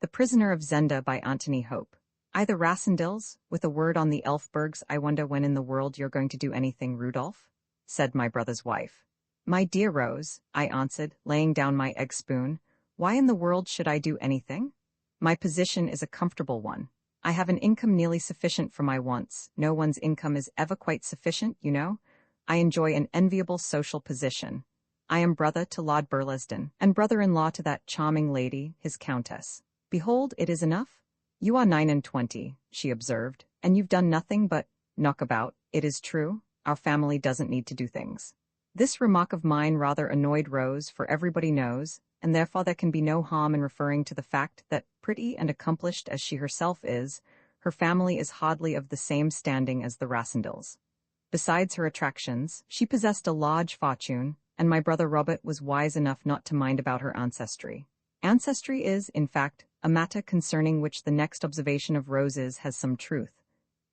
The Prisoner of Zenda by Anthony Hope. I the Rassendils, with a word on the Elfbergs. I wonder when in the world you're going to do anything, Rudolph? Said my brother's wife. My dear Rose, I answered, laying down my egg spoon, why in the world should I do anything? My position is a comfortable one. I have an income nearly sufficient for my wants. No one's income is ever quite sufficient, you know. I enjoy an enviable social position. I am brother to Lord Burlesdon, and brother-in-law to that charming lady, his countess. Behold, it is enough. You are 29, she observed, and you've done nothing but knock about. It is true, our family doesn't need to do things. This remark of mine rather annoyed Rose, for everybody knows, and therefore there can be no harm in referring to the fact that, pretty and accomplished as she herself is, her family is hardly of the same standing as the Rassendils. Besides her attractions, she possessed a large fortune, and my brother Robert was wise enough not to mind about her ancestry. Ancestry is, in fact, a matter concerning which the next observation of Rose's has some truth.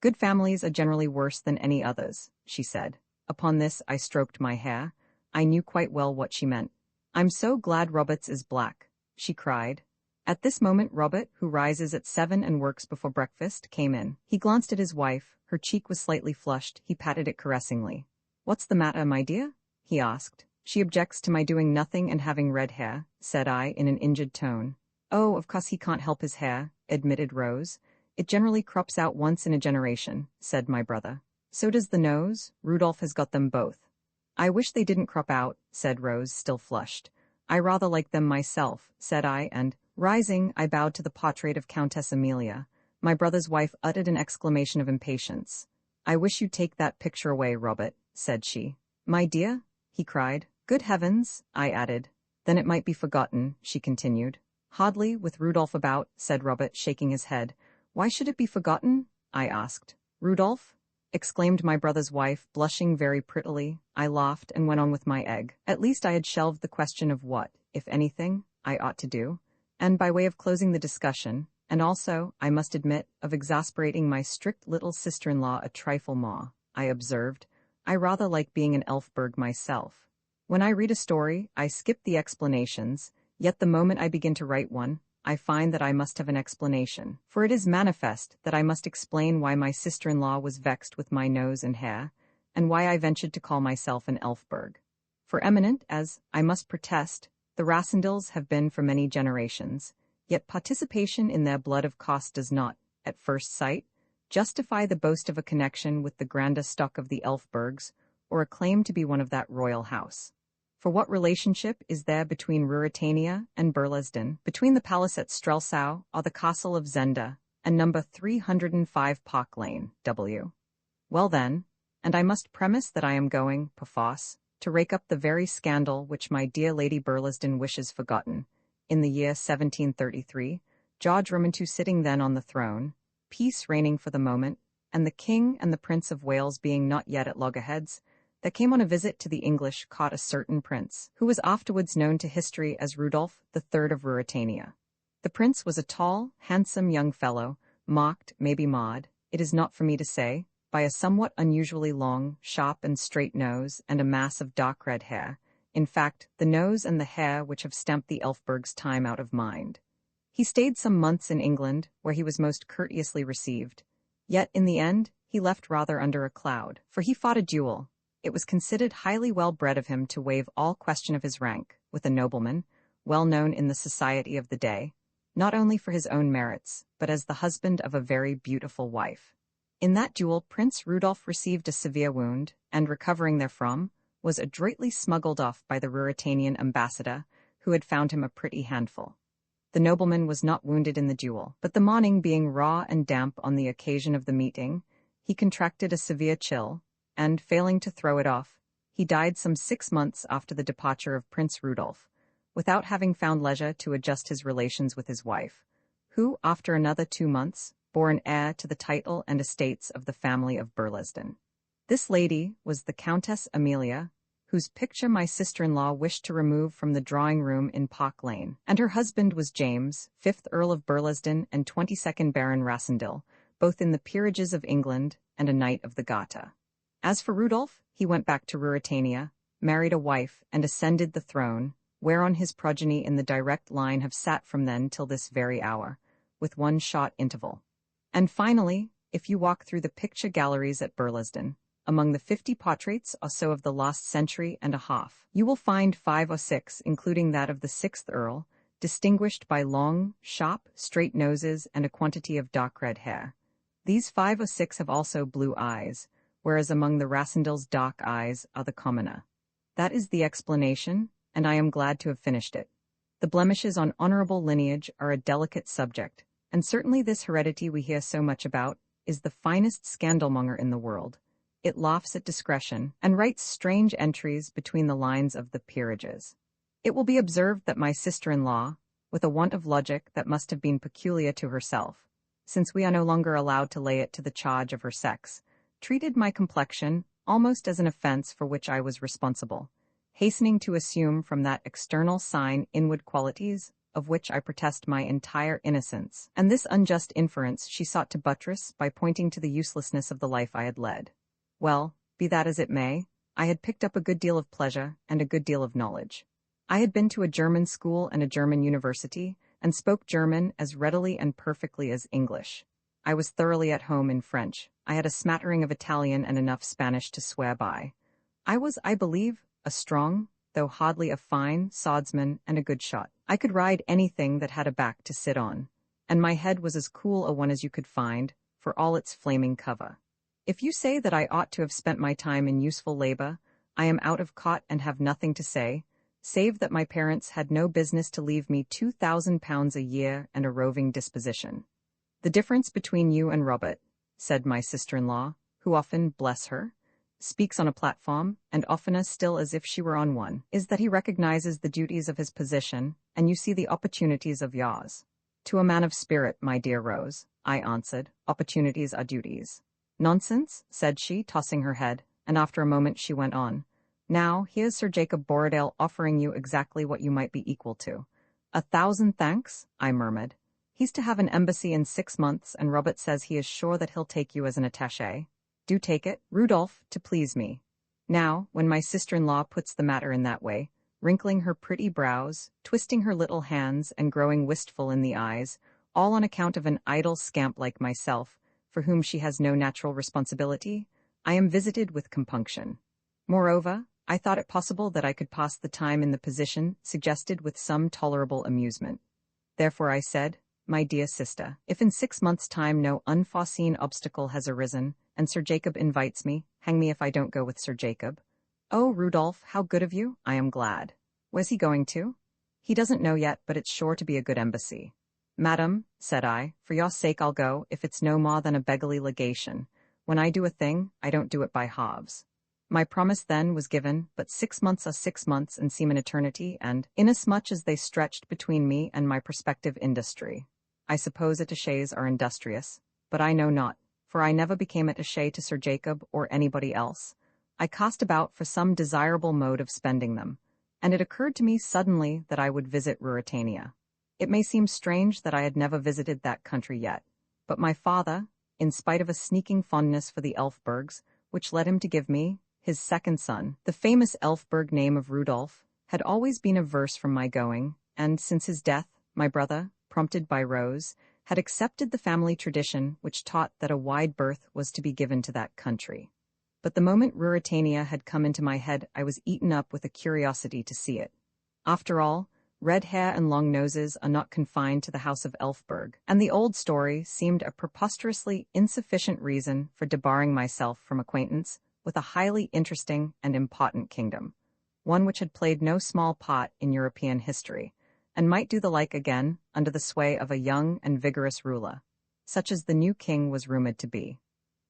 Good families are generally worse than any others, she said. Upon this I stroked my hair. I knew quite well what she meant. I'm so glad Robert's is black, she cried. At this moment Robert, who rises at 7 and works before breakfast, came in. He glanced at his wife. Her cheek was slightly flushed. He patted it caressingly. What's the matter, my dear? He asked. She objects to my doing nothing and having red hair, said I in an injured tone. Oh, of course he can't help his hair, admitted Rose. It generally crops out once in a generation, said my brother. So does the nose. Rudolph has got them both. I wish they didn't crop out, said Rose, still flushed. I rather like them myself, said I, and, rising, I bowed to the portrait of Countess Amelia. My brother's wife uttered an exclamation of impatience. I wish you'd take that picture away, Robert, said she. My dear? He cried. Good heavens, I added. Then it might be forgotten, she continued. Hardly, with Rudolph about, said Robert, shaking his head. Why should it be forgotten? I asked. Rudolph? Exclaimed my brother's wife, blushing very prettily. I laughed and went on with my egg. At least I had shelved the question of what, if anything, I ought to do. And by way of closing the discussion, and also, I must admit, of exasperating my strict little sister-in-law a trifle more, I observed, I rather like being an Elfberg myself. When I read a story, I skip the explanations, yet the moment I begin to write one, I find that I must have an explanation, for it is manifest that I must explain why my sister-in-law was vexed with my nose and hair, and why I ventured to call myself an Elfberg. For eminent as, I must protest, the Rassendils have been for many generations, yet participation in their blood of cost does not, at first sight, justify the boast of a connection with the grander stock of the Elfbergs, or a claim to be one of that royal house. For what relationship is there between Ruritania and Burlesdon, between the palace at Strelsau or the castle of Zenda, and number 305 Park Lane, W? Well then, and I must premise that I am going, perforce, to rake up the very scandal which my dear Lady Burlesdon wishes forgotten. In the year 1733, George II sitting then on the throne, peace reigning for the moment, and the King and the Prince of Wales being not yet at loggerheads, there came on a visit to the English caught a certain prince, who was afterwards known to history as Rudolph III of Ruritania. The prince was a tall, handsome young fellow, marked, maybe Maud, it is not for me to say, by a somewhat unusually long, sharp and straight nose and a mass of dark red hair, in fact, the nose and the hair which have stamped the Elfberg's time out of mind. He stayed some months in England, where he was most courteously received. Yet, in the end, he left rather under a cloud, for he fought a duel. It was considered highly well-bred of him to waive all question of his rank, with a nobleman, well known in the society of the day, not only for his own merits, but as the husband of a very beautiful wife. In that duel Prince Rudolph received a severe wound, and recovering therefrom, was adroitly smuggled off by the Ruritanian ambassador, who had found him a pretty handful. The nobleman was not wounded in the duel, but the morning being raw and damp on the occasion of the meeting, he contracted a severe chill, and, failing to throw it off, he died some 6 months after the departure of Prince Rudolph, without having found leisure to adjust his relations with his wife, who, after another 2 months, bore an heir to the title and estates of the family of Burlesdon. This lady was the Countess Amelia, whose picture my sister-in-law wished to remove from the drawing-room in Park Lane, and her husband was James, 5th Earl of Burlesdon and 22nd Baron Rassendil, both in the peerages of England and a Knight of the Garter. As for Rudolph, he went back to Ruritania, married a wife, and ascended the throne, whereon his progeny in the direct line have sat from then till this very hour, with one shot interval. And finally, if you walk through the picture galleries at Burlesdon, among the 50 portraits or so of the last century and a half, you will find 5 or 6, including that of the 6th Earl, distinguished by long, sharp, straight noses and a quantity of dark red hair. These 5 or 6 have also blue eyes, whereas among the Rassendils dark eyes are the commoner. That is the explanation, and I am glad to have finished it. The blemishes on honorable lineage are a delicate subject, and certainly this heredity we hear so much about is the finest scandalmonger in the world. It laughs at discretion and writes strange entries between the lines of the peerages. It will be observed that my sister-in-law, with a want of logic that must have been peculiar to herself, since we are no longer allowed to lay it to the charge of her sex, treated my complexion almost as an offense for which I was responsible, hastening to assume from that external sign inward qualities of which I protest my entire innocence, and this unjust inference she sought to buttress by pointing to the uselessness of the life I had led. Well, be that as it may, I had picked up a good deal of pleasure and a good deal of knowledge. I had been to a German school and a German university, and spoke German as readily and perfectly as English. I was thoroughly at home in French. I had a smattering of Italian and enough Spanish to swear by. I was, I believe, a strong, though hardly a fine, swordsman and a good shot. I could ride anything that had a back to sit on, and my head was as cool a one as you could find, for all its flaming cover. If you say that I ought to have spent my time in useful labor, I am out of cot and have nothing to say, save that my parents had no business to leave me £2,000 a year and a roving disposition. The difference between you and Robert, said my sister-in-law, who often, bless her, speaks on a platform, and oftener still as if she were on one, is that he recognizes the duties of his position, and you see the opportunities of yours. To a man of spirit, my dear Rose, I answered, opportunities are duties. Nonsense, said she, tossing her head, and after a moment she went on. Now, here's Sir Jacob Borrodaile offering you exactly what you might be equal to. 1,000 thanks, I murmured. He's to have an embassy in 6 months, and Robert says he is sure that he'll take you as an attaché. Do take it, Rudolph, to please me. Now, when my sister-in-law puts the matter in that way, wrinkling her pretty brows, twisting her little hands, and growing wistful in the eyes, all on account of an idle scamp like myself, for whom she has no natural responsibility, I am visited with compunction. Moreover, I thought it possible that I could pass the time in the position suggested with some tolerable amusement. Therefore I said, my dear sister, if in 6 months' time no unforeseen obstacle has arisen, and Sir Jacob invites me, hang me if I don't go with Sir Jacob. Oh, Rudolph, how good of you, I am glad. Where's he going to? He doesn't know yet, but it's sure to be a good embassy. Madam, said I, for your sake I'll go, if it's no more than a beggarly legation. When I do a thing, I don't do it by halves. My promise then was given, but 6 months are 6 months and seem an eternity, and, inasmuch as they stretched between me and my prospective industry, I suppose attachés are industrious, but I know not, for I never became attaché to Sir Jacob or anybody else. I cast about for some desirable mode of spending them, and it occurred to me suddenly that I would visit Ruritania. It may seem strange that I had never visited that country yet, but my father, in spite of a sneaking fondness for the Elfbergs, which led him to give me, his second son, the famous Elfberg name of Rudolph, had always been averse from my going, and since his death, my brother, prompted by Rose, had accepted the family tradition which taught that a wide berth was to be given to that country. But the moment Ruritania had come into my head, I was eaten up with a curiosity to see it. After all, red hair and long noses are not confined to the house of Elfberg, and the old story seemed a preposterously insufficient reason for debarring myself from acquaintance with a highly interesting and important kingdom, one which had played no small part in European history, and might do the like again under the sway of a young and vigorous ruler, such as the new king was rumored to be.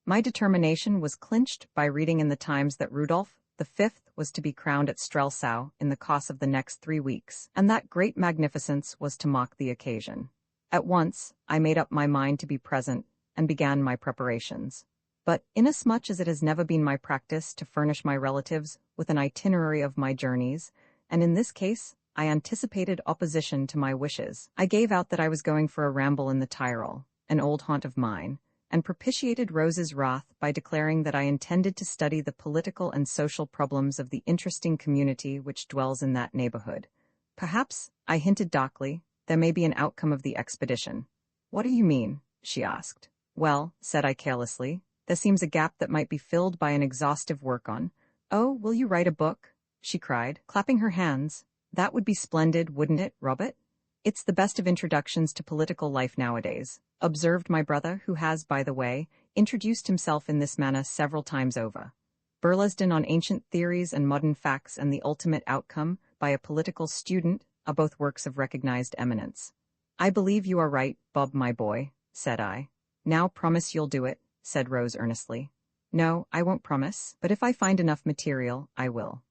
My determination was clinched by reading in the Times that Rudolph V was to be crowned at Strelsau in the course of the next 3 weeks, and that great magnificence was to mock the occasion. At once, I made up my mind to be present, and began my preparations. But, inasmuch as it has never been my practice to furnish my relatives with an itinerary of my journeys, and in this case, I anticipated opposition to my wishes, I gave out that I was going for a ramble in the Tyrol, an old haunt of mine, and propitiated Rose's wrath by declaring that I intended to study the political and social problems of the interesting community which dwells in that neighborhood, Perhaps, I hinted darkly, there may be an outcome of the expedition. What do you mean? She asked. Well, said I carelessly, there seems a gap that might be filled by an exhaustive work on. Oh, will you write a book? She cried, clapping her hands. That would be splendid, wouldn't it, Robert? It's the best of introductions to political life nowadays, observed my brother, who has, by the way, introduced himself in this manner several times over. Burlesdon on Ancient Theories and Modern Facts and The Ultimate Outcome, by a political student, are both works of recognized eminence. I believe you are right, Bob, my boy, said I. Now promise you'll do it, said Rose earnestly. No, I won't promise, but if I find enough material, I will.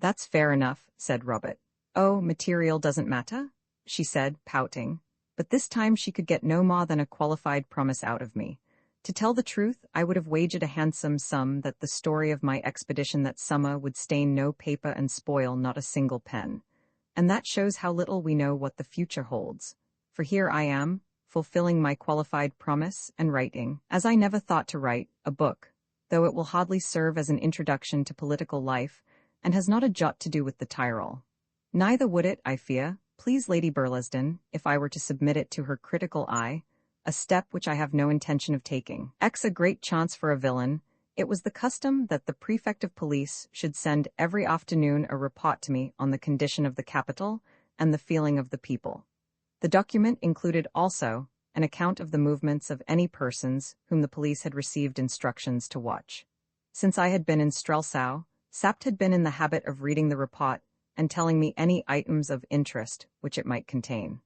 That's fair enough, said Robert. Oh, material doesn't matter? She said, pouting. But this time she could get no more than a qualified promise out of me. To tell the truth, I would have wagered a handsome sum that the story of my expedition that summer would stain no paper and spoil not a single pen. And that shows how little we know what the future holds. For here I am, fulfilling my qualified promise and writing, as I never thought to write, a book, though it will hardly serve as an introduction to political life, and has not a jot to do with the Tyrol. Neither would it, I fear, please Lady Burlesdon, if I were to submit it to her critical eye, a step which I have no intention of taking. A great chance for a villain. It was the custom that the prefect of police should send every afternoon a report to me on the condition of the capital and the feeling of the people. The document included also an account of the movements of any persons whom the police had received instructions to watch. Since I had been in Strelsau, Sapt had been in the habit of reading the report and telling me any items of interest which it might contain.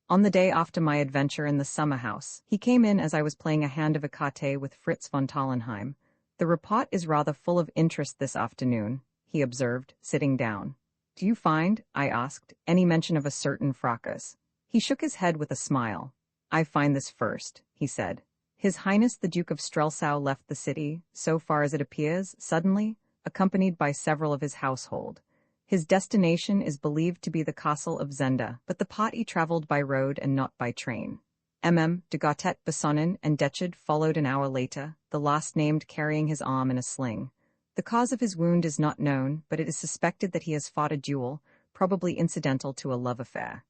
On the day after my adventure in the summer house, he came in as I was playing a hand of écarté with Fritz von Tallenheim. The report is rather full of interest this afternoon, he observed, sitting down. Do you find, I asked, any mention of a certain fracas? He shook his head with a smile. I find this first, he said. His Highness the Duke of Strelsau left the city, so far as it appears, suddenly, accompanied by several of his household. His destination is believed to be the castle of Zenda, but the party travelled by road and not by train. De Gautet Bessonnen and Detchard followed an hour later, the last named carrying his arm in a sling. The cause of his wound is not known, but it is suspected that he has fought a duel, probably incidental to a love affair.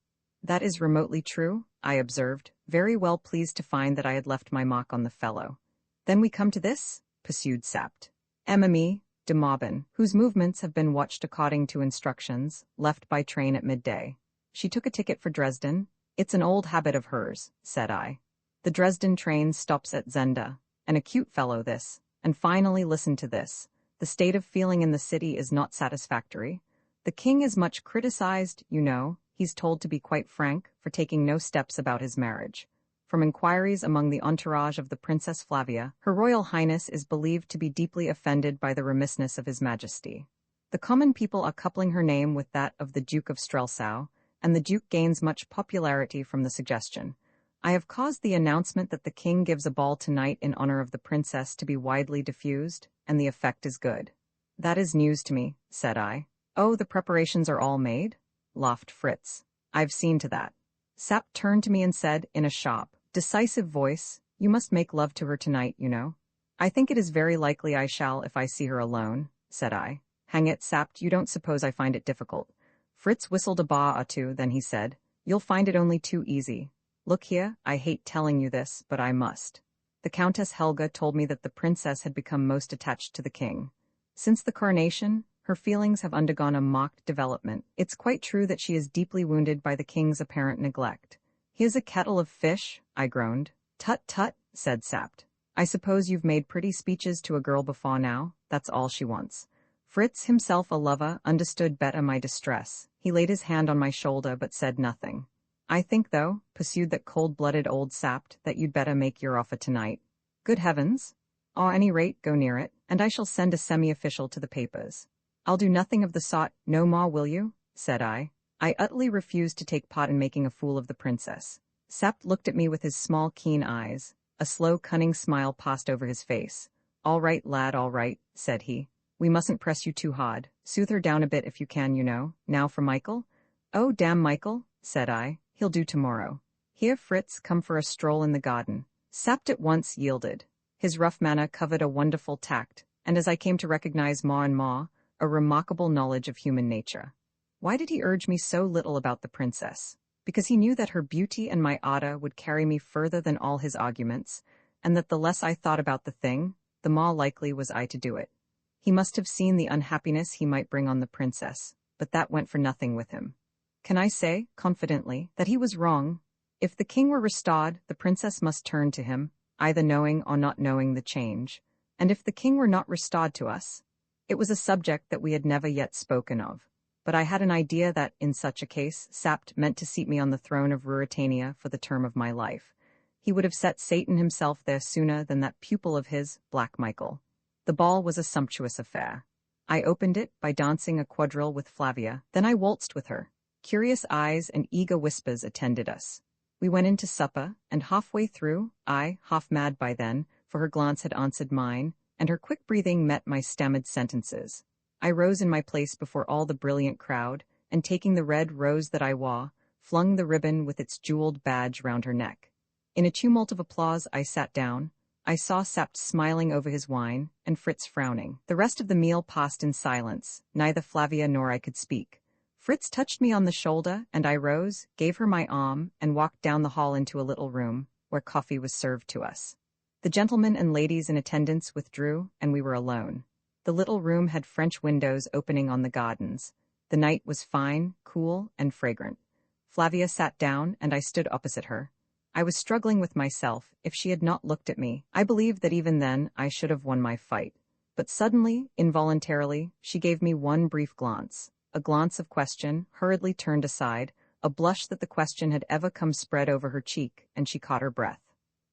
That is remotely true, I observed, very well pleased to find that I had left my mark on the fellow. Then we come to this, pursued Sapt. Emmy de Maubin, whose movements have been watched according to instructions, left by train at midday. She took a ticket for Dresden. It's an old habit of hers, said I. The Dresden train stops at Zenda. An acute fellow this. And finally listen to this. The state of feeling in the city is not satisfactory. The king is much criticized, you know. He's told to be quite frank, for taking no steps about his marriage. From inquiries among the entourage of the Princess Flavia, Her Royal Highness is believed to be deeply offended by the remissness of His Majesty. The common people are coupling her name with that of the Duke of Strelsau, and the Duke gains much popularity from the suggestion. I have caused the announcement that the King gives a ball tonight in honor of the Princess to be widely diffused, and the effect is good. That is news to me, said I. Oh, the preparations are all made? Laughed Fritz. I've seen to that. Sapt turned to me and said, in a sharp, decisive voice, you must make love to her tonight, you know. I think it is very likely I shall if I see her alone, said I. Hang it, Sapt, you don't suppose I find it difficult. Fritz whistled a ba or two, then he said, you'll find it only too easy. Look here, I hate telling you this, but I must. The Countess Helga told me that the princess had become most attached to the king. Since the coronation, her feelings have undergone a marked development. It's quite true that she is deeply wounded by the king's apparent neglect. Here's a kettle of fish, I groaned. Tut tut, said Sapt. I suppose you've made pretty speeches to a girl before now, that's all she wants. Fritz, himself a lover, understood better my distress. He laid his hand on my shoulder but said nothing. I think, though, pursued that cold-blooded old Sapt, that you'd better make your offer tonight. Good heavens! At any rate, go near it, and I shall send a semi-official to the papers. I'll do nothing of the sort, no more, will you? Said I. I utterly refused to take part in making a fool of the princess. Sapt looked at me with his small, keen eyes. A slow, cunning smile passed over his face. All right, lad, all right, said he. We mustn't press you too hard. Soothe her down a bit if you can, you know. Now for Michael? Oh, damn Michael, said I. He'll do tomorrow. Here, Fritz, come for a stroll in the garden. Sapt at once yielded. His rough manner covered a wonderful tact, and as I came to recognize more and more, a remarkable knowledge of human nature. Why did he urge me so little about the princess? Because he knew that her beauty and my Ada would carry me further than all his arguments, and that the less I thought about the thing, the more likely was I to do it. He must have seen the unhappiness he might bring on the princess, but that went for nothing with him. Can I say, confidently, that he was wrong? If the king were restored, the princess must turn to him, either knowing or not knowing the change. And if the king were not restored to us, it was a subject that we had never yet spoken of. But I had an idea that, in such a case, Sapt meant to seat me on the throne of Ruritania for the term of my life. He would have set Satan himself there sooner than that pupil of his, Black Michael. The ball was a sumptuous affair. I opened it by dancing a quadrille with Flavia, then I waltzed with her. Curious eyes and eager whispers attended us. We went in to supper, and halfway through, I, half mad by then, for her glance had answered mine, and her quick breathing met my stammered sentences. I rose in my place before all the brilliant crowd, and taking the red rose that I wore, flung the ribbon with its jeweled badge round her neck. In a tumult of applause I sat down. I saw Sapt smiling over his wine, and Fritz frowning. The rest of the meal passed in silence. Neither Flavia nor I could speak. Fritz touched me on the shoulder, and I rose, gave her my arm, and walked down the hall into a little room, where coffee was served to us. The gentlemen and ladies in attendance withdrew, and we were alone. The little room had French windows opening on the gardens. The night was fine, cool, and fragrant. Flavia sat down, and I stood opposite her. I was struggling with myself. If she had not looked at me, I believed that even then I should have won my fight. But suddenly, involuntarily, she gave me one brief glance. A glance of question, hurriedly turned aside, a blush that the question had ever come spread over her cheek, and she caught her breath.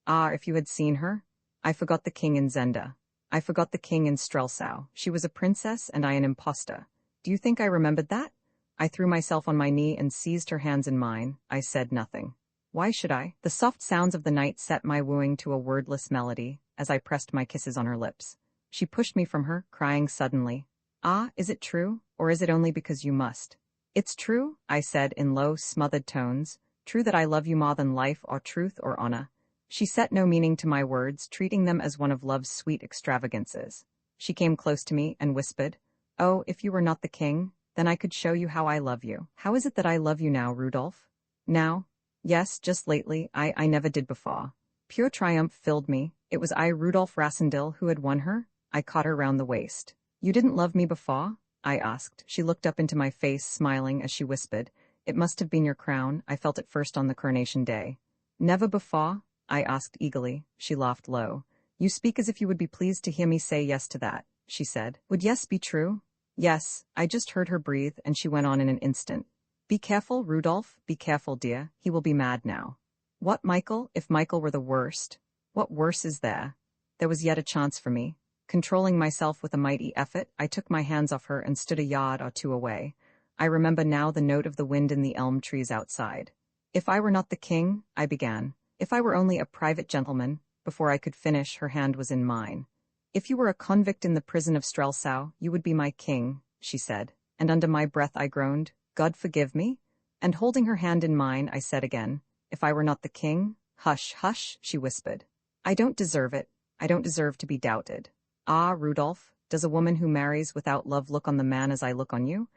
Ah, if you had seen her! I forgot the king in Zenda. I forgot the king in Strelsau. She was a princess, and I an impostor. Do you think I remembered that? I threw myself on my knee and seized her hands in mine. I said nothing. Why should I? The soft sounds of the night set my wooing to a wordless melody, as I pressed my kisses on her lips. She pushed me from her, crying suddenly, "Ah, is it true, or is it only because you must?" "It's true," I said in low, smothered tones, "true that I love you more than life or truth or honor." She set no meaning to my words, treating them as one of love's sweet extravagances. She came close to me and whispered, "Oh, if you were not the king, then I could show you how I love you." "How is it that I love you now, Rudolph?" "Now? Yes, just lately. I never did before." Pure triumph filled me. It was I, Rudolph Rassendyll, who had won her. I caught her round the waist. "You didn't love me before?" I asked. She looked up into my face, smiling as she whispered, "It must have been your crown. I felt it first on the coronation day." "Never before?" I asked eagerly. She laughed low. "You speak as if you would be pleased to hear me say yes to that," she said. "Would yes be true?" "Yes." I just heard her breathe, and she went on in an instant. "Be careful, Rudolph. Be careful, dear. He will be mad now." "What, Michael? If Michael were the worst?" "What worse is there?" There was yet a chance for me. Controlling myself with a mighty effort, I took my hands off her and stood a yard or two away. I remember now the note of the wind in the elm trees outside. "If I were not the king," I began. "If I were only a private gentleman," before I could finish, her hand was in mine. "If you were a convict in the prison of Strelsau, you would be my king," she said, and under my breath I groaned, "God forgive me?" And holding her hand in mine, I said again, "If I were not the king?" "Hush, hush," she whispered. "I don't deserve it. I don't deserve to be doubted." "Ah, Rudolph, does a woman who marries without love look on the man as I look on you?"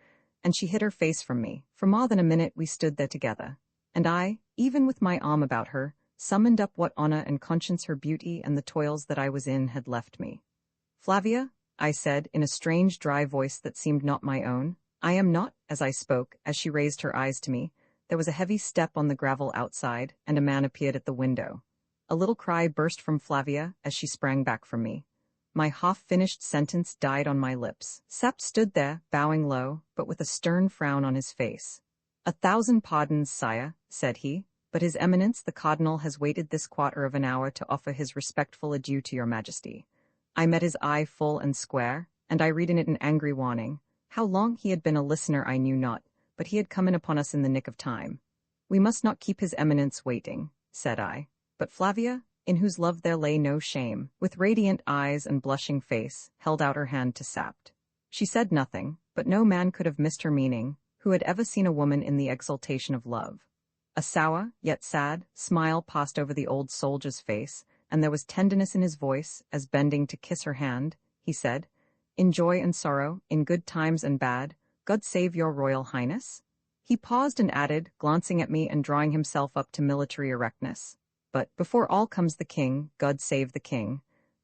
And she hid her face from me. For more than a minute we stood there together, and I, even with my arm about her, summoned up what honor and conscience her beauty and the toils that I was in had left me. "Flavia," I said, in a strange dry voice that seemed not my own. "I am not," as I spoke, as she raised her eyes to me. There was a heavy step on the gravel outside, and a man appeared at the window. A little cry burst from Flavia as she sprang back from me. My half-finished sentence died on my lips. Sapt stood there, bowing low, but with a stern frown on his face. "A thousand pardons, sire," said he, "but His Eminence the Cardinal has waited this quarter of an hour to offer his respectful adieu to your Majesty." I met his eye full and square, and I read in it an angry warning. How long he had been a listener I knew not, but he had come in upon us in the nick of time. "We must not keep His Eminence waiting," said I. But Flavia, in whose love there lay no shame, with radiant eyes and blushing face, held out her hand to Sapt. She said nothing, but no man could have missed her meaning, who had ever seen a woman in the exaltation of love. A sour, yet sad, smile passed over the old soldier's face, and there was tenderness in his voice, as bending to kiss her hand, he said, "In joy and sorrow, in good times and bad, God save your royal highness? He paused and added, glancing at me and drawing himself up to military erectness. But before all comes the king, God save the king.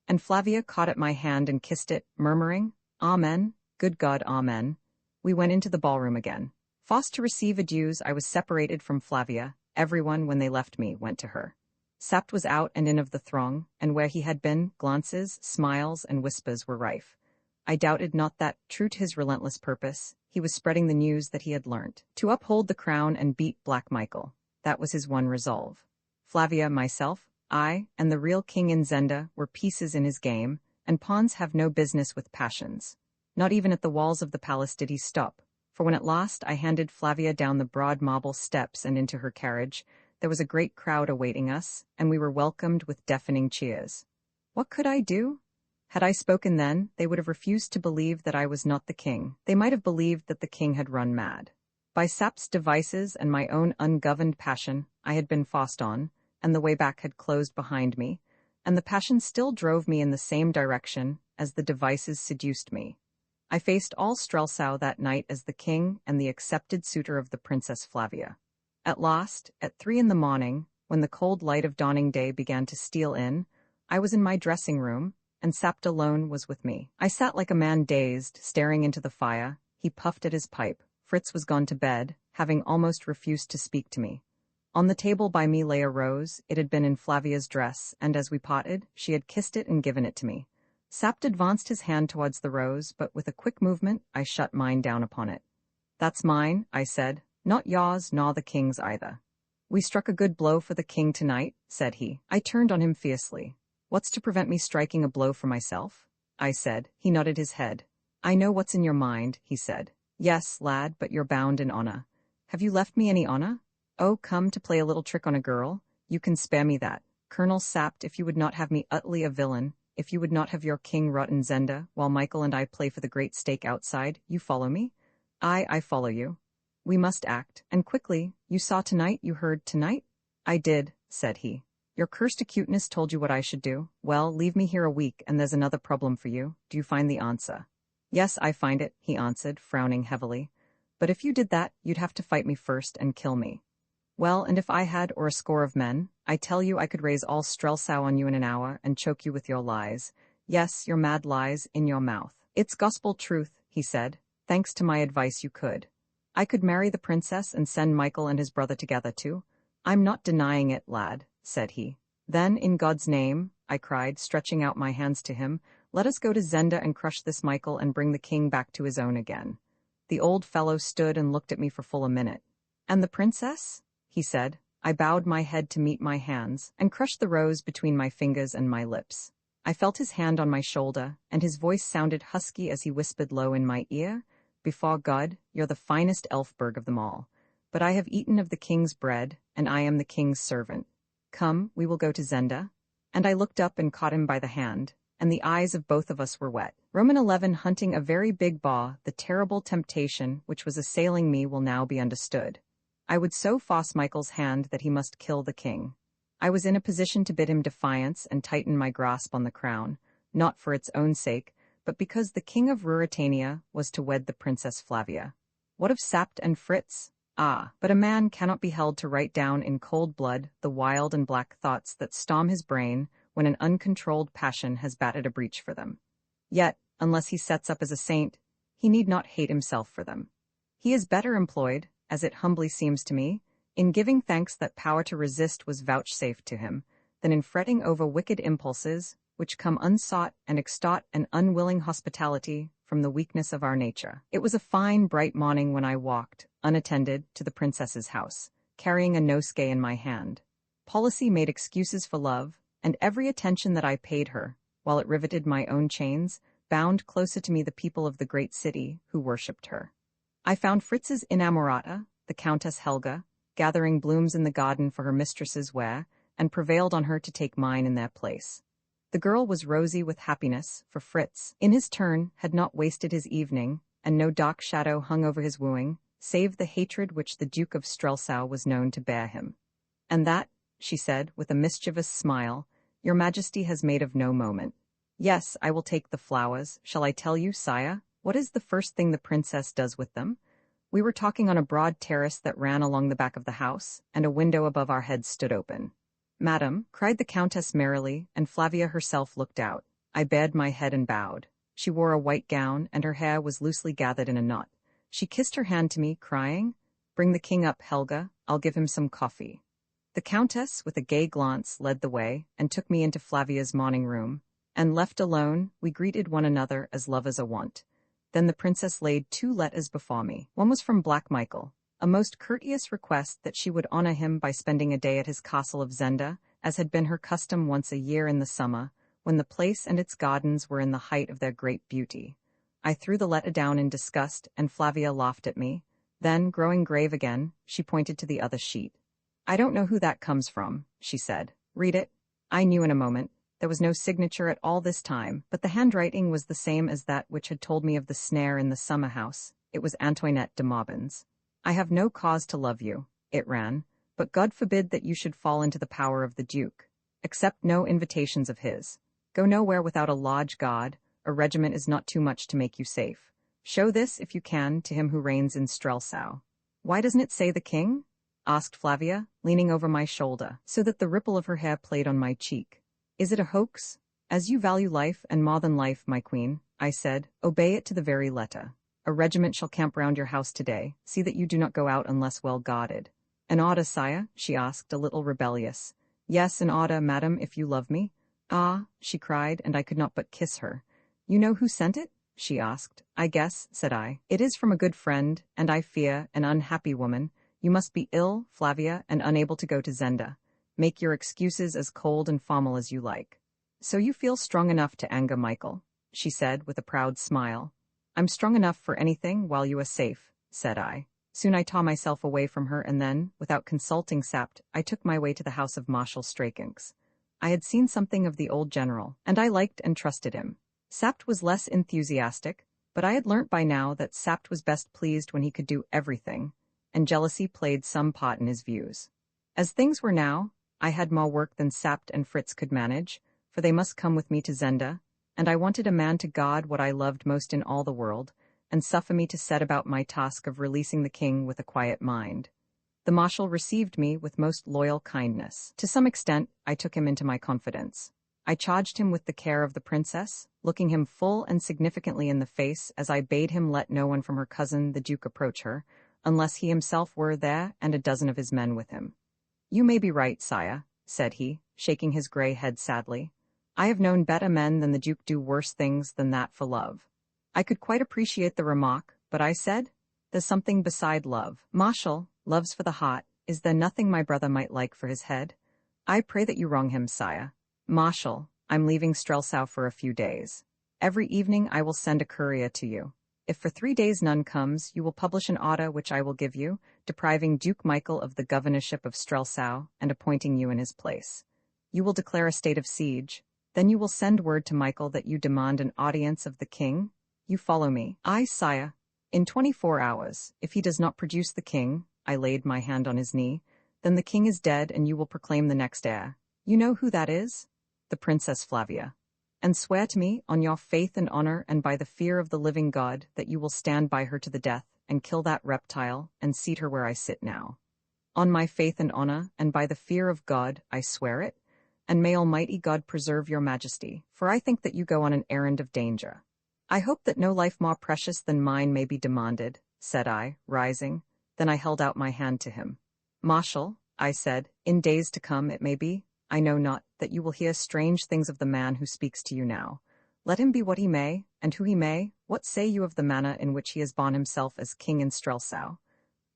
And Flavia caught at my hand and kissed it, murmuring, Amen, good God, Amen. We went into the ballroom again. Forced to receive adieus, I was separated from Flavia. Everyone, when they left me, went to her. Sapt was out and in of the throng, and where he had been, glances, smiles, and whispers were rife. I doubted not that, true to his relentless purpose, he was spreading the news that he had learnt. To uphold the crown and beat Black Michael. That was his one resolve. Flavia, myself, I, and the real king in Zenda were pieces in his game, and pawns have no business with passions. Not even at the walls of the palace did he stop, for when at last I handed Flavia down the broad marble steps and into her carriage, there was a great crowd awaiting us, and we were welcomed with deafening cheers. What could I do? Had I spoken then, they would have refused to believe that I was not the king. They might have believed that the king had run mad. By Sap's devices and my own ungoverned passion, I had been forced on, and the way back had closed behind me, and the passion still drove me in the same direction as the devices seduced me. I faced all Strelsau that night as the king and the accepted suitor of the Princess Flavia. At last, at 3 in the morning, when the cold light of dawning day began to steal in, I was in my dressing room, and Sapt alone was with me. I sat like a man dazed, staring into the fire. He puffed at his pipe. Fritz was gone to bed, having almost refused to speak to me. On the table by me lay a rose. It had been in Flavia's dress, and as we parted, she had kissed it and given it to me. Sapt advanced his hand towards the rose, but with a quick movement, I shut mine down upon it. That's mine, I said, not yours nor the king's either. We struck a good blow for the king tonight, said he. I turned on him fiercely. What's to prevent me striking a blow for myself? I said. He nodded his head. I know what's in your mind, he said. Yes, lad, but you're bound in honor. Have you left me any honor? Oh, come to play a little trick on a girl? You can spare me that. Colonel Sapt, if you would not have me utterly a villain, if you would not have your king rot in Zenda, while Michael and I play for the great stake outside, you follow me? I follow you. We must act, and quickly. You saw tonight, you heard tonight? I did, said he. Your cursed acuteness told you what I should do. Well, leave me here a week, and there's another problem for you. Do you find the answer? Yes, I find it, he answered, frowning heavily. But if you did that, you'd have to fight me first and kill me. Well, and if I had, or a score of men, I tell you I could raise all Strelsau on you in an hour and choke you with your lies. Yes, your mad lies, in your mouth. It's gospel truth, he said. Thanks to my advice you could. I could marry the princess and send Michael and his brother together too. I'm not denying it, lad, said he. Then, in God's name, I cried, stretching out my hands to him, let us go to Zenda and crush this Michael and bring the king back to his own again. The old fellow stood and looked at me for full a minute. And the princess? He said. I bowed my head to meet my hands, and crushed the rose between my fingers and my lips. I felt his hand on my shoulder, and his voice sounded husky as he whispered low in my ear, Before God, you're the finest Elfberg of them all. But I have eaten of the king's bread, and I am the king's servant. Come, we will go to Zenda. And I looked up and caught him by the hand, and the eyes of both of us were wet. Roman 11 hunting a very big boar, the terrible temptation which was assailing me will now be understood. I would so force Michael's hand that he must kill the king. I was in a position to bid him defiance and tighten my grasp on the crown, not for its own sake, but because the king of Ruritania was to wed the Princess Flavia. What of Sapt and Fritz? Ah, but a man cannot be held to write down in cold blood the wild and black thoughts that storm his brain when an uncontrolled passion has batted a breach for them. Yet, unless he sets up as a saint, he need not hate himself for them. He is better employed, as it humbly seems to me, in giving thanks that power to resist was vouchsafed to him, than in fretting over wicked impulses, which come unsought and extort an unwilling hospitality from the weakness of our nature. It was a fine, bright morning when I walked, unattended, to the princess's house, carrying a nosegay in my hand. Policy made excuses for love, and every attention that I paid her, while it riveted my own chains, bound closer to me the people of the great city who worshipped her. I found Fritz's inamorata, the Countess Helga, gathering blooms in the garden for her mistress's wear, and prevailed on her to take mine in their place. The girl was rosy with happiness, for Fritz, in his turn, had not wasted his evening, and no dark shadow hung over his wooing, save the hatred which the Duke of Strelsau was known to bear him. And that, she said, with a mischievous smile, your Majesty has made of no moment. Yes, I will take the flowers. Shall I tell you, sire, What is the first thing the princess does with them? We were talking on a broad terrace that ran along the back of the house, and a window above our heads stood open. "Madam," cried the countess merrily, and Flavia herself looked out. I bared my head and bowed. She wore a white gown, and her hair was loosely gathered in a knot. She kissed her hand to me, crying, "Bring the king up, Helga, I'll give him some coffee." The countess, with a gay glance, led the way, and took me into Flavia's morning room, and left alone, we greeted one another as lovers are wont. Then the princess laid 2 letters before me. One was from Black Michael, a most courteous request that she would honor him by spending a day at his castle of Zenda, as had been her custom once a year in the summer, when the place and its gardens were in the height of their great beauty. I threw the letter down in disgust, and Flavia laughed at me. Then, growing grave again, she pointed to the other sheet. "I don't know who that comes from," she said. "Read it." I knew in a moment. There was no signature at all this time, but the handwriting was the same as that which had told me of the snare in the summer house. It was Antoinette de Maubin's. "I have no cause to love you," it ran, "but God forbid that you should fall into the power of the Duke. Accept no invitations of his. Go nowhere without a lodge guard. A regiment is not too much to make you safe. Show this, if you can, to him who reigns in Strelsau." "Why doesn't it say the king?" asked Flavia, leaning over my shoulder, so that the ripple of her hair played on my cheek. "Is it a hoax?" "As you value life and more than life, my queen," I said, "obey it to the very letter. A regiment shall camp round your house today. See that you do not go out unless well guarded." "An order, sire?" she asked, a little rebellious. "Yes, an order, madam, if you love me." "Ah," she cried, and I could not but kiss her. "You know who sent it?" she asked. "I guess," said I. "It is from a good friend, and I fear, an unhappy woman. You must be ill, Flavia, and unable to go to Zenda. Make your excuses as cold and formal as you like." "So you feel strong enough to anger Michael?" she said with a proud smile. "I'm strong enough for anything while you are safe," said I. Soon I tore myself away from her, and then, without consulting Sapt, I took my way to the house of Marshal Strakenks. I had seen something of the old general, and I liked and trusted him. Sapt was less enthusiastic, but I had learnt by now that Sapt was best pleased when he could do everything, and jealousy played some part in his views. As things were now, I had more work than Sapt and Fritz could manage, for they must come with me to Zenda, and I wanted a man to guard what I loved most in all the world, and suffer me to set about my task of releasing the king with a quiet mind. The marshal received me with most loyal kindness. To some extent, I took him into my confidence. I charged him with the care of the princess, looking him full and significantly in the face as I bade him let no one from her cousin, the Duke, approach her, unless he himself were there and a dozen of his men with him. "You may be right, sire," said he, shaking his grey head sadly. "I have known better men than the Duke do worse things than that for love." I could quite appreciate the remark, but I said, "There's something beside love. Marshal, love's for the heart. Is there nothing my brother might like for his head?" "I pray that you wrong him, sire." "Marshal, I'm leaving Strelsau for a few days. Every evening I will send a courier to you. If for 3 days none comes, you will publish an order which I will give you, depriving Duke Michael of the governorship of Strelsau and appointing you in his place. You will declare a state of siege. Then you will send word to Michael that you demand an audience of the king. You follow me?" "Aye, sire." "In 24 hours, if he does not produce the king," I laid my hand on his knee, "then the king is dead and you will proclaim the next heir. You know who that is?" "The Princess Flavia. And swear to me, on your faith and honor and by the fear of the living God, that you will stand by her to the death, and kill that reptile, and seat her where I sit now." "On my faith and honor, and by the fear of God, I swear it, and may Almighty God preserve your majesty, for I think that you go on an errand of danger." "I hope that no life more precious than mine may be demanded," said I, rising. Then I held out my hand to him. "Marshal," I said, "in days to come, it may be, I know not, that you will hear strange things of the man who speaks to you now. Let him be what he may, and who he may, what say you of the manner in which he has borne himself as king in Strelsau?"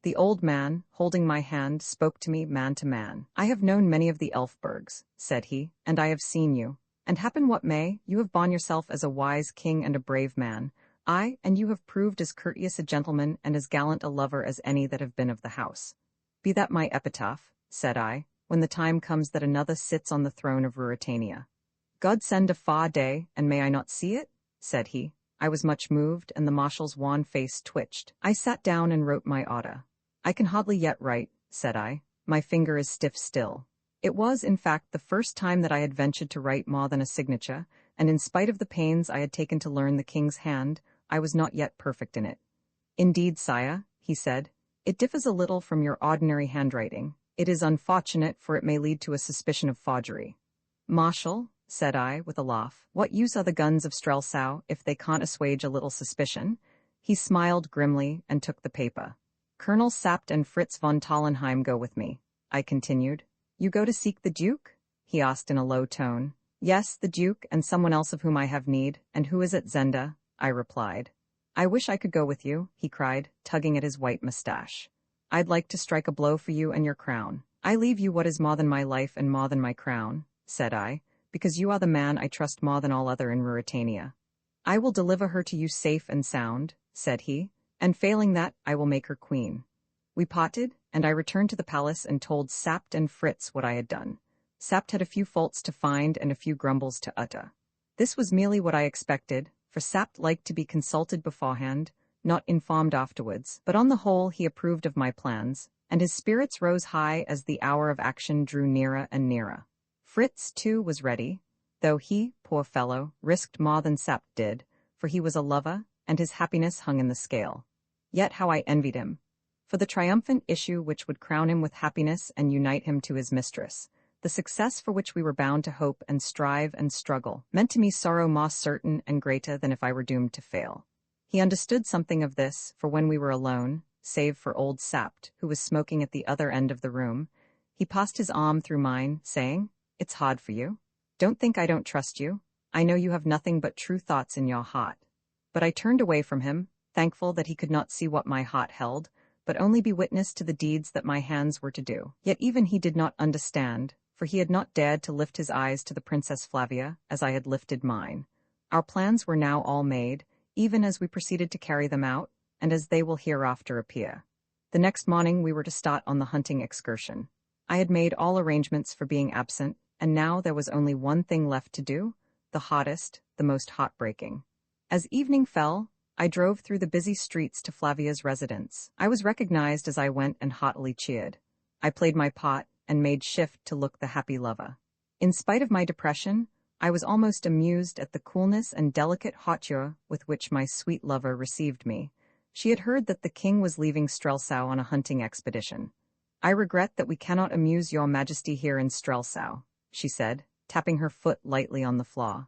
The old man, holding my hand, spoke to me man to man. "I have known many of the Elfbergs," said he, "and I have seen you. And happen what may, you have borne yourself as a wise king and a brave man. Aye, and you have proved as courteous a gentleman and as gallant a lover as any that have been of the house. Be that my epitaph," said I, "when the time comes that another sits on the throne of Ruritania." "God send a far day, and may I not see it?" said he. I was much moved, and the marshal's wan face twitched. I sat down and wrote my order. "I can hardly yet write," said I. "My finger is stiff still." It was, in fact, the first time that I had ventured to write more than a signature, and in spite of the pains I had taken to learn the king's hand, I was not yet perfect in it. Indeed, sire, he said, it differs a little from your ordinary handwriting. It is unfortunate, for it may lead to a suspicion of forgery. Marshal, said I, with a laugh, what use are the guns of Strelsau if they can't assuage a little suspicion? He smiled grimly and took the paper. Colonel Sapt and Fritz von Tallenheim go with me, I continued. You go to seek the Duke? He asked in a low tone. Yes, the Duke, and someone else of whom I have need. And who is it, Zenda? I replied. I wish I could go with you, he cried, tugging at his white mustache. I'd like to strike a blow for you and your crown. I leave you what is more than my life and more than my crown, said I, because you are the man I trust more than all other in Ruritania. I will deliver her to you safe and sound, said he, and failing that, I will make her queen. We parted, and I returned to the palace and told Sapt and Fritz what I had done. Sapt had a few faults to find and a few grumbles to utter. This was merely what I expected, for Sapt liked to be consulted beforehand, not informed afterwards, but on the whole he approved of my plans, and his spirits rose high as the hour of action drew nearer and nearer. Fritz, too, was ready, though he, poor fellow, risked more than Sapt did, for he was a lover, and his happiness hung in the scale. Yet how I envied him! For the triumphant issue which would crown him with happiness and unite him to his mistress, the success for which we were bound to hope and strive and struggle, meant to me sorrow more certain and greater than if I were doomed to fail. He understood something of this, for when we were alone, save for old Sapt, who was smoking at the other end of the room, he passed his arm through mine, saying, It's hard for you. Don't think I don't trust you. I know you have nothing but true thoughts in your heart. But I turned away from him, thankful that he could not see what my heart held, but only be witness to the deeds that my hands were to do. Yet even he did not understand, for he had not dared to lift his eyes to the Princess Flavia, as I had lifted mine. Our plans were now all made, even as we proceeded to carry them out, and as they will hereafter appear. The next morning we were to start on the hunting excursion. I had made all arrangements for being absent, and now there was only one thing left to do, the hottest, the most heartbreaking. As evening fell, I drove through the busy streets to Flavia's residence. I was recognized as I went and haughtily cheered. I played my part and made shift to look the happy lover. In spite of my depression, I was almost amused at the coolness and delicate hauteur with which my sweet lover received me. She had heard that the king was leaving Strelsau on a hunting expedition. I regret that we cannot amuse your majesty here in Strelsau, she said, tapping her foot lightly on the floor.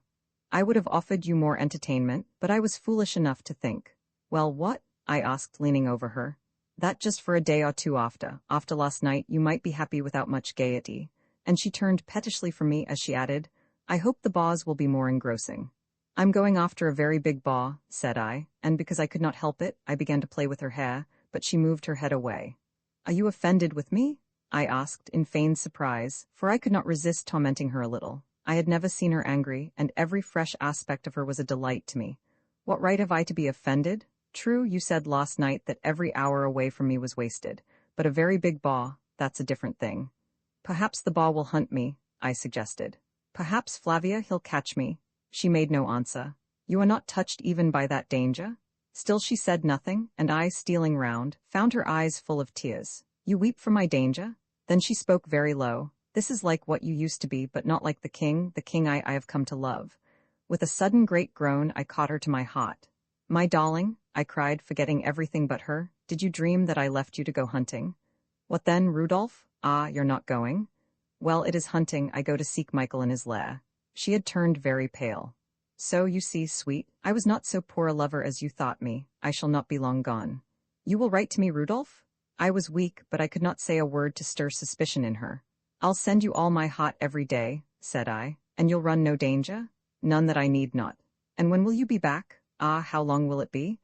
I would have offered you more entertainment, but I was foolish enough to think. Well, what? I asked, leaning over her. That just for a day or two after. After last night, you might be happy without much gaiety. And she turned pettishly from me as she added, I hope the bars will be more engrossing. I'm going after a very big boar, said I, and because I could not help it, I began to play with her hair, but she moved her head away. Are you offended with me? I asked, in feigned surprise, for I could not resist tormenting her a little. I had never seen her angry, and every fresh aspect of her was a delight to me. What right have I to be offended? True, you said last night that every hour away from me was wasted, but a very big boar, that's a different thing. Perhaps the boar will hunt me, I suggested. Perhaps, Flavia, he'll catch me. She made no answer. You are not touched even by that danger? Still she said nothing, and I, stealing round, found her eyes full of tears. You weep for my danger? Then she spoke very low. This is like what you used to be, but not like the king I have come to love. With a sudden great groan, I caught her to my heart. My darling, I cried, forgetting everything but her, did you dream that I left you to go hunting? What then, Rudolph? Ah, you're not going? Well, it is hunting. I go to seek Michael in his lair. She had turned very pale. So, you see, sweet, I was not so poor a lover as you thought me. I shall not be long gone. You will write to me, Rudolph? I was weak, but I could not say a word to stir suspicion in her. I'll send you all my heart every day, said I, and you'll run no danger? None that I need not. And when will you be back? Ah, how long will it be?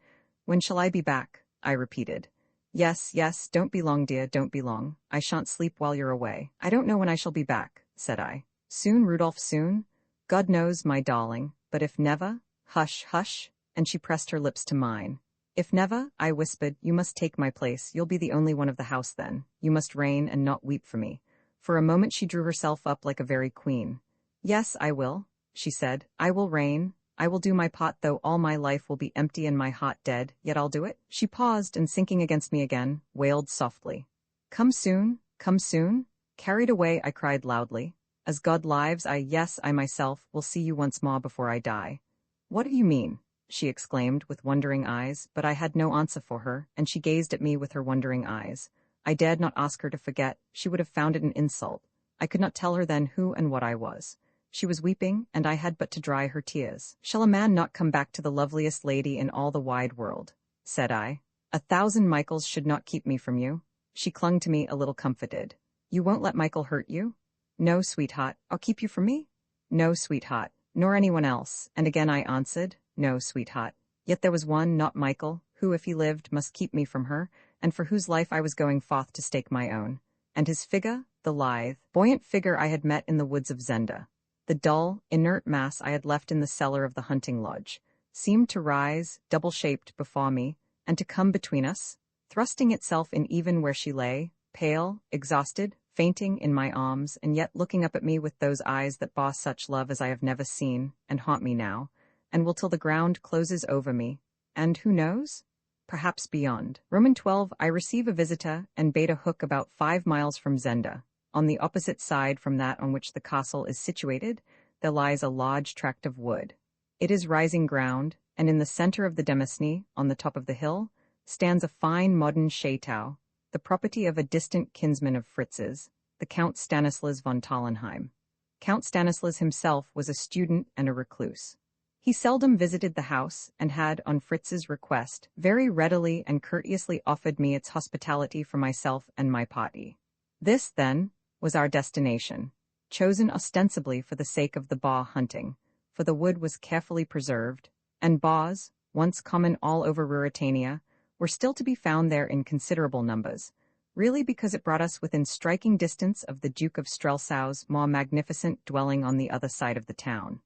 When shall I be back? I repeated. Yes, don't be long, dear, don't be long. I shan't sleep while you're away. I don't know when I shall be back, said I. Soon, Rudolph, soon? God knows, my darling, but if never? Hush, hush, and she pressed her lips to mine. If never, I whispered, you must take my place. You'll be the only one of the house then. You must reign and not weep for me. For a moment she drew herself up like a very queen. Yes, I will, she said. I will reign. I will do my part, though all my life will be empty and my heart dead, yet I'll do it. She paused and, sinking against me again, wailed softly. Come soon, come soon. Carried away, I cried loudly. As God lives, I myself, will see you once more before I die. What do you mean? she exclaimed with wondering eyes, but I had no answer for her, and she gazed at me with her wondering eyes. I dared not ask her to forget, she would have found it an insult. I could not tell her then who and what I was. She was weeping, and I had but to dry her tears. "Shall a man not come back to the loveliest lady in all the wide world?" said I. "1,000 Michaels should not keep me from you." She clung to me a little comforted. "You won't let Michael hurt you?" "No, sweetheart. I'll keep you from me?" "No, sweetheart, nor anyone else," and again I answered, "No, sweetheart." Yet there was one, not Michael, who, if he lived, must keep me from her, and for whose life I was going forth to stake my own. And his figure, the lithe, buoyant figure I had met in the woods of Zenda, the dull, inert mass I had left in the cellar of the hunting lodge, seemed to rise, double-shaped, before me, and to come between us, thrusting itself in even where she lay, pale, exhausted, fainting in my arms, and yet looking up at me with those eyes that bore such love as I have never seen, and haunt me now, and will till the ground closes over me, and who knows? Perhaps beyond. Roman 12. I receive a visitor, and bait a hook about 5 miles from Zenda. On the opposite side from that on which the castle is situated, there lies a large tract of wood. It is rising ground, and in the center of the demesne, on the top of the hill, stands a fine modern chateau, the property of a distant kinsman of Fritz's, the Count Stanislas von Tallenheim. Count Stanislas himself was a student and a recluse. He seldom visited the house, and had, on Fritz's request, very readily and courteously offered me its hospitality for myself and my party. This, then, was our destination, chosen ostensibly for the sake of the boar hunting, for the wood was carefully preserved, and boars, once common all over Ruritania, were still to be found there in considerable numbers, really because it brought us within striking distance of the Duke of Strelsau's more magnificent dwelling on the other side of the town.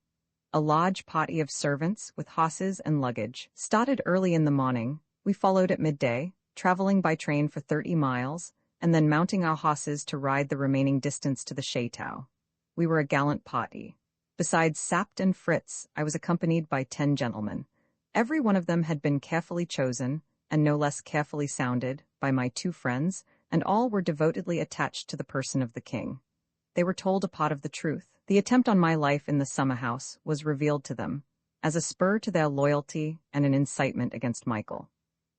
A large party of servants, with horses and luggage, started early in the morning. We followed at midday, traveling by train for 30 miles, and then mounting our horses to ride the remaining distance to the chateau. We were a gallant party. Besides Sapt and Fritz, I was accompanied by 10 gentlemen. Every one of them had been carefully chosen, and no less carefully sounded, by my 2 friends, and all were devotedly attached to the person of the king. They were told a part of the truth. The attempt on my life in the summer house was revealed to them, as a spur to their loyalty and an incitement against Michael.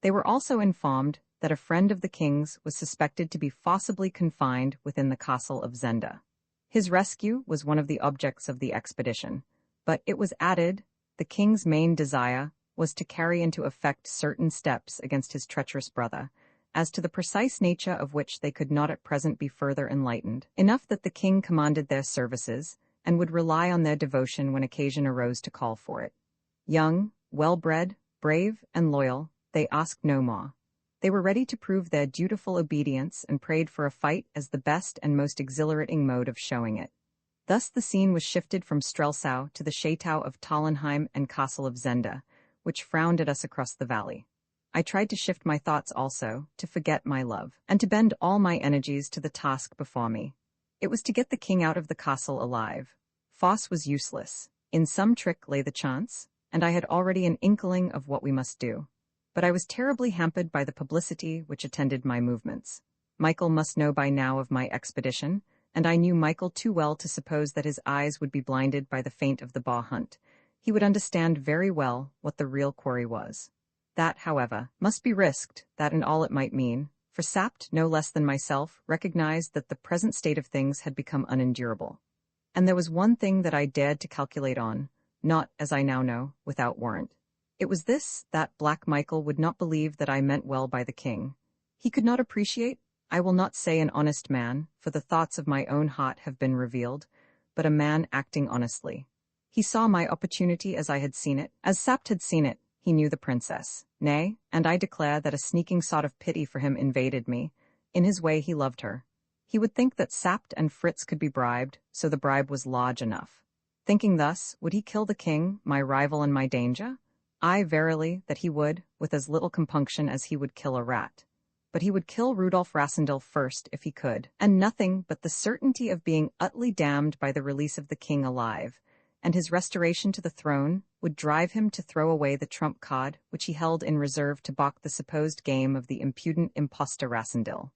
They were also informed that a friend of the king's was suspected to be forcibly confined within the castle of Zenda. His rescue was one of the objects of the expedition, but it was added, the king's main desire was to carry into effect certain steps against his treacherous brother, as to the precise nature of which they could not at present be further enlightened, enough that the king commanded their services, and would rely on their devotion when occasion arose to call for it. Young, well-bred, brave, and loyal, they asked no more. They were ready to prove their dutiful obedience and prayed for a fight as the best and most exhilarating mode of showing it. Thus the scene was shifted from Strelsau to the chateau of Tallenheim and castle of Zenda, which frowned at us across the valley. I tried to shift my thoughts also, to forget my love, and to bend all my energies to the task before me. It was to get the king out of the castle alive. Force was useless. In some trick lay the chance, and I had already an inkling of what we must do. But I was terribly hampered by the publicity which attended my movements. Michael must know by now of my expedition, and I knew Michael too well to suppose that his eyes would be blinded by the feint of the boar hunt. He would understand very well what the real quarry was. That, however, must be risked, that and all it might mean, for Sapt, no less than myself, recognized that the present state of things had become unendurable. And there was one thing that I dared to calculate on, not, as I now know, without warrant. It was this, that Black Michael would not believe that I meant well by the king. He could not appreciate, I will not say an honest man, for the thoughts of my own heart have been revealed, but a man acting honestly. He saw my opportunity as I had seen it, as Sapt had seen it. He knew the princess. Nay, and I declare that a sneaking sort of pity for him invaded me. In his way he loved her. He would think that Sapt and Fritz could be bribed, so the bribe was large enough. Thinking thus, would he kill the king, my rival and my danger? Aye, verily, that he would, with as little compunction as he would kill a rat. But he would kill Rudolf Rassendyll first if he could, and nothing but the certainty of being utterly damned by the release of the king alive, and his restoration to the throne, would drive him to throw away the trump card which he held in reserve to balk the supposed game of the impudent impostor Rassendyll.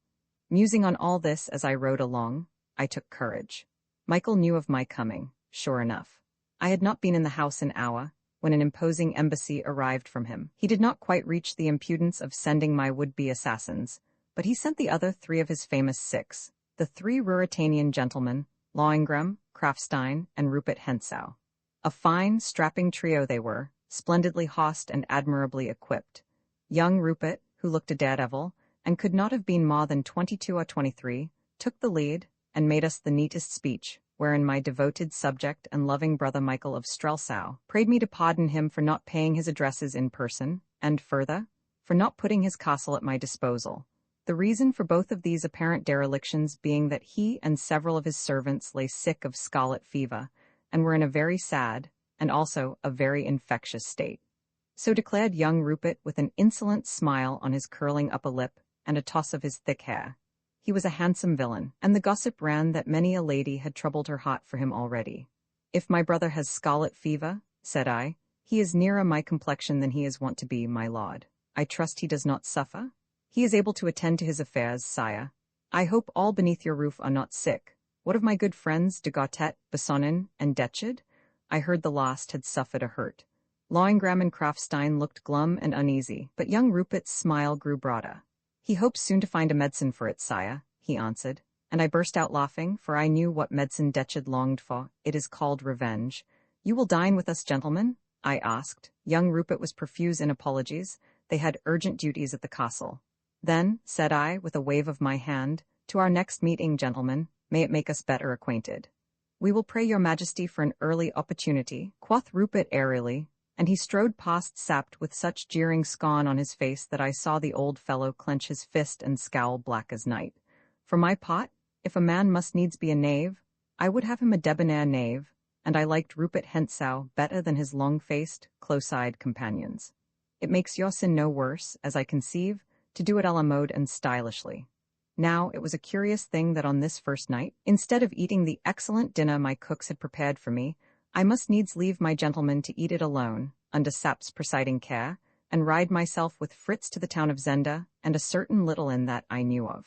Musing on all this as I rode along, I took courage. Michael knew of my coming, sure enough. I had not been in the house an hour, when an imposing embassy arrived from him. He did not quite reach the impudence of sending my would-be assassins, but he sent the other 3 of his famous 6, the 3 Ruritanian gentlemen, Lohengrin, Krafstein, and Rupert Hentzau. A fine, strapping trio they were, splendidly horsed and admirably equipped. Young Rupert, who looked a daredevil, and could not have been more than 22 or 23, took the lead, and made us the neatest speech, wherein my devoted subject and loving brother Michael of Strelsau prayed me to pardon him for not paying his addresses in person, and further, for not putting his castle at my disposal. The reason for both of these apparent derelictions being that he and several of his servants lay sick of scarlet fever, and were in a very sad, and also a very infectious state. So declared young Rupert with an insolent smile on his curling upper lip and a toss of his thick hair. He was a handsome villain, and the gossip ran that many a lady had troubled her heart for him already. If my brother has scarlet fever, said I, he is nearer my complexion than he is wont to be, my lord. I trust he does not suffer? He is able to attend to his affairs, sire. I hope all beneath your roof are not sick. What of my good friends de Gautet, Bessonin, and Detchid? I heard the last had suffered a hurt. Lohengrin and Krafstein looked glum and uneasy, but young Rupert's smile grew broader. He hopes soon to find a medicine for it, sire, he answered, and I burst out laughing, for I knew what medicine Detchid longed for. It is called revenge. You will dine with us, gentlemen? I asked. Young Rupert was profuse in apologies. They had urgent duties at the castle. Then, said I, with a wave of my hand, to our next meeting, gentlemen, may it make us better acquainted. We will pray your majesty for an early opportunity, quoth Rupert airily, and he strode past sapped with such jeering scorn on his face that I saw the old fellow clench his fist and scowl black as night. For my part, if a man must needs be a knave, I would have him a debonair knave, and I liked Rupert Hentzau better than his long-faced, close-eyed companions. It makes your sin no worse, as I conceive, to do it a la mode and stylishly. Now, it was a curious thing that on this first night, instead of eating the excellent dinner my cooks had prepared for me, I must needs leave my gentleman to eat it alone, under Sap's presiding care, and ride myself with Fritz to the town of Zenda, and a certain little inn that I knew of.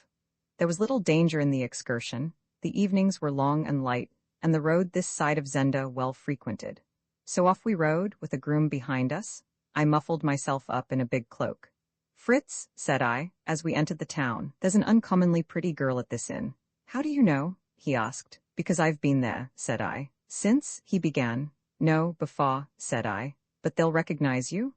There was little danger in the excursion. The evenings were long and light, and the road this side of Zenda well frequented. So off we rode, with a groom behind us. I muffled myself up in a big cloak. Fritz, said I, as we entered the town, there's an uncommonly pretty girl at this inn. How do you know? He asked. Because I've been there, said I. Since, he began. No, before, said I. But they'll recognize you?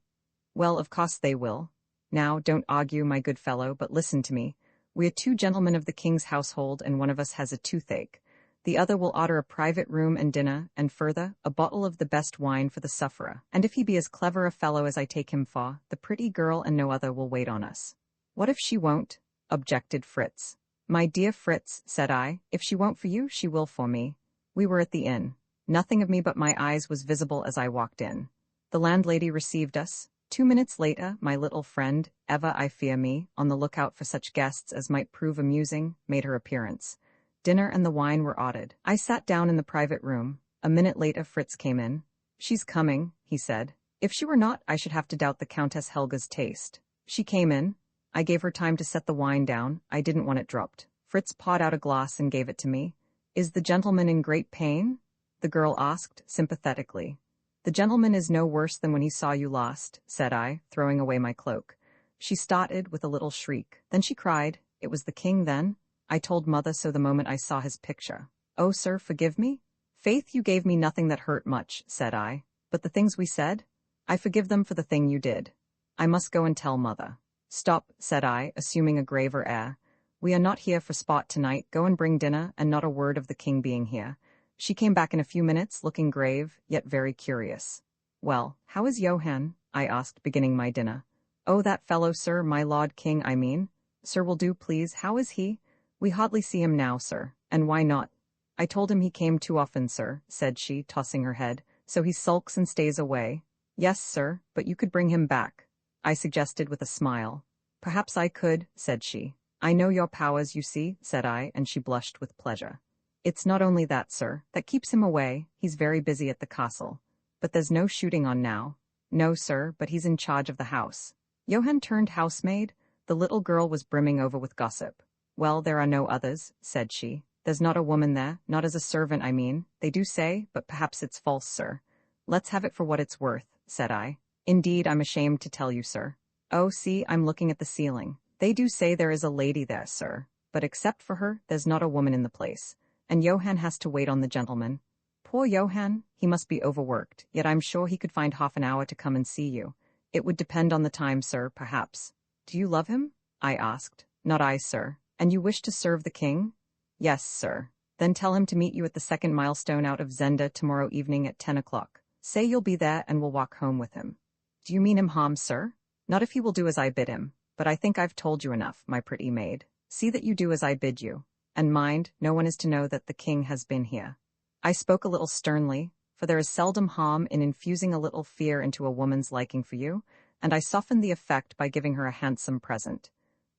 Well, of course they will. Now, don't argue, my good fellow, but listen to me. We are 2 gentlemen of the king's household, and one of us has a toothache. The other will order a private room and dinner, and further, a bottle of the best wine for the sufferer. And if he be as clever a fellow as I take him for, the pretty girl and no other will wait on us. What if she won't? Objected Fritz. My dear Fritz, said I, if she won't for you, she will for me. We were at the inn. Nothing of me but my eyes was visible as I walked in. The landlady received us. 2 minutes later, my little friend, ever, I fear me, on the lookout for such guests as might prove amusing, made her appearance. Dinner and the wine were ordered. I sat down in the private room. A minute later Fritz came in. She's coming, he said. If she were not, I should have to doubt the Countess Helga's taste. She came in. I gave her time to set the wine down. I didn't want it dropped. Fritz poured out a glass and gave it to me. Is the gentleman in great pain? The girl asked, sympathetically. The gentleman is no worse than when he saw you last, said I, throwing away my cloak. She started with a little shriek. Then she cried. It was the king, then? I told mother so the moment I saw his picture. Oh, sir, forgive me? Faith, you gave me nothing that hurt much, said I. But the things we said? I forgive them for the thing you did. I must go and tell mother. Stop, said I, assuming a graver air. We are not here for sport tonight. Go and bring dinner, and not a word of the king being here. She came back in a few minutes, looking grave, yet very curious. Well, how is Johann? I asked, beginning my dinner. Oh, that fellow, sir, my lord king, I mean. Sir will do, please. How is he? We hardly see him now, sir. And why not? I told him he came too often, sir, said she, tossing her head. So he sulks and stays away. Yes, sir, but you could bring him back, I suggested with a smile. Perhaps I could, said she. I know your powers, you see, said I, and she blushed with pleasure. It's not only that, sir, that keeps him away. He's very busy at the castle. But there's no shooting on now. No, sir, but he's in charge of the house. Johann turned housemaid. The little girl was brimming over with gossip. Well, there are no others, said she. There's not a woman there, not as a servant, I mean. They do say, but perhaps it's false, sir. Let's have it for what it's worth. said I. Indeed, I'm ashamed to tell you, sir. Oh, see, I'm looking at the ceiling. They do say there is a lady there, sir, but except for her, there's not a woman in the place, and Johann has to wait on the gentleman. Poor Johann, he must be overworked, yet I'm sure he could find half an hour to come and see you. It would depend on the time, sir, perhaps. Do you love him? I asked. Not I, sir. And you wish to serve the king? Yes, sir. Then tell him to meet you at the second milestone out of Zenda tomorrow evening at 10 o'clock. Say you'll be there and we'll walk home with him. Do you mean him harm, sir? Not if he will do as I bid him, but I think I've told you enough, my pretty maid. See that you do as I bid you. And mind, no one is to know that the king has been here. I spoke a little sternly, for there is seldom harm in infusing a little fear into a woman's liking for you, and I softened the effect by giving her a handsome present.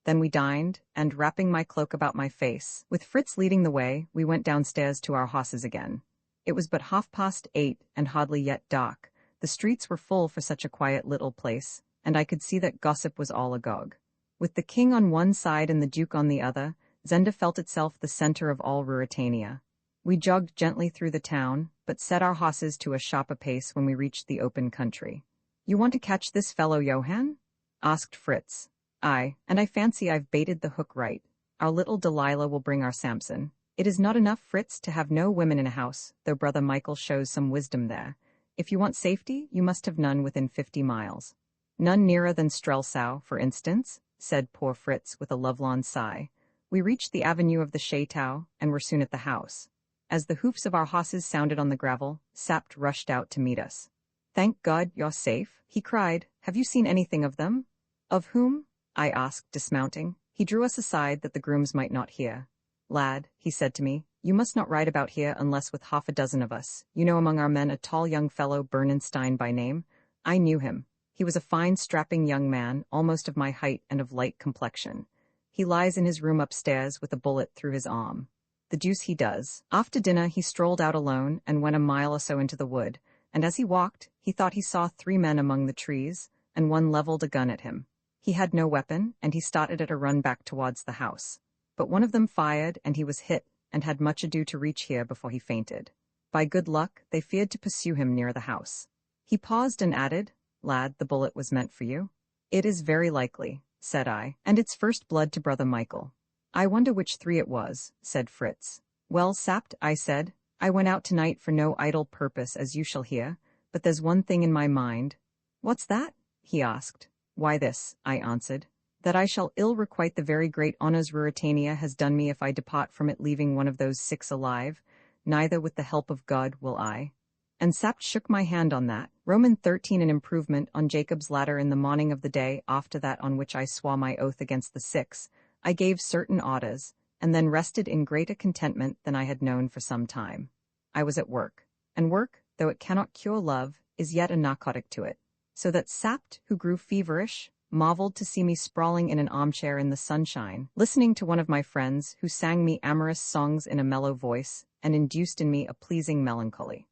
Then we dined, and wrapping my cloak about my face, with Fritz leading the way, we went downstairs to our horses again. It was but 8:30 and hardly yet dark. The streets were full for such a quiet little place, and I could see that gossip was all agog. With the king on one side and the duke on the other, Zenda felt itself the center of all Ruritania. We jogged gently through the town, but set our horses to a sharper pace when we reached the open country. You want to catch this fellow Johann? Asked Fritz. Aye, and I fancy I've baited the hook right. Our little Delilah will bring our Samson. It is not enough, Fritz, to have no women in a house, though Brother Michael shows some wisdom there. If you want safety, you must have none within 50 miles. None nearer than Strelsau, for instance, said poor Fritz with a lovelorn sigh. We reached the avenue of the Chateau, and were soon at the house. As the hoofs of our horses sounded on the gravel, Sapt rushed out to meet us. Thank God, you're safe, he cried. Have you seen anything of them? Of whom? I asked, dismounting. He drew us aside that the grooms might not hear. Lad, he said to me, you must not ride about here unless with half a dozen of us. You know among our men a tall young fellow, Bernenstein by name. I knew him. He was a fine, strapping young man, almost of my height and of light complexion. He lies in his room upstairs with a bullet through his arm. The deuce he does. After dinner he strolled out alone and went a mile or so into the wood, and as he walked, he thought he saw 3 men among the trees, and one leveled a gun at him. He had no weapon, and he started at a run back towards the house. But one of them fired, and he was hit, and had much ado to reach here before he fainted. By good luck, they feared to pursue him near the house. He paused and added, Lad, the bullet was meant for you. It is very likely, said I, and it's first blood to Brother Michael. I wonder which 3 it was, said Fritz. Well, Sapt, I said, I went out tonight for no idle purpose, as you shall hear, but there's one thing in my mind. What's that? He asked. Why this, I answered, that I shall ill requite the very great honours Ruritania has done me if I depart from it leaving one of those 6 alive, neither with the help of God will I. And Sapt shook my hand on that. Roman 13 an improvement on Jacob's ladder in the morning of the day after that on which I swore my oath against the 6, I gave certain orders, and then rested in greater contentment than I had known for some time. I was at work, and work, though it cannot cure love, is yet a narcotic to it, so that Sapt, who grew feverish, marveled to see me sprawling in an armchair in the sunshine, listening to one of my friends who sang me amorous songs in a mellow voice, and induced in me a pleasing melancholy.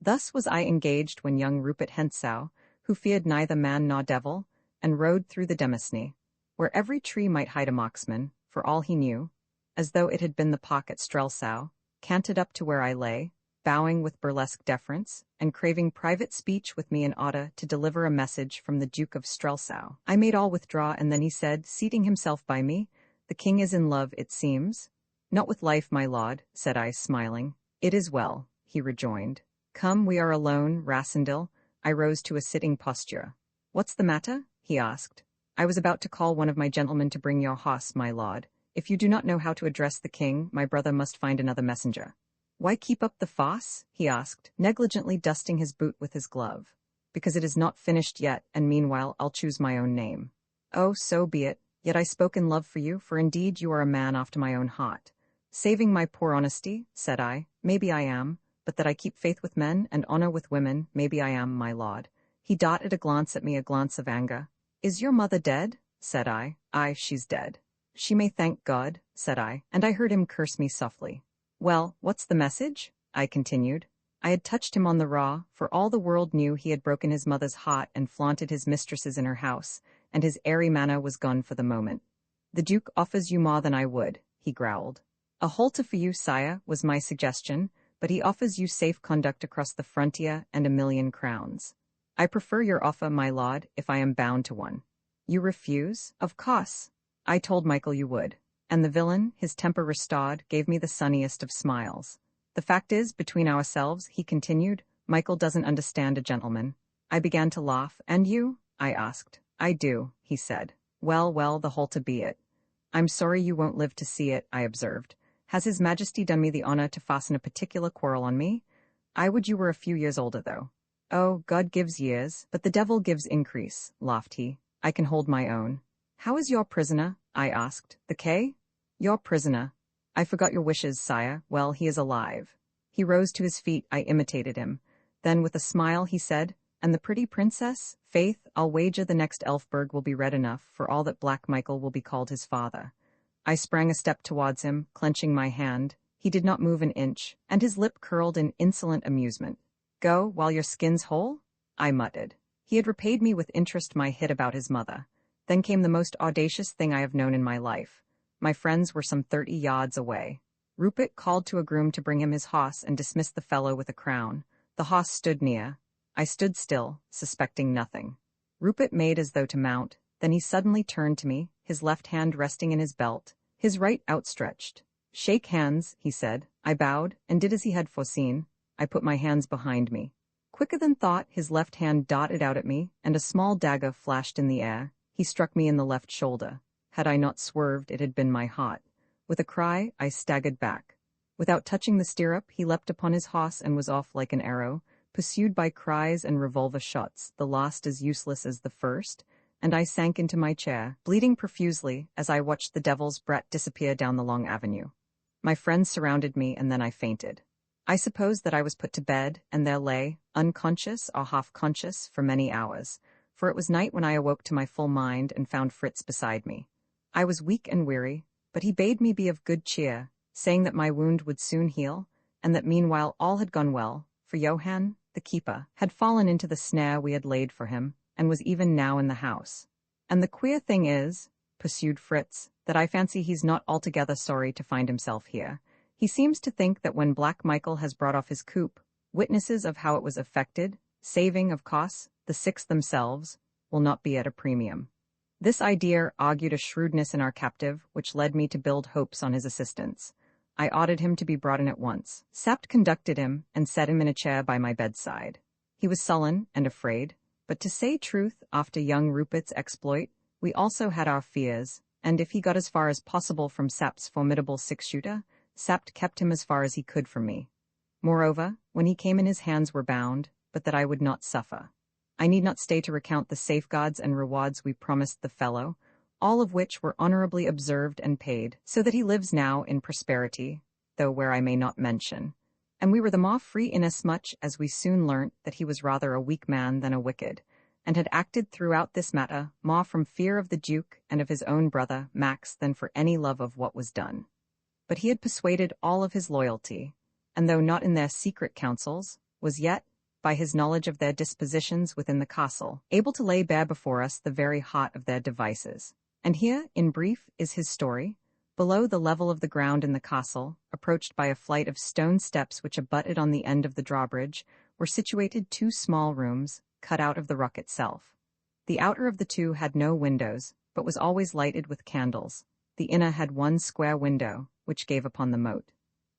Thus was I engaged when young Rupert Hentzau, who feared neither man nor devil, and rode through the Demosne, where every tree might hide a marksman, for all he knew, as though it had been the park at Strelsau, canted up to where I lay, bowing with burlesque deference, and craving private speech with me in order to deliver a message from the Duke of Strelsau. I made all withdraw, and then he said, seating himself by me, The king is in love, it seems. Not with life, my lord, said I, smiling. It is well, he rejoined. Come, we are alone, Rassendyll. I rose to a sitting posture. What's the matter? He asked. I was about to call one of my gentlemen to bring your horse, my lord. If you do not know how to address the king, my brother must find another messenger. Why keep up the farce? He asked, negligently dusting his boot with his glove. Because it is not finished yet, and meanwhile I'll choose my own name. Oh, so be it. Yet I spoke in love for you, for indeed you are a man after my own heart. Saving my poor honesty, said I, maybe I am, but that I keep faith with men and honor with women, maybe I am, my lord. He darted a glance at me, a glance of anger. Is your mother dead? Said I. Aye, she's dead. She may thank God, said I, and I heard him curse me softly. Well, what's the message? I continued. I had touched him on the raw, for all the world knew he had broken his mother's heart and flaunted his mistresses in her house, and his airy manner was gone for the moment. The Duke offers you more than I would, he growled. A halter for you, sire, was my suggestion, but he offers you safe conduct across the frontier and 1,000,000 crowns. I prefer your offer, my lord, if I am bound to one. You refuse? Of course. I told Michael you would. And the villain, his temper restored, gave me the sunniest of smiles. The fact is, between ourselves, he continued, Michael doesn't understand a gentleman. I began to laugh. And you? I asked. I do, he said. Well, well, the whole to be it. I'm sorry you won't live to see it, I observed. Has His Majesty done me the honor to fasten a particular quarrel on me? I would you were a few years older, though. Oh, God gives years, but the devil gives increase, laughed he. I can hold my own. How is your prisoner? I asked. The K? Your prisoner. I forgot your wishes, sire. Well, he is alive. He rose to his feet. I imitated him. Then, with a smile, he said, And the pretty princess? Faith, I'll wager the next Elfberg will be red enough for all that Black Michael will be called his father. I sprang a step towards him, clenching my hand. He did not move an inch, and his lip curled in insolent amusement. Go, while your skin's whole? I muttered. He had repaid me with interest my hit about his mother. Then came the most audacious thing I have known in my life. My friends were some 30 yards away. Rupert called to a groom to bring him his hoss and dismissed the fellow with a crown. The hoss stood near. I stood still, suspecting nothing. Rupert made as though to mount, then he suddenly turned to me, his left hand resting in his belt, his right outstretched. Shake hands, he said. I bowed, and did as he had foreseen. I put my hands behind me. Quicker than thought, his left hand darted out at me, and a small dagger flashed in the air. He struck me in the left shoulder. Had I not swerved, it had been my heart. With a cry, I staggered back. Without touching the stirrup, he leapt upon his horse and was off like an arrow, pursued by cries and revolver shots, the last as useless as the first, and I sank into my chair, bleeding profusely as I watched the devil's brat disappear down the long avenue. My friends surrounded me, and then I fainted. I suppose that I was put to bed, and there lay, unconscious or half-conscious, for many hours, for it was night when I awoke to my full mind and found Fritz beside me. I was weak and weary, but he bade me be of good cheer, saying that my wound would soon heal, and that meanwhile all had gone well, for Johann, the keeper, had fallen into the snare we had laid for him, and was even now in the house. And the queer thing is, pursued Fritz, that I fancy he's not altogether sorry to find himself here. He seems to think that when Black Michael has brought off his coup, witnesses of how it was effected, saving, of course, the six themselves, will not be at a premium. This idea argued a shrewdness in our captive, which led me to build hopes on his assistance. I ordered him to be brought in at once. Sapt conducted him, and set him in a chair by my bedside. He was sullen and afraid, but to say truth, after young Rupert's exploit, we also had our fears, and if he got as far as possible from Sapt's formidable six-shooter, Sapt kept him as far as he could from me. Moreover, when he came in his hands were bound, but that I would not suffer. I need not stay to recount the safeguards and rewards we promised the fellow, all of which were honorably observed and paid, so that he lives now in prosperity, though where I may not mention. And we were the more free inasmuch as we soon learnt that he was rather a weak man than a wicked, and had acted throughout this matter more from fear of the Duke and of his own brother, Max, than for any love of what was done. But he had persuaded all of his loyalty, and though not in their secret councils, was yet, by his knowledge of their dispositions within the castle, able to lay bare before us the very heart of their devices. And here, in brief, is his story. Below the level of the ground in the castle, approached by a flight of stone steps which abutted on the end of the drawbridge, were situated 2 small rooms, cut out of the rock itself. The outer of the 2 had no windows, but was always lighted with candles. The inner had 1 square window, which gave upon the moat.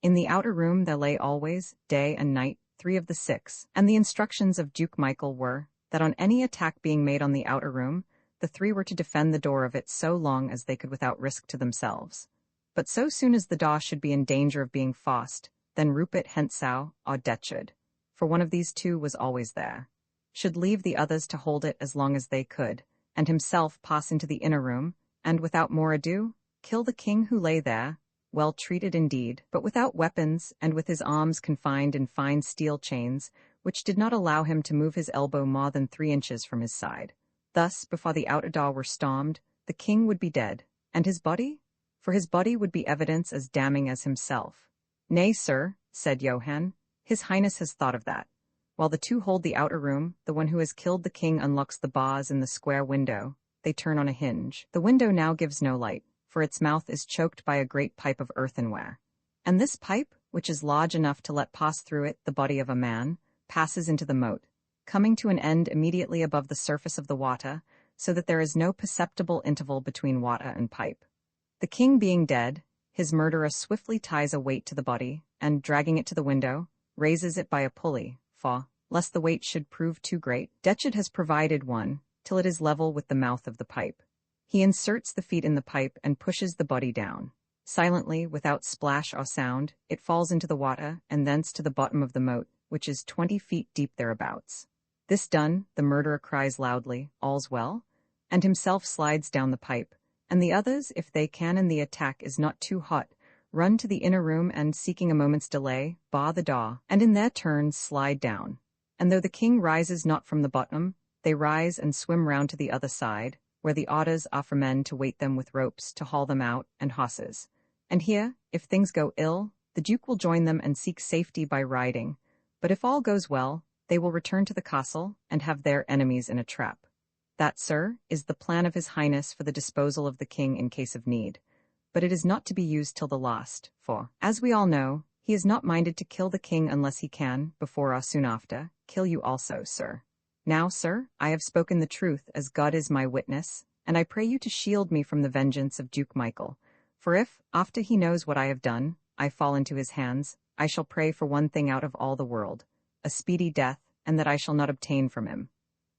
In the outer room there lay always, day and night, 3 of the 6, and the instructions of Duke Michael were, that on any attack being made on the outer room, the 3 were to defend the door of it so long as they could without risk to themselves. But so soon as the door should be in danger of being forced, then Rupert Hentzau, or Detchard, for one of these 2 was always there, should leave the others to hold it as long as they could, and himself pass into the inner room, and without more ado, kill the king who lay there, well treated indeed, but without weapons, and with his arms confined in fine steel chains, which did not allow him to move his elbow more than 3 inches from his side. Thus, before the outer door were stormed, the king would be dead, and his body? For his body would be evidence as damning as himself. Nay, sir, said Johann, his highness has thought of that. While the 2 hold the outer room, the one who has killed the king unlocks the bars in the square window. They turn on a hinge. The window now gives no light, for its mouth is choked by a great pipe of earthenware. And this pipe, which is large enough to let pass through it the body of a man, passes into the moat. coming to an end immediately above the surface of the water, so that there is no perceptible interval between water and pipe. The king being dead, his murderer swiftly ties a weight to the body, and, dragging it to the window, raises it by a pulley, for, lest the weight should prove too great, Detchard has provided one, till it is level with the mouth of the pipe. He inserts the feet in the pipe and pushes the body down. Silently, without splash or sound, it falls into the water, and thence to the bottom of the moat, which is 20 feet deep thereabouts. This done, the murderer cries loudly, "All's well," and himself slides down the pipe, and the others, if they can and the attack is not too hot, run to the inner room and, seeking a moment's delay, bar the door, and in their turns slide down. And though the king rises not from the bottom, they rise and swim round to the other side, where the orders are for men to wait them with ropes to haul them out, and hosses. And here, if things go ill, the Duke will join them and seek safety by riding, but if all goes well, they will return to the castle and have their enemies in a trap. That, sir, is the plan of His Highness for the disposal of the king in case of need. But it is not to be used till the last, for, as we all know, he is not minded to kill the king unless he can, before or soon after, kill you also, sir. Now, sir, I have spoken the truth, as God is my witness, and I pray you to shield me from the vengeance of Duke Michael. For if, after he knows what I have done, I fall into his hands, I shall pray for one thing out of all the world, a speedy death, and that I shall not obtain from him.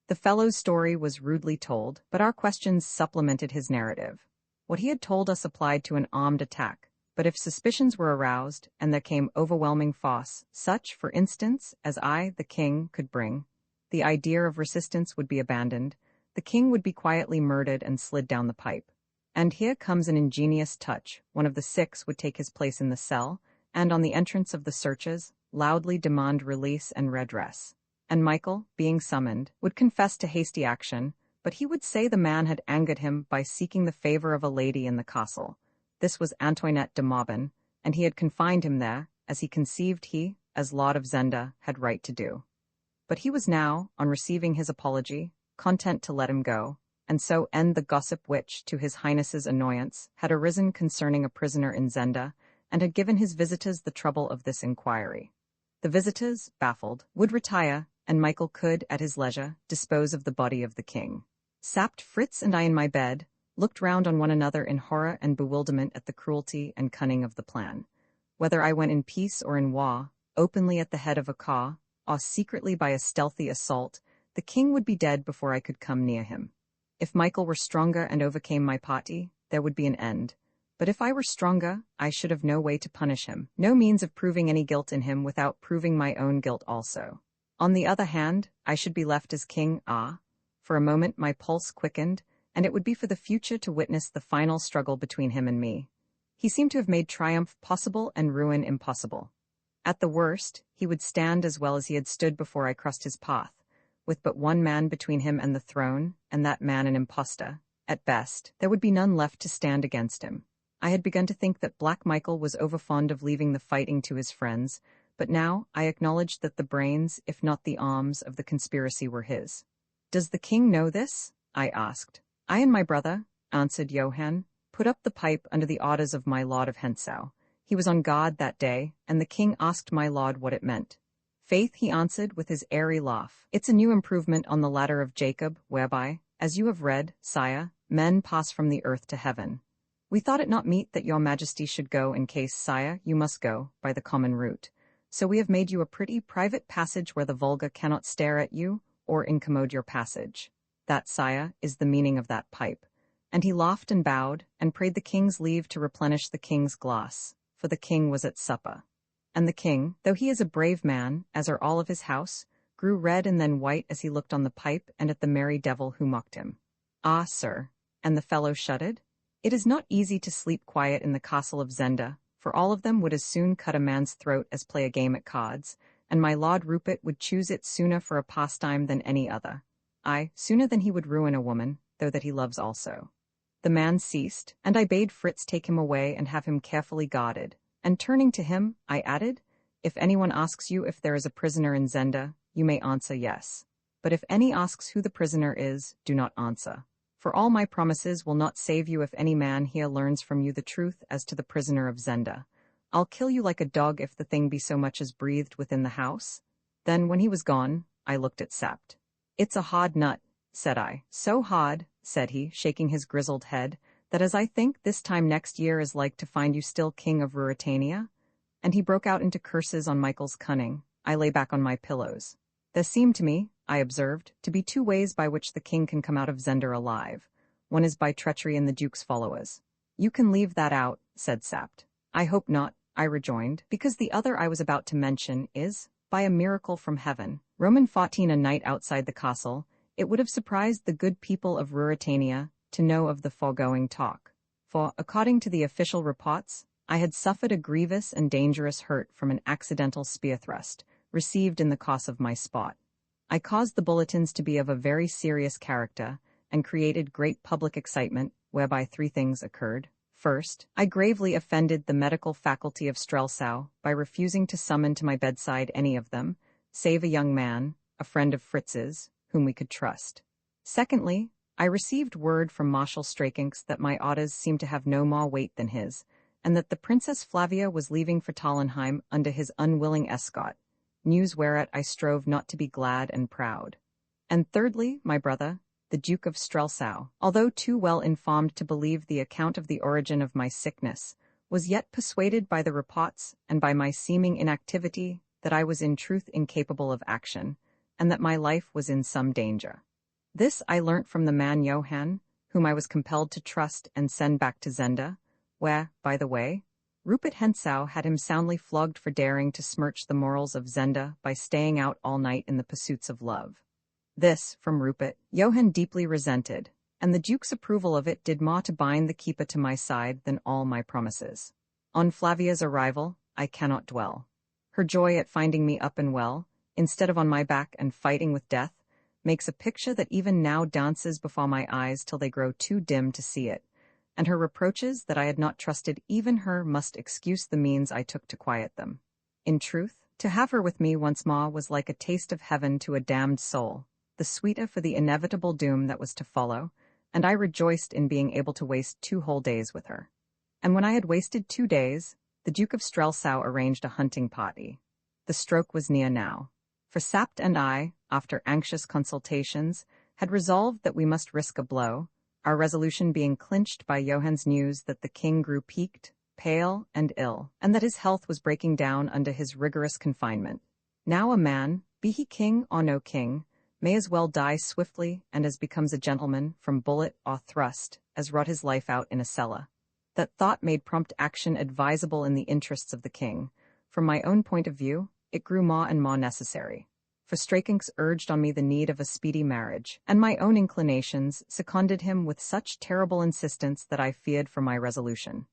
The fellow's story was rudely told, but our questions supplemented his narrative. What he had told us applied to an armed attack, but if suspicions were aroused, and there came overwhelming force, such, for instance, as I, the king, could bring, the idea of resistance would be abandoned, the king would be quietly murdered and slid down the pipe. And here comes an ingenious touch. One of the 6 would take his place in the cell, and on the entrance of the searchers, loudly demand release and redress. And Michael, being summoned, would confess to hasty action, but he would say the man had angered him by seeking the favor of a lady in the castle. This was Antoinette de Maubin, and he had confined him there, as he conceived he, as Lord of Zenda, had right to do. But he was now, on receiving his apology, content to let him go, and so end the gossip which, to His Highness's annoyance, had arisen concerning a prisoner in Zenda, and had given his visitors the trouble of this inquiry. The visitors, baffled, would retire, and Michael could, at his leisure, dispose of the body of the king. Sapped, Fritz and I in my bed looked round on one another in horror and bewilderment at the cruelty and cunning of the plan. Whether I went in peace or in war, openly at the head of a caw, or secretly by a stealthy assault, the king would be dead before I could come near him. If Michael were stronger and overcame my party, there would be an end. But if I were stronger, I should have no way to punish him, no means of proving any guilt in him without proving my own guilt also. On the other hand, I should be left as king. For a moment my pulse quickened, and it would be for the future to witness the final struggle between him and me. He seemed to have made triumph possible and ruin impossible. At the worst, he would stand as well as he had stood before I crossed his path, with but one man between him and the throne, and that man an impostor. At best, there would be none left to stand against him. I had begun to think that Black Michael was overfond of leaving the fighting to his friends, but now I acknowledged that the brains, if not the arms, of the conspiracy were his. "Does the king know this?" I asked. "I and my brother," answered Johann, "put up the pipe under the orders of my lord of Hensau. He was on guard that day, and the king asked my lord what it meant. Faith, he answered with his airy laugh, it's a new improvement on the ladder of Jacob, whereby, as you have read, sire, men pass from the earth to heaven. We thought it not meet that your majesty should go in case, sire, you must go, by the common route. So we have made you a pretty private passage where the vulgar cannot stare at you, or incommode your passage. That, sire, is the meaning of that pipe." And he laughed and bowed, and prayed the king's leave to replenish the king's glass, for the king was at supper. And the king, though he is a brave man, as are all of his house, grew red and then white as he looked on the pipe and at the merry devil who mocked him. "Ah, sir," and the fellow shuddered, "it is not easy to sleep quiet in the castle of Zenda, for all of them would as soon cut a man's throat as play a game at cards, and my Lord Rupert would choose it sooner for a pastime than any other. Aye, sooner than he would ruin a woman, though that he loves also." The man ceased, and I bade Fritz take him away and have him carefully guarded, and turning to him, I added, "If anyone asks you if there is a prisoner in Zenda, you may answer yes. But if any asks who the prisoner is, do not answer. For all my promises will not save you if any man here learns from you the truth as to the prisoner of Zenda. I'll kill you like a dog if the thing be so much as breathed within the house." Then, when he was gone, I looked at Sapt. "It's a hard nut," said I. "So hard," said he, shaking his grizzled head, "that as I think this time next year is like to find you still king of Ruritania." And he broke out into curses on Michael's cunning. I lay back on my pillows. "There seem to me," I observed, "to be two ways by which the king can come out of Zenda alive. One is by treachery in the duke's followers." "You can leave that out," said Sapt. "I hope not," I rejoined, "because the other I was about to mention is, by a miracle from heaven, Roman 14 a night outside the castle. It would have surprised the good people of Ruritania to know of the foregoing talk. For, according to the official reports, I had suffered a grievous and dangerous hurt from an accidental spear thrust, received in the course of my sport. I caused the bulletins to be of a very serious character, and created great public excitement, whereby three things occurred. First, I gravely offended the medical faculty of Strelsau by refusing to summon to my bedside any of them, save a young man, a friend of Fritz's, whom we could trust. Secondly, I received word from Marshal Strakinx that my orders seemed to have no more weight than his, and that the Princess Flavia was leaving for Tallenheim under his unwilling escort, news whereat I strove not to be glad and proud. And thirdly, my brother, the Duke of Strelsau, although too well informed to believe the account of the origin of my sickness, was yet persuaded by the reports and by my seeming inactivity that I was in truth incapable of action, and that my life was in some danger. This I learnt from the man Johann, whom I was compelled to trust and send back to Zenda, where, by the way, Rupert Hentzau had him soundly flogged for daring to smirch the morals of Zenda by staying out all night in the pursuits of love. This, from Rupert, Johann deeply resented, and the Duke's approval of it did more to bind the keeper to my side than all my promises. On Flavia's arrival, I cannot dwell. Her joy at finding me up and well, instead of on my back and fighting with death, makes a picture that even now dances before my eyes till they grow too dim to see it, and her reproaches that I had not trusted even her must excuse the means I took to quiet them. In truth, to have her with me once more was like a taste of heaven to a damned soul, the sweeter for the inevitable doom that was to follow, and I rejoiced in being able to waste 2 whole days with her. And when I had wasted 2 days, the Duke of Strelsau arranged a hunting party. The stroke was near now, for Sapt and I, after anxious consultations, had resolved that we must risk a blow, our resolution being clinched by Johann's news that the king grew peaked, pale, and ill, and that his health was breaking down under his rigorous confinement. Now a man, be he king or no king, may as well die swiftly and as becomes a gentleman from bullet or thrust as rot his life out in a cellar. That thought made prompt action advisable in the interests of the king. From my own point of view, it grew more and more necessary. For Strakinx urged on me the need of a speedy marriage, and my own inclinations seconded him with such terrible insistence that I feared for my resolution.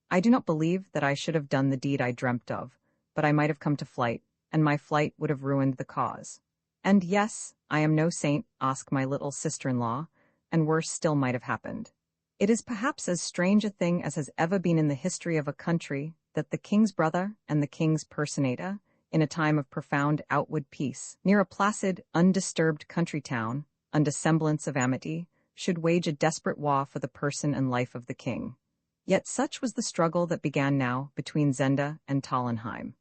I do not believe that I should have done the deed I dreamt of, but I might have come to flight, and my flight would have ruined the cause. And yes, I am no saint, ask my little sister-in-law, and worse still might have happened. It is perhaps as strange a thing as has ever been in the history of a country that the king's brother and the king's personator, in a time of profound outward peace, near a placid, undisturbed country town, under semblance of amity, should wage a desperate war for the person and life of the king. Yet such was the struggle that began now between Zenda and Tallenheim.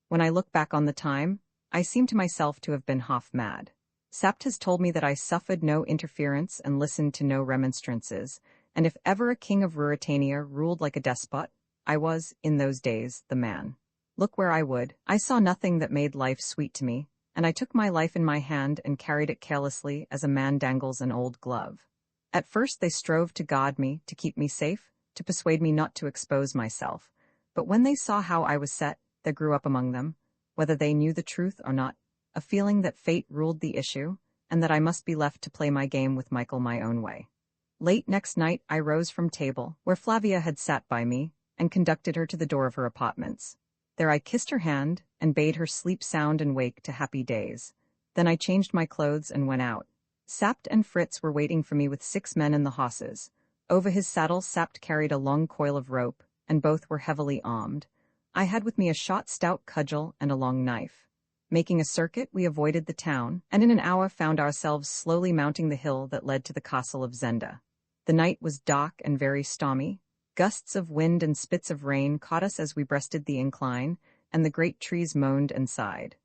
When I look back on the time, I seem to myself to have been half mad. Sapt has told me that I suffered no interference and listened to no remonstrances, and if ever a king of Ruritania ruled like a despot, I was, in those days, the man. Look where I would, I saw nothing that made life sweet to me, and I took my life in my hand and carried it carelessly as a man dangles an old glove. At first they strove to guard me, to keep me safe, to persuade me not to expose myself, but when they saw how I was set, there grew up among them, whether they knew the truth or not, a feeling that fate ruled the issue, and that I must be left to play my game with Michael my own way. Late next night I rose from table, where Flavia had sat by me, and conducted her to the door of her apartments. There I kissed her hand, and bade her sleep sound and wake to happy days. Then I changed my clothes and went out. Sapt and Fritz were waiting for me with 6 men in the hosses. Over his saddle Sapt carried a long coil of rope, and both were heavily armed. I had with me a shot stout cudgel and a long knife. Making a circuit, we avoided the town, and in an hour found ourselves slowly mounting the hill that led to the castle of Zenda. The night was dark and very stormy. Gusts of wind and spits of rain caught us as we breasted the incline, and the great trees moaned and sighed.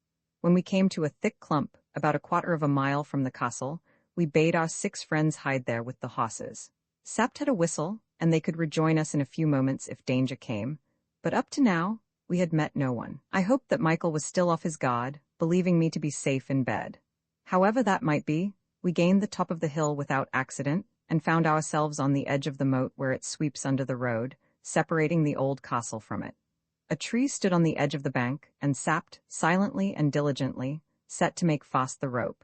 When we came to a thick clump, about a quarter of a mile from the castle, we bade our 6 friends hide there with the horses. Sapt had a whistle, and they could rejoin us in a few moments if danger came, but up to now, we had met no one. I hoped that Michael was still off his guard, believing me to be safe in bed. However that might be, we gained the top of the hill without accident, and found ourselves on the edge of the moat where it sweeps under the road, separating the old castle from it. A tree stood on the edge of the bank, and Sapt, silently and diligently, set to make fast the rope.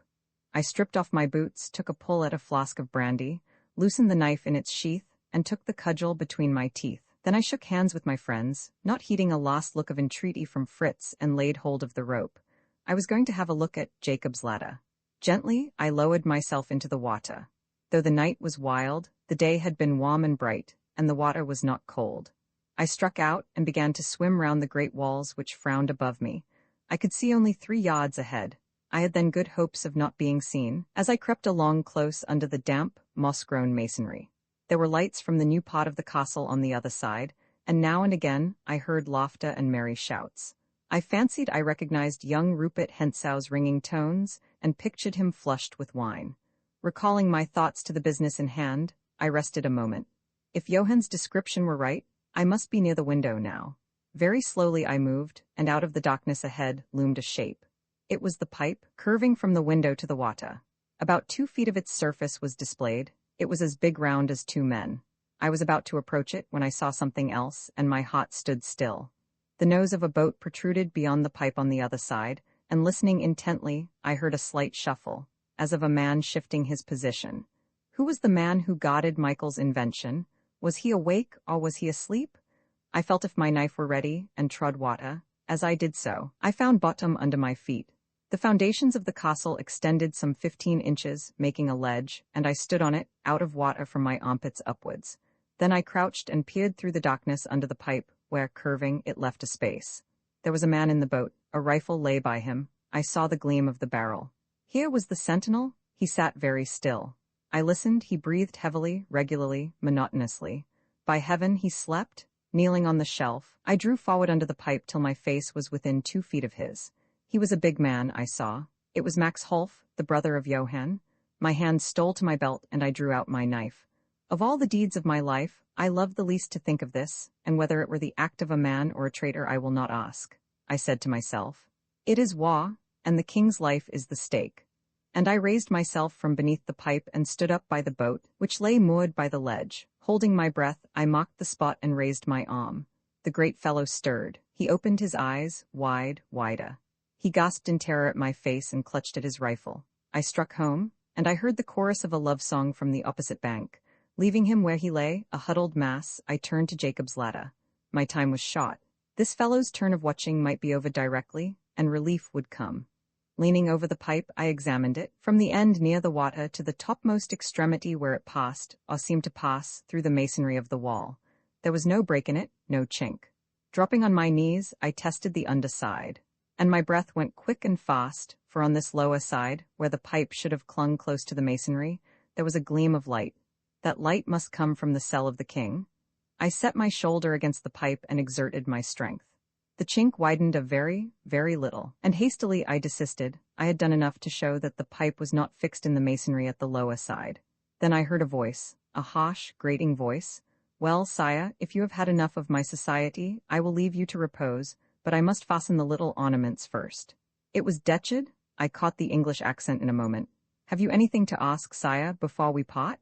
I stripped off my boots, took a pull at a flask of brandy, loosened the knife in its sheath, and took the cudgel between my teeth. Then I shook hands with my friends, not heeding a last look of entreaty from Fritz, and laid hold of the rope. I was going to have a look at Jacob's ladder. Gently, I lowered myself into the water. Though the night was wild, the day had been warm and bright, and the water was not cold. I struck out and began to swim round the great walls which frowned above me. I could see only 3 yards ahead. I had then good hopes of not being seen, as I crept along close under the damp, moss-grown masonry. There were lights from the new part of the castle on the other side, and now and again I heard laughter and merry shouts. I fancied I recognized young Rupert Hensau's ringing tones, and pictured him flushed with wine. Recalling my thoughts to the business in hand, I rested a moment. If Johann's description were right, I must be near the window now. Very slowly I moved, and out of the darkness ahead loomed a shape. It was the pipe, curving from the window to the water. About 2 feet of its surface was displayed. It was as big round as 2 men. I was about to approach it when I saw something else, and my heart stood still. The nose of a boat protruded beyond the pipe on the other side, and listening intently, I heard a slight shuffle, as of a man shifting his position. Who was the man who guarded Michael's invention? Was he awake, or was he asleep? I felt if my knife were ready, and trod water. As I did so, I found bottom under my feet. The foundations of the castle extended some 15 inches, making a ledge, and I stood on it, out of water from my armpits upwards. Then I crouched and peered through the darkness under the pipe, where, curving, it left a space. There was a man in the boat. A rifle lay by him. I saw the gleam of the barrel. Here was the sentinel. He sat very still. I listened. He breathed heavily, regularly, monotonously. By heaven, he slept. Kneeling on the shelf, I drew forward under the pipe till my face was within 2 feet of his. He was a big man, I saw. It was Max Holf, the brother of Johann. My hand stole to my belt, and I drew out my knife. Of all the deeds of my life, I loved the least to think of this, and whether it were the act of a man or a traitor I will not ask. I said to myself, "It is war, and the king's life is the stake." And I raised myself from beneath the pipe and stood up by the boat, which lay moored by the ledge. Holding my breath, I mocked the spot and raised my arm. The great fellow stirred. He opened his eyes, wider. He gasped in terror at my face and clutched at his rifle. I struck home, and I heard the chorus of a love song from the opposite bank. Leaving him where he lay, a huddled mass, I turned to Jacob's ladder. My time was shot. This fellow's turn of watching might be over directly, and relief would come. Leaning over the pipe, I examined it, from the end near the water to the topmost extremity where it passed, or seemed to pass, through the masonry of the wall. There was no break in it, no chink. Dropping on my knees, I tested the underside. And my breath went quick and fast, for on this lower side, where the pipe should have clung close to the masonry, there was a gleam of light. That light must come from the cell of the king. I set my shoulder against the pipe and exerted my strength. The chink widened a very, very little, and hastily I desisted. I had done enough to show that the pipe was not fixed in the masonry at the lower side. Then I heard a voice, a harsh, grating voice. "Well, sire, if you have had enough of my society, I will leave you to repose, but I must fasten the little ornaments first." It was Detcherd. I caught the English accent in a moment. "Have you anything to ask, sire, before we part?"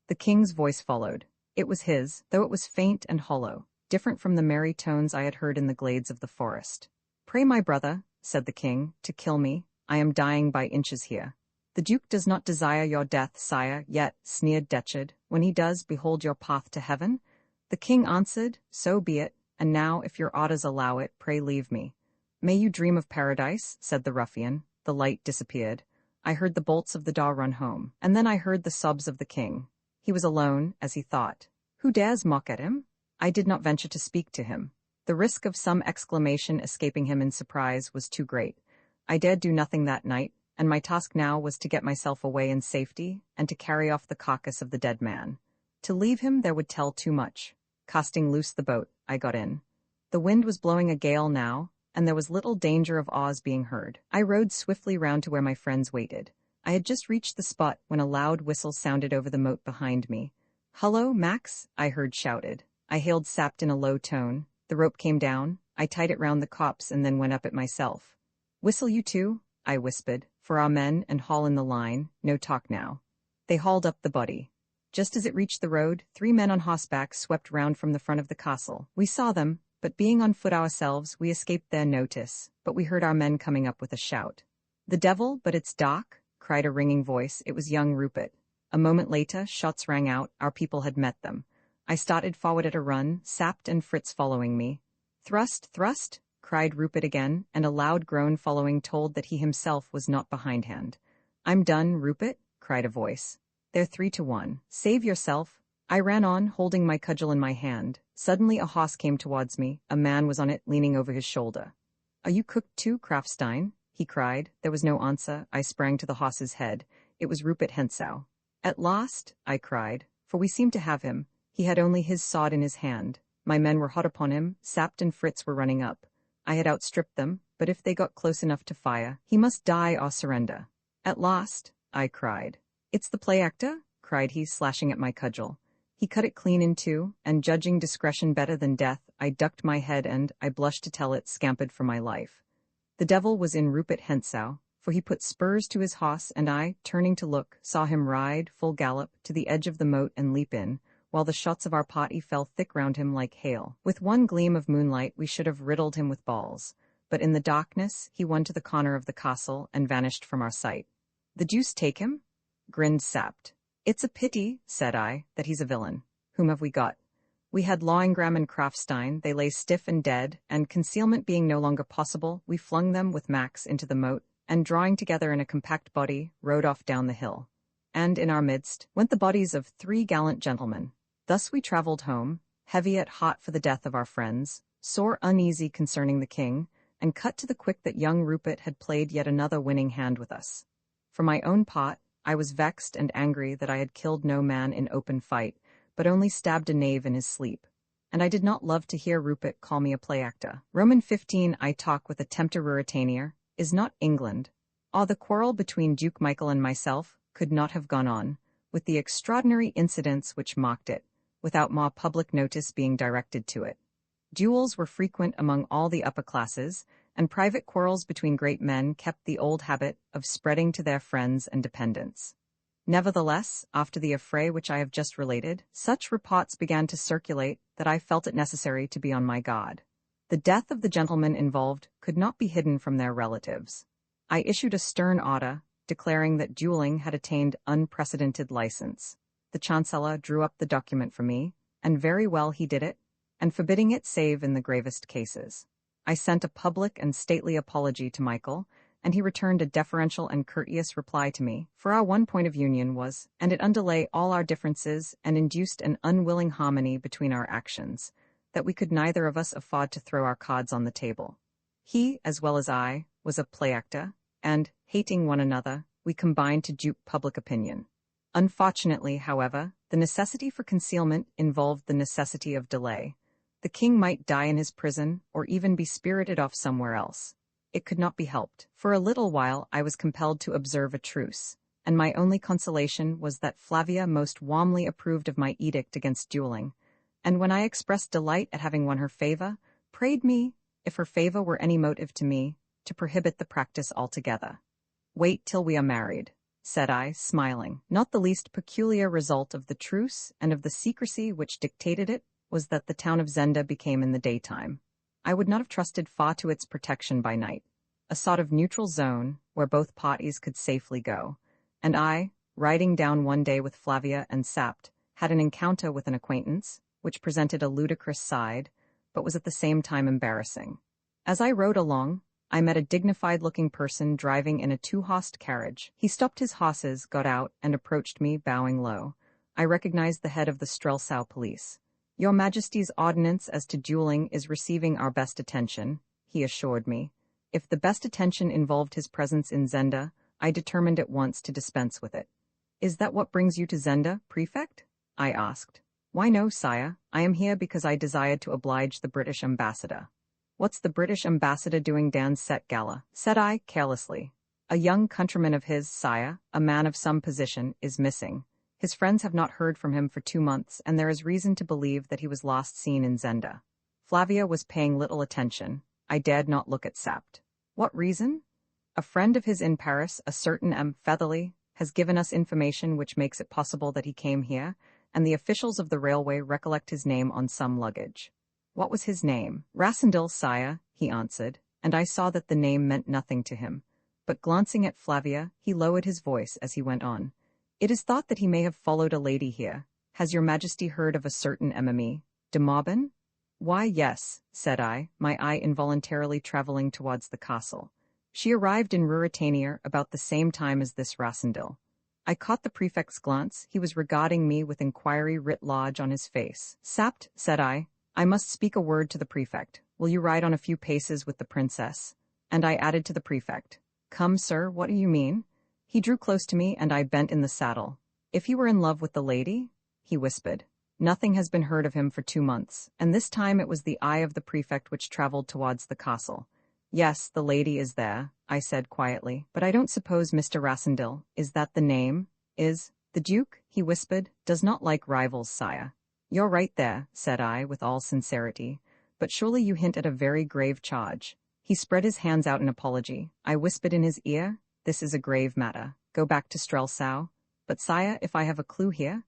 The king's voice followed. It was his, though it was faint and hollow, different from the merry tones I had heard in the glades of the forest. "Pray, my brother," said the king, "to kill me. I am dying by inches here." "The duke does not desire your death, sire, yet," sneered Detcherd. "When he does, behold your path to heaven." The king answered, "So be it, and now, if your orders allow it, pray leave me." "May you dream of paradise," said the ruffian. The light disappeared. I heard the bolts of the door run home, and then I heard the sobs of the king. He was alone, as he thought. Who dares mock at him? I did not venture to speak to him. The risk of some exclamation escaping him in surprise was too great. I dared do nothing that night, and my task now was to get myself away in safety and to carry off the carcass of the dead man. To leave him there would tell too much. Casting loose the boat, I got in. The wind was blowing a gale now, and there was little danger of Oz being heard. I rode swiftly round to where my friends waited. I had just reached the spot when a loud whistle sounded over the moat behind me. "Hello, Max," I heard shouted. I hailed Sapt in a low tone. The rope came down. I tied it round the copse and then went up it myself. "Whistle you too," I whispered, "for our men, and haul in the line. No talk now." They hauled up the body. Just as it reached the road, 3 men on horseback swept round from the front of the castle. We saw them, but being on foot ourselves, we escaped their notice, but we heard our men coming up with a shout. "The devil, but it's dark," cried a ringing voice. It was young Rupert. A moment later, shots rang out. Our people had met them. I started forward at a run, Sapt and Fritz following me. "Thrust, thrust," cried Rupert again, and a loud groan following told that he himself was not behindhand. "I'm done, Rupert," cried a voice. "They're 3-1. Save yourself." I ran on, holding my cudgel in my hand. Suddenly a horse came towards me. A man was on it, leaning over his shoulder. "Are you cooked too, Krafstein?" he cried. There was no answer. I sprang to the horse's head. It was Rupert Hentzau. "At last," I cried, for we seemed to have him. He had only his sword in his hand. My men were hot upon him. Sapt and Fritz were running up. I had outstripped them, but if they got close enough to fire, he must die or surrender. "At last," I cried. "It's the play actor?" cried he, slashing at my cudgel. He cut it clean in two, and judging discretion better than death, I ducked my head and, I blush to tell it, scampered for my life. The devil was in Rupert Hentzau, for he put spurs to his horse, and I, turning to look, saw him ride, full gallop, to the edge of the moat and leap in, while the shots of our party fell thick round him like hail. With one gleam of moonlight we should have riddled him with balls, but in the darkness he won to the corner of the castle and vanished from our sight. "The deuce take him?" grinned Sapt. "It's a pity," said I, "that he's a villain. Whom have we got?" We had Lohengram and Krafstein. They lay stiff and dead, and concealment being no longer possible, we flung them with Max into the moat, and drawing together in a compact body, rode off down the hill. And in our midst went the bodies of 3 gallant gentlemen. Thus we travelled home, heavy at heart for the death of our friends, sore uneasy concerning the king, and cut to the quick that young Rupert had played yet another winning hand with us. For my own part, I was vexed and angry that I had killed no man in open fight, but only stabbed a knave in his sleep. And I did not love to hear Rupert call me a play actor. Roman 15 I talk with a tempter Ruritanier, is not England. The quarrel between Duke Michael and myself could not have gone on, with the extraordinary incidents which mocked it, without more public notice being directed to it. Duels were frequent among all the upper classes, and private quarrels between great men kept the old habit of spreading to their friends and dependents. Nevertheless, after the affray which I have just related, such reports began to circulate that I felt it necessary to be on my guard. The death of the gentlemen involved could not be hidden from their relatives. I issued a stern order, declaring that dueling had attained unprecedented license. The Chancellor drew up the document for me, and very well he did it, and forbidding it save in the gravest cases. I sent a public and stately apology to Michael, and he returned a deferential and courteous reply to me, for our one point of union was, and it underlay all our differences and induced an unwilling harmony between our actions, that we could neither of us afford to throw our cards on the table. He, as well as I, was a play actor, and, hating one another, we combined to dupe public opinion. Unfortunately, however, the necessity for concealment involved the necessity of delay. The king might die in his prison, or even be spirited off somewhere else. It could not be helped. For a little while I was compelled to observe a truce, and my only consolation was that Flavia most warmly approved of my edict against dueling, and when I expressed delight at having won her favor, prayed me, if her favor were any motive to me, to prohibit the practice altogether. "Wait till we are married," said I, smiling. Not the least peculiar result of the truce and of the secrecy which dictated it was that the town of Zenda became in the daytime. I would not have trusted far to its protection by night, a sort of neutral zone where both parties could safely go, and I, riding down one day with Flavia and Sapt, had an encounter with an acquaintance, which presented a ludicrous side, but was at the same time embarrassing. As I rode along, I met a dignified-looking person driving in a 2-horsed carriage. He stopped his horses, got out, and approached me, bowing low. I recognized the head of the Strelsau police. "Your Majesty's ordinance as to dueling is receiving our best attention," he assured me. If the best attention involved his presence in Zenda, I determined at once to dispense with it. "Is that what brings you to Zenda, Prefect?" I asked. "Why no, sire. I am here because I desired to oblige the British ambassador." What's the British ambassador doing Dan's set gala? Said I, carelessly. A young countryman of his, sire, a man of some position, is missing. His friends have not heard from him for 2 months, and there is reason to believe that he was last seen in Zenda. Flavia was paying little attention. I dared not look at Sapt. What reason? A friend of his in Paris, a certain M. Featherly, has given us information which makes it possible that he came here, and the officials of the railway recollect his name on some luggage. What was his name? Rassendyll, sire, he answered, and I saw that the name meant nothing to him. But glancing at Flavia, he lowered his voice as he went on. It is thought that he may have followed a lady here. Has your majesty heard of a certain Mme. de Mauban? Why, yes, said I, my eye involuntarily travelling towards the castle. She arrived in Ruritania about the same time as this Rassendyll. I caught the prefect's glance. He was regarding me with inquiry writ large on his face. Sapt, said I must speak a word to the prefect. Will you ride on a few paces with the princess? And I added to the prefect, Come, sir, what do you mean? He drew close to me, and I bent in the saddle. If he were in love with the lady? He whispered. Nothing has been heard of him for 2 months, and this time it was the eye of the prefect which travelled towards the castle. Yes, the lady is there, I said quietly, but I don't suppose Mr. Rassendyll, is that the name? Is the Duke, he whispered, does not like rivals, sire. You're right there, said I with all sincerity, but surely you hint at a very grave charge. He spread his hands out in apology. I whispered in his ear, This is a grave matter. Go back to Strelsau. But sire, if I have a clue here?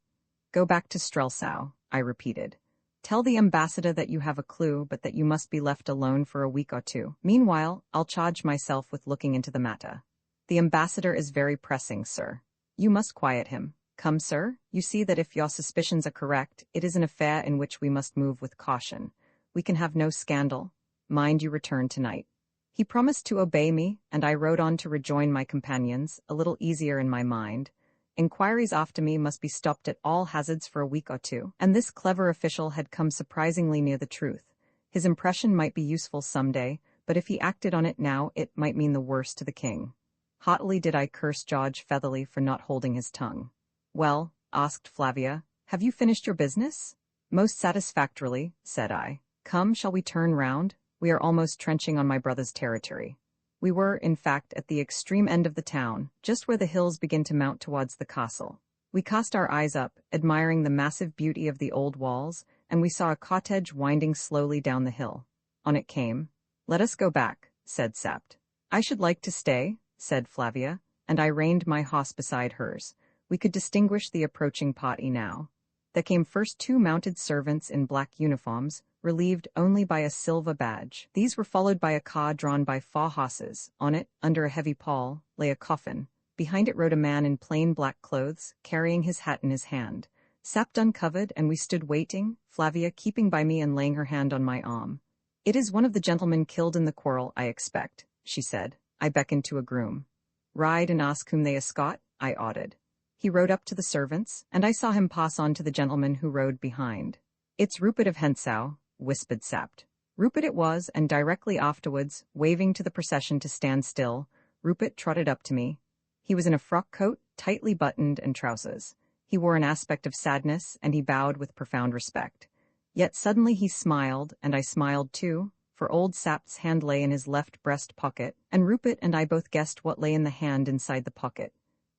Go back to Strelsau, I repeated. Tell the ambassador that you have a clue, but that you must be left alone for a week or 2. Meanwhile, I'll charge myself with looking into the matter. The ambassador is very pressing, sir. You must quiet him. Come, sir, you see that if your suspicions are correct, it is an affair in which we must move with caution. We can have no scandal. Mind you return tonight. He promised to obey me, and I rode on to rejoin my companions, a little easier in my mind. Inquiries after me must be stopped at all hazards for a week or 2, and this clever official had come surprisingly near the truth. His impression might be useful some day, but if he acted on it now, it might mean the worst to the king. Haughtily did I curse George Featherly for not holding his tongue. Well, asked Flavia, have you finished your business? Most satisfactorily, said I. Come, shall we turn round? We are almost trenching on my brother's territory. We were, in fact, at the extreme end of the town, just where the hills begin to mount towards the castle. We cast our eyes up, admiring the massive beauty of the old walls, and we saw a cottage winding slowly down the hill. On it came. Let us go back, said Sapt. I should like to stay, said Flavia, and I reined my horse beside hers. We could distinguish the approaching party now. There came first 2 mounted servants in black uniforms, relieved only by a silver badge. These were followed by a car drawn by 4 horses. On it, under a heavy pall, lay a coffin. Behind it rode a man in plain black clothes, carrying his hat in his hand. Sapt uncovered, and we stood waiting, Flavia keeping by me and laying her hand on my arm. It is one of the gentlemen killed in the quarrel, I expect, she said. I beckoned to a groom. Ride and ask whom they escort, I ordered. He rode up to the servants, and I saw him pass on to the gentleman who rode behind. It's Rupert of Hentzau, whispered Sapt. Rupert it was, and directly afterwards, waving to the procession to stand still, Rupert trotted up to me. He was in a frock coat, tightly buttoned, and trousers. He wore an aspect of sadness, and he bowed with profound respect. Yet suddenly he smiled, and I smiled too, for old Sapt's hand lay in his left breast pocket, and Rupert and I both guessed what lay in the hand inside the pocket.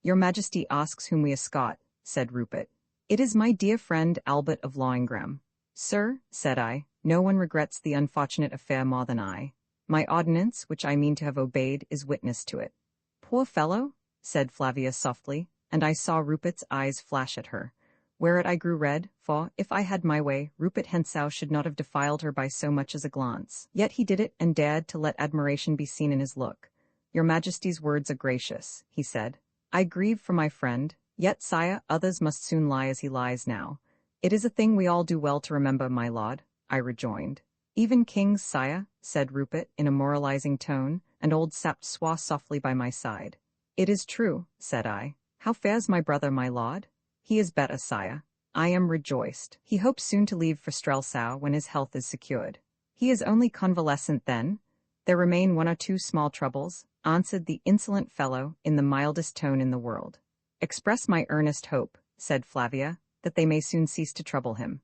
Your Majesty asks whom we escort, said Rupert. It is my dear friend Albert of Lohengrin. Sir, said I, no one regrets the unfortunate affair more than I. My ordinance, which I mean to have obeyed, is witness to it. Poor fellow, said Flavia softly, and I saw Rupert's eyes flash at her. Whereat I grew red, for, if I had my way, Rupert Hentzau should not have defiled her by so much as a glance. Yet he did it, and dared to let admiration be seen in his look. Your Majesty's words are gracious, he said. I grieve for my friend, yet, sire, others must soon lie as he lies now. It is a thing we all do well to remember, my lord, I rejoined. Even kings, sire, said Rupert in a moralizing tone, and old Sapt swore softly by my side. It is true, said I. How fares my brother, my lord? He is better, sire. I am rejoiced. He hopes soon to leave for Strelsau when his health is secured. He is only convalescent then? There remain 1 or 2 small troubles, answered the insolent fellow in the mildest tone in the world. Express my earnest hope, said Flavia, that they may soon cease to trouble him.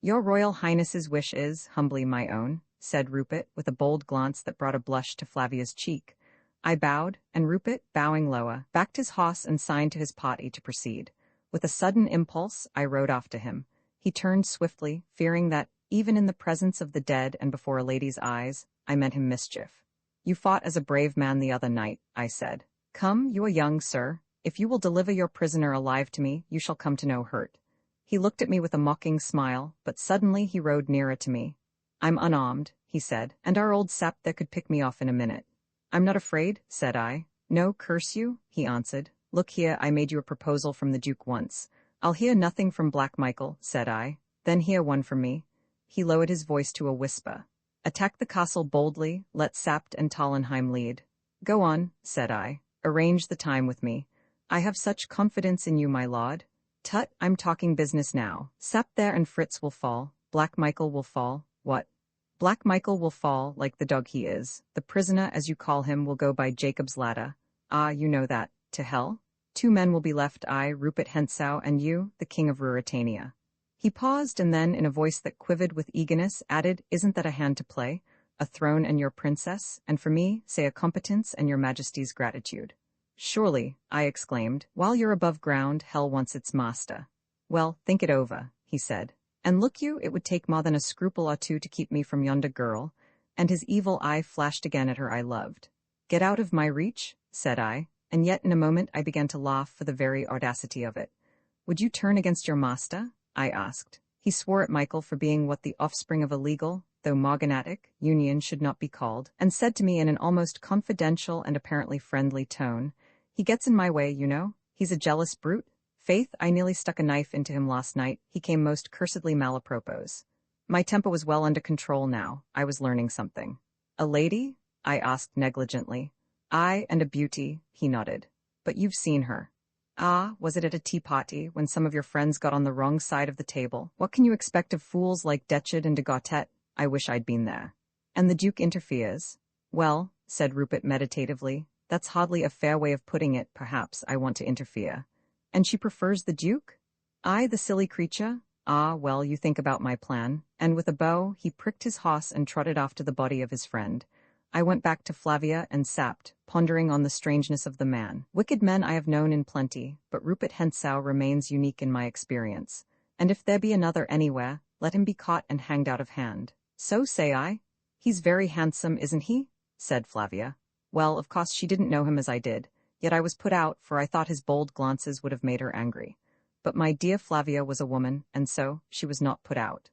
Your Royal Highness's wish is, humbly my own, said Rupert, with a bold glance that brought a blush to Flavia's cheek. I bowed, and Rupert, bowing lower, backed his horse and signed to his party to proceed. With a sudden impulse, I rode after him. He turned swiftly, fearing that, even in the presence of the dead and before a lady's eyes, I meant him mischief. You fought as a brave man the other night, I said. Come, you are young, sir. If you will deliver your prisoner alive to me, you shall come to no hurt. He looked at me with a mocking smile, but suddenly he rode nearer to me. I'm unarmed, he said, and our old sap there could pick me off in a minute. I'm not afraid, said I. No, curse you, he answered. Look here, I made you a proposal from the Duke once. I'll hear nothing from Black Michael, said I. Then hear one from me. He lowered his voice to a whisper. Attack the castle boldly, let Sapt and Tallenheim lead. Go on, said I. Arrange the time with me. I have such confidence in you, my lord. Tut, I'm talking business now. Sapt there and Fritz will fall. Black Michael will fall. What? Black Michael will fall, like the dog he is. The prisoner, as you call him, will go by Jacob's ladder. Ah, you know that. To hell? 2 men will be left, I, Rupert Hentzau, and you, the king of Ruritania. He paused and then, in a voice that quivered with eagerness, added, Isn't that a hand to play? A throne and your princess, and for me, say a competence and your majesty's gratitude. Surely, I exclaimed, while you're above ground, hell wants its master. Well, think it over, he said. And look you, it would take more than a scruple or two to keep me from yonder girl, and his evil eye flashed again at her I loved. Get out of my reach, said I, and yet in a moment I began to laugh for the very audacity of it. Would you turn against your master? I asked. He swore at Michael for being what the offspring of a legal, though morganatic, union should not be called, and said to me in an almost confidential and apparently friendly tone, He gets in my way, you know. He's a jealous brute. Faith, I nearly stuck a knife into him last night. He came most cursedly malapropos. My temper was well under control now. I was learning something. A lady? I asked negligently. Aye, and a beauty, he nodded. But you've seen her. Ah, was it at a tea party, when some of your friends got on the wrong side of the table? What can you expect of fools like Detchard and de Gautet? I wish I'd been there. And the Duke interferes. Well, said Rupert meditatively, that's hardly a fair way of putting it, perhaps I want to interfere. And she prefers the Duke? I, the silly creature? Ah, well, you think about my plan. And with a bow, he pricked his horse and trotted after the body of his friend. I went back to Flavia and Sapt, pondering on the strangeness of the man. Wicked men I have known in plenty, but Rupert Hentzau remains unique in my experience. And if there be another anywhere, let him be caught and hanged out of hand. So say I. He's very handsome, isn't he? Said Flavia. Well, of course she didn't know him as I did, yet I was put out, for I thought his bold glances would have made her angry. But my dear Flavia was a woman, and so she was not put out.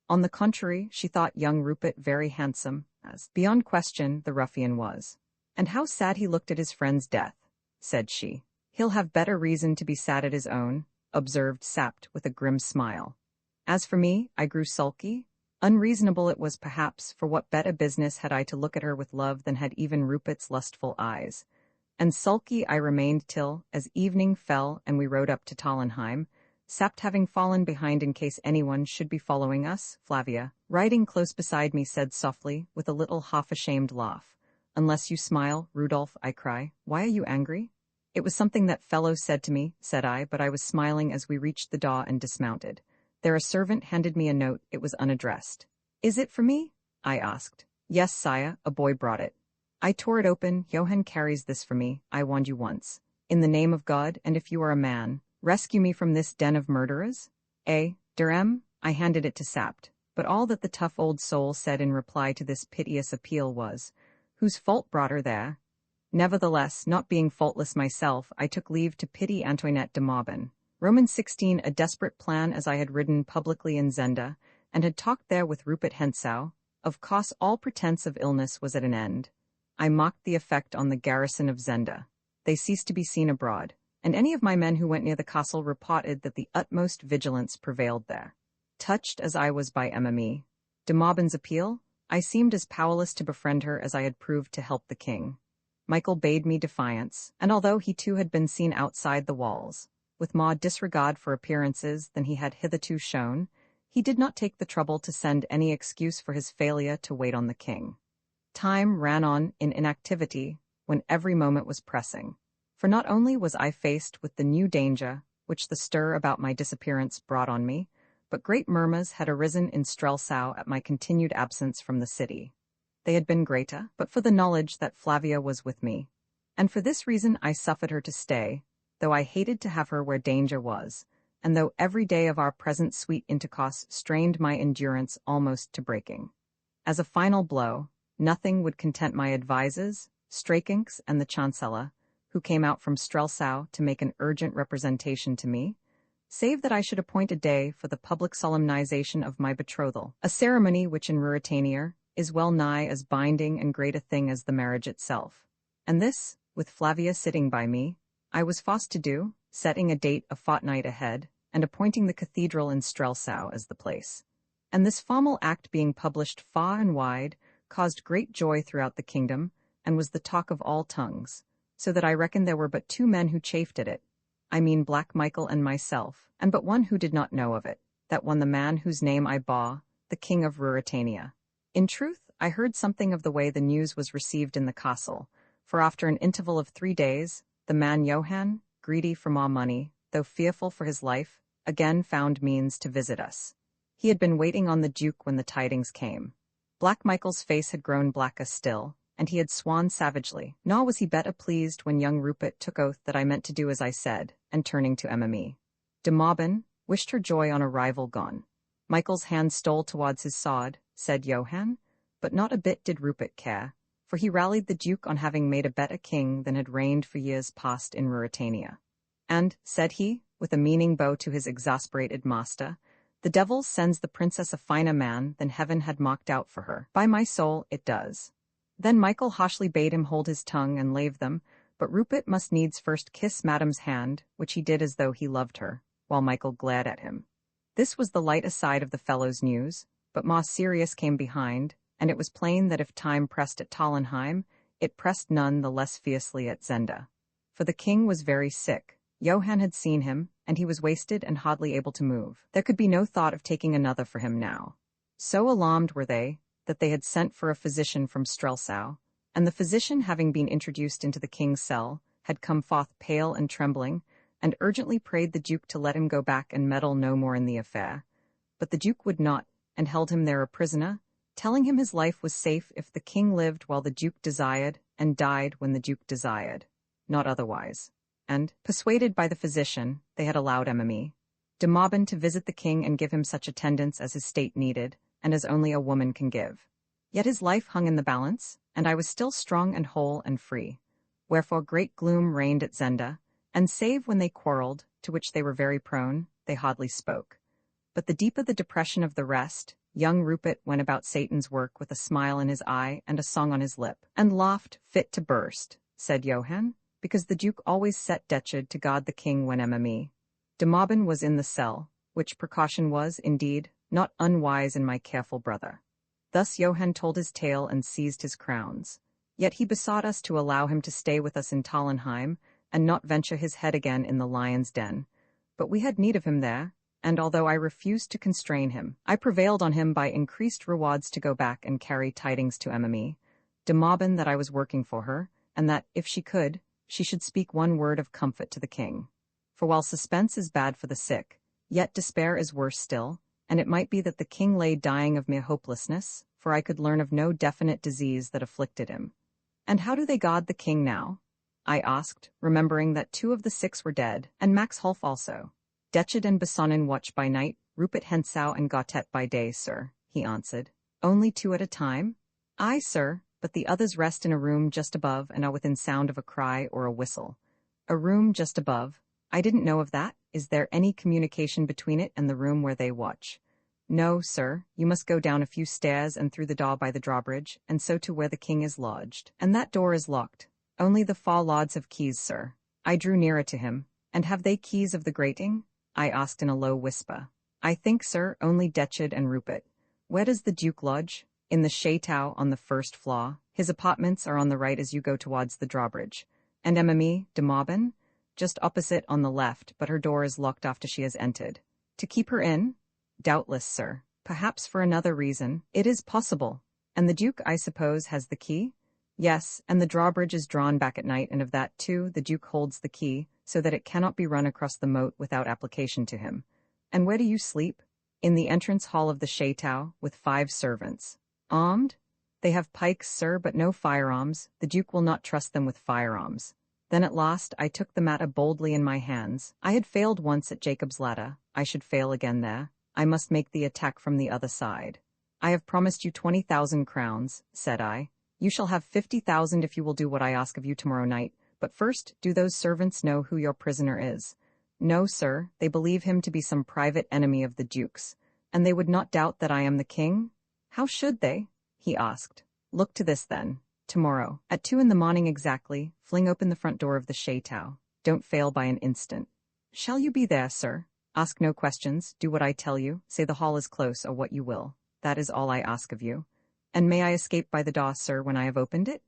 On the contrary, she thought young Rupert very handsome, as, beyond question, the ruffian was. And how sad he looked at his friend's death, said she. He'll have better reason to be sad at his own, observed Sapt with a grim smile. As for me, I grew sulky. Unreasonable it was perhaps, for what better business had I to look at her with love than had even Rupert's lustful eyes? And sulky I remained till, as evening fell and we rode up to Tallenheim, Sapt having fallen behind in case anyone should be following us, Flavia, riding close beside me, said softly, with a little half-ashamed laugh, Unless you smile, Rudolph, I cry, why are you angry? It was something that fellow said to me, said I, but I was smiling as we reached the door and dismounted. There a servant handed me a note. It was unaddressed. Is it for me? I asked. Yes, sire, a boy brought it. I tore it open. Johann carries this for me, I warned you once. In the name of God, and if you are a man, rescue me from this den of murderers? Durem? I handed it to Sapt, but all that the tough old soul said in reply to this piteous appeal was, Whose fault brought her there? Nevertheless, not being faultless myself, I took leave to pity Antoinette de Mauban. Roman 16, a desperate plan as I had ridden publicly in Zenda, and had talked there with Rupert Hentzau. Of course all pretense of illness was at an end. I mocked the effect on the garrison of Zenda. They ceased to be seen abroad, and any of my men who went near the castle reported that the utmost vigilance prevailed there. Touched as I was by Emma de Mauban's appeal, I seemed as powerless to befriend her as I had proved to help the king. Michael bade me defiance, and although he too had been seen outside the walls, with more disregard for appearances than he had hitherto shown, he did not take the trouble to send any excuse for his failure to wait on the king. Time ran on in inactivity when every moment was pressing, for not only was I faced with the new danger which the stir about my disappearance brought on me, but great murmurs had arisen in Strelsau at my continued absence from the city. They had been greater, but for the knowledge that Flavia was with me. And for this reason I suffered her to stay, though I hated to have her where danger was, and though every day of our present sweet intercourse strained my endurance almost to breaking. As a final blow, nothing would content my advisers, Strakenks and the Chancellor, who came out from Strelsau to make an urgent representation to me, save that I should appoint a day for the public solemnization of my betrothal, a ceremony which in Ruritania is well nigh as binding and great a thing as the marriage itself. And this, with Flavia sitting by me, I was forced to do, setting a date a fortnight ahead, and appointing the cathedral in Strelsau as the place. And this formal act being published far and wide, caused great joy throughout the kingdom, and was the talk of all tongues, so that I reckon there were but 2 men who chafed at it, I mean Black Michael and myself, and but one who did not know of it, that one the man whose name I bore, the king of Ruritania. In truth, I heard something of the way the news was received in the castle, for after an interval of 3 days, the man Johann, greedy for more money, though fearful for his life, again found means to visit us. He had been waiting on the Duke when the tidings came. Black Michael's face had grown blacker still, and he had sworn savagely, nor was he better pleased when young Rupert took oath that I meant to do as I said, and turning to Mme. de Maubin, wished her joy on a rival gone. Michael's hand stole towards his sword, said Johann, but not a bit did Rupert care, for he rallied the Duke on having made a better king than had reigned for years past in Ruritania. And, said he, with a meaning bow to his exasperated master, the devil sends the princess a finer man than heaven had marked out for her. By my soul, it does. Then Michael harshly bade him hold his tongue and lave them, but Rupert must needs first kiss Madame's hand, which he did as though he loved her, while Michael glared at him. This was the light aside of the fellow's news, but more serious came behind, and it was plain that if time pressed at Tallenheim, it pressed none the less fiercely at Zenda. For the king was very sick. Johann had seen him, and he was wasted and hardly able to move. There could be no thought of taking another for him now. So alarmed were they, that they had sent for a physician from Strelsau, and the physician, having been introduced into the king's cell, had come forth pale and trembling, and urgently prayed the Duke to let him go back and meddle no more in the affair. But the Duke would not, and held him there a prisoner, telling him his life was safe if the king lived while the Duke desired, and died when the Duke desired, not otherwise. And, persuaded by the physician, they had allowed Mme. de Maubin to visit the king and give him such attendance as his state needed, and as only a woman can give. Yet his life hung in the balance, and I was still strong and whole and free. Wherefore great gloom reigned at Zenda, and save when they quarrelled, to which they were very prone, they hardly spoke. But the deeper the depression of the rest, young Rupert went about Satan's work with a smile in his eye and a song on his lip, and laughed fit to burst, said Johann, because the Duke always set Detchard to guard the king when Mme. de Maubin was in the cell, which precaution was, indeed, not unwise in my careful brother. Thus Johann told his tale and seized his crowns. Yet he besought us to allow him to stay with us in Tallenheim, and not venture his head again in the lion's den. But we had need of him there, and although I refused to constrain him, I prevailed on him by increased rewards to go back and carry tidings to Mme. de Maubin that I was working for her, and that, if she could, she should speak one word of comfort to the king. For while suspense is bad for the sick, yet despair is worse still, and it might be that the king lay dying of mere hopelessness, for I could learn of no definite disease that afflicted him. And how do they guard the king now? I asked, remembering that 2 of the 6 were dead, and Max Holf also. Detchard and Bessonnen watch by night, Rupert Hensau and Gautet by day, sir, he answered. Only 2 at a time? Aye, sir, but the others rest in a room just above and are within sound of a cry or a whistle. A room just above? I didn't know of that. Is there any communication between it and the room where they watch? No, sir, you must go down a few stairs and through the door by the drawbridge, and so to where the king is lodged. And that door is locked. Only the 4 lords have keys, sir. I drew nearer to him. And have they keys of the grating? I asked in a low whisper. I think, sir, only Detchard and Rupert. Where does the Duke lodge? In the chateau on the 1st floor. His apartments are on the right as you go towards the drawbridge. And Mme. de Maubin? Just opposite on the left, but her door is locked after she has entered. To keep her in? Doubtless, sir. Perhaps for another reason. It is possible. And the Duke, I suppose, has the key? Yes, and the drawbridge is drawn back at night, and of that, too, the Duke holds the key, so that it cannot be run across the moat without application to him. And where do you sleep? In the entrance hall of the chateau, with 5 servants. Armed? They have pikes, sir, but no firearms. The Duke will not trust them with firearms. Then at last I took the matter boldly in my hands. I had failed once at Jacob's ladder. I should fail again there. I must make the attack from the other side. I have promised you 20,000 crowns, said I. You shall have 50,000 if you will do what I ask of you tomorrow night. But first, do those servants know who your prisoner is? No, sir, they believe him to be some private enemy of the Duke's. And they would not doubt that I am the king? How should they? He asked. Look to this then. Tomorrow, at 2 in the morning exactly, fling open the front door of the chateau. Don't fail by an instant. Shall you be there, sir? Ask no questions, do what I tell you, say the hall is close or what you will. That is all I ask of you. And may I escape by the door, sir, when I have opened it?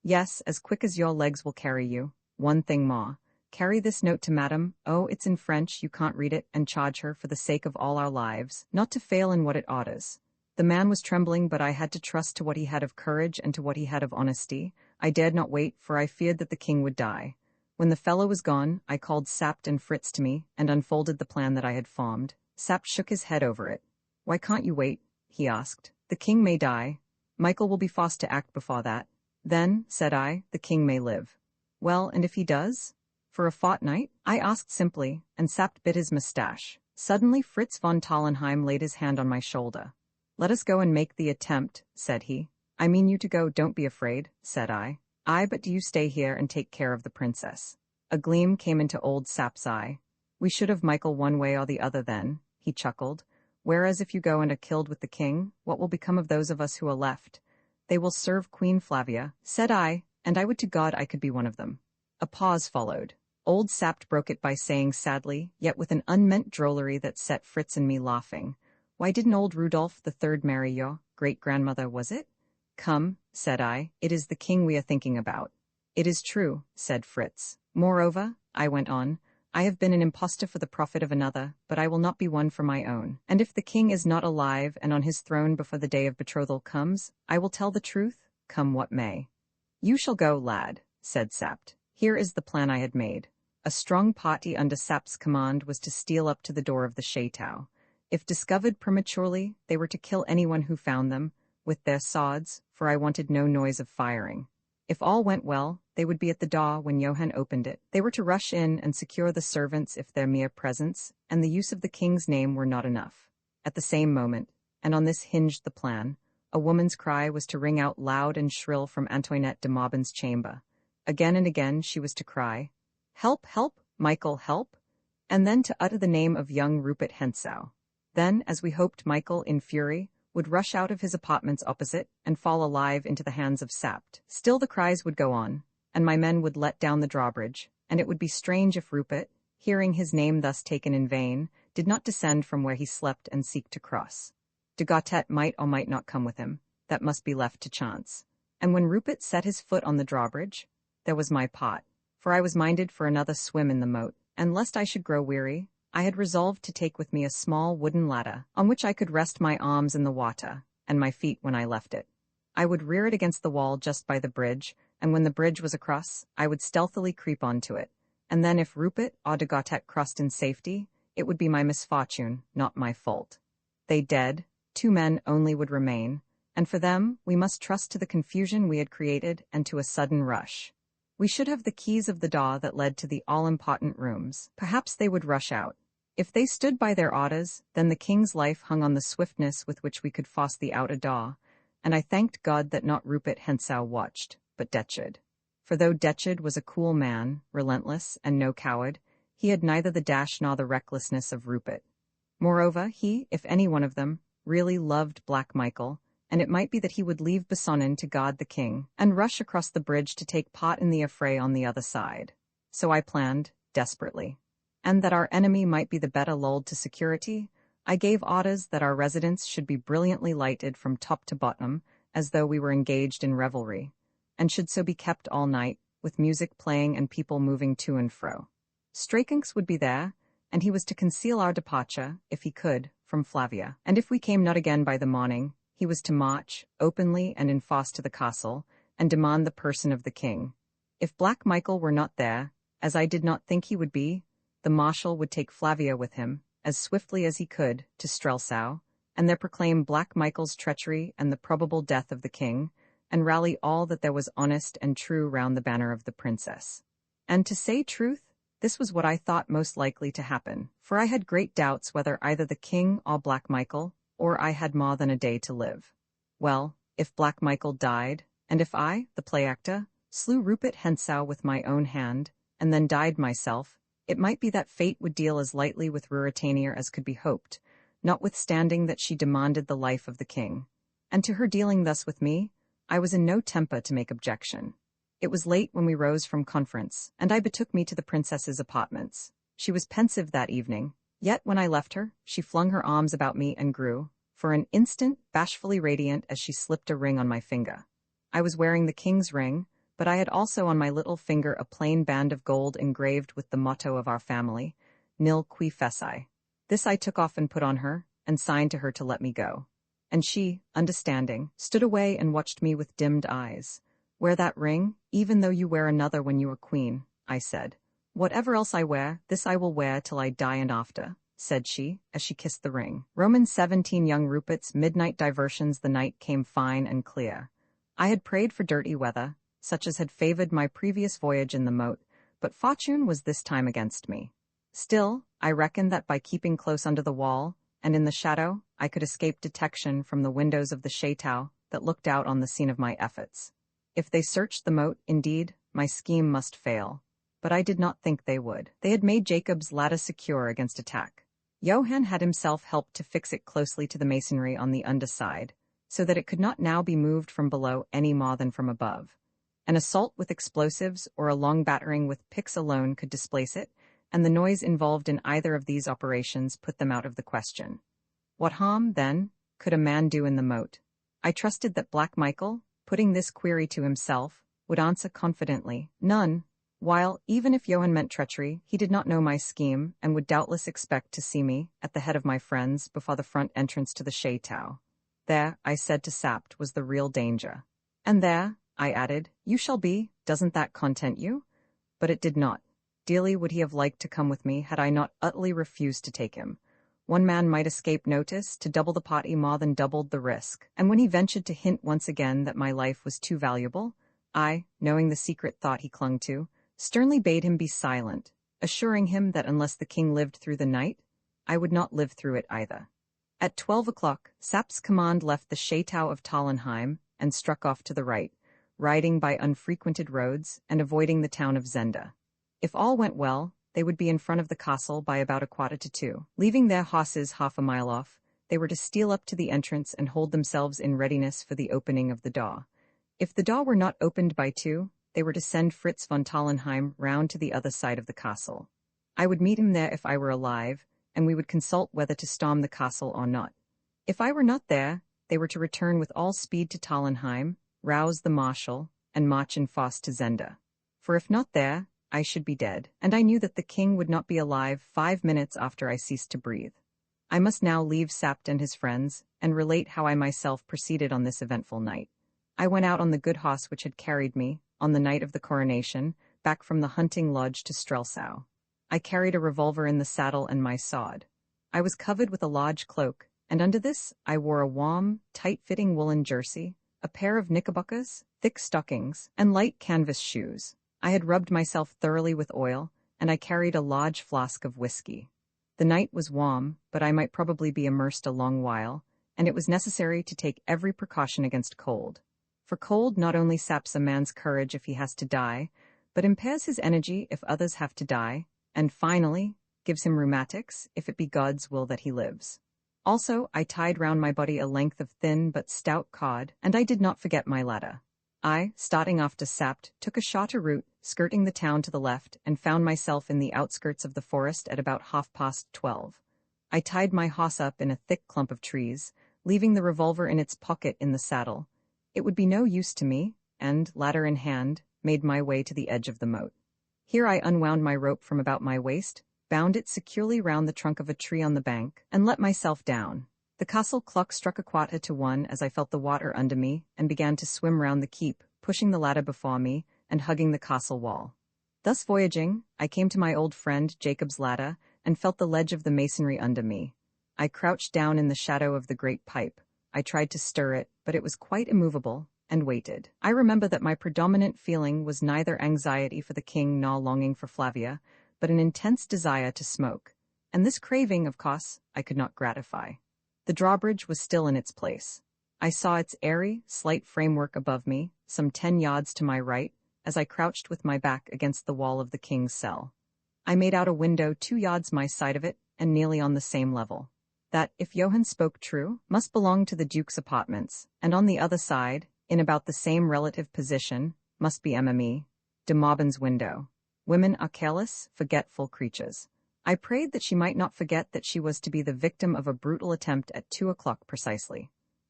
Yes, as quick as your legs will carry you. One thing more. Carry this note to Madame. Oh, it's in French, you can't read it, and charge her, for the sake of all our lives, not to fail in what it orders. The man was trembling, but I had to trust to what he had of courage and to what he had of honesty. I dared not wait, for I feared that the king would die. When the fellow was gone, I called Sapt and Fritz to me, and unfolded the plan that I had formed. Sapt shook his head over it. Why can't you wait? He asked. The king may die. Michael will be forced to act before that. Then, said I, the king may live. Well, and if he does? For a fortnight? I asked simply, and Sapt bit his moustache. Suddenly Fritz von Tallenheim laid his hand on my shoulder. Let us go and make the attempt, said he. I mean you to go, don't be afraid, said I. Aye, but do you stay here and take care of the princess. A gleam came into old Sap's eye. We should have Michael one way or the other then, he chuckled. Whereas if you go and are killed with the king, what will become of those of us who are left? They will serve Queen Flavia, said I, and I would to God I could be one of them. A pause followed. Old Sapt broke it by saying sadly, yet with an unmeant drollery that set Fritz and me laughing, Why didn't old Rudolph III marry your great-grandmother, was it? Come, said I, it is the king we are thinking about. It is true, said Fritz. Moreover, I went on, I have been an impostor for the profit of another, but I will not be one for my own. And if the king is not alive and on his throne before the day of betrothal comes, I will tell the truth, come what may. You shall go, lad, said Sapt. Here is the plan I had made. A strong party under Sapt's command was to steal up to the door of the chateau. If discovered prematurely, they were to kill anyone who found them, with their swords, for I wanted no noise of firing. If all went well, they would be at the door when Johann opened it. They were to rush in and secure the servants if their mere presence and the use of the king's name were not enough. At the same moment, and on this hinged the plan, a woman's cry was to ring out loud and shrill from Antoinette de Maubin's chamber. Again and again she was to cry, Help, help, Michael, help, and then to utter the name of young Rupert Hentzau. Then, as we hoped, Michael, in fury, would rush out of his apartments opposite and fall alive into the hands of Sapt. Still the cries would go on, and my men would let down the drawbridge, and it would be strange if Rupert, hearing his name thus taken in vain, did not descend from where he slept and seek to cross. De Gautet might or might not come with him, that must be left to chance. And when Rupert set his foot on the drawbridge, there was my pot, for I was minded for another swim in the moat, and lest I should grow weary, I had resolved to take with me a small wooden ladder, on which I could rest my arms in the water, and my feet when I left it. I would rear it against the wall just by the bridge, and when the bridge was across, I would stealthily creep onto it, and then if Rupert or de Gautet crossed in safety, it would be my misfortune, not my fault. They dead, 2 men only would remain, and for them we must trust to the confusion we had created and to a sudden rush. We should have the keys of the door that led to the all-important rooms. Perhaps they would rush out. If they stood by their orders, then the king's life hung on the swiftness with which we could force the outer door, and I thanked God that not Rupert Hentzau watched, but Detcherd. For though Detcherd was a cool man, relentless, and no coward, he had neither the dash nor the recklessness of Rupert. Moreover, he, if any one of them, really loved Black Michael, and it might be that he would leave Bessonnen to guard the king, and rush across the bridge to take part in the affray on the other side. So I planned, desperately. And that our enemy might be the better lulled to security, I gave orders that our residence should be brilliantly lighted from top to bottom, as though we were engaged in revelry, and should so be kept all night, with music playing and people moving to and fro. Strakenks would be there, and he was to conceal our departure, if he could, from Flavia, and if we came not again by the morning, he was to march, openly and in force to the castle, and demand the person of the king. If Black Michael were not there, as I did not think he would be, the marshal would take Flavia with him, as swiftly as he could, to Strelsau, and there proclaim Black Michael's treachery and the probable death of the king, and rally all that there was honest and true round the banner of the princess. And to say truth, this was what I thought most likely to happen, for I had great doubts whether either the king or Black Michael, or I had more than a day to live. Well, if Black Michael died, and if I, the play-actor, slew Rupert Hentzau with my own hand, and then died myself, it might be that fate would deal as lightly with Ruritania as could be hoped, notwithstanding that she demanded the life of the king. And to her dealing thus with me, I was in no temper to make objection. It was late when we rose from conference, and I betook me to the princess's apartments. She was pensive that evening, yet when I left her, she flung her arms about me and grew, for an instant, bashfully radiant as she slipped a ring on my finger. I was wearing the king's ring, but I had also on my little finger a plain band of gold engraved with the motto of our family, Nil qui feci. This I took off and put on her, and signed to her to let me go. And she, understanding, stood away and watched me with dimmed eyes. Wear that ring, even though you wear another when you are queen, I said. Whatever else I wear, this I will wear till I die and after, said she, as she kissed the ring. Romans 17 Young Rupert's midnight diversions. The night came fine and clear. I had prayed for dirty weather, such as had favored my previous voyage in the moat, but fortune was this time against me. Still, I reckoned that by keeping close under the wall, and in the shadow, I could escape detection from the windows of the chateau that looked out on the scene of my efforts. If they searched the moat, indeed, my scheme must fail. But I did not think they would. They had made Jacob's ladder secure against attack. Johann had himself helped to fix it closely to the masonry on the underside, so that it could not now be moved from below any more than from above. An assault with explosives or a long battering with picks alone could displace it, and the noise involved in either of these operations put them out of the question. What harm, then, could a man do in the moat? I trusted that Black Michael, putting this query to himself, would answer confidently, none, while, even if Johann meant treachery, he did not know my scheme, and would doubtless expect to see me, at the head of my friends, before the front entrance to the chateau. There, I said to Sapt, was the real danger. And there, I added, you shall be, doesn't that content you? But it did not. Dearly would he have liked to come with me had I not utterly refused to take him. One man might escape notice, to double the party more than doubled the risk, and when he ventured to hint once again that my life was too valuable, I, knowing the secret thought he clung to, sternly bade him be silent, assuring him that unless the king lived through the night, I would not live through it either. At 12 o'clock, Sapt's command left the chateau of Tallenheim and struck off to the right, riding by unfrequented roads and avoiding the town of Zenda. If all went well, they would be in front of the castle by about 1:45. Leaving their horses half a mile off, they were to steal up to the entrance and hold themselves in readiness for the opening of the door. If the door were not opened by 2, they were to send Fritz von Tallenheim round to the other side of the castle. I would meet him there if I were alive, and we would consult whether to storm the castle or not. If I were not there, they were to return with all speed to Tallenheim, rouse the marshal, and march in force to Zenda. For if not there, I should be dead, and I knew that the king would not be alive 5 minutes after I ceased to breathe. I must now leave Sapt and his friends, and relate how I myself proceeded on this eventful night. I went out on the good horse which had carried me, on the night of the coronation, back from the hunting lodge to Strelsau. I carried a revolver in the saddle and my sword. I was covered with a large cloak, and under this I wore a warm, tight-fitting woolen jersey, a pair of knickerbockers, thick stockings, and light canvas shoes. I had rubbed myself thoroughly with oil, and I carried a large flask of whiskey. The night was warm, but I might probably be immersed a long while, and it was necessary to take every precaution against cold. For cold not only saps a man's courage if he has to die, but impairs his energy if others have to die, and finally, gives him rheumatics if it be God's will that he lives. Also, I tied round my body a length of thin but stout cord, and I did not forget my ladder. I, starting off to Sapt, took a shorter route, skirting the town to the left, and found myself in the outskirts of the forest at about 12:30. I tied my horse up in a thick clump of trees, leaving the revolver in its pocket in the saddle. It would be no use to me, and, ladder in hand, made my way to the edge of the moat. Here I unwound my rope from about my waist, bound it securely round the trunk of a tree on the bank, and let myself down. The castle clock struck 1:15 as I felt the water under me and began to swim round the keep, pushing the ladder before me and hugging the castle wall. Thus voyaging, I came to my old friend Jacob's ladder and felt the ledge of the masonry under me. I crouched down in the shadow of the great pipe. I tried to stir it, but it was quite immovable, and waited. I remember that my predominant feeling was neither anxiety for the king nor longing for Flavia, but an intense desire to smoke. And this craving, of course, I could not gratify. The drawbridge was still in its place. I saw its airy, slight framework above me, some 10 yards to my right, as I crouched with my back against the wall of the king's cell. I made out a window 2 yards my side of it, and nearly on the same level. That, if Johann spoke true, must belong to the Duke's apartments, and on the other side, in about the same relative position, must be Mme. de Maubin's window. Women are careless, forgetful creatures. I prayed that she might not forget that she was to be the victim of a brutal attempt at 2 o'clock precisely.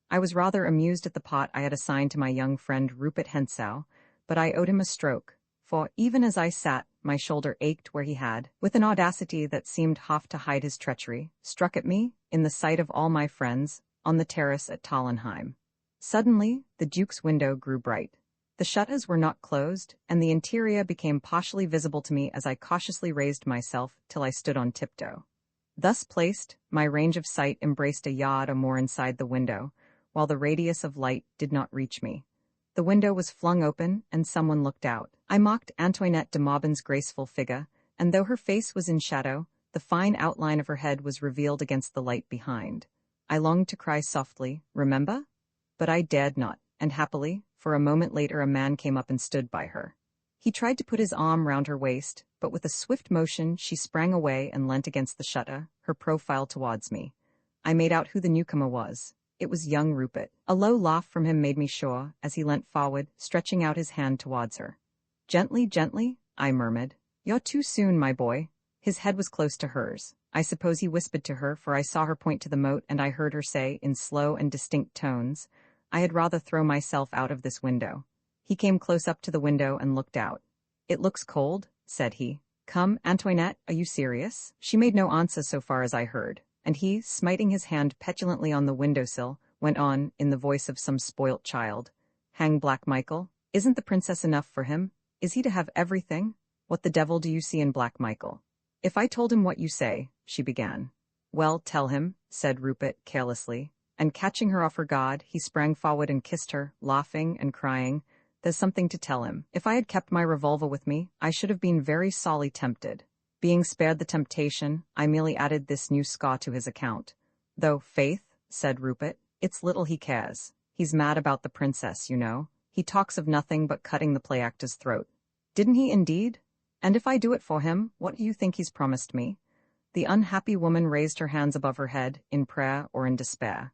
I was rather amused at the part I had assigned to my young friend Rupert Hentzau, but I owed him a stroke, for even as I sat, my shoulder ached where he had, with an audacity that seemed half to hide his treachery, struck at me, in the sight of all my friends, on the terrace at Tallenheim. Suddenly, the Duke's window grew bright. The shutters were not closed, and the interior became partially visible to me as I cautiously raised myself till I stood on tiptoe. Thus placed, my range of sight embraced a yard or more inside the window, while the radius of light did not reach me. The window was flung open, and someone looked out. I mocked Antoinette de Maubin's graceful figure, and though her face was in shadow, the fine outline of her head was revealed against the light behind. I longed to cry softly, "Remember?" But I dared not, and happily, for a moment later a man came up and stood by her. He tried to put his arm round her waist, but with a swift motion she sprang away and leant against the shutter, her profile towards me. I made out who the newcomer was. It was young Rupert. A low laugh from him made me sure, as he leant forward, stretching out his hand towards her. "Gently, gently," I murmured. "You're too soon, my boy." His head was close to hers. I suppose he whispered to her, for I saw her point to the moat and I heard her say, in slow and distinct tones, "I had rather throw myself out of this window." He came close up to the window and looked out. "It looks cold," said he. "Come, Antoinette, are you serious?" She made no answer so far as I heard, and he, smiting his hand petulantly on the windowsill, went on, in the voice of some spoilt child. "Hang Black Michael. Isn't the princess enough for him? Is he to have everything? What the devil do you see in Black Michael?" "If I told him what you say," she began. "Well, tell him," said Rupert carelessly, and catching her off her guard, he sprang forward and kissed her, laughing and crying, "There's something to tell him. If I had kept my revolver with me, I should have been very sorely tempted." Being spared the temptation, I merely added this new scar to his account. "Though, faith," said Rupert, "it's little he cares. He's mad about the princess, you know. He talks of nothing but cutting the play actor's throat." "Didn't he indeed? And if I do it for him, what do you think he's promised me?" The unhappy woman raised her hands above her head, in prayer or in despair.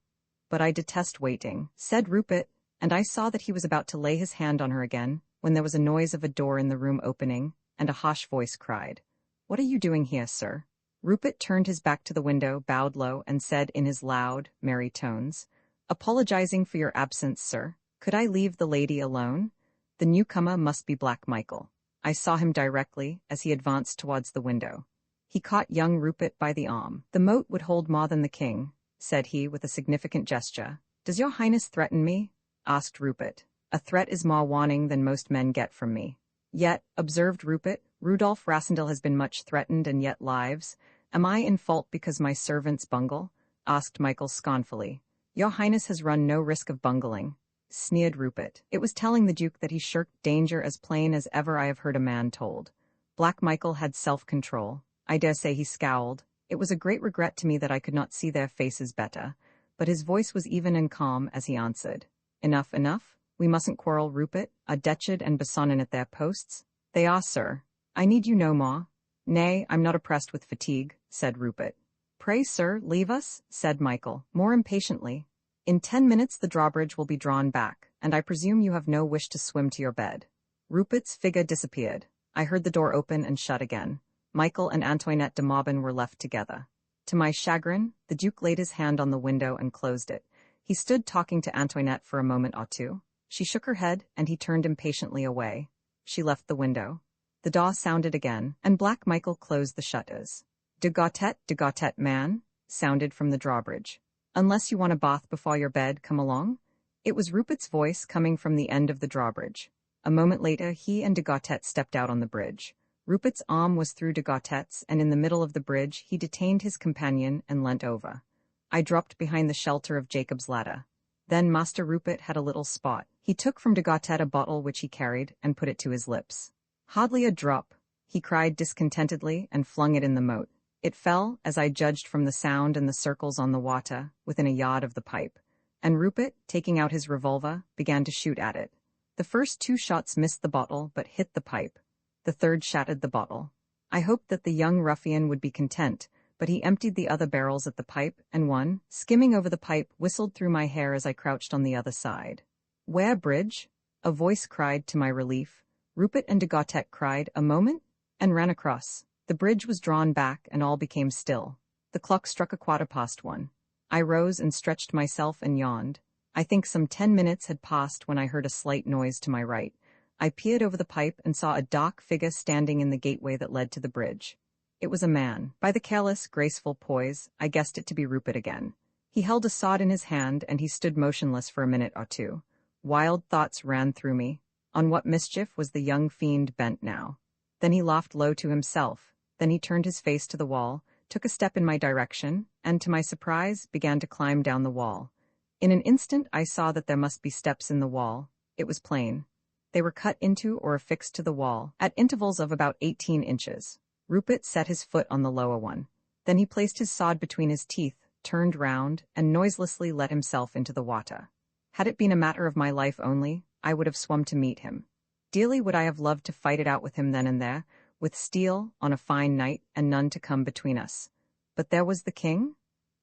"But I detest waiting," said Rupert, and I saw that he was about to lay his hand on her again, when there was a noise of a door in the room opening, and a harsh voice cried, "What are you doing here, sir?" Rupert turned his back to the window, bowed low, and said in his loud, merry tones, "Apologizing for your absence, sir. Could I leave the lady alone? The newcomer must be Black Michael." I saw him directly, as he advanced towards the window. He caught young Rupert by the arm. "The moat would hold more than the king," said he with a significant gesture. "Does your highness threaten me?" asked Rupert. "A threat is more warning than most men get from me." "Yet," observed Rupert, "Rudolf Rassendyll has been much threatened and yet lives. Am I in fault because my servants bungle?" asked Michael scornfully. "Your highness has run no risk of bungling," sneered Rupert. It was telling the Duke that he shirked danger as plain as ever I have heard a man told. Black Michael had self-control. I dare say he scowled. It was a great regret to me that I could not see their faces better, but his voice was even and calm as he answered. "Enough, enough. We mustn't quarrel, Rupert. Are Detchard and Bessonnen at their posts?" "They are, sir. I need you no more." "Nay, I'm not oppressed with fatigue," said Rupert. "Pray, sir, leave us," said Michael, more impatiently. "In 10 minutes the drawbridge will be drawn back, and I presume you have no wish to swim to your bed." Rupert's figure disappeared. I heard the door open and shut again. Michael and Antoinette de Maubin were left together. To my chagrin, the Duke laid his hand on the window and closed it. He stood talking to Antoinette for a moment or two. She shook her head, and he turned impatiently away. She left the window. The door sounded again, and Black Michael closed the shutters. De Gautet, man," sounded from the drawbridge. "Unless you want a bath before your bed, come along." It was Rupert's voice coming from the end of the drawbridge. A moment later, he and de Gautet stepped out on the bridge. Rupert's arm was through de Gautet's, and in the middle of the bridge he detained his companion and leant over. I dropped behind the shelter of Jacob's ladder. Then Master Rupert had a little spot. He took from de Gautet a bottle which he carried and put it to his lips. "Hardly a drop," he cried discontentedly and flung it in the moat. It fell, as I judged from the sound and the circles on the water, within a yard of the pipe, and Rupert, taking out his revolver, began to shoot at it. The first 2 shots missed the bottle but hit the pipe. The third shattered the bottle. I hoped that the young ruffian would be content, but he emptied the other barrels at the pipe, and one, skimming over the pipe, whistled through my hair as I crouched on the other side. "Where, bridge?" a voice cried to my relief. Rupert and de Gautet cried, "A moment?" and ran across. The bridge was drawn back, and all became still. The clock struck 1:15. I rose and stretched myself and yawned. I think some 10 minutes had passed when I heard a slight noise to my right. I peered over the pipe and saw a dark figure standing in the gateway that led to the bridge. It was a man. By the careless, graceful poise, I guessed it to be Rupert again. He held a sword in his hand, and he stood motionless for a minute or two. Wild thoughts ran through me. On what mischief was the young fiend bent now? Then he laughed low to himself. Then he turned his face to the wall, took a step in my direction, and, to my surprise, began to climb down the wall. In an instant I saw that there must be steps in the wall. It was plain. They were cut into or affixed to the wall, at intervals of about 18 inches. Rupert set his foot on the lower one. Then he placed his sword between his teeth, turned round, and noiselessly let himself into the water. Had it been a matter of my life only, I would have swum to meet him. Dearly would I have loved to fight it out with him then and there, with steel, on a fine night, and none to come between us. But there was the king?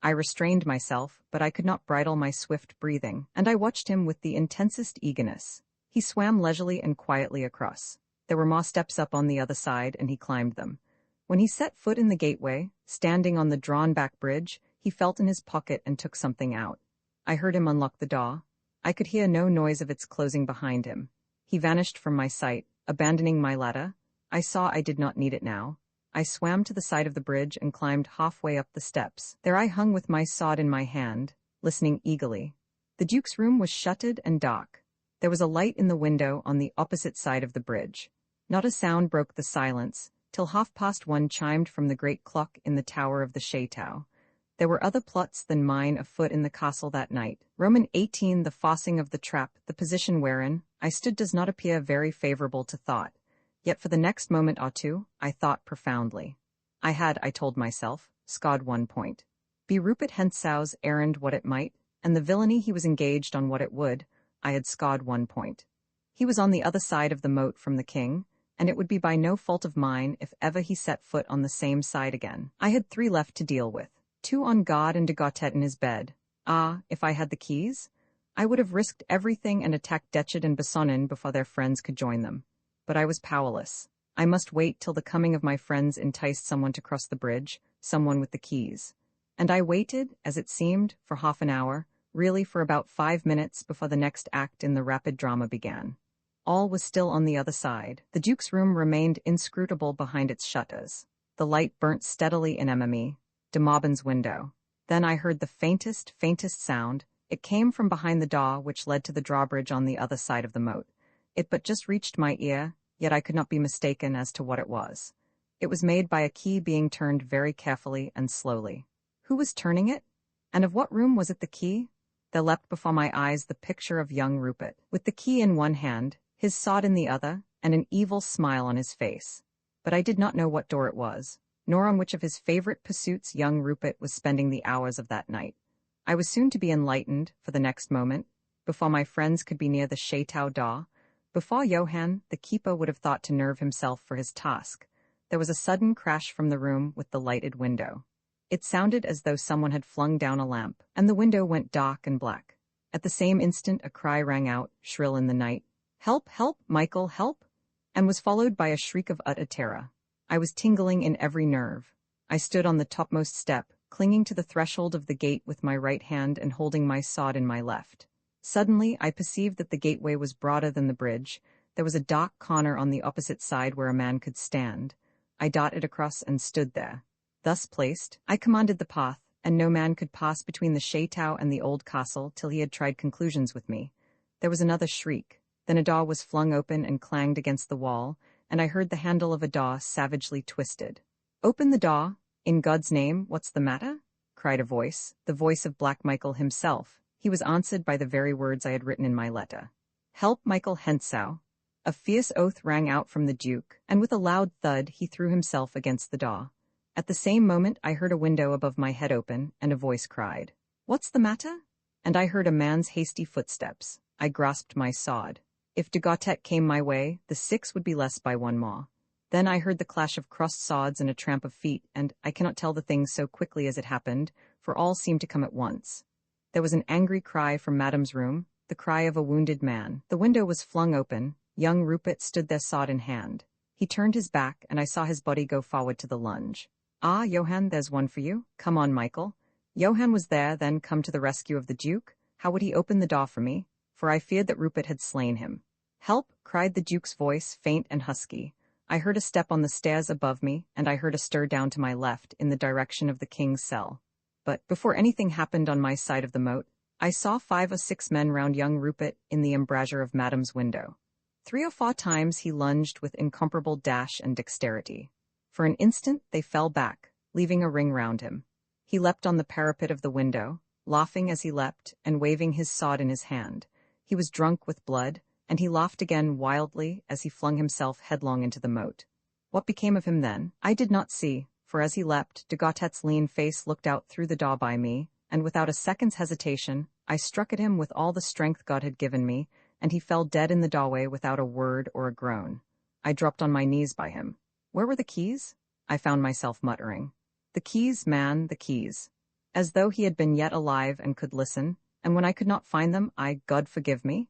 I restrained myself, but I could not bridle my swift breathing, and I watched him with the intensest eagerness. He swam leisurely and quietly across. There were more steps up on the other side, and he climbed them. When he set foot in the gateway, standing on the drawn-back bridge, he felt in his pocket and took something out. I heard him unlock the door. I could hear no noise of its closing behind him. He vanished from my sight, abandoning my ladder. I saw I did not need it now. I swam to the side of the bridge and climbed halfway up the steps. There I hung with my sword in my hand, listening eagerly. The Duke's room was shuttered and dark. There was a light in the window on the opposite side of the bridge. Not a sound broke the silence, till 1:30 chimed from the great clock in the tower of the chateau. There were other plots than mine afoot in the castle that night. Roman 18, the forcing of the trap, the position wherein I stood does not appear very favorable to thought. Yet for the next moment or two, I thought profoundly. I had, I told myself, scored 1 point. Be Rupert Hensow's errand what it might, and the villainy he was engaged on what it would, I had scored 1 point. He was on the other side of the moat from the king, and it would be by no fault of mine if ever he set foot on the same side again. I had 3 left to deal with, 2 on guard and de Gautet in his bed. Ah, if I had the keys? I would have risked everything and attacked Detchard and Bessonin before their friends could join them. But I was powerless. I must wait till the coming of my friends enticed someone to cross the bridge, someone with the keys. And I waited, as it seemed, for half an hour, really for about 5 minutes before the next act in the rapid drama began. All was still on the other side. The Duke's room remained inscrutable behind its shutters. The light burnt steadily in Emmeline, de Maubin's window. Then I heard the faintest sound. It came from behind the door which led to the drawbridge on the other side of the moat. It but just reached my ear, yet I could not be mistaken as to what it was. It was made by a key being turned very carefully and slowly. Who was turning it? And of what room was it the key? There leapt before my eyes the picture of young Rupert, with the key in one hand, his sword in the other, and an evil smile on his face. But I did not know what door it was, nor on which of his favorite pursuits young Rupert was spending the hours of that night. I was soon to be enlightened, for the next moment, before my friends could be near the chateau door. Before Johann, the keeper, would have thought to nerve himself for his task, there was a sudden crash from the room with the lighted window. It sounded as though someone had flung down a lamp, and the window went dark and black. At the same instant a cry rang out, shrill in the night, "Help, help, Michael, help!" and was followed by a shriek of utter terror. I was tingling in every nerve. I stood on the topmost step, clinging to the threshold of the gate with my right hand and holding my sword in my left. Suddenly I perceived that the gateway was broader than the bridge. There was a dark corner on the opposite side where a man could stand. I darted across and stood there. Thus placed, I commanded the path, and no man could pass between the chateau and the old castle till he had tried conclusions with me. There was another shriek. Then a door was flung open and clanged against the wall, and I heard the handle of a daw savagely twisted. "Open the daw! In God's name, what's the matter?" cried a voice, the voice of Black Michael himself. He was answered by the very words I had written in my letter. "Help Michael Hensau." A fierce oath rang out from the Duke, and with a loud thud he threw himself against the daw. At the same moment I heard a window above my head open, and a voice cried, "What's the matter?" And I heard a man's hasty footsteps. I grasped my sword. If de Gautet came my way, the 6 would be less by one more. Then I heard the clash of crossed swords and a tramp of feet, and I cannot tell the things so quickly as it happened, for all seemed to come at once. There was an angry cry from Madame's room, the cry of a wounded man. The window was flung open. Young Rupert stood there sword in hand. He turned his back, and I saw his body go forward to the lunge. "Ah, Johann, there's one for you. Come on, Michael." Johann was there, then come to the rescue of the Duke. How would he open the door for me? For I feared that Rupert had slain him. "Help!" cried the Duke's voice, faint and husky. I heard a step on the stairs above me, and I heard a stir down to my left, in the direction of the king's cell. But, before anything happened on my side of the moat, I saw 5 or 6 men round young Rupert in the embrasure of Madame's window. 3 or 4 times he lunged with incomparable dash and dexterity. For an instant they fell back, leaving a ring round him. He leapt on the parapet of the window, laughing as he leapt, and waving his sword in his hand. He was drunk with blood, and he laughed again wildly as he flung himself headlong into the moat. What became of him then, I did not see, for as he leapt, de Gautet's lean face looked out through the door by me, and without a second's hesitation, I struck at him with all the strength God had given me, and he fell dead in the doorway without a word or a groan. I dropped on my knees by him. "Where were the keys?" I found myself muttering. "The keys, man, the keys." As though he had been yet alive and could listen, and when I could not find them, God forgive me,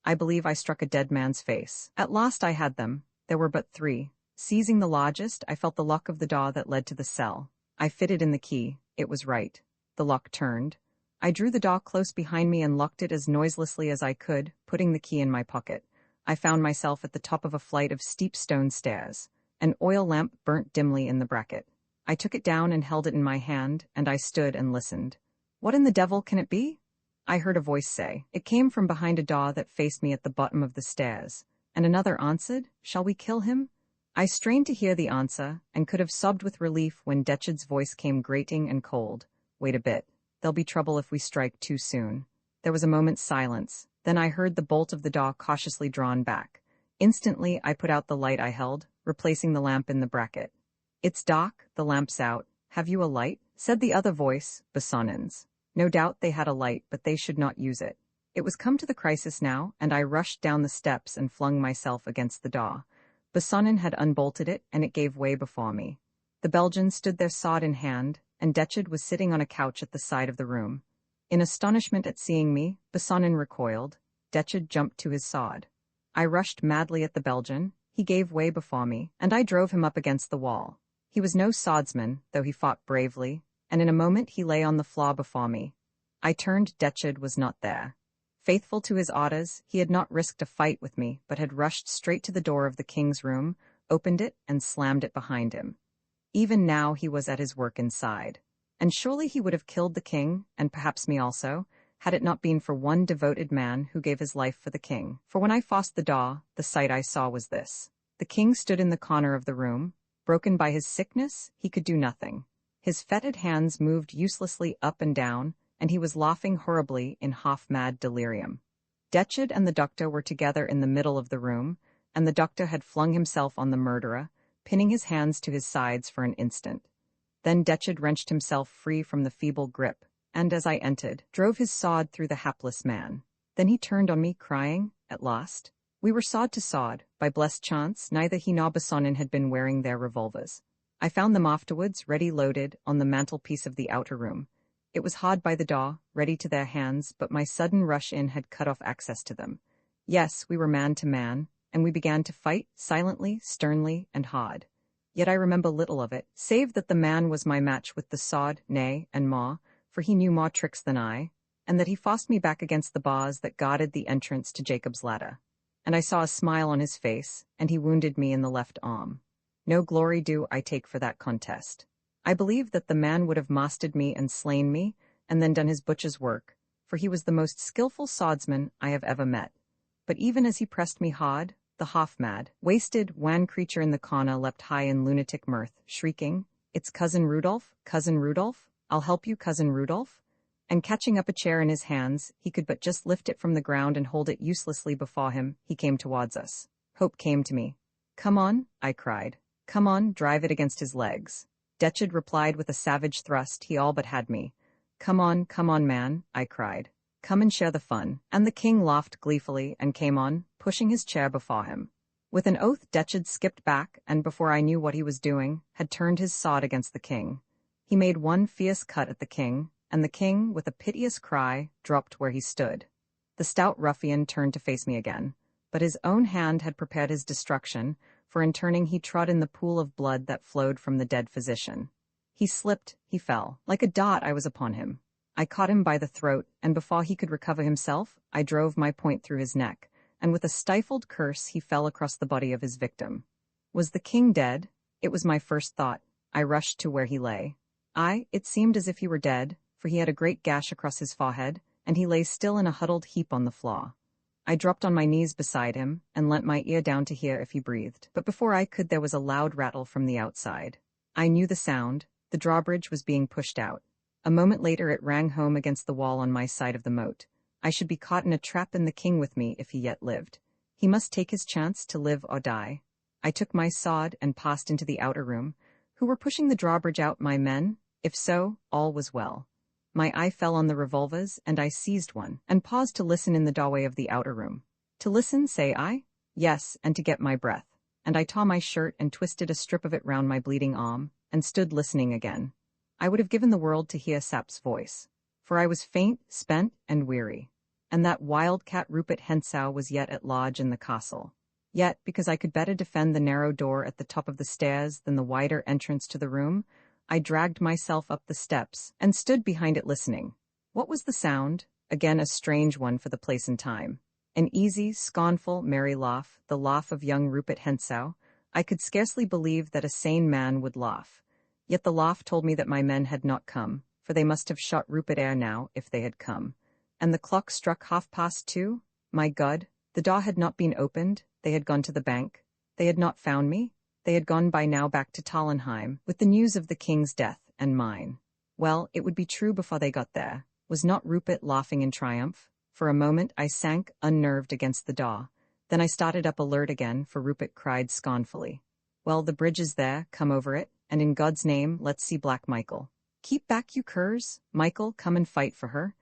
I believe I struck a dead man's face. At last I had them. There were but 3. Seizing the largest, I felt the lock of the door that led to the cell. I fitted in the key. It was right. The lock turned. I drew the door close behind me and locked it as noiselessly as I could, putting the key in my pocket. I found myself at the top of a flight of steep stone stairs. An oil lamp burnt dimly in the bracket. I took it down and held it in my hand, and I stood and listened. "What in the devil can it be?" I heard a voice say. It came from behind a door that faced me at the bottom of the stairs, and another answered, "Shall we kill him?" I strained to hear the answer, and could have sobbed with relief when Detchard's voice came grating and cold. "Wait a bit. There'll be trouble if we strike too soon." There was a moment's silence. Then I heard the bolt of the door cautiously drawn back. Instantly I put out the light I held, replacing the lamp in the bracket. "It's dark, the lamp's out. Have you a light?" said the other voice, Bessonin's. No doubt they had a light, but they should not use it. It was come to the crisis now, and I rushed down the steps and flung myself against the door. Bessonin had unbolted it, and it gave way before me. The Belgians stood their sword in hand, and Detchard was sitting on a couch at the side of the room. In astonishment at seeing me, Bessonin recoiled. Detchard jumped to his sword. I rushed madly at the Belgian. He gave way before me, and I drove him up against the wall. He was no swordsman, though he fought bravely, and in a moment he lay on the floor before me. I turned. Detchard was not there. Faithful to his orders, he had not risked a fight with me, but had rushed straight to the door of the king's room, opened it, and slammed it behind him. Even now he was at his work inside. And surely he would have killed the king, and perhaps me also, had it not been for one devoted man who gave his life for the king. For when I forced the door, the sight I saw was this. The king stood in the corner of the room. Broken by his sickness, he could do nothing. His fetid hands moved uselessly up and down, and he was laughing horribly in half-mad delirium. Detchard and the doctor were together in the middle of the room, and the doctor had flung himself on the murderer, pinning his hands to his sides for an instant. Then Detchard wrenched himself free from the feeble grip, and as I entered, drove his sword through the hapless man. Then he turned on me, crying, "At last." We were sword to sword. By blessed chance, neither he nor Bessonin had been wearing their revolvers. I found them afterwards, ready loaded, on the mantelpiece of the outer room. It was hard by the door, ready to their hands, but my sudden rush in had cut off access to them. Yes, we were man to man, and we began to fight, silently, sternly, and hard. Yet I remember little of it, save that the man was my match with the sword, nay, and more, for he knew more tricks than I, and that he forced me back against the bars that guarded the entrance to Jacob's ladder. And I saw a smile on his face, and he wounded me in the left arm. No glory do I take for that contest. I believe that the man would have mastered me and slain me, and then done his butcher's work, for he was the most skillful swordsman I have ever met. But even as he pressed me hard, The half-mad, wasted, wan creature in the corner leapt high in lunatic mirth, shrieking, "It's Cousin Rudolph, Cousin Rudolph! I'll help you, Cousin Rudolph!" And catching up a chair in his hands, he could but just lift it from the ground and hold it uselessly before him, he came towards us. Hope came to me. "Come on," I cried. "Come on, drive it against his legs." Detchard replied with a savage thrust, he all but had me. Come on, man," I cried. "Come and share the fun." And the king laughed gleefully and came on, pushing his chair before him. With an oath Detchard skipped back and, before I knew what he was doing, had turned his sword against the king. He made one fierce cut at the king, and the king, with a piteous cry, dropped where he stood. The stout ruffian turned to face me again, but his own hand had prepared his destruction, for in turning he trod in the pool of blood that flowed from the dead physician. He slipped, he fell. Like a dart I was upon him. I caught him by the throat, and before he could recover himself, I drove my point through his neck, and with a stifled curse he fell across the body of his victim. Was the king dead? It was my first thought. I rushed to where he lay. It seemed as if he were dead, for he had a great gash across his forehead, and he lay still in a huddled heap on the floor. I dropped on my knees beside him, and leant my ear down to hear if he breathed. But before I could, there was a loud rattle from the outside. I knew the sound. The drawbridge was being pushed out. A moment later it rang home against the wall on my side of the moat. I should be caught in a trap and the king with me if he yet lived. He must take his chance to live or die. I took my sword and passed into the outer room. Who were pushing the drawbridge out? My men? If so, all was well. My eye fell on the revolvers, and I seized one, and paused to listen in the doorway of the outer room. To listen, say I? Yes, and to get my breath. And I tore my shirt and twisted a strip of it round my bleeding arm, and stood listening again. I would have given the world to hear Sap's voice, for I was faint, spent, and weary. And that wildcat Rupert Hentzau was yet at large in the castle. Yet, because I could better defend the narrow door at the top of the stairs than the wider entrance to the room, I dragged myself up the steps, and stood behind it listening. What was the sound? Again a strange one for the place and time. An easy, scornful, merry laugh, the laugh of young Rupert Hentzau. I could scarcely believe that a sane man would laugh. Yet the laugh told me that my men had not come, for they must have shot Rupert ere now, if they had come. And the clock struck 2:30. My God, the door had not been opened, they had gone to the bank. They had not found me. They had gone by now back to Tallenheim, with the news of the king's death, and mine. Well, it would be true before they got there. Was not Rupert laughing in triumph? For a moment I sank, unnerved, against the door. Then I started up alert again, for Rupert cried scornfully. Well, the bridge is there, come over it, and in God's name, let's see Black Michael. Keep back, you curs. Michael, come and fight for her.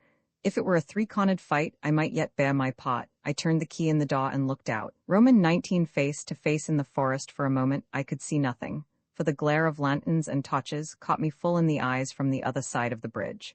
If it were a three-cornered fight, I might yet bear my pot. I turned the key in the door and looked out. Roman 19 face to face in the forest. For a moment I could see nothing, for the glare of lanterns and torches caught me full in the eyes from the other side of the bridge.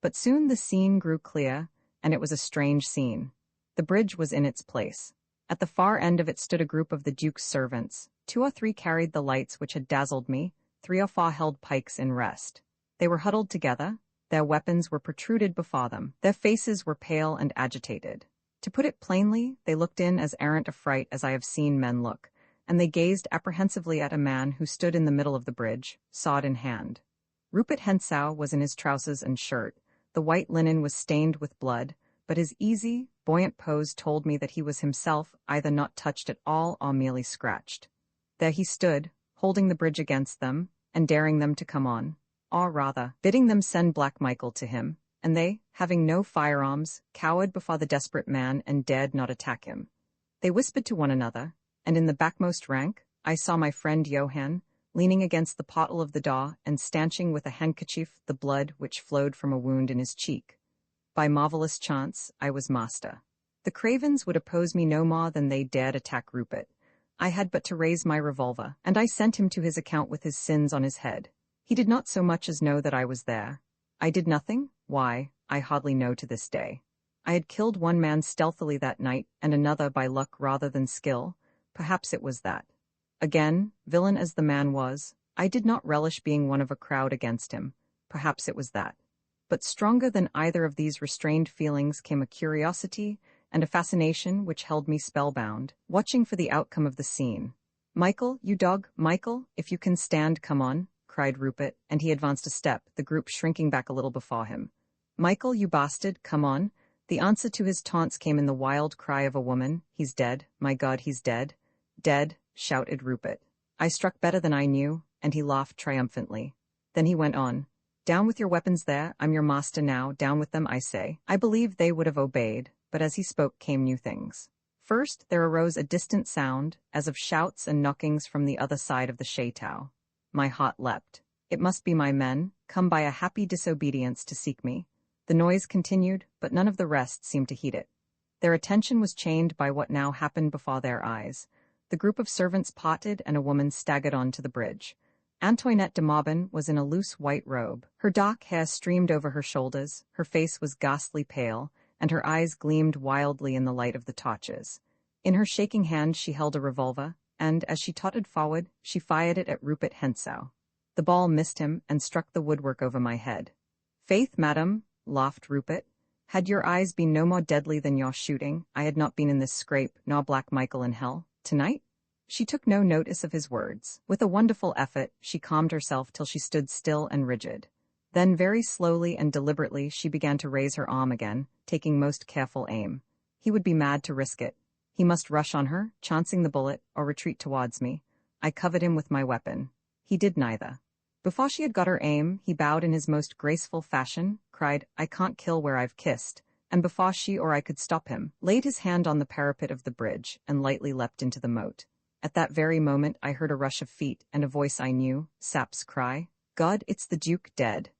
But soon the scene grew clear, and it was a strange scene. The bridge was in its place. At the far end of it stood a group of the Duke's servants. 2 or 3 carried the lights which had dazzled me, 3 or 4 held pikes in rest. They were huddled together. Their weapons were protruded before them. Their faces were pale and agitated. To put it plainly, they looked in as errant a fright as I have seen men look, and they gazed apprehensively at a man who stood in the middle of the bridge, sword in hand. Rupert Hentzau was in his trousers and shirt. The white linen was stained with blood, but his easy, buoyant pose told me that he was himself either not touched at all or merely scratched. There he stood, holding the bridge against them, and daring them to come on, or rather, bidding them send Black Michael to him, and they, having no firearms, cowered before the desperate man and dared not attack him. They whispered to one another, and in the backmost rank, I saw my friend Johann, leaning against the pottle of the door and stanching with a handkerchief the blood which flowed from a wound in his cheek. By marvelous chance, I was master. The cravens would oppose me no more than they dared attack Rupert. I had but to raise my revolver, and I sent him to his account with his sins on his head. He did not so much as know that I was there. I did nothing? Why, I hardly know to this day. I had killed one man stealthily that night, and another by luck rather than skill. Perhaps it was that. Again, villain as the man was, I did not relish being one of a crowd against him. Perhaps it was that. But stronger than either of these restrained feelings came a curiosity and a fascination which held me spellbound, watching for the outcome of the scene. Michael, you dog, Michael, if you can stand, come on, cried Rupert, and he advanced a step, the group shrinking back a little before him. Michael, you bastard, come on. The answer to his taunts came in the wild cry of a woman. "He's dead, my God, he's dead." "Dead," shouted Rupert. I struck better than I knew, and he laughed triumphantly. Then he went on. "Down with your weapons there, I'm your master now, down with them, I say." I believed they would have obeyed, but as he spoke came new things. First, there arose a distant sound, as of shouts and knockings from the other side of the chateau. My heart leapt. It must be my men, come by a happy disobedience to seek me. The noise continued, but none of the rest seemed to heed it. Their attention was chained by what now happened before their eyes. The group of servants parted and a woman staggered onto the bridge. Antoinette de Maubin was in a loose white robe. Her dark hair streamed over her shoulders, her face was ghastly pale, and her eyes gleamed wildly in the light of the torches. In her shaking hand she held a revolver, and, as she tottered forward, she fired it at Rupert Hentzau. The ball missed him and struck the woodwork over my head. "Faith, madam," laughed Rupert, "had your eyes been no more deadly than your shooting, I had not been in this scrape, nor Black Michael in hell, tonight?" She took no notice of his words. With a wonderful effort, she calmed herself till she stood still and rigid. Then very slowly and deliberately she began to raise her arm again, taking most careful aim. He would be mad to risk it. He must rush on her, chancing the bullet, or retreat towards me. I covered him with my weapon. He did neither. Before she had got her aim, he bowed in his most graceful fashion, cried, "I can't kill where I've kissed," and before she or I could stop him, laid his hand on the parapet of the bridge and lightly leapt into the moat. At that very moment I heard a rush of feet and a voice I knew, Sap's cry, "God, it's the Duke dead."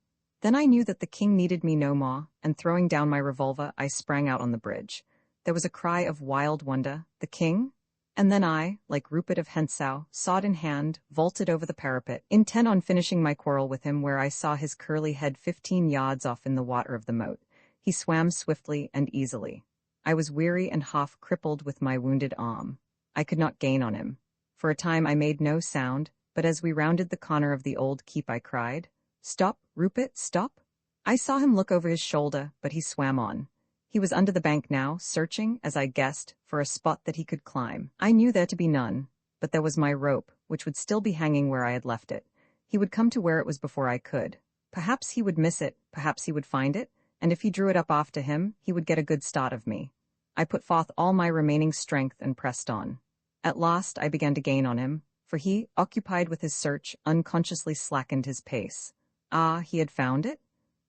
Then I knew that the king needed me no more, and throwing down my revolver I sprang out on the bridge. There was a cry of wild wonder. The king? And then I, like Rupert of Hentzau, sword in hand, vaulted over the parapet, intent on finishing my quarrel with him where I saw his curly head 15 yards off in the water of the moat. He swam swiftly and easily. I was weary and half crippled with my wounded arm. I could not gain on him. For a time I made no sound, but as we rounded the corner of the old keep I cried, "Stop, Rupert, stop!" I saw him look over his shoulder, but he swam on. He was under the bank now, searching, as I guessed, for a spot that he could climb. I knew there to be none, but there was my rope, which would still be hanging where I had left it. He would come to where it was before I could. Perhaps he would miss it, perhaps he would find it, and if he drew it up after him, he would get a good start of me. I put forth all my remaining strength and pressed on. At last I began to gain on him, for he, occupied with his search, unconsciously slackened his pace. Ah, he had found it?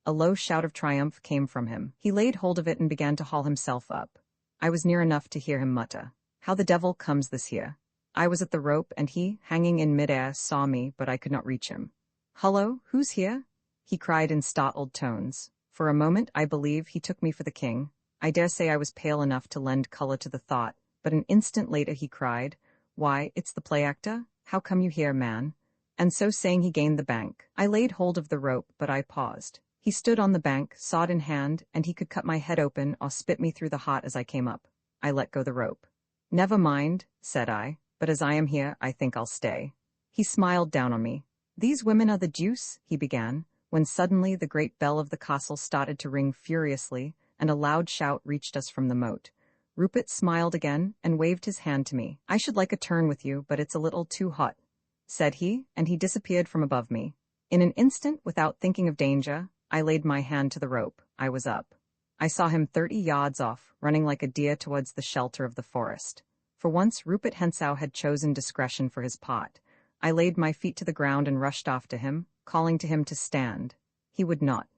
A low shout of triumph came from him. He laid hold of it and began to haul himself up. I was near enough to hear him mutter, "How the devil comes this here?" I was at the rope, and he, hanging in mid-air, saw me, but I could not reach him. "Hullo, who's here?" he cried in startled tones. For a moment, I believe, he took me for the king. I dare say I was pale enough to lend color to the thought, but an instant later he cried, "Why, it's the play-actor. How come you here, man?" And so saying he gained the bank. I laid hold of the rope, but I paused. He stood on the bank, sword in hand, and he could cut my head open or spit me through the heart as I came up. I let go the rope. "Never mind," said I, "but as I am here, I think I'll stay." He smiled down on me. "These women are the deuce," he began, when suddenly the great bell of the castle started to ring furiously, and a loud shout reached us from the moat. Rupert smiled again and waved his hand to me. "I should like a turn with you, but it's a little too hot," said he, and he disappeared from above me. In an instant, without thinking of danger, I laid my hand to the rope. I was up. I saw him 30 yards off, running like a deer towards the shelter of the forest. For once, Rupert Hentzau had chosen discretion for his part. I laid my feet to the ground and rushed after him, calling to him to stand. He would not.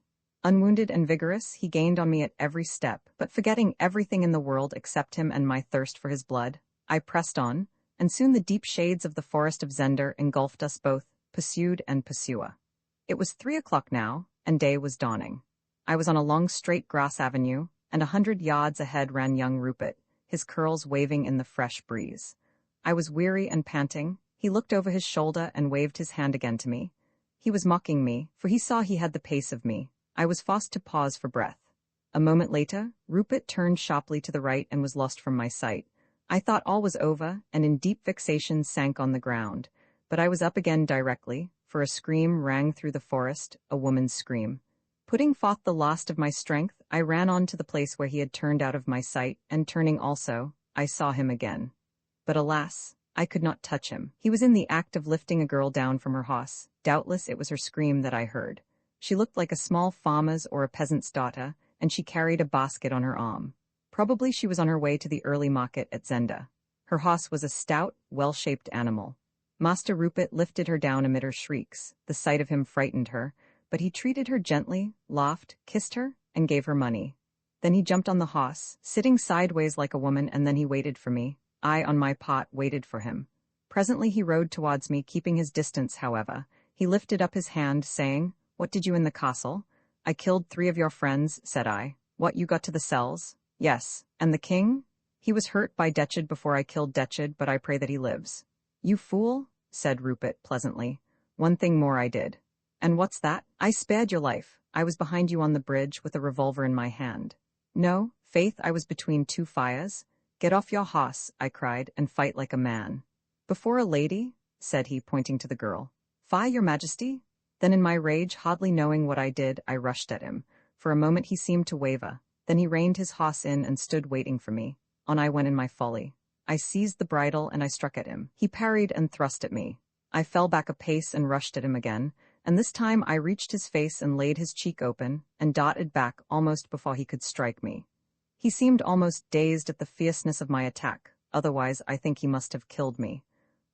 Unwounded and vigorous, he gained on me at every step, but forgetting everything in the world except him and my thirst for his blood, I pressed on, and soon the deep shades of the forest of Zenda engulfed us both, pursued and pursuer. It was 3 o'clock now, and day was dawning. I was on a long straight grass avenue, and 100 yards ahead ran young Rupert, his curls waving in the fresh breeze. I was weary and panting. He looked over his shoulder and waved his hand again to me. He was mocking me, for he saw he had the pace of me. I was forced to pause for breath. A moment later, Rupert turned sharply to the right and was lost from my sight. I thought all was over, and in deep vexation sank on the ground. But I was up again directly, for a scream rang through the forest, a woman's scream. Putting forth the last of my strength, I ran on to the place where he had turned out of my sight, and turning also, I saw him again. But alas, I could not touch him. He was in the act of lifting a girl down from her horse. Doubtless it was her scream that I heard. She looked like a small farmer's or a peasant's daughter, and she carried a basket on her arm. Probably she was on her way to the early market at Zenda. Her hoss was a stout, well-shaped animal. Master Rupert lifted her down amid her shrieks. The sight of him frightened her, but he treated her gently, laughed, kissed her, and gave her money. Then he jumped on the hoss, sitting sideways like a woman, and then he waited for me. I, on my part, waited for him. Presently he rode towards me, keeping his distance, however. He lifted up his hand, saying, "What did you in the castle?" "I killed 3 of your friends," said I. "What, you got to the cells?" "Yes." "And the king?" "He was hurt by Detchard before I killed Detchard, but I pray that he lives." "You fool," said Rupert pleasantly. "One thing more I did." "And what's that?" "I spared your life. I was behind you on the bridge with a revolver in my hand." "No, faith, I was between 2 fires. Get off your hoss," I cried, "and fight like a man." "Before a lady?" said he, pointing to the girl. "Fie, your majesty?" Then in my rage, hardly knowing what I did, I rushed at him. For a moment he seemed to waver. Then he reined his hoss in and stood waiting for me. On I went in my folly. I seized the bridle and I struck at him. He parried and thrust at me. I fell back a pace and rushed at him again, and this time I reached his face and laid his cheek open, and darted back almost before he could strike me. He seemed almost dazed at the fierceness of my attack, otherwise I think he must have killed me.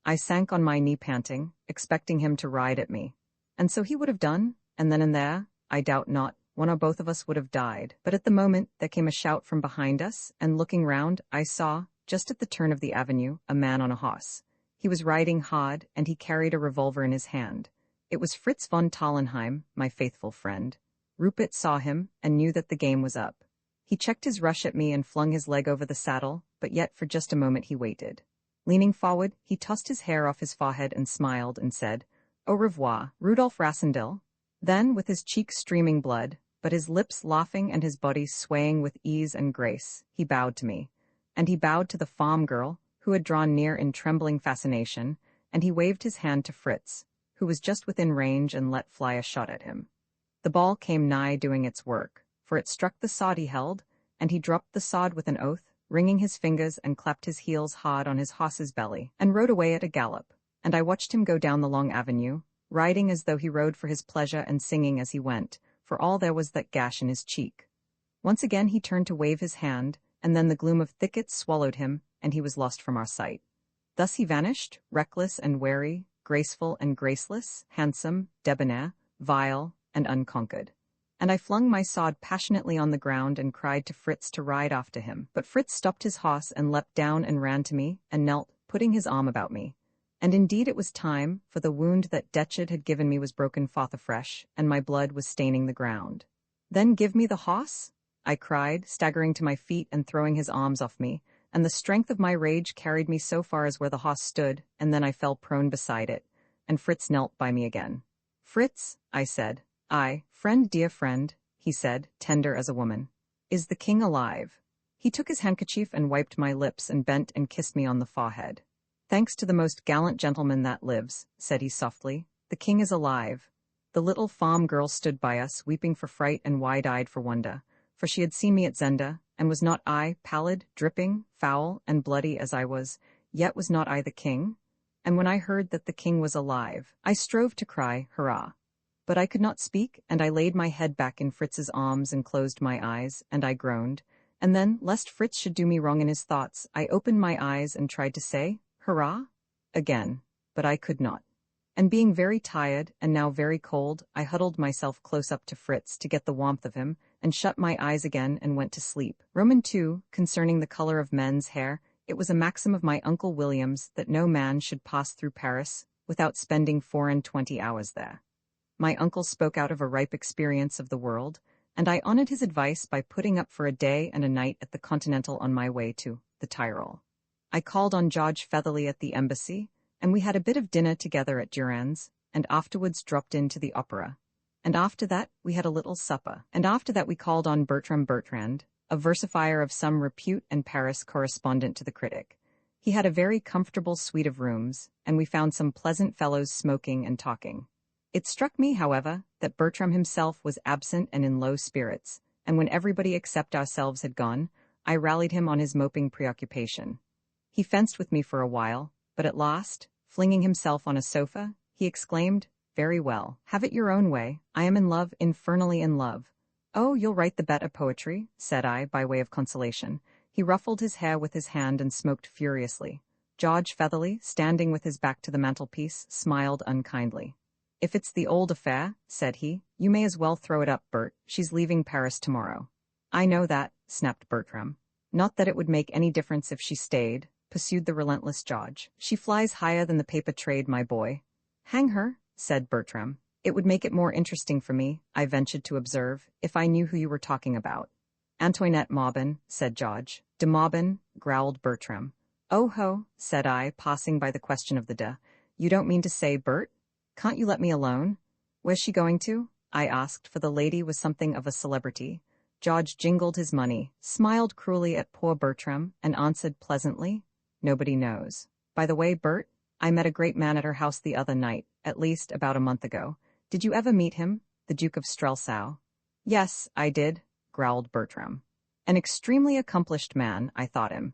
I sank on my knee panting, expecting him to ride at me. And so he would have done, and then and there, I doubt not, one or both of us would have died. But at the moment there came a shout from behind us, and looking round, I saw, just at the turn of the avenue, a man on a horse. He was riding hard, and he carried a revolver in his hand. It was Fritz von Tallenheim, my faithful friend. Rupert saw him, and knew that the game was up. He checked his rush at me and flung his leg over the saddle, but yet for just a moment he waited. Leaning forward, he tossed his hair off his forehead and smiled and said, "Au revoir, Rudolf Rassendyll." Then, with his cheeks streaming blood, but his lips laughing and his body swaying with ease and grace, he bowed to me. And he bowed to the farm girl, who had drawn near in trembling fascination, and he waved his hand to Fritz, who was just within range, and let fly a shot at him. The ball came nigh doing its work, for it struck the sod he held, and he dropped the sod with an oath, wringing his fingers and clapped his heels hard on his horse's belly, and rode away at a gallop. And I watched him go down the long avenue, riding as though he rode for his pleasure and singing as he went, for all there was that gash in his cheek. Once again he turned to wave his hand, and then the gloom of thickets swallowed him, and he was lost from our sight. Thus he vanished, reckless and wary, graceful and graceless, handsome, debonair, vile, and unconquered. And I flung my sword passionately on the ground and cried to Fritz to ride after him. But Fritz stopped his horse and leapt down and ran to me, and knelt, putting his arm about me. And indeed it was time, for the wound that Detchard had given me was broken forth afresh, and my blood was staining the ground. "Then give me the horse?" I cried, staggering to my feet and throwing his arms off me, and the strength of my rage carried me so far as where the horse stood, and then I fell prone beside it, and Fritz knelt by me again. "Fritz," I said. "Aye, friend, dear friend," he said, tender as a woman. "Is the king alive?" He took his handkerchief and wiped my lips and bent and kissed me on the forehead. "Thanks to the most gallant gentleman that lives," said he softly, "the king is alive." The little farm girl stood by us, weeping for fright and wide-eyed for wonder, for she had seen me at Zenda, and was not I, pallid, dripping, foul, and bloody as I was, yet was not I the king? And when I heard that the king was alive, I strove to cry, "Hurrah!" But I could not speak, and I laid my head back in Fritz's arms and closed my eyes, and I groaned. And then, lest Fritz should do me wrong in his thoughts, I opened my eyes and tried to say, "Hurrah!" again, but I could not. And being very tired, and now very cold, I huddled myself close up to Fritz to get the warmth of him, and shut my eyes again and went to sleep. Roman 2, concerning the color of men's hair, it was a maxim of my Uncle William's that no man should pass through Paris without spending 24 hours there. My uncle spoke out of a ripe experience of the world, and I honored his advice by putting up for a day and a night at the Continental on my way to the Tyrol. I called on George Featherly at the embassy, and we had a bit of dinner together at Durand's, and afterwards dropped into the opera. And after that we had a little supper, and after that we called on Bertram Bertrand, a versifier of some repute and Paris correspondent to the Critic. He had a very comfortable suite of rooms, and we found some pleasant fellows smoking and talking. It struck me, however, that Bertram himself was absent and in low spirits, and when everybody except ourselves had gone, I rallied him on his moping preoccupation. He fenced with me for a while, but at last, flinging himself on a sofa, he exclaimed, "Very well, have it your own way. I am in love, infernally in love. "Oh, you'll write the better poetry," said I, by way of consolation. He ruffled his hair with his hand and smoked furiously. George Featherly, standing with his back to the mantelpiece, smiled unkindly. "If it's the old affair," said he, "you may as well throw it up, Bert. She's leaving Paris tomorrow." "I know that," snapped Bertram. "Not that it would make any difference if she stayed," pursued the relentless George. "She flies higher than the paper trade, my boy." "Hang her," said Bertram. "It would make it more interesting for me," I ventured to observe, "if I knew who you were talking about." "Antoinette Maubin," said George. "De Maubin," growled Bertram. "Oh ho," said I, passing by the question of the de. "You don't mean to say, Bert? Can't you let me alone?" "Where's she going to?" I asked, for the lady was something of a celebrity. George jingled his money, smiled cruelly at poor Bertram, and answered pleasantly, "Nobody knows. By the way, Bert, I met a great man at her house the other night, at least about a month ago. Did you ever meet him, the Duke of Strelsau?" "Yes, I did," growled Bertram. An extremely accomplished man, I thought him.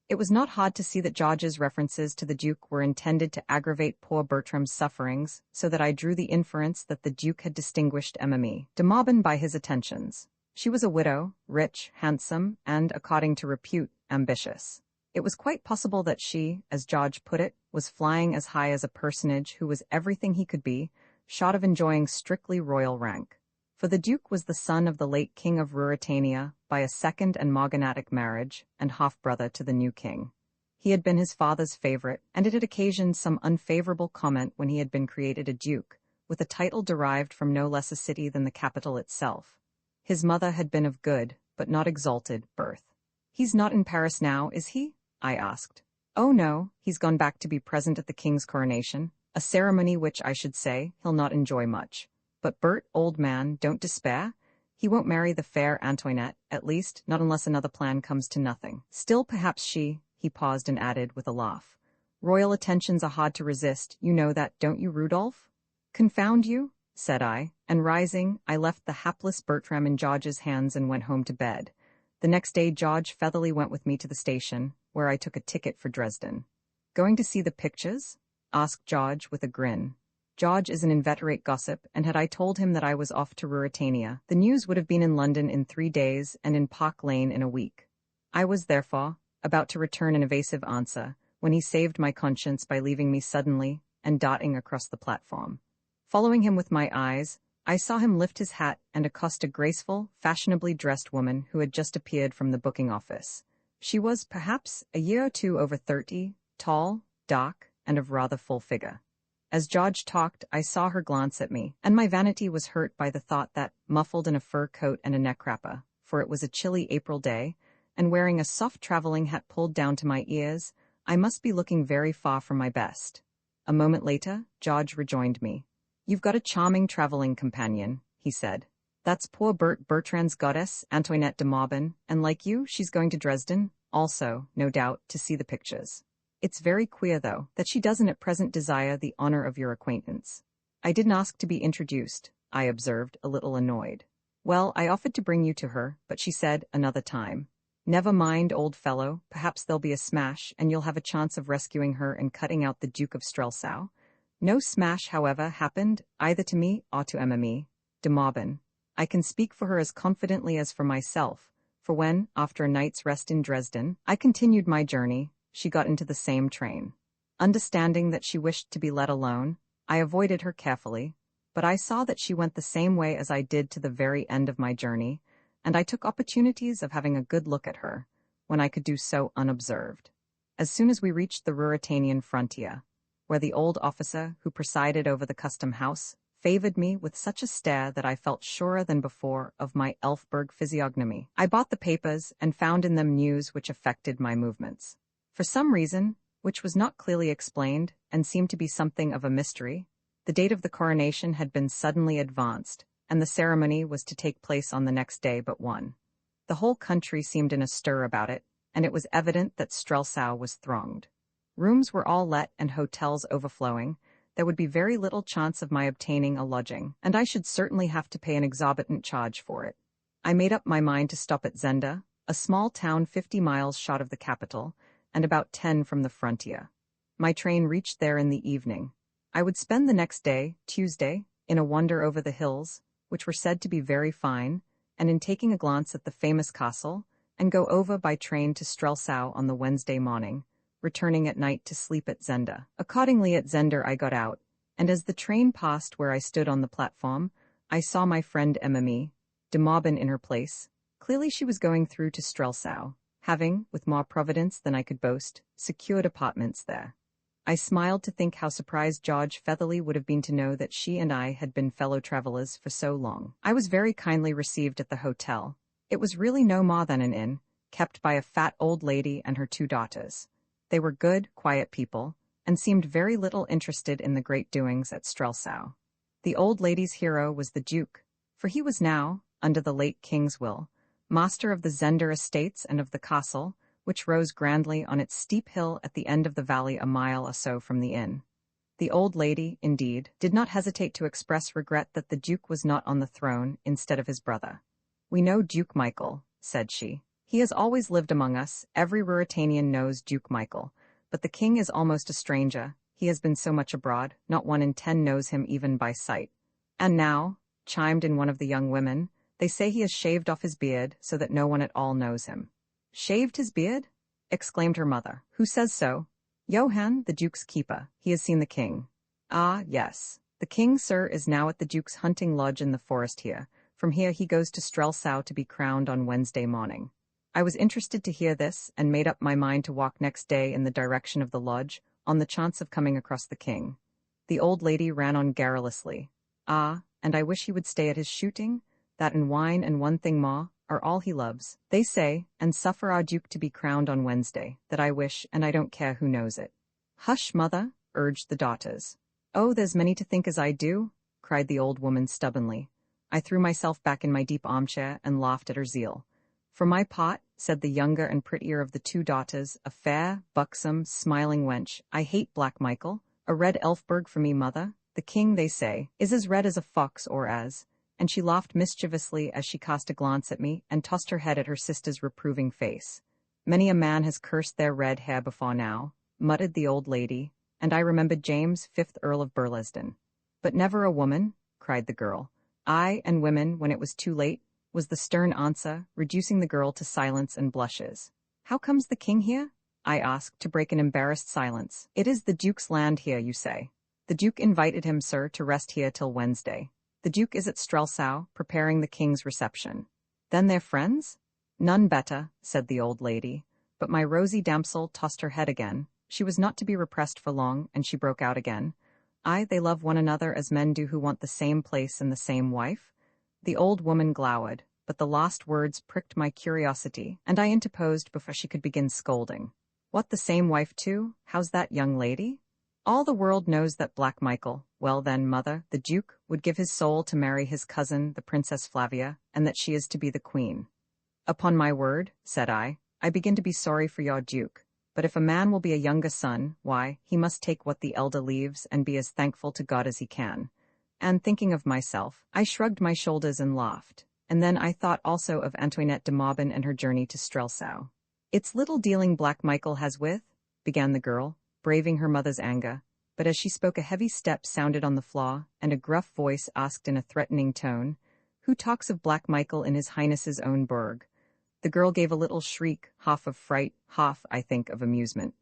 It was not hard to see that George's references to the Duke were intended to aggravate poor Bertram's sufferings, so that I drew the inference that the Duke had distinguished Mmme. de Maubin by his attentions. She was a widow, rich, handsome, and, according to repute, ambitious. It was quite possible that she, as George put it, was flying as high as a personage who was everything he could be, short of enjoying strictly royal rank. For the Duke was the son of the late King of Ruritania by a second and morganatic marriage, and half-brother to the new king. He had been his father's favorite, and it had occasioned some unfavorable comment when he had been created a duke, with a title derived from no less a city than the capital itself. His mother had been of good, but not exalted, birth. "He's not in Paris now, is he?" I asked. "Oh no, he's gone back to be present at the king's coronation, a ceremony which, I should say, he'll not enjoy much. But Bert, old man, don't despair. He won't marry the fair Antoinette, at least, not unless another plan comes to nothing. Still, perhaps she—" He paused and added, with a laugh, "Royal attentions are hard to resist, you know that, don't you, Rudolph?" "Confound you," said I, and rising, I left the hapless Bertram in George's hands and went home to bed. The next day George Featherly went with me to the station, where I took a ticket for Dresden. "Going to see the pictures?" asked George with a grin. George is an inveterate gossip, and had I told him that I was off to Ruritania, the news would have been in London in 3 days and in Park Lane in a week. I was, therefore, about to return an evasive answer, when he saved my conscience by leaving me suddenly and darting across the platform. Following him with my eyes, I saw him lift his hat and accost a graceful, fashionably dressed woman who had just appeared from the booking office. She was, perhaps, a year or two over 30, tall, dark, and of rather full figure. As George talked, I saw her glance at me, and my vanity was hurt by the thought that, muffled in a fur coat and a neck-wrapper, for it was a chilly April day, and wearing a soft traveling hat pulled down to my ears, I must be looking very far from my best. A moment later, George rejoined me. "You've got a charming traveling companion," he said. "That's poor Bertrand's goddess, Antoinette de Maubin, and like you, she's going to Dresden, also, no doubt, to see the pictures. It's very queer, though, that she doesn't at present desire the honor of your acquaintance." "I didn't ask to be introduced," I observed, a little annoyed. "Well, I offered to bring you to her, but she said, another time." "Never mind, old fellow, perhaps there'll be a smash, and you'll have a chance of rescuing her and cutting out the Duke of Strelsau." No smash, however, happened, either to me or to Mmme. de Maubin. I can speak for her as confidently as for myself, for when, after a night's rest in Dresden, I continued my journey, she got into the same train. Understanding that she wished to be let alone, I avoided her carefully, but I saw that she went the same way as I did to the very end of my journey, and I took opportunities of having a good look at her, when I could do so unobserved. As soon as we reached the Ruritanian frontier, where the old officer who presided over the custom house favored me with such a stare that I felt surer than before of my Elfberg physiognomy, I bought the papers and found in them news which affected my movements. For some reason, which was not clearly explained and seemed to be something of a mystery, the date of the coronation had been suddenly advanced, and the ceremony was to take place on the next day but one. The whole country seemed in a stir about it, and it was evident that Strelsau was thronged. Rooms were all let and hotels overflowing. There would be very little chance of my obtaining a lodging, and I should certainly have to pay an exorbitant charge for it. I made up my mind to stop at Zenda, a small town 50 miles short of the capital, and about 10 from the frontier. My train reached there in the evening. I would spend the next day, Tuesday, in a wander over the hills, which were said to be very fine, and in taking a glance at the famous castle, and go over by train to Strelsau on the Wednesday morning, returning at night to sleep at Zenda. Accordingly at Zenda I got out, and as the train passed where I stood on the platform, I saw my friend Emily de Maubin in her place. Clearly she was going through to Strelsau, having, with more providence than I could boast, secured apartments there. I smiled to think how surprised George Featherly would have been to know that she and I had been fellow travelers for so long. I was very kindly received at the hotel. It was really no more than an inn, kept by a fat old lady and her 2 daughters. They were good, quiet people, and seemed very little interested in the great doings at Strelsau. The old lady's hero was the Duke, for he was now, under the late king's will, master of the Zenda estates and of the castle, which rose grandly on its steep hill at the end of the valley a mile or so from the inn. The old lady, indeed, did not hesitate to express regret that the Duke was not on the throne instead of his brother. "We know Duke Michael," said she. "He has always lived among us, every Ruritanian knows Duke Michael, but the king is almost a stranger, he has been so much abroad, not 1 in 10 knows him even by sight. And now," chimed in one of the young women, "they say he has shaved off his beard so that no one at all knows him." "Shaved his beard?" exclaimed her mother. "Who says so?" "Johann, the Duke's keeper. He has seen the king." "Ah, yes. The king, sir, is now at the Duke's hunting lodge in the forest here. From here he goes to Strelsau to be crowned on Wednesday morning." I was interested to hear this, and made up my mind to walk next day in the direction of the lodge, on the chance of coming across the king. The old lady ran on garrulously. "Ah, and I wish he would stay at his shooting, that and wine and 1 thing more are all he loves. They say, and suffer our Duke to be crowned on Wednesday, that I wish, and I don't care who knows it." "Hush, mother," urged the daughters. "Oh, there's many to think as I do," cried the old woman stubbornly. I threw myself back in my deep armchair and laughed at her zeal. "For my part," said the younger and prettier of the 2 daughters, a fair, buxom, smiling wench, "I hate Black Michael. A red Elfberg for me, mother. The king, they say, is as red as a fox or as—" and she laughed mischievously as she cast a glance at me and tossed her head at her sister's reproving face. "Many a man has cursed their red hair before now," muttered the old lady, and I remembered James, 5th Earl of Burlesdon. "But never a woman?" cried the girl. "I and women, when it was too late," was the stern answer, reducing the girl to silence and blushes. "How comes the king here?" I asked, to break an embarrassed silence. "It is the Duke's land here, you say." "The Duke invited him, sir, to rest here till Wednesday. The Duke is at Strelsau, preparing the king's reception." "Then they're friends?" "None better," said the old lady. But my rosy damsel tossed her head again. She was not to be repressed for long, and she broke out again. "Aye, they love one another as men do who want the same place and the same wife." The old woman glowered, but the last words pricked my curiosity, and I interposed before she could begin scolding. "What, the same wife too? How's that, young lady?" "All the world knows that Black Michael, well then, mother, the Duke, would give his soul to marry his cousin, the Princess Flavia, and that she is to be the queen." "Upon my word," said I begin to be sorry for your Duke. But if a man will be a younger son, why, he must take what the elder leaves and be as thankful to God as he can." And thinking of myself, I shrugged my shoulders and laughed. And then I thought also of Antoinette de Maubin and her journey to Strelsau. "It's little dealing Black Michael has with," began the girl, braving her mother's anger, but as she spoke a heavy step sounded on the floor, and a gruff voice asked in a threatening tone, "Who talks of Black Michael in his Highness's own burg?" The girl gave a little shriek, half of fright, half, I think, of amusement.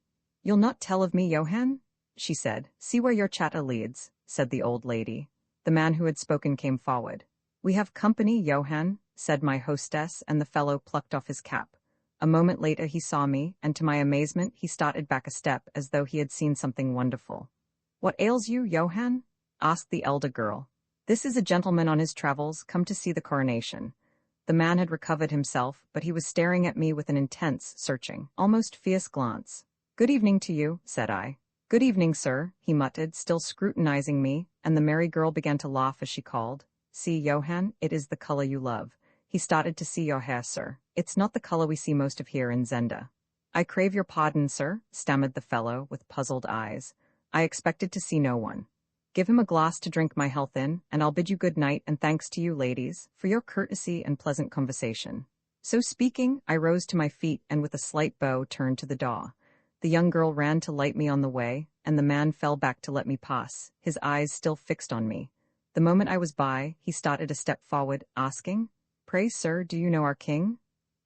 "You'll not tell of me, Johann?" she said. "See where your chatter leads," said the old lady. The man who had spoken came forward. "We have company, Johann," said my hostess, and the fellow plucked off his cap. A moment later he saw me, and to my amazement he started back a step as though he had seen something wonderful. "What ails you, Johann?" asked the elder girl. "This is a gentleman on his travels, come to see the coronation." The man had recovered himself, but he was staring at me with an intense, searching, almost fierce glance. "Good evening to you," said I. "Good evening, sir," he muttered, still scrutinizing me, and the merry girl began to laugh as she called, "See, Johann, it is the color you love. He started to see your hair, sir. It's not the color we see most of here in Zenda." "I crave your pardon, sir," stammered the fellow, with puzzled eyes. "I expected to see no one." "Give him a glass to drink my health in, and I'll bid you good night, and thanks to you, ladies, for your courtesy and pleasant conversation." So speaking, I rose to my feet and with a slight bow turned to the door. The young girl ran to light me on the way, and the man fell back to let me pass, his eyes still fixed on me. The moment I was by, he started a step forward, asking, Pray, sir, do you know our king?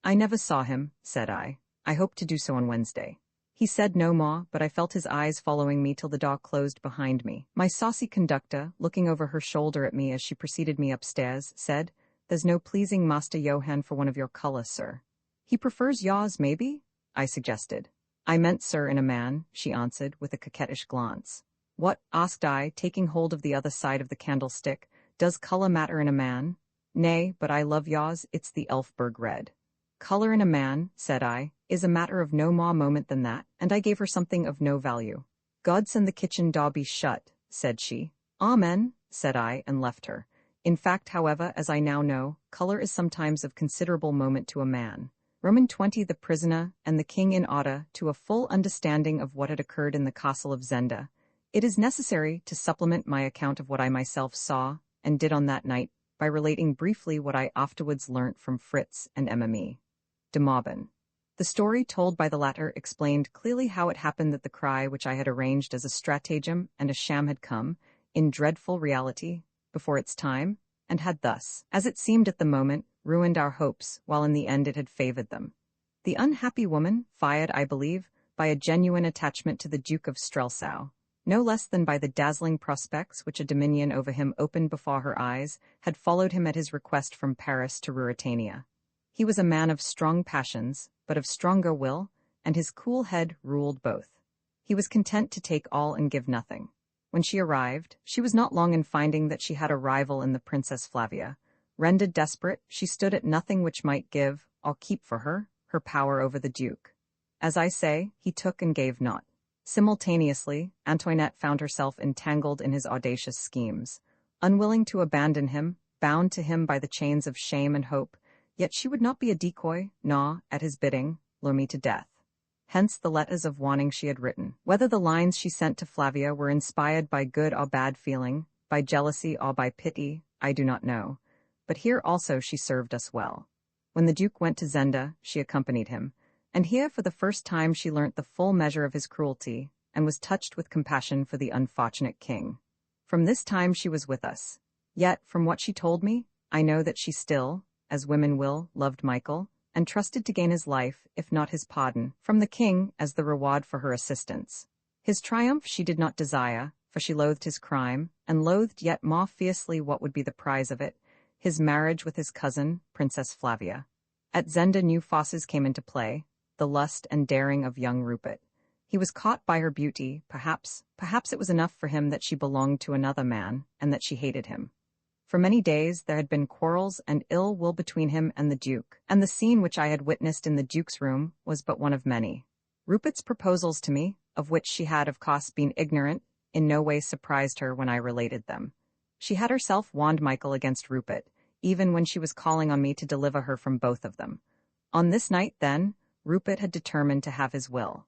I never saw him, said I. I hope to do so on Wednesday. He said no more, but I felt his eyes following me till the door closed behind me. My saucy conductor, looking over her shoulder at me as she preceded me upstairs, said, "There's no pleasing Master Johann for one of your colour, sir." "He prefers yours, maybe?" I suggested. "I meant, sir, in a man," she answered, with a coquettish glance. "What?" asked I, taking hold of the other side of the candlestick. "Does colour matter in a man?" "Nay, but I love yours, it's the Elfberg red." "Colour in a man," said I, "is a matter of no more moment than that," and I gave her something of no value. "God send the kitchen door be shut," said she. "Amen," said I, and left her. In fact, however, as I now know, colour is sometimes of considerable moment to a man. Roman 20. The prisoner, and the king in order to a full understanding of what had occurred in the castle of Zenda. It is necessary to supplement my account of what I myself saw and did on that night by relating briefly what I afterwards learnt from Fritz and Mme. de Maubin. The story told by the latter explained clearly how it happened that the cry which I had arranged as a stratagem and a sham had come, in dreadful reality, before its time, and had thus, as it seemed at the moment, ruined our hopes, while in the end it had favoured them. The unhappy woman, fired, I believe, by a genuine attachment to the Duke of Strelsau, no less than by the dazzling prospects which a dominion over him opened before her eyes, had followed him at his request from Paris to Ruritania. He was a man of strong passions, but of stronger will, and his cool head ruled both. He was content to take all and give nothing. When she arrived, she was not long in finding that she had a rival in the Princess Flavia. Rendered desperate, she stood at nothing which might give, or keep for her power over the Duke. As I say, he took and gave not. Simultaneously, Antoinette found herself entangled in his audacious schemes. Unwilling to abandon him, bound to him by the chains of shame and hope, yet she would not be a decoy, nor, at his bidding, lure me to death. Hence the letters of warning she had written. Whether the lines she sent to Flavia were inspired by good or bad feeling, by jealousy or by pity, I do not know. But here also she served us well. When the Duke went to Zenda, she accompanied him, and here for the first time she learnt the full measure of his cruelty, and was touched with compassion for the unfortunate king. From this time she was with us. Yet, from what she told me, I know that she still, as women will, loved Michael, and trusted to gain his life, if not his pardon, from the king as the reward for her assistance. His triumph she did not desire, for she loathed his crime, and loathed yet more fiercely what would be the prize of it, his marriage with his cousin, Princess Flavia. At Zenda new forces came into play, the lust and daring of young Rupert. He was caught by her beauty, perhaps it was enough for him that she belonged to another man, and that she hated him. For many days there had been quarrels and ill will between him and the Duke, and the scene which I had witnessed in the Duke's room was but one of many. Rupert's proposals to me, of which she had of course been ignorant, in no way surprised her when I related them. She had herself warned Michael against Rupert, even when she was calling on me to deliver her from both of them. On this night, then, Rupert had determined to have his will.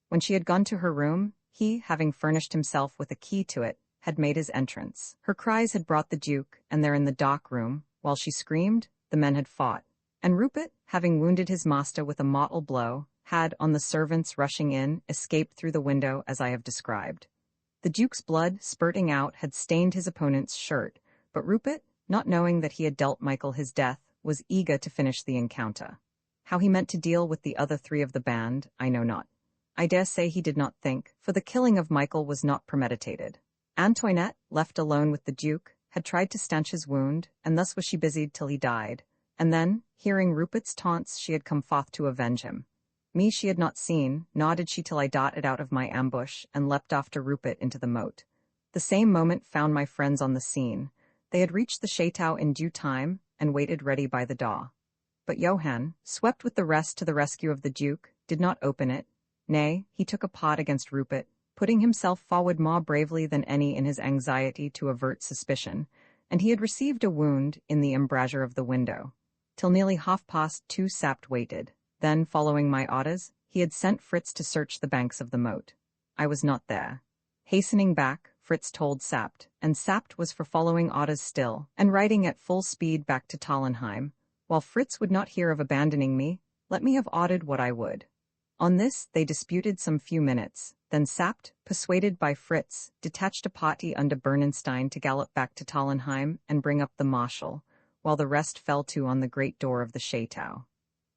When she had gone to her room, he, having furnished himself with a key to it, had made his entrance. Her cries had brought the Duke, and there in the dark room, while she screamed, the men had fought. And Rupert, having wounded his master with a mortal blow, had, on the servants rushing in, escaped through the window as I have described. The Duke's blood, spurting out, had stained his opponent's shirt, but Rupert, not knowing that he had dealt Michael his death, was eager to finish the encounter. How he meant to deal with the other three of the band, I know not. I dare say he did not think, for the killing of Michael was not premeditated. Antoinette, left alone with the Duke, had tried to stanch his wound, and thus was she busied till he died, and then, hearing Rupert's taunts, she had come forth to avenge him. Me she had not seen, nor did she till I darted out of my ambush, and leapt after Rupert into the moat. The same moment found my friends on the scene. They had reached the chateau in due time, and waited ready by the door. But Johann, swept with the rest to the rescue of the Duke, did not open it. Nay, he took a pot against Rupert, putting himself forward more bravely than any in his anxiety to avert suspicion, and he had received a wound in the embrasure of the window. Till nearly 2:30 Sapt waited. Then, following my orders, he had sent Fritz to search the banks of the moat. I was not there. Hastening back, Fritz told Sapt, and Sapt was for following orders still, and riding at full speed back to Tallenheim, while Fritz would not hear of abandoning me, let me have ordered what I would. On this they disputed some few minutes, then Sapt, persuaded by Fritz, detached a party under Bernenstein to gallop back to Tallenheim and bring up the marshal, while the rest fell to on the great door of the chateau.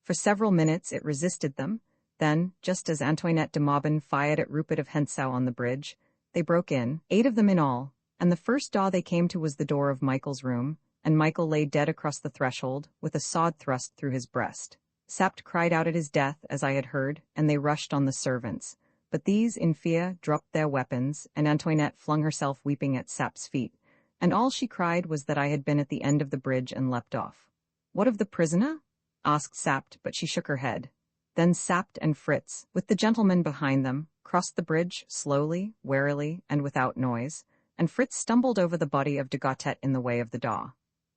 For several minutes it resisted them, then, just as Antoinette de Maubin fired at Rupert of Hentzau on the bridge, they broke in, 8 of them in all, and the first door they came to was the door of Michael's room, and Michael lay dead across the threshold, with a sword thrust through his breast. Sapt cried out at his death, as I had heard, and they rushed on the servants. But these, in fear, dropped their weapons, and Antoinette flung herself weeping at Sapt's feet, and all she cried was that I had been at the end of the bridge and leapt off. "What of the prisoner?" asked Sapt, but she shook her head. Then Sapt and Fritz, with the gentleman behind them, crossed the bridge slowly, warily, and without noise, and Fritz stumbled over the body of de Gautet in the way of the door.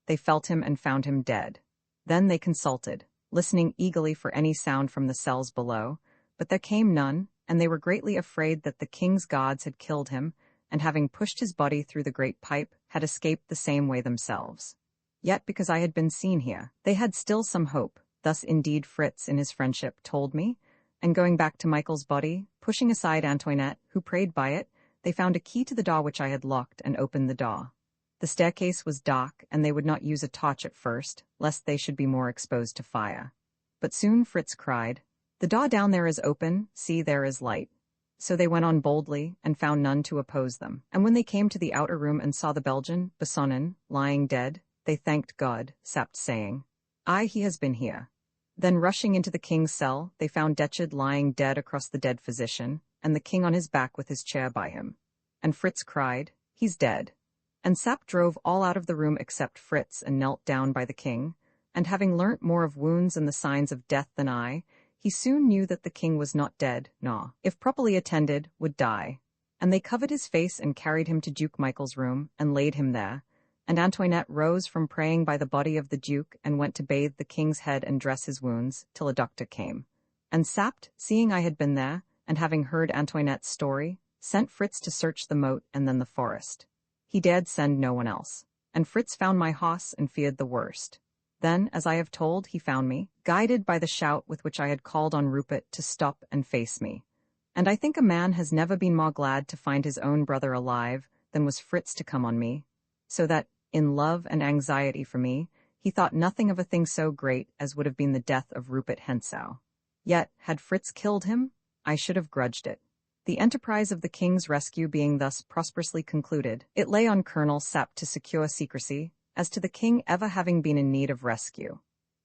They felt him and found him dead. Then they consulted, listening eagerly for any sound from the cells below, but there came none, and they were greatly afraid that the king's guards had killed him, and having pushed his body through the great pipe, had escaped the same way themselves. Yet, because I had been seen here, they had still some hope. Thus indeed Fritz, in his friendship, told me, and going back to Michael's body, pushing aside Antoinette, who prayed by it, they found a key to the door which I had locked and opened the door. The staircase was dark, and they would not use a torch at first, lest they should be more exposed to fire. But soon Fritz cried, "The door down there is open, see, there is light." So they went on boldly, and found none to oppose them. And when they came to the outer room and saw the Belgian, Bessonnen, lying dead, they thanked God, Sapt saying, "Aye, he has been here." Then rushing into the king's cell, they found Detcherd lying dead across the dead physician, and the king on his back with his chair by him. And Fritz cried, "He's dead." And Sapt drove all out of the room except Fritz and knelt down by the king, and having learnt more of wounds and the signs of death than I, he soon knew that the king was not dead, nor, if properly attended, would die. And they covered his face and carried him to Duke Michael's room, and laid him there. And Antoinette rose from praying by the body of the duke, and went to bathe the king's head and dress his wounds, till a doctor came. And Sapt, seeing I had been there, and having heard Antoinette's story, sent Fritz to search the moat and then the forest. He dared send no one else. And Fritz found my horse and feared the worst. Then, as I have told, he found me, guided by the shout with which I had called on Rupert to stop and face me. And I think a man has never been more glad to find his own brother alive than was Fritz to come on me, so that, in love and anxiety for me, he thought nothing of a thing so great as would have been the death of Rupert Hentzau. Yet, had Fritz killed him, I should have grudged it. The enterprise of the king's rescue being thus prosperously concluded, it lay on Colonel Sapt to secure secrecy, as to the king ever having been in need of rescue.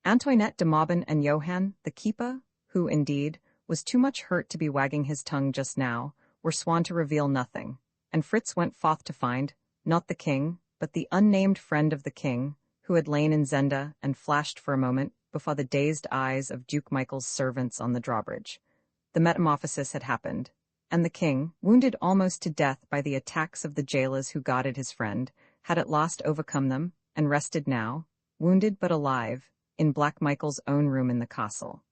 Antoinette de Maubin and Johann, the keeper, who, indeed, was too much hurt to be wagging his tongue just now, were sworn to reveal nothing, and Fritz went forth to find, not the king, but the unnamed friend of the king, who had lain in Zenda and flashed for a moment before the dazed eyes of Duke Michael's servants on the drawbridge. The metamorphosis had happened, and the king, wounded almost to death by the attacks of the jailers who guarded his friend, had at last overcome them, and rested now, wounded but alive, in Black Michael's own room in the castle.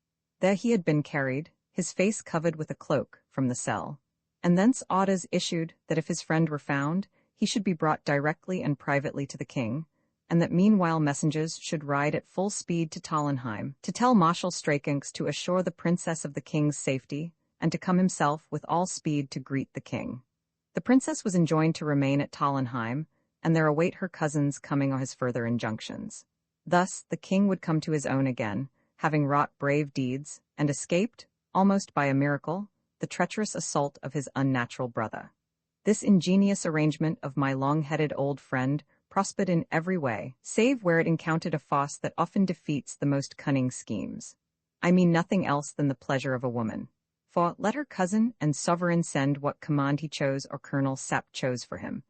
There he had been carried, his face covered with a cloak, from the cell, and thence orders issued that if his friend were found, he should be brought directly and privately to the king, and that meanwhile messengers should ride at full speed to Tallenheim, to tell Marshal Strakenks to assure the princess of the king's safety, and to come himself with all speed to greet the king. The princess was enjoined to remain at Tallenheim, and there await her cousin's coming or his further injunctions. Thus the king would come to his own again, having wrought brave deeds, and escaped, almost by a miracle, the treacherous assault of his unnatural brother. This ingenious arrangement of my long-headed old friend prospered in every way, save where it encountered a farce that often defeats the most cunning schemes. I mean nothing else than the pleasure of a woman. For, let her cousin and sovereign send what command he chose or Colonel Sapt chose for him,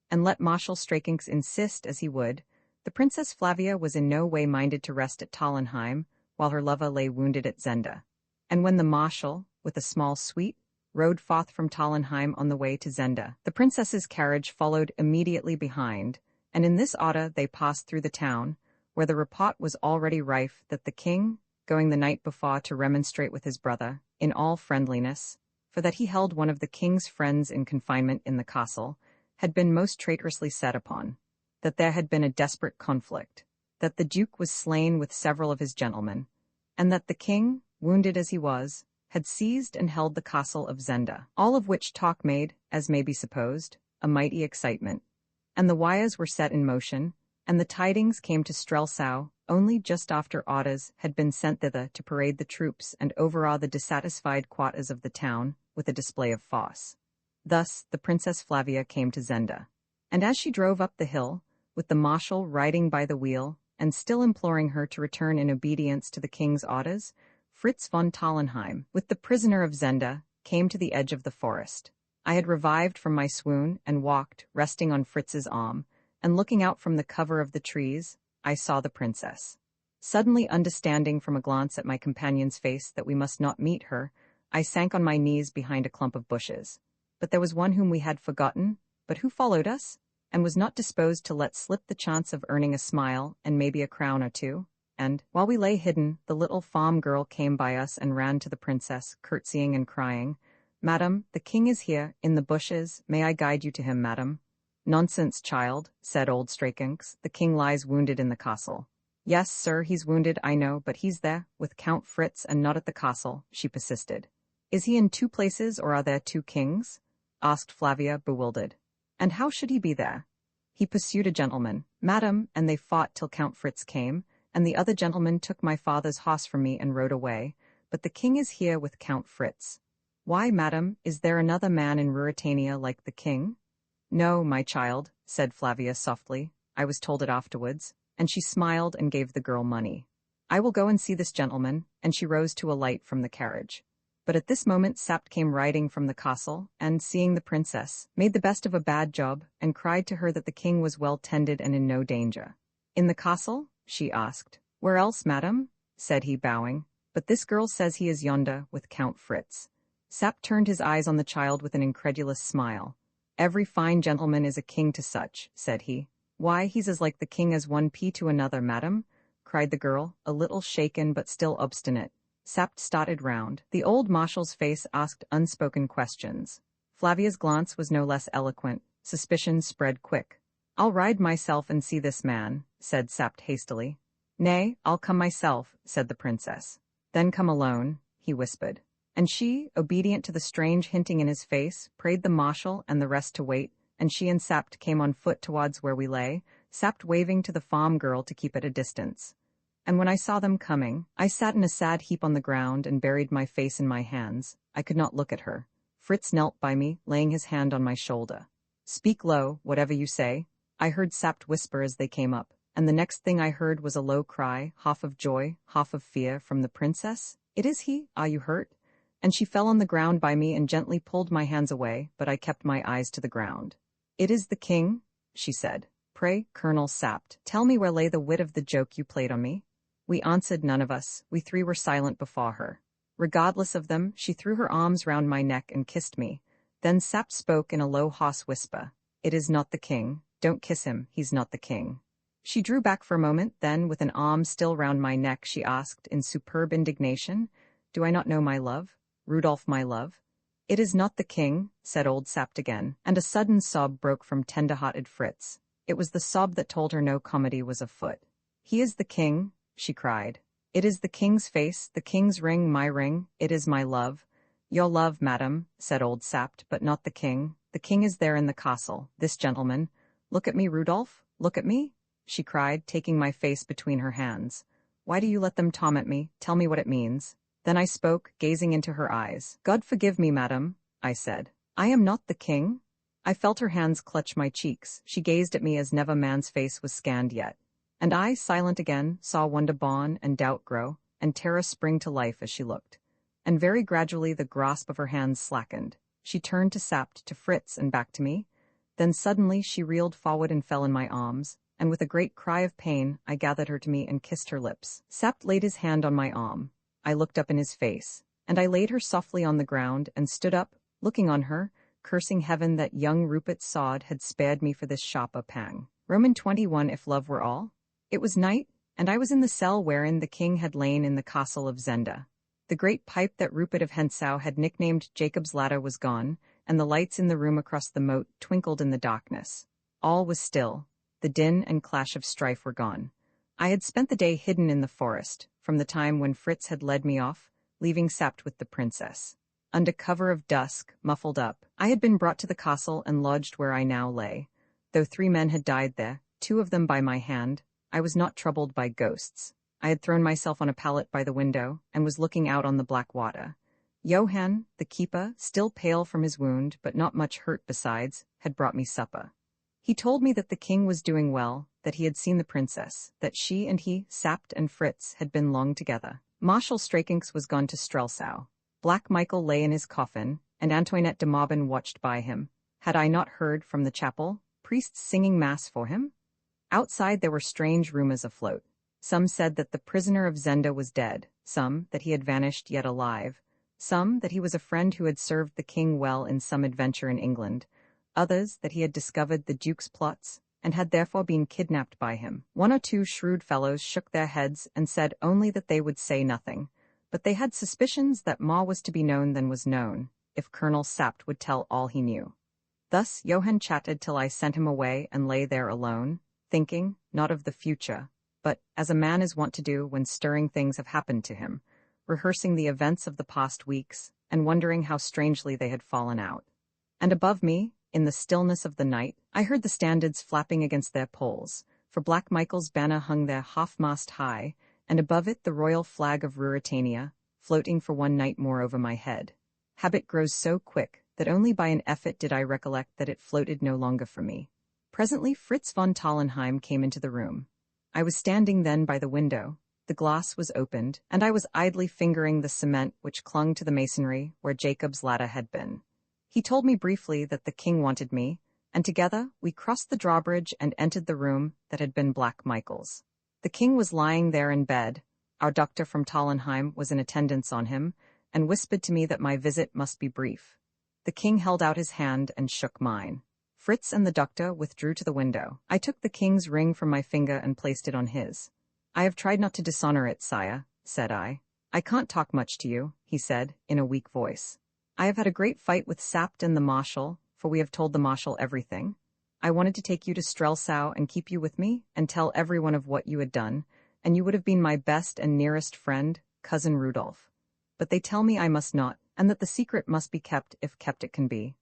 and let Marshal Strakenks insist as he would, the Princess Flavia was in no way minded to rest at Tallenheim, while her lover lay wounded at Zenda. And when the Marshal, with a small suite, rode forth from Tallenheim on the way to Zenda, the princess's carriage followed immediately behind, and in this order they passed through the town, where the report was already rife that the king, going the night before to remonstrate with his brother, in all friendliness, for that he held one of the king's friends in confinement in the castle, had been most traitorously set upon, that there had been a desperate conflict, that the duke was slain with several of his gentlemen, and that the king, wounded as he was, had seized and held the castle of Zenda, all of which talk made, as may be supposed, a mighty excitement, and the wires were set in motion, And the tidings came to Strelsau only just after orders had been sent thither to parade the troops and overawe the dissatisfied quarters of the town with a display of farce. Thus the Princess Flavia came to Zenda. And as she drove up the hill, with the marshal riding by the wheel and still imploring her to return in obedience to the king's orders, Fritz von Tallenheim, with the prisoner of Zenda, came to the edge of the forest. I had revived from my swoon and walked, resting on Fritz's arm, and looking out from the cover of the trees, I saw the princess. Suddenly understanding from a glance at my companion's face that we must not meet her, I sank on my knees behind a clump of bushes. But there was one whom we had forgotten, but who followed us, and was not disposed to let slip the chance of earning a smile and maybe a crown or two. And, while we lay hidden, the little farm girl came by us and ran to the princess, curtsying and crying, "Madam, the king is here, in the bushes. May I guide you to him, madam?" "Nonsense, child," said old Strakenks. "The king lies wounded in the castle." "Yes, sir, he's wounded, I know, but he's there, with Count Fritz, and not at the castle," she persisted. "Is he in two places, or are there two kings?" asked Flavia, bewildered. "And how should he be there?" "He pursued a gentleman, madam, and they fought till Count Fritz came, and the other gentleman took my father's horse from me and rode away, but the king is here with Count Fritz." "Why, madam, is there another man in Ruritania like the king?" "No, my child," said Flavia softly. "I was told it afterwards," and she smiled and gave the girl money. "I will go and see this gentleman," and she rose to alight from the carriage. But at this moment Sapt came riding from the castle, and, seeing the princess, made the best of a bad job, and cried to her that the king was well tended and in no danger. "In the castle?" she asked. "Where else, madam?" said he, bowing. "But this girl says he is yonder, with Count Fritz." Sapt turned his eyes on the child with an incredulous smile. "Every fine gentleman is a king to such," said he. "Why, he's as like the king as one pea to another, madam," cried the girl, a little shaken but still obstinate. Sapt started round. The old marshal's face asked unspoken questions. Flavia's glance was no less eloquent. Suspicion spread quick. "I'll ride myself and see this man," said Sapt hastily. "Nay, I'll come myself," said the princess. "Then come alone," he whispered. And she, obedient to the strange hinting in his face, prayed the marshal and the rest to wait, and she and Sapt came on foot towards where we lay, Sapt waving to the farm girl to keep at a distance. And when I saw them coming, I sat in a sad heap on the ground and buried my face in my hands. I could not look at her. Fritz knelt by me, laying his hand on my shoulder. "Speak low, whatever you say," I heard Sapt whisper as they came up, and the next thing I heard was a low cry, half of joy, half of fear, from the princess. "It is he? Are you hurt?" And she fell on the ground by me and gently pulled my hands away, but I kept my eyes to the ground. "It is the king," she said. "Pray, Colonel Sapt, tell me where lay the wit of the joke you played on me?" We answered none of us. We three were silent before her. Regardless of them, she threw her arms round my neck and kissed me. Then Sapt spoke in a low, hoarse whisper. "It is not the king. Don't kiss him, he's not the king." She drew back for a moment, then, with an arm still round my neck, she asked, in superb indignation, "Do I not know my love? Rudolph, my love?" "It is not the king," said old Sapt again, and a sudden sob broke from tender-hearted Fritz. It was the sob that told her no comedy was afoot. "He is the king," she cried. "It is the king's face, the king's ring, my ring. It is my love." "Your love, madam," said old Sapt, "but not the king. The king is there in the castle, this gentleman. Look at me, Rudolph, look at me," she cried, taking my face between her hands. "Why do you let them torment me? Tell me what it means." Then I spoke, gazing into her eyes. "God forgive me, madam," I said. "I am not the king." I felt her hands clutch my cheeks. She gazed at me as never man's face was scanned yet. And I, silent again, saw wonder bond and doubt grow, and terror spring to life as she looked. And very gradually the grasp of her hands slackened. She turned to Sapt, to Fritz, and back to me. Then suddenly she reeled forward and fell in my arms, and with a great cry of pain I gathered her to me and kissed her lips. Sapt laid his hand on my arm. I looked up in his face, and I laid her softly on the ground and stood up, looking on her, cursing heaven that young Rupert Sod had spared me for this sharp a pang. Roman 21 If love were all. It was night, and I was in the cell wherein the king had lain in the castle of Zenda. The great pipe that Rupert of Hentzau had nicknamed Jacob's Ladder was gone, and the lights in the room across the moat twinkled in the darkness. All was still. The din and clash of strife were gone. I had spent the day hidden in the forest, from the time when Fritz had led me off, leaving Sapt with the princess. Under cover of dusk, muffled up, I had been brought to the castle and lodged where I now lay. Though 3 men had died there, 2 of them by my hand. I was not troubled by ghosts. I had thrown myself on a pallet by the window and was looking out on the black water. Johann, the keeper, still pale from his wound but not much hurt besides, had brought me supper. He told me that the king was doing well, that he had seen the princess, that she and he, Sapt and Fritz, had been long together. Marshal Strakenks was gone to Strelsau. Black Michael lay in his coffin, and Antoinette de Mauban watched by him. Had I not heard from the chapel, priests singing mass for him? Outside there were strange rumors afloat. Some said that the prisoner of Zenda was dead, some that he had vanished yet alive, some that he was a friend who had served the king well in some adventure in England, others that he had discovered the duke's plots, and had therefore been kidnapped by him. 1 or 2 shrewd fellows shook their heads and said only that they would say nothing, but they had suspicions that more was to be known than was known, if Colonel Sapt would tell all he knew. Thus Johann chatted till I sent him away and lay there alone, thinking, not of the future, but, as a man is wont to do when stirring things have happened to him, rehearsing the events of the past weeks, and wondering how strangely they had fallen out. And above me, in the stillness of the night, I heard the standards flapping against their poles, for Black Michael's banner hung there half-mast high, and above it the royal flag of Ruritania, floating for one night more over my head. Habit grows so quick that only by an effort did I recollect that it floated no longer for me. Presently Fritz von Tallenheim came into the room. I was standing then by the window. The glass was opened, and I was idly fingering the cement which clung to the masonry where Jacob's ladder had been. He told me briefly that the king wanted me, and together we crossed the drawbridge and entered the room that had been Black Michael's. The king was lying there in bed. Our doctor from Tallenheim was in attendance on him, and whispered to me that my visit must be brief. The king held out his hand and shook mine. Fritz and the doctor withdrew to the window. I took the king's ring from my finger and placed it on his. "I have tried not to dishonor it, sire," said I. "I can't talk much to you," he said, in a weak voice. "I have had a great fight with Sapt and the marshal, for we have told the marshal everything. I wanted to take you to Strelsau and keep you with me, and tell everyone of what you had done, and you would have been my best and nearest friend, Cousin Rudolph. But they tell me I must not, and that the secret must be kept if kept it can be.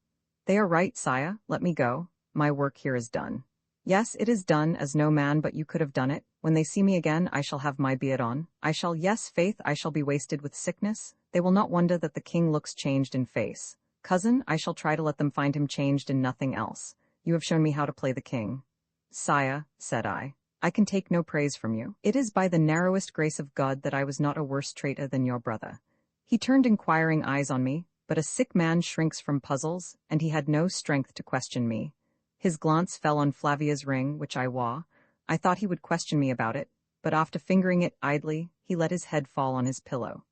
They are right, sire, let me go. My work here is done. Yes, it is done, as no man but you could have done it. When they see me again, I shall have my beard on. I shall, yes, faith, I shall be wasted with sickness. They will not wonder that the king looks changed in face. Cousin, I shall try to let them find him changed in nothing else. You have shown me how to play the king." "Sire," said I can take no praise from you. It is by the narrowest grace of God that I was not a worse traitor than your brother." He turned inquiring eyes on me, but a sick man shrinks from puzzles, and he had no strength to question me. His glance fell on Flavia's ring, which I wore. I thought he would question me about it, but after fingering it idly, he let his head fall on his pillow.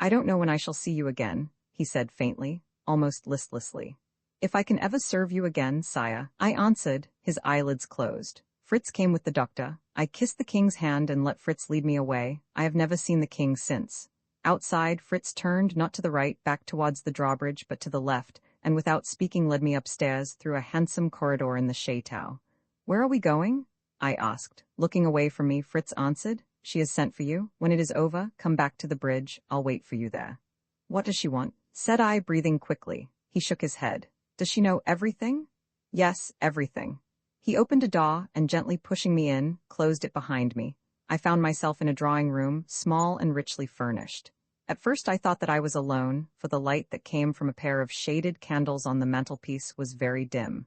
"I don't know when I shall see you again," he said faintly, almost listlessly. "If I can ever serve you again, sire," I answered, his eyelids closed. Fritz came with the doctor. I kissed the king's hand and let Fritz lead me away. I have never seen the king since. Outside, Fritz turned, not to the right, back towards the drawbridge, but to the left, and without speaking led me upstairs through a handsome corridor in the chateau. "Where are we going?" I asked. Looking away from me, Fritz answered, "She has sent for you. When it is over, come back to the bridge. I'll wait for you there." "What does she want?" said I, breathing quickly. He shook his head. "Does she know everything?" "Yes, everything." He opened a door, and gently pushing me in, closed it behind me. I found myself in a drawing room, small and richly furnished. At first I thought that I was alone, for the light that came from a pair of shaded candles on the mantelpiece was very dim.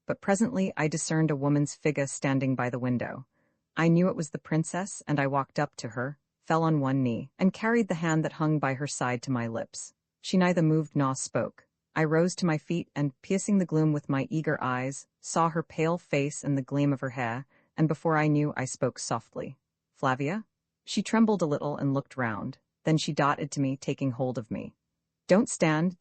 But presently I discerned a woman's figure standing by the window. I knew it was the princess, and I walked up to her, fell on one knee, and carried the hand that hung by her side to my lips. She neither moved nor spoke. I rose to my feet and, piercing the gloom with my eager eyes, saw her pale face and the gleam of her hair, and before I knew I spoke softly. "Flavia?" She trembled a little and looked round. Then she darted to me, taking hold of me. Don't stand.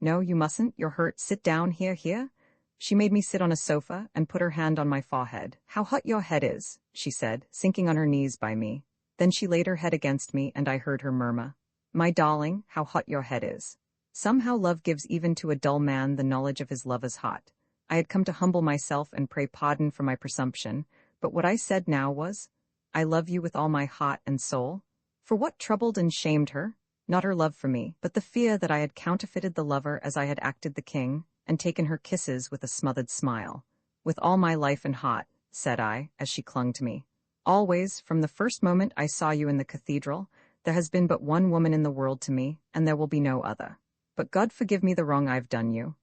No, you mustn't. You're hurt. Sit down here. She made me sit on a sofa and put her hand on my forehead. "How hot your head is," she said, sinking on her knees by me. Then she laid her head against me, and I heard her murmur, "My darling, how hot your head is." Somehow love gives even to a dull man the knowledge of his lover's hot. I had come to humble myself and pray pardon for my presumption, but what I said now was, "I love you with all my heart and soul." For what troubled and shamed her? Not her love for me, but the fear that I had counterfeited the lover as I had acted the king, and taken her kisses with a smothered smile. "With all my life and heart," said I, as she clung to me. Always, from the first moment I saw you in the cathedral, there has been but one woman in the world to me, and there will be no other. But God forgive me the wrong I've done you.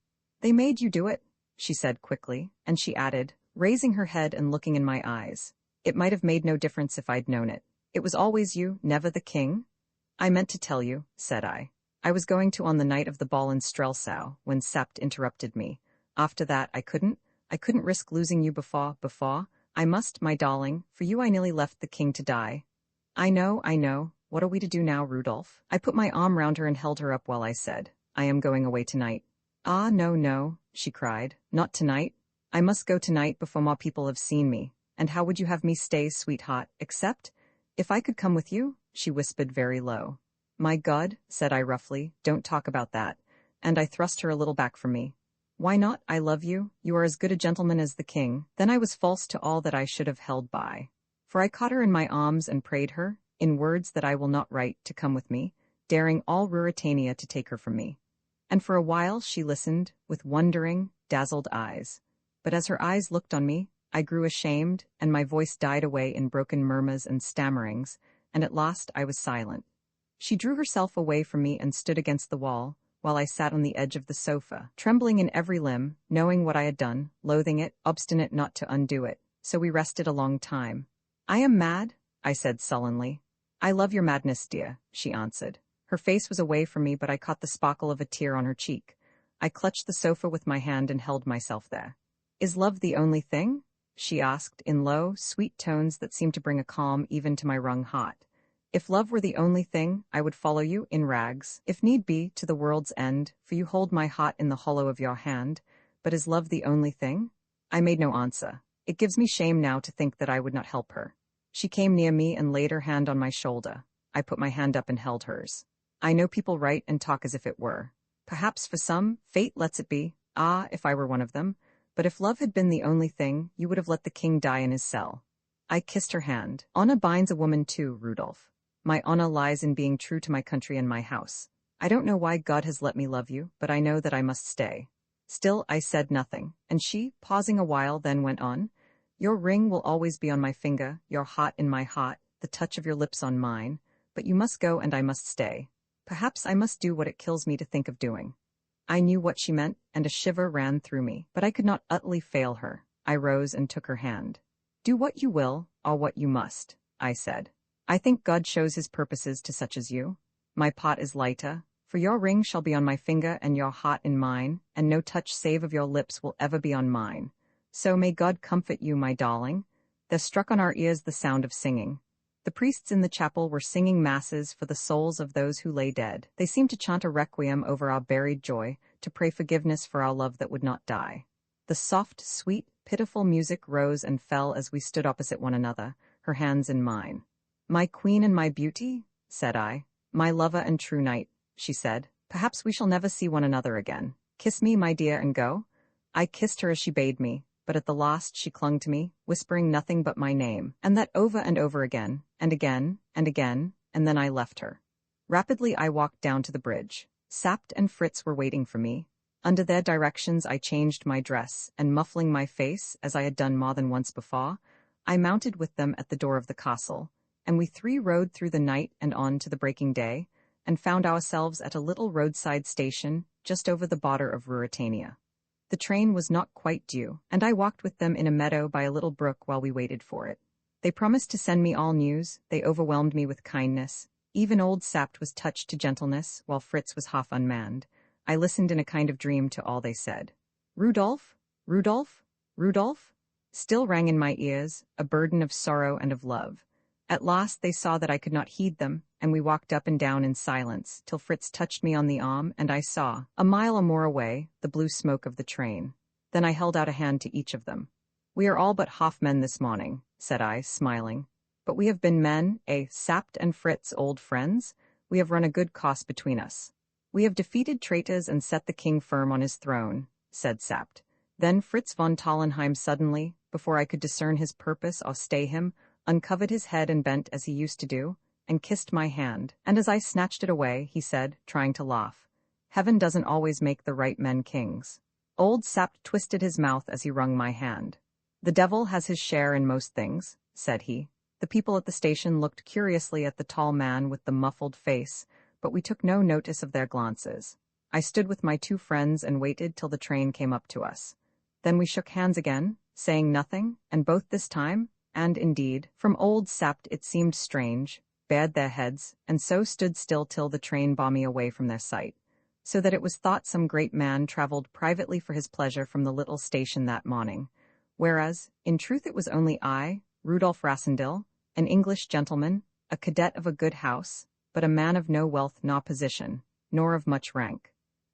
They made you do it, she said quickly, and she added, raising her head and looking in my eyes. It might have made no difference if I'd known it. It was always you, never the king? I meant to tell you, said I. I was going to on the night of the ball in Strelsau, when Sept interrupted me. After that, I couldn't risk losing you before. I must, my darling, for you I nearly left the king to die. I know. What are we to do now, Rudolph? I put my arm round her and held her up while I said, I am going away tonight. Ah, no, she cried. Not tonight. I must go tonight before more people have seen me. And how would you have me stay, sweetheart, except? If I could come with you? She whispered very low. My God, said I roughly, don't talk about that. And I thrust her a little back from me. Why not? I love you. You are as good a gentleman as the king. Then I was false to all that I should have held by. For I caught her in my arms and prayed her, in words that I will not write, to come with me, daring all Ruritania to take her from me. And for a while she listened, with wondering, dazzled eyes. But as her eyes looked on me, I grew ashamed, and my voice died away in broken murmurs and stammerings, and at last I was silent. She drew herself away from me and stood against the wall, while I sat on the edge of the sofa, trembling in every limb, knowing what I had done, loathing it, obstinate not to undo it. So we rested a long time. I am mad, I said sullenly. I love your madness, dear, she answered. Her face was away from me, but I caught the sparkle of a tear on her cheek. I clutched the sofa with my hand and held myself there. Is love the only thing? She asked, in low, sweet tones that seemed to bring a calm even to my wrung heart. If love were the only thing, I would follow you, in rags, if need be, to the world's end, for you hold my heart in the hollow of your hand. But is love the only thing? I made no answer. It gives me shame now to think that I would not help her. She came near me and laid her hand on my shoulder. I put my hand up and held hers. I know people write and talk as if it were. Perhaps for some, fate lets it be. Ah, if I were one of them. But if love had been the only thing, you would have let the king die in his cell. I kissed her hand. Honor binds a woman too, Rudolph. My honor lies in being true to my country and my house. I don't know why God has let me love you, but I know that I must stay. Still, I said nothing, and she, pausing a while, then went on. Your ring will always be on my finger, your heart in my heart, the touch of your lips on mine. But you must go and I must stay. Perhaps I must do what it kills me to think of doing. I knew what she meant, and a shiver ran through me, but I could not utterly fail her. I rose and took her hand. Do what you will, or what you must, I said. I think God shows his purposes to such as you. My pot is lighter, for your ring shall be on my finger and your heart in mine, and no touch save of your lips will ever be on mine. So may God comfort you, my darling. There struck on our ears the sound of singing. The priests in the chapel were singing masses for the souls of those who lay dead. They seemed to chant a requiem over our buried joy, to pray forgiveness for our love that would not die. The soft, sweet, pitiful music rose and fell as we stood opposite one another, her hands in mine. My queen and my beauty, said I. My lover and true knight, she said. Perhaps we shall never see one another again. Kiss me, my dear, and go. I kissed her as she bade me, but at the last she clung to me, whispering nothing but my name, and that over and over again, and again, and again, and then I left her. Rapidly I walked down to the bridge. Sept and Fritz were waiting for me. Under their directions I changed my dress, and muffling my face, as I had done more than once before, I mounted with them at the door of the castle, and we three rode through the night and on to the breaking day, and found ourselves at a little roadside station just over the border of Ruritania. The train was not quite due, and I walked with them in a meadow by a little brook while we waited for it. They promised to send me all news, they overwhelmed me with kindness. Even old Sept was touched to gentleness, while Fritz was half unmanned. I listened in a kind of dream to all they said. Rudolph, Rudolph, Rudolph, still rang in my ears, a burden of sorrow and of love. At last they saw that I could not heed them, and we walked up and down in silence, till Fritz touched me on the arm, and I saw, a mile or more away, the blue smoke of the train. Then I held out a hand to each of them. We are all but half men this morning, said I, smiling. But we have been men, Sept and Fritz, old friends. We have run a good cost between us. We have defeated traitors and set the king firm on his throne, said Sept. Then Fritz von Tallenheim suddenly, before I could discern his purpose or stay him, uncovered his head and bent as he used to do, and kissed my hand, and as I snatched it away, he said, trying to laugh, Heaven doesn't always make the right men kings. Old Sept twisted his mouth as he wrung my hand. "The devil has his share in most things," said he. The people at the station looked curiously at the tall man with the muffled face, but we took no notice of their glances. I stood with my two friends and waited till the train came up to us. Then we shook hands again, saying nothing, and both this time, and indeed, from old Sapt it seemed strange, bared their heads, and so stood still till the train bore me away from their sight, so that it was thought some great man travelled privately for his pleasure from the little station that morning, whereas, in truth it was only I, Rudolf Rassendyll, an English gentleman, a cadet of a good house, but a man of no wealth nor position, nor of much rank.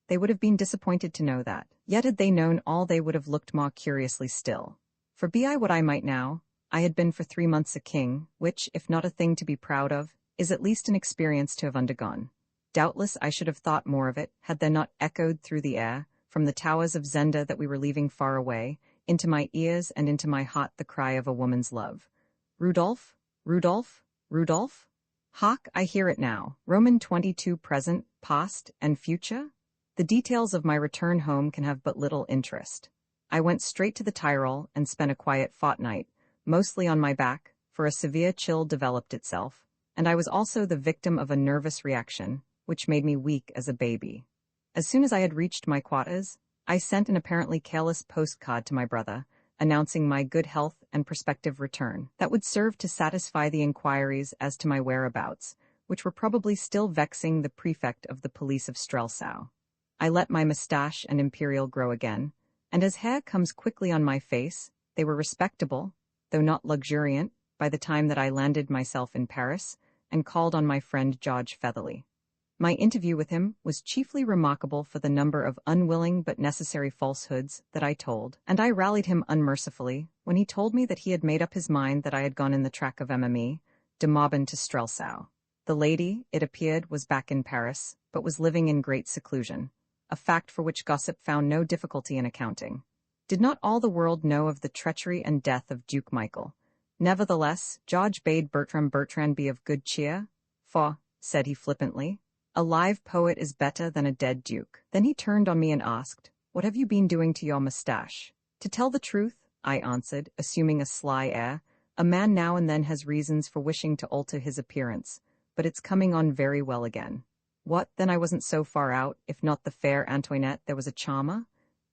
They would have been disappointed to know that. Yet had they known all they would have looked more curiously still. For be I what I might now, I had been for 3 months a king, which, if not a thing to be proud of, is at least an experience to have undergone. Doubtless I should have thought more of it, had there not echoed through the air, from the towers of Zenda that we were leaving far away, into my ears and into my heart the cry of a woman's love. "Rudolf? Rudolf? Rudolf? Hark, I hear it now. Roman 22 present, past, and future?" The details of my return home can have but little interest. I went straight to the Tyrol and spent a quiet fortnight, mostly on my back, for a severe chill developed itself, and I was also the victim of a nervous reaction, which made me weak as a baby. As soon as I had reached my quarters, I sent an apparently careless postcard to my brother, announcing my good health and prospective return. That would serve to satisfy the inquiries as to my whereabouts, which were probably still vexing the prefect of the police of Strelsau. I let my moustache and imperial grow again, and as hair comes quickly on my face, they were respectable, though not luxuriant, by the time that I landed myself in Paris and called on my friend George Featherly. My interview with him was chiefly remarkable for the number of unwilling but necessary falsehoods that I told, and I rallied him unmercifully when he told me that he had made up his mind that I had gone in the track of Mme. de Maubin to Strelsau. The lady, it appeared, was back in Paris, but was living in great seclusion, a fact for which gossip found no difficulty in accounting. Did not all the world know of the treachery and death of Duke Michael? Nevertheless, George bade Bertrand be of good cheer, for, said he flippantly, a live poet is better than a dead duke. Then he turned on me and asked, "What have you been doing to your moustache?" "To tell the truth," I answered, assuming a sly air, "a man now and then has reasons for wishing to alter his appearance, but it's coming on very well again." "What, then I wasn't so far out, if not the fair Antoinette, there was a charmer?"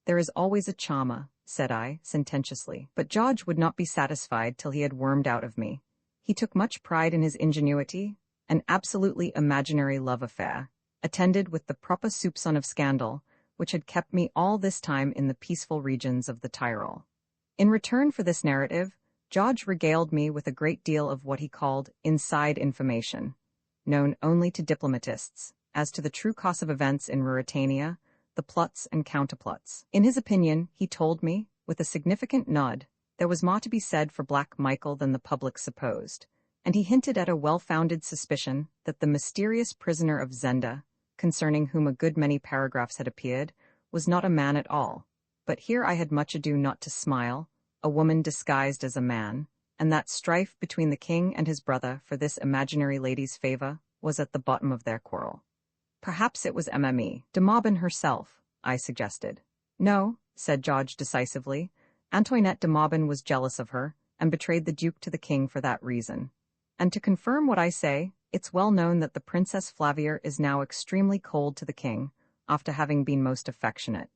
"There is always a charmer," said I, sententiously. But George would not be satisfied till he had wormed out of me. He took much pride in his ingenuity, an absolutely imaginary love affair, attended with the proper soupçon of scandal, which had kept me all this time in the peaceful regions of the Tyrol. In return for this narrative, George regaled me with a great deal of what he called inside information, known only to diplomatists, as to the true cause of events in Ruritania, the plots and counterplots. In his opinion, he told me, with a significant nod, there was more to be said for Black Michael than the public supposed, and he hinted at a well-founded suspicion that the mysterious prisoner of Zenda, concerning whom a good many paragraphs had appeared, was not a man at all. But here I had much ado not to smile, a woman disguised as a man, and that strife between the king and his brother for this imaginary lady's favor was at the bottom of their quarrel. "Perhaps it was Mme. de Maubin herself," I suggested. "No," said George decisively. "Antoinette de Maubin was jealous of her, and betrayed the Duke to the king for that reason. And to confirm what I say, it's well known that the Princess Flavier is now extremely cold to the king, after having been most affectionate."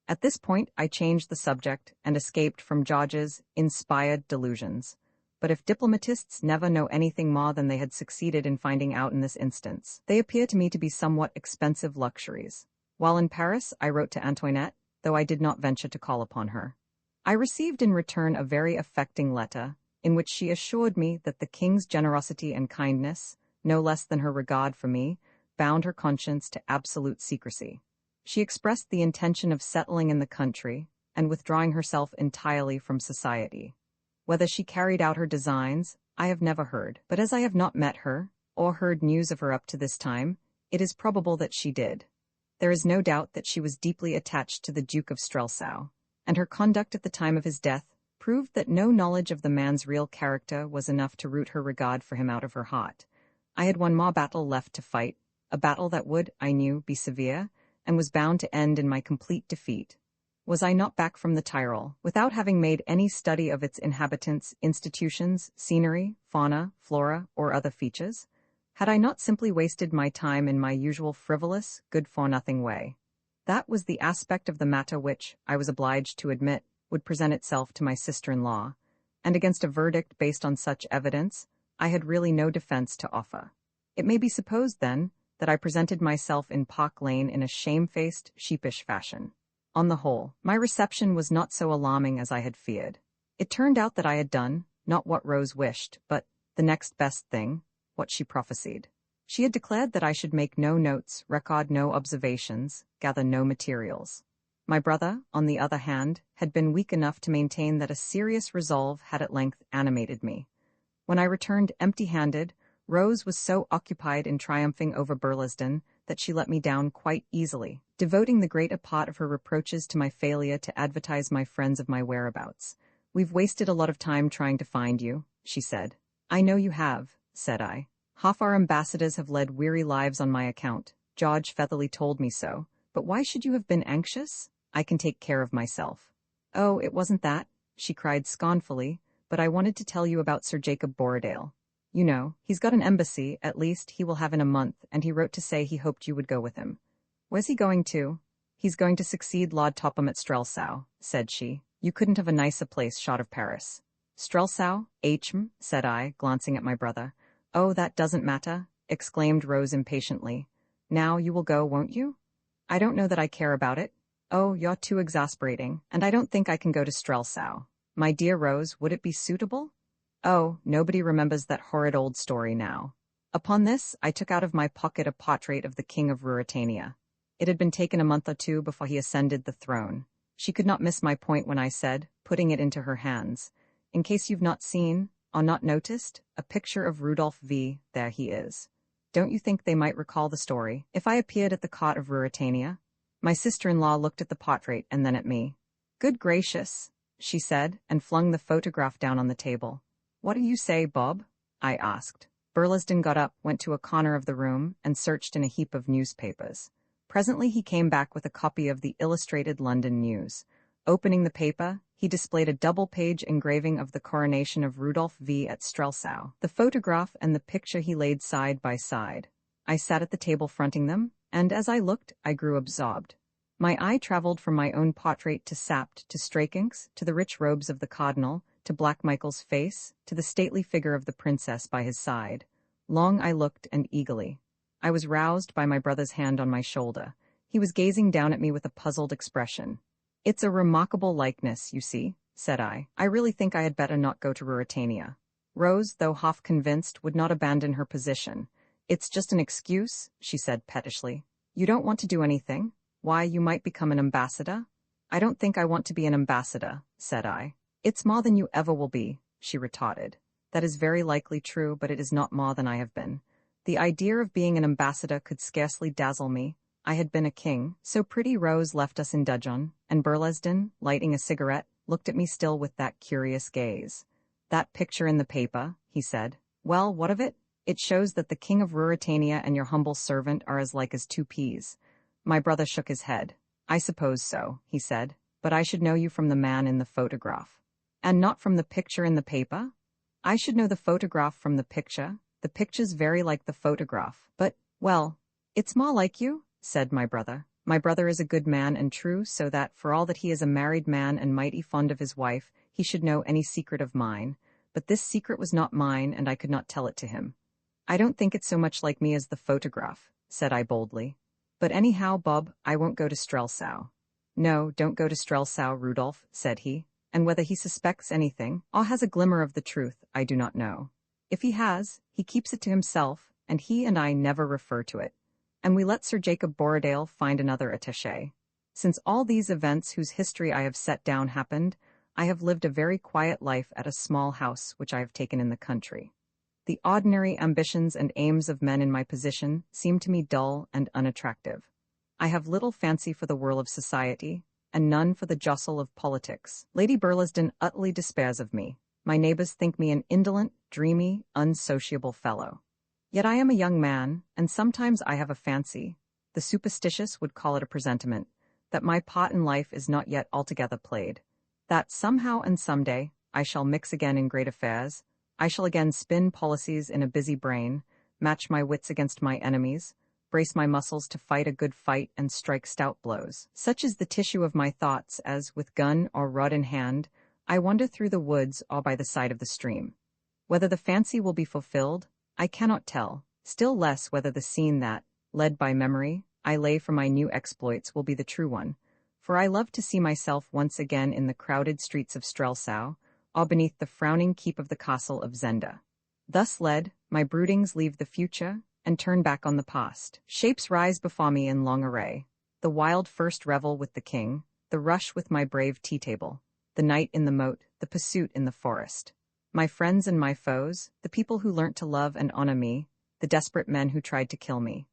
At this point I changed the subject and escaped from George's inspired delusions. But if diplomatists never know anything more than they had succeeded in finding out in this instance, they appear to me to be somewhat expensive luxuries. While in Paris, I wrote to Antoinette, though I did not venture to call upon her. I received in return a very affecting letter, in which she assured me that the king's generosity and kindness, no less than her regard for me, bound her conscience to absolute secrecy. She expressed the intention of settling in the country and withdrawing herself entirely from society. Whether she carried out her designs, I have never heard, but as I have not met her, or heard news of her up to this time, it is probable that she did. There is no doubt that she was deeply attached to the Duke of Strelsau, and her conduct at the time of his death proved that no knowledge of the man's real character was enough to root her regard for him out of her heart. I had one more battle left to fight, a battle that would, I knew, be severe, and was bound to end in my complete defeat. Was I not back from the Tyrol, without having made any study of its inhabitants, institutions, scenery, fauna, flora, or other features? Had I not simply wasted my time in my usual frivolous, good-for-nothing way? That was the aspect of the matter which, I was obliged to admit, would present itself to my sister-in-law, and against a verdict based on such evidence, I had really no defense to offer. It may be supposed, then, that I presented myself in Park Lane in a shamefaced, sheepish fashion. On the whole, my reception was not so alarming as I had feared. It turned out that I had done, not what Rose wished, but the next best thing, what she prophesied. She had declared that I should make no notes, record no observations, gather no materials. My brother, on the other hand, had been weak enough to maintain that a serious resolve had at length animated me. When I returned empty-handed, Rose was so occupied in triumphing over Burlesdon that she let me down quite easily, devoting the greater part of her reproaches to my failure to advertise my friends of my whereabouts. "We've wasted a lot of time trying to find you," she said. "I know you have," said I. "Half our ambassadors have led weary lives on my account. George Featherly told me so. But why should you have been anxious? I can take care of myself." "Oh, it wasn't that," she cried scornfully, "but I wanted to tell you about Sir Jacob Borrodaile. You know, he's got an embassy, at least he will have in a month, and he wrote to say he hoped you would go with him." "Where's he going to?" "He's going to succeed Lord Topham at Strelsau," said she. "You couldn't have a nicer place short of Paris." "Strelsau, said I, glancing at my brother. "Oh, that doesn't matter," exclaimed Rose impatiently. "Now you will go, won't you?" "I don't know that I care about it." "Oh, you're too exasperating, and I don't think I can go to Strelsau." "My dear Rose, would it be suitable?" "Oh, nobody remembers that horrid old story now." Upon this, I took out of my pocket a portrait of the King of Ruritania. It had been taken a month or two before he ascended the throne. She could not miss my point when I said, putting it into her hands, "In case you've not seen, or not noticed, a picture of Rudolph V, there he is. Don't you think they might recall the story, if I appeared at the court of Ruritania?" My sister-in-law looked at the portrait and then at me. "Good gracious," she said, and flung the photograph down on the table. "What do you say, Bob?" I asked. Burlesdon got up, went to a corner of the room, and searched in a heap of newspapers. Presently he came back with a copy of the Illustrated London News. Opening the paper, he displayed a double-page engraving of the coronation of Rudolph V at Strelsau. The photograph and the picture he laid side by side. I sat at the table fronting them, and as I looked, I grew absorbed. My eye traveled from my own portrait to Sapt, to Straken's, to the rich robes of the cardinal, to Black Michael's face, to the stately figure of the princess by his side. Long I looked, and eagerly. I was roused by my brother's hand on my shoulder. He was gazing down at me with a puzzled expression. "It's a remarkable likeness, you see," said I. "I really think I had better not go to Ruritania." Rose, though half convinced, would not abandon her position. "It's just an excuse," she said pettishly. "You don't want to do anything? Why, you might become an ambassador." "I don't think I want to be an ambassador," said I. "It's more than you ever will be," she retorted. "That is very likely true, but it is not more than I have been. The idea of being an ambassador could scarcely dazzle me. I had been a king." So pretty Rose left us in dudgeon, and Burlesdon, lighting a cigarette, looked at me still with that curious gaze. "That picture in the paper," he said. "Well, what of it? It shows that the King of Ruritania and your humble servant are as like as two peas." My brother shook his head. "I suppose so," he said, "but I should know you from the man in the photograph." "And not from the picture in the paper?" "I should know the photograph from the picture. The picture's very like the photograph. But, well, it's more like you," said my brother. My brother is a good man and true, so that, for all that he is a married man and mighty fond of his wife, he should know any secret of mine. But this secret was not mine, and I could not tell it to him. "I don't think it's so much like me as the photograph," said I boldly. "But anyhow, Bob, I won't go to Strelsau." "No, don't go to Strelsau, Rudolph," said he. "And whether he suspects anything, or has a glimmer of the truth, I do not know. If he has, he keeps it to himself, and he and I never refer to it. And we let Sir Jacob Borrodaile find another attaché. Since all these events whose history I have set down happened, I have lived a very quiet life at a small house which I have taken in the country. The ordinary ambitions and aims of men in my position seem to me dull and unattractive. I have little fancy for the whirl of society, and none for the jostle of politics. Lady Burlesdon utterly despairs of me. My neighbors think me an indolent, dreamy, unsociable fellow. Yet I am a young man, and sometimes I have a fancy. The superstitious would call it a presentiment, that my part in life is not yet altogether played, that somehow and someday I shall mix again in great affairs, I shall again spin policies in a busy brain, match my wits against my enemies, brace my muscles to fight a good fight and strike stout blows. Such is the tissue of my thoughts as, with gun or rod in hand, I wander through the woods or by the side of the stream. Whether the fancy will be fulfilled, I cannot tell, still less whether the scene that, led by memory, I lay for my new exploits will be the true one, for I love to see myself once again in the crowded streets of Strelsau, or beneath the frowning keep of the castle of Zenda. Thus led, my broodings leave the future, and turn back on the past. Shapes rise before me in long array, the wild first revel with the king, the rush with my brave tea-table, the night in the moat, the pursuit in the forest. My friends and my foes, the people who learnt to love and honor me, the desperate men who tried to kill me.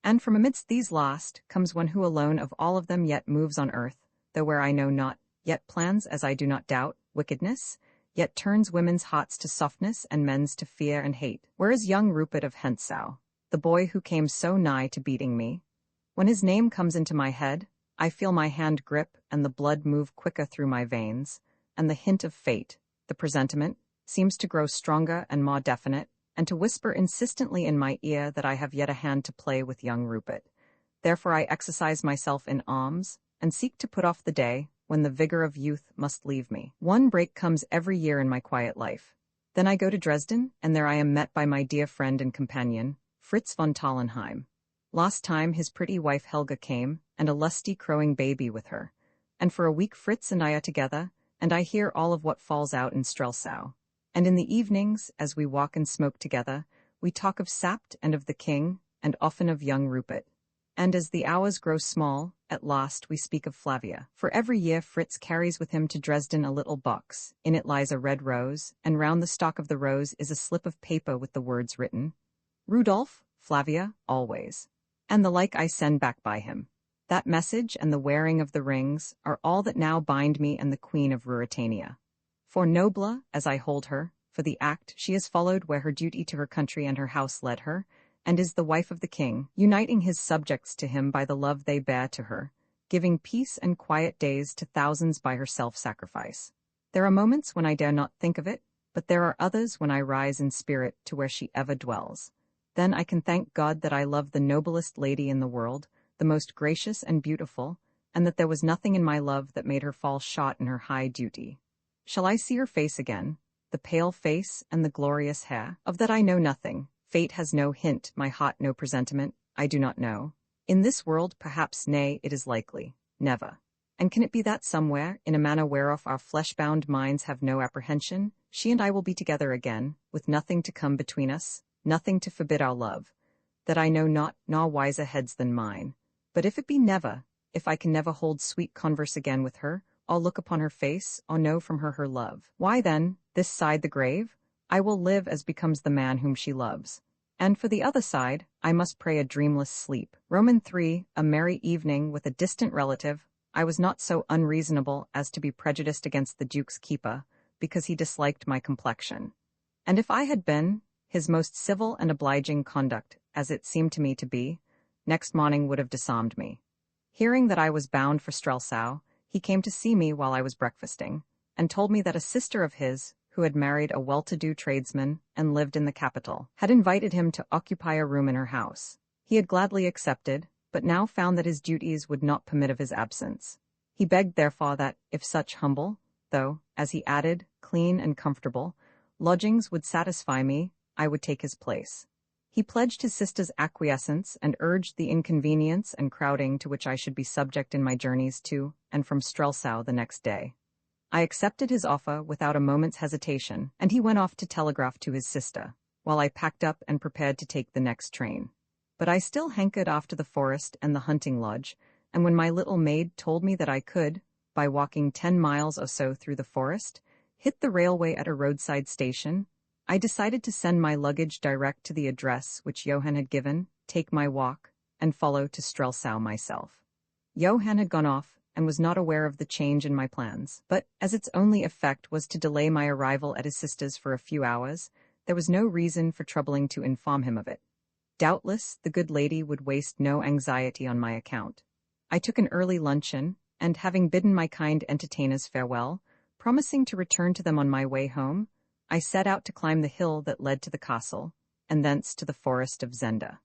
And from amidst these last, comes one who alone of all of them yet moves on earth, though where I know not, yet plans, as I do not doubt, wickedness, yet turns women's hearts to softness and men's to fear and hate. Where is young Rupert of Hentzau, the boy who came so nigh to beating me? When his name comes into my head, I feel my hand grip and the blood move quicker through my veins, and the hint of fate, the presentiment, seems to grow stronger and more definite, and to whisper insistently in my ear that I have yet a hand to play with young Rupert. Therefore I exercise myself in arms, and seek to put off the day when the vigor of youth must leave me. One break comes every year in my quiet life. Then I go to Dresden, and there I am met by my dear friend and companion, Fritz von Tallenheim. Last time his pretty wife Helga came, and a lusty crowing baby with her. And for a week Fritz and I are together, and I hear all of what falls out in Strelsau. And in the evenings, as we walk and smoke together, we talk of Sapt and of the king, and often of young Rupert. And as the hours grow small, at last we speak of Flavia. For every year Fritz carries with him to Dresden a little box. In it lies a red rose, and round the stalk of the rose is a slip of paper with the words written, "Rudolph, Flavia, always." And the like I send back by him. That message and the wearing of the rings are all that now bind me and the Queen of Ruritania. For nobler, as I hold her, for the act she has followed where her duty to her country and her house led her, and is the wife of the king, uniting his subjects to him by the love they bear to her, giving peace and quiet days to thousands by her self-sacrifice. There are moments when I dare not think of it, but there are others when I rise in spirit to where she ever dwells. Then I can thank God that I love the noblest lady in the world, the most gracious and beautiful, and that there was nothing in my love that made her fall short in her high duty. Shall I see her face again, the pale face and the glorious hair? Of that I know nothing. Fate has no hint, my heart no presentiment, I do not know. In this world, perhaps, nay, it is likely, never. And can it be that somewhere, in a manner whereof our flesh-bound minds have no apprehension, she and I will be together again, with nothing to come between us, nothing to forbid our love, that I know not, nor wiser heads than mine. But if it be never, if I can never hold sweet converse again with her, or look upon her face, or know from her love, why then, this side the grave, I will live as becomes the man whom she loves. And for the other side, I must pray a dreamless sleep. Roman 3, a merry evening with a distant relative. I was not so unreasonable as to be prejudiced against the Duke's keeper, because he disliked my complexion. And if I had been, his most civil and obliging conduct, as it seemed to me to be, next morning would have disarmed me. Hearing that I was bound for Strelsau, he came to see me while I was breakfasting, and told me that a sister of his, who had married a well-to-do tradesman and lived in the capital, had invited him to occupy a room in her house. He had gladly accepted, but now found that his duties would not permit of his absence. He begged therefore that, if such humble, though, as he added, clean and comfortable, lodgings would satisfy me, I would take his place. He pledged his sister's acquiescence and urged the inconvenience and crowding to which I should be subject in my journeys to and from Strelsau the next day. I accepted his offer without a moment's hesitation, and he went off to telegraph to his sister, while I packed up and prepared to take the next train. But I still hankered after the forest and the hunting lodge, and when my little maid told me that I could, by walking 10 miles or so through the forest, hit the railway at a roadside station, I decided to send my luggage direct to the address which Johann had given, take my walk, and follow to Strelsau myself. Johann had gone off, and was not aware of the change in my plans, but, as its only effect was to delay my arrival at his sister's for a few hours, there was no reason for troubling to inform him of it. Doubtless, the good lady would waste no anxiety on my account. I took an early luncheon, and having bidden my kind entertainers farewell, promising to return to them on my way home, I set out to climb the hill that led to the castle, and thence to the forest of Zenda.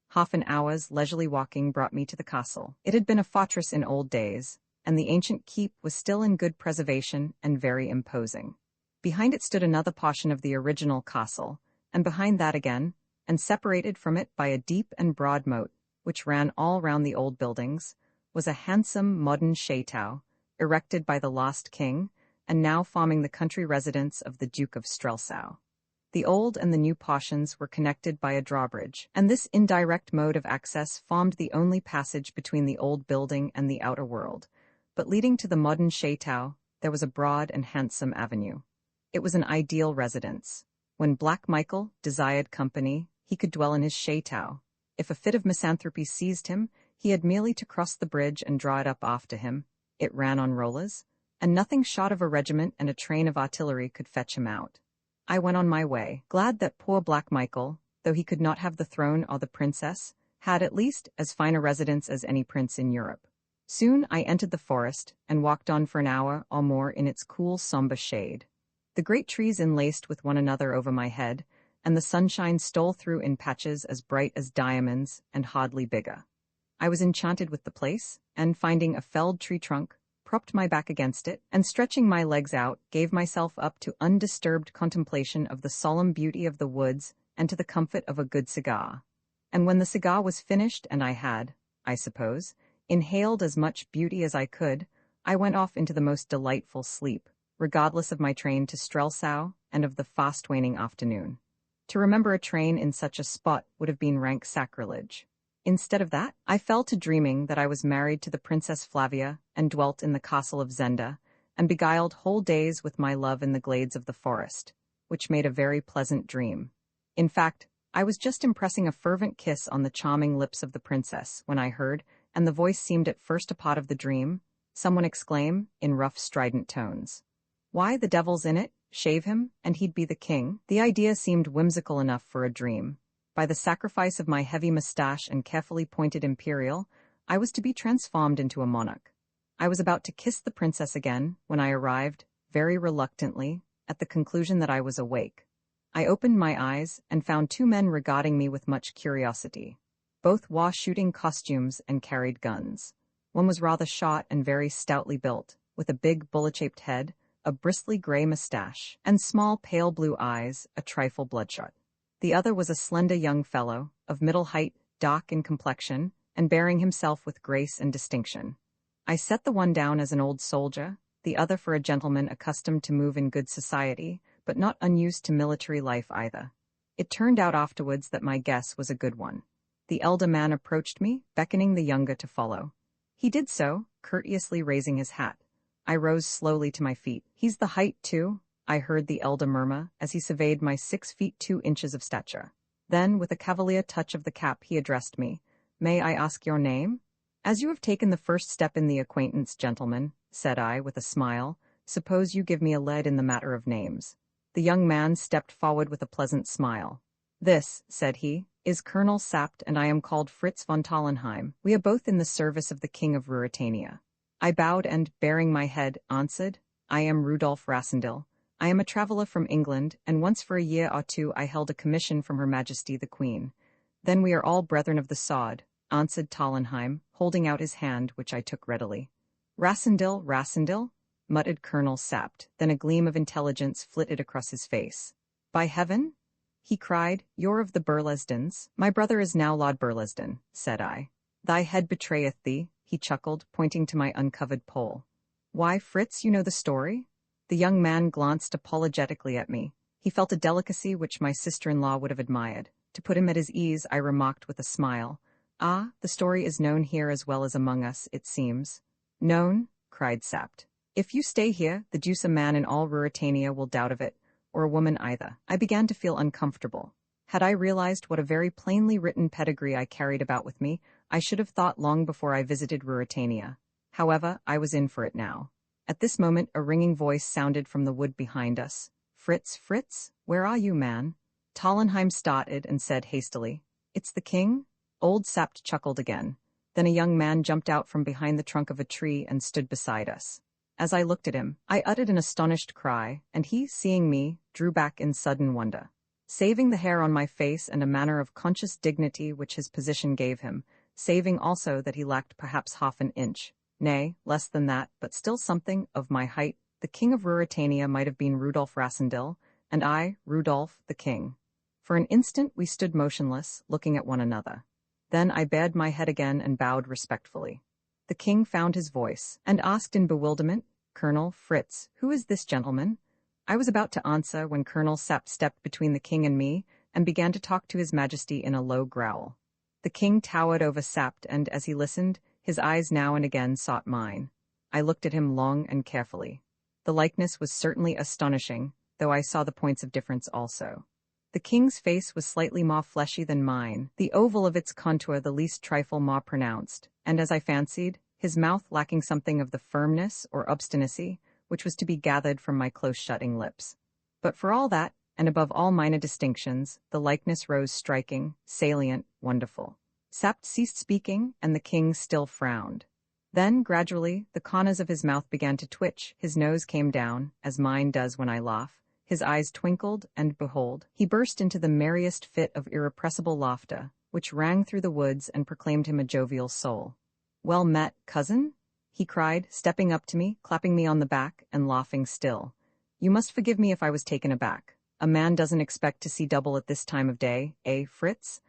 Half an hour's leisurely walking brought me to the castle. It had been a fortress in old days, and the ancient keep was still in good preservation and very imposing. Behind it stood another portion of the original castle, and behind that again, and separated from it by a deep and broad moat, which ran all round the old buildings, was a handsome modern chateau, erected by the lost king, and now forming the country residence of the Duke of Strelsau. The old and the new portions were connected by a drawbridge, and this indirect mode of access formed the only passage between the old building and the outer world. But leading to the modern chateau, there was a broad and handsome avenue. It was an ideal residence. When Black Michael desired company, he could dwell in his chateau. If a fit of misanthropy seized him, he had merely to cross the bridge and draw it up after him. It ran on rollers, and nothing short of a regiment and a train of artillery could fetch him out. I went on my way, glad that poor Black Michael, though he could not have the throne or the princess, had at least as fine a residence as any prince in Europe. Soon I entered the forest, and walked on for an hour or more in its cool, sombre shade. The great trees enlaced with one another over my head, and the sunshine stole through in patches as bright as diamonds and hardly bigger. I was enchanted with the place, and finding a felled tree trunk, propped my back against it, and stretching my legs out, gave myself up to undisturbed contemplation of the solemn beauty of the woods and to the comfort of a good cigar. And when the cigar was finished and I had, I suppose, inhaled as much beauty as I could, I went off into the most delightful sleep, regardless of my train to Strelsau and of the fast-waning afternoon. To remember a train in such a spot would have been rank sacrilege. Instead of that, I fell to dreaming that I was married to the Princess Flavia and dwelt in the castle of Zenda, and beguiled whole days with my love in the glades of the forest, which made a very pleasant dream. In fact, I was just impressing a fervent kiss on the charming lips of the princess when I heard, and the voice seemed at first a part of the dream, someone exclaim, in rough strident tones, "Why, the devil's in it, shave him, and he'd be the king." The idea seemed whimsical enough for a dream. By the sacrifice of my heavy moustache and carefully pointed imperial, I was to be transformed into a monarch. I was about to kiss the princess again, when I arrived, very reluctantly, at the conclusion that I was awake. I opened my eyes, and found two men regarding me with much curiosity. Both wore shooting costumes and carried guns. One was rather short and very stoutly built, with a big bullet-shaped head, a bristly gray moustache, and small pale blue eyes, a trifle bloodshot. The other was a slender young fellow, of middle height, dark in complexion, and bearing himself with grace and distinction. I set the one down as an old soldier, the other for a gentleman accustomed to move in good society, but not unused to military life either. It turned out afterwards that my guess was a good one. The elder man approached me, beckoning the younger to follow. He did so, courteously raising his hat. I rose slowly to my feet. "He's the height, too," I heard the elder murmur, as he surveyed my 6 feet 2 inches of stature. Then, with a cavalier touch of the cap, he addressed me. "May I ask your name?" "As you have taken the first step in the acquaintance, gentlemen," said I, with a smile, "suppose you give me a lead in the matter of names." The young man stepped forward with a pleasant smile. "This," said he, "is Colonel Sapt, and I am called Fritz von Tallenheim. We are both in the service of the King of Ruritania." I bowed and, baring my head, answered, "I am Rudolf Rassendyll. I am a traveler from England, and once for a year or two I held a commission from Her Majesty the Queen." "Then we are all brethren of the sword," answered Tallenheim, holding out his hand, which I took readily. "Rassendyll, Rassendyll?" muttered Colonel Sapt, then a gleam of intelligence flitted across his face. "By heaven!" he cried, "you're of the Burlesdons." "My brother is now Lord Burlesdon," said I. "Thy head betrayeth thee," he chuckled, pointing to my uncovered poll. "Why, Fritz, you know the story?" The young man glanced apologetically at me. He felt a delicacy which my sister-in-law would have admired. To put him at his ease, I remarked with a smile, "Ah, the story is known here as well as among us, it seems." "Known?" cried Sapt. "If you stay here, the deuce a man in all Ruritania will doubt of it, or a woman either." I began to feel uncomfortable. Had I realized what a very plainly written pedigree I carried about with me, I should have thought long before I visited Ruritania. However, I was in for it now. At this moment a ringing voice sounded from the wood behind us. "Fritz, Fritz, where are you, man?" Tallenheim started and said hastily, "It's the king?" Old Sapt chuckled again. Then a young man jumped out from behind the trunk of a tree and stood beside us. As I looked at him, I uttered an astonished cry, and he, seeing me, drew back in sudden wonder. Saving the hair on my face and a manner of conscious dignity which his position gave him, saving also that he lacked perhaps half an inch, nay, less than that, but still something, of my height, the king of Ruritania might have been Rudolf Rassendyll, and I, Rudolf, the king. For an instant we stood motionless, looking at one another. Then I bared my head again and bowed respectfully. The king found his voice, and asked in bewilderment, "Colonel Fritz, who is this gentleman?" I was about to answer when Colonel Sapt stepped between the king and me, and began to talk to his majesty in a low growl. The king towered over Sapt, and as he listened, his eyes now and again sought mine. I looked at him long and carefully. The likeness was certainly astonishing, though I saw the points of difference also. The king's face was slightly more fleshy than mine, the oval of its contour the least trifle more pronounced, and as I fancied, his mouth lacking something of the firmness or obstinacy which was to be gathered from my close-shutting lips. But for all that, and above all minor distinctions, the likeness rose striking, salient, wonderful. Sapt ceased speaking, and the king still frowned. Then, gradually, the corners of his mouth began to twitch, his nose came down, as mine does when I laugh, his eyes twinkled, and behold, he burst into the merriest fit of irrepressible laughter, which rang through the woods and proclaimed him a jovial soul. "Well met, cousin?" he cried, stepping up to me, clapping me on the back, and laughing still. "You must forgive me if I was taken aback. A man doesn't expect to see double at this time of day, eh, Fritz?"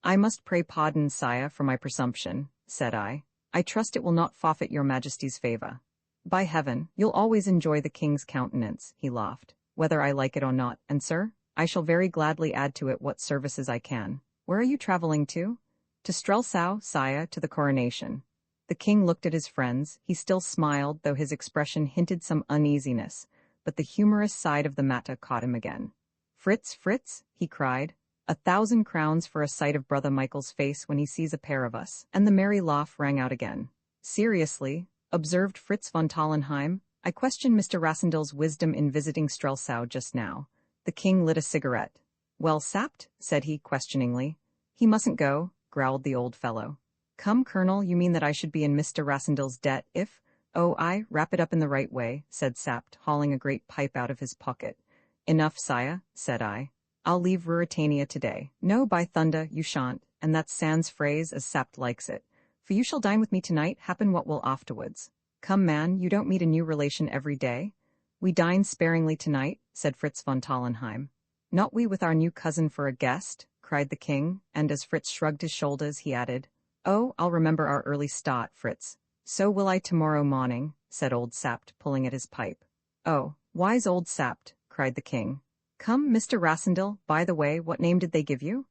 "I must pray pardon, sire, for my presumption," said I. "I trust it will not forfeit your majesty's favor." "By heaven, you'll always enjoy the king's countenance," he laughed, "whether I like it or not, and sir, I shall very gladly add to it what services I can. Where are you traveling to?" "To Strelsau, sire, to the coronation." The king looked at his friends. He still smiled, though his expression hinted some uneasiness, but the humorous side of the matter caught him again. "Fritz, Fritz," he cried, "1,000 crowns for a sight of brother Michael's face when he sees a pair of us," and the merry laugh rang out again. "Seriously," observed Fritz von Tallenheim, "I question Mr. Rassendyll's wisdom in visiting Strelsau just now." The king lit a cigarette. "Well, Sapt?" said he questioningly. "He mustn't go," growled the old fellow. "Come, Colonel, you mean that I should be in Mr. Rassendyll's debt if—" "Oh, I wrap it up in the right way," said Sapt, hauling a great pipe out of his pocket. "Enough, sire," said I. "I'll leave Ruritania today." "No, by thunder, you shan't, and that's sans phrase as Sapt likes it, for you shall dine with me tonight, happen what will afterwards." "Come, man, you don't meet a new relation every day." "We dine sparingly tonight," said Fritz von Tallenheim. "Not we with our new cousin for a guest," cried the king, and as Fritz shrugged his shoulders, he added, "Oh, I'll remember our early start, Fritz." "So will I tomorrow morning," said old Sapt, pulling at his pipe. "Oh, wise old Sapt," cried the king. "Come, Mr. Rassendyll, by the way, what name did they give you?"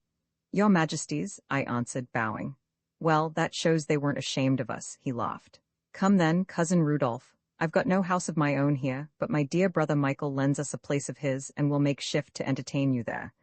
"Your Majesty's," I answered, bowing. "Well, that shows they weren't ashamed of us," he laughed. "Come then, cousin Rudolph. I've got no house of my own here, but my dear brother Michael lends us a place of his, and will make shift to entertain you there."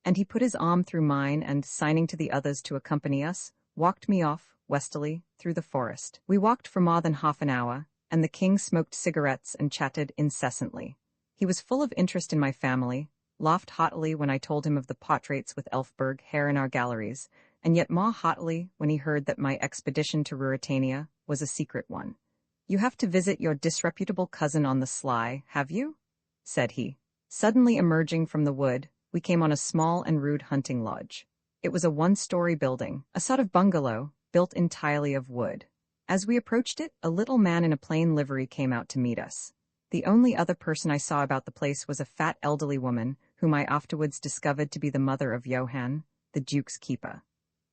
And he put his arm through mine and, signing to the others to accompany us, walked me off, westily, through the forest. We walked for more than half an hour, and the king smoked cigarettes and chatted incessantly. He was full of interest in my family, laughed heartily when I told him of the portraits with Elfberg hair in our galleries, and yet more heartily when he heard that my expedition to Ruritania was a secret one. "You have to visit your disreputable cousin on the sly, have you?" said he. Suddenly emerging from the wood, we came on a small and rude hunting lodge. It was a one-story building, a sort of bungalow, built entirely of wood. As we approached it, a little man in a plain livery came out to meet us. The only other person I saw about the place was a fat elderly woman, whom I afterwards discovered to be the mother of Johann, the Duke's keeper.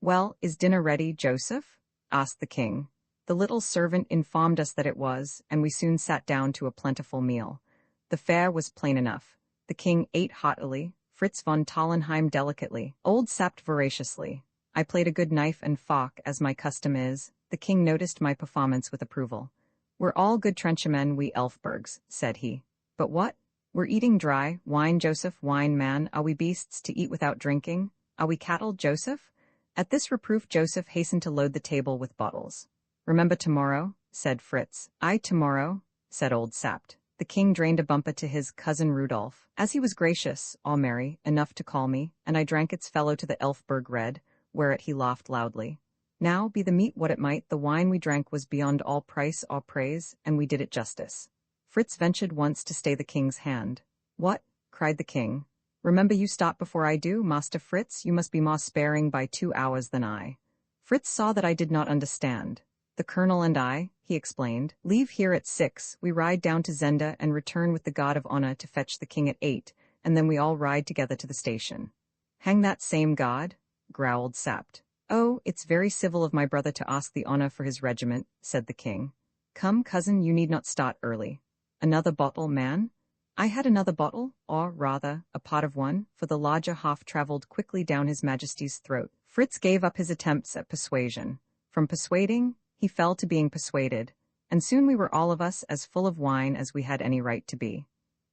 "Well, is dinner ready, Joseph?" asked the king. The little servant informed us that it was, and we soon sat down to a plentiful meal. The fare was plain enough. The king ate heartily, Fritz von Tallenheim delicately, old Sapt voraciously. I played a good knife and fork, as my custom is. The king noticed my performance with approval. "We're all good trenchermen, we Elfbergs," said he. "But what? We're eating dry. Wine, Joseph, wine, man. Are we beasts to eat without drinking? Are we cattle, Joseph?" At this reproof Joseph hastened to load the table with bottles. "Remember tomorrow," said Fritz. "Aye, tomorrow," said old Sapt. The king drained a bumper to his cousin Rudolph, as he was gracious, all merry, enough to call me, and I drank its fellow to the Elfberg red, whereat he laughed loudly. Now, be the meat what it might, the wine we drank was beyond all price or praise, and we did it justice. Fritz ventured once to stay the king's hand. What? Cried the king. Remember you start before I do, Master Fritz, you must be more sparing by 2 hours than I. Fritz saw that I did not understand. The colonel and I, he explained, leave here at 6, we ride down to Zenda and return with the guard of honor to fetch the king at 8, and then we all ride together to the station. Hang that same guard? Growled Sapt. Oh, it's very civil of my brother to ask the honor for his regiment, said the king. Come, cousin, you need not start early. Another bottle, man? I had another bottle, or rather, a pot of one, for the larger half travelled quickly down his majesty's throat. Fritz gave up his attempts at persuasion. From persuading, he fell to being persuaded, and soon we were all of us as full of wine as we had any right to be.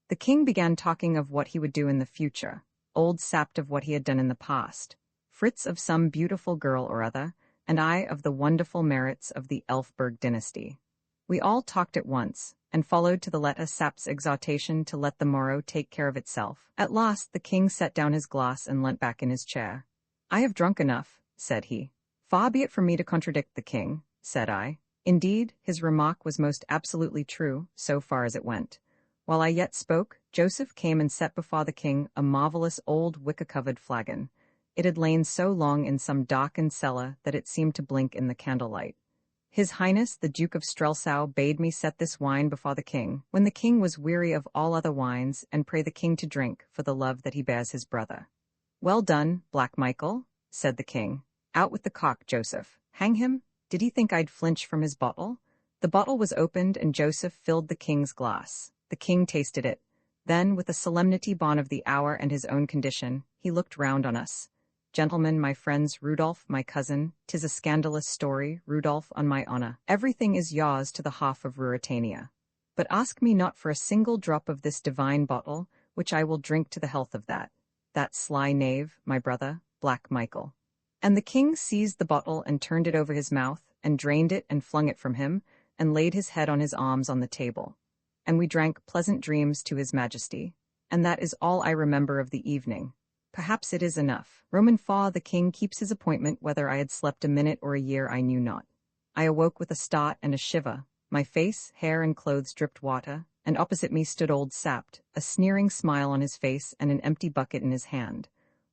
The king began talking of what he would do in the future, old Sapt of what he had done in the past, Fritz of some beautiful girl or other, and I of the wonderful merits of the Elfberg dynasty. We all talked at once, and followed to the letter Sapt's exhortation to let the morrow take care of itself. At last the king set down his glass and leant back in his chair. I have drunk enough, said he. Far be it from me to contradict the king, said I. Indeed, his remark was most absolutely true, so far as it went. While I yet spoke, Joseph came and set before the king a marvelous old wicker-covered flagon. It had lain so long in some darkened cellar that it seemed to blink in the candlelight. His Highness the Duke of Strelsau bade me set this wine before the king, when the king was weary of all other wines, and pray the king to drink, for the love that he bears his brother. Well done, Black Michael, said the king. Out with the cock, Joseph. Hang him? Did he think I'd flinch from his bottle? The bottle was opened, and Joseph filled the king's glass. The king tasted it. Then, with a solemnity born of the hour and his own condition, he looked round on us. Gentlemen, my friends, Rudolph, my cousin, 'tis a scandalous story, Rudolph, on my honor. Everything is yours to the half of Ruritania. But ask me not for a single drop of this divine bottle, which I will drink to the health of that sly knave, my brother, Black Michael. And the king seized the bottle and turned it over his mouth, and drained it and flung it from him, and laid his head on his arms on the table. And we drank pleasant dreams to his majesty. And that is all I remember of the evening. Perhaps it is enough. Roman Faw, the king keeps his appointment, whether I had slept a minute or a year I knew not. I awoke with a start and a shiver. My face, hair, and clothes dripped water, and opposite me stood old Sapt, a sneering smile on his face and an empty bucket in his hand.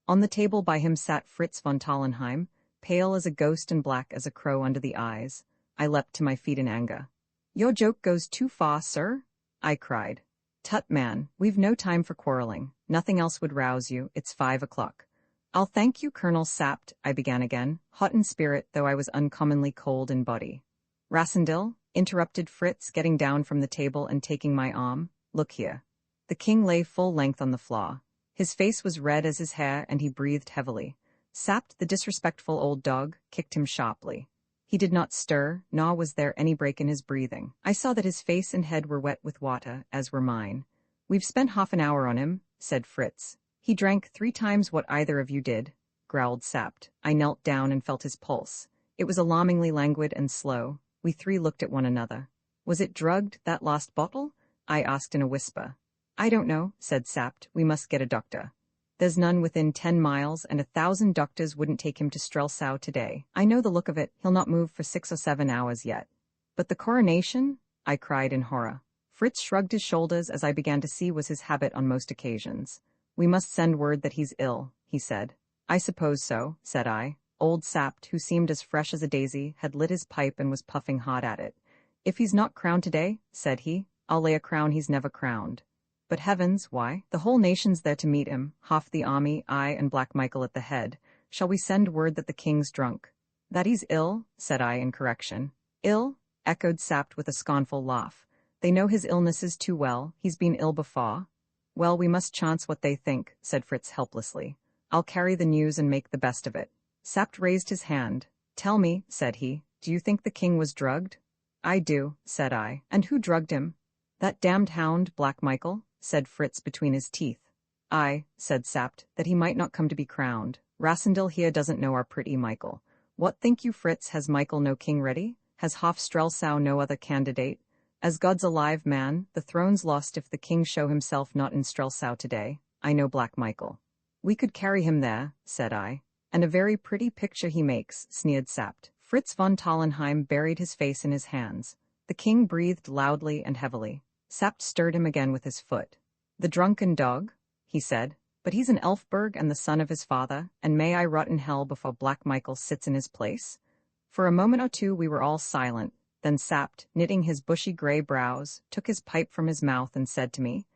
On the table by him sat Fritz von Tallenheim, pale as a ghost and black as a crow under the eyes. I leapt to my feet in anger. Your joke goes too far, sir, I cried. Tut, man, we've no time for quarreling. Nothing else would rouse you. It's 5 o'clock. I'll thank you, Colonel Sapt, I began again, hot in spirit, though I was uncommonly cold in body. Rassendyll, interrupted Fritz, getting down from the table and taking my arm. Look here. The king lay full length on the floor. His face was red as his hair, and he breathed heavily. Sapt, the disrespectful old dog, kicked him sharply. He did not stir, nor was there any break in his breathing. I saw that his face and head were wet with water, as were mine. We've spent half an hour on him, said Fritz. He drank 3 times what either of you did, growled Sapt. I knelt down and felt his pulse. It was alarmingly languid and slow. We 3 looked at one another. Was it drugged, that last bottle? I asked in a whisper. I don't know, said Sapt. We must get a doctor. There's none within 10 miles, and 1,000 doctors wouldn't take him to Strelsau today. I know the look of it, he'll not move for 6 or 7 hours yet. But the coronation? I cried in horror. Fritz shrugged his shoulders, as I began to see was his habit on most occasions. We must send word that he's ill, he said. I suppose so, said I. Old Sapt, who seemed as fresh as a daisy, had lit his pipe and was puffing hot at it. If he's not crowned today, said he, I'll lay a crown he's never crowned. But heavens, why? The whole nation's there to meet him, half the army, I and Black Michael at the head. Shall we send word that the king's drunk? That he's ill, said I in correction. Ill? Echoed Sapt with a scornful laugh. They know his illnesses too well. He's been ill before. Well, we must chance what they think, said Fritz helplessly. I'll carry the news and make the best of it. Sapt raised his hand. Tell me, said he, do you think the king was drugged? I do, said I. And who drugged him? That damned hound, Black Michael, said Fritz between his teeth. I, said Sapt, that he might not come to be crowned. Rassendyll here doesn't know our pretty Michael. What think you, Fritz, has Michael no king ready? Has half Strelsau no other candidate? As God's alive, man, the throne's lost if the king show himself not in Strelsau today. I know Black Michael. We could carry him there, said I. And a very pretty picture he makes, sneered Sapt. Fritz von Tallenheim buried his face in his hands. The king breathed loudly and heavily. Sapt stirred him again with his foot. "The drunken dog," he said, "but he's an Elfberg and the son of his father, and may I rot in hell before Black Michael sits in his place?" For a moment or two we were all silent. Then Sapt, knitting his bushy gray brows, took his pipe from his mouth and said to me,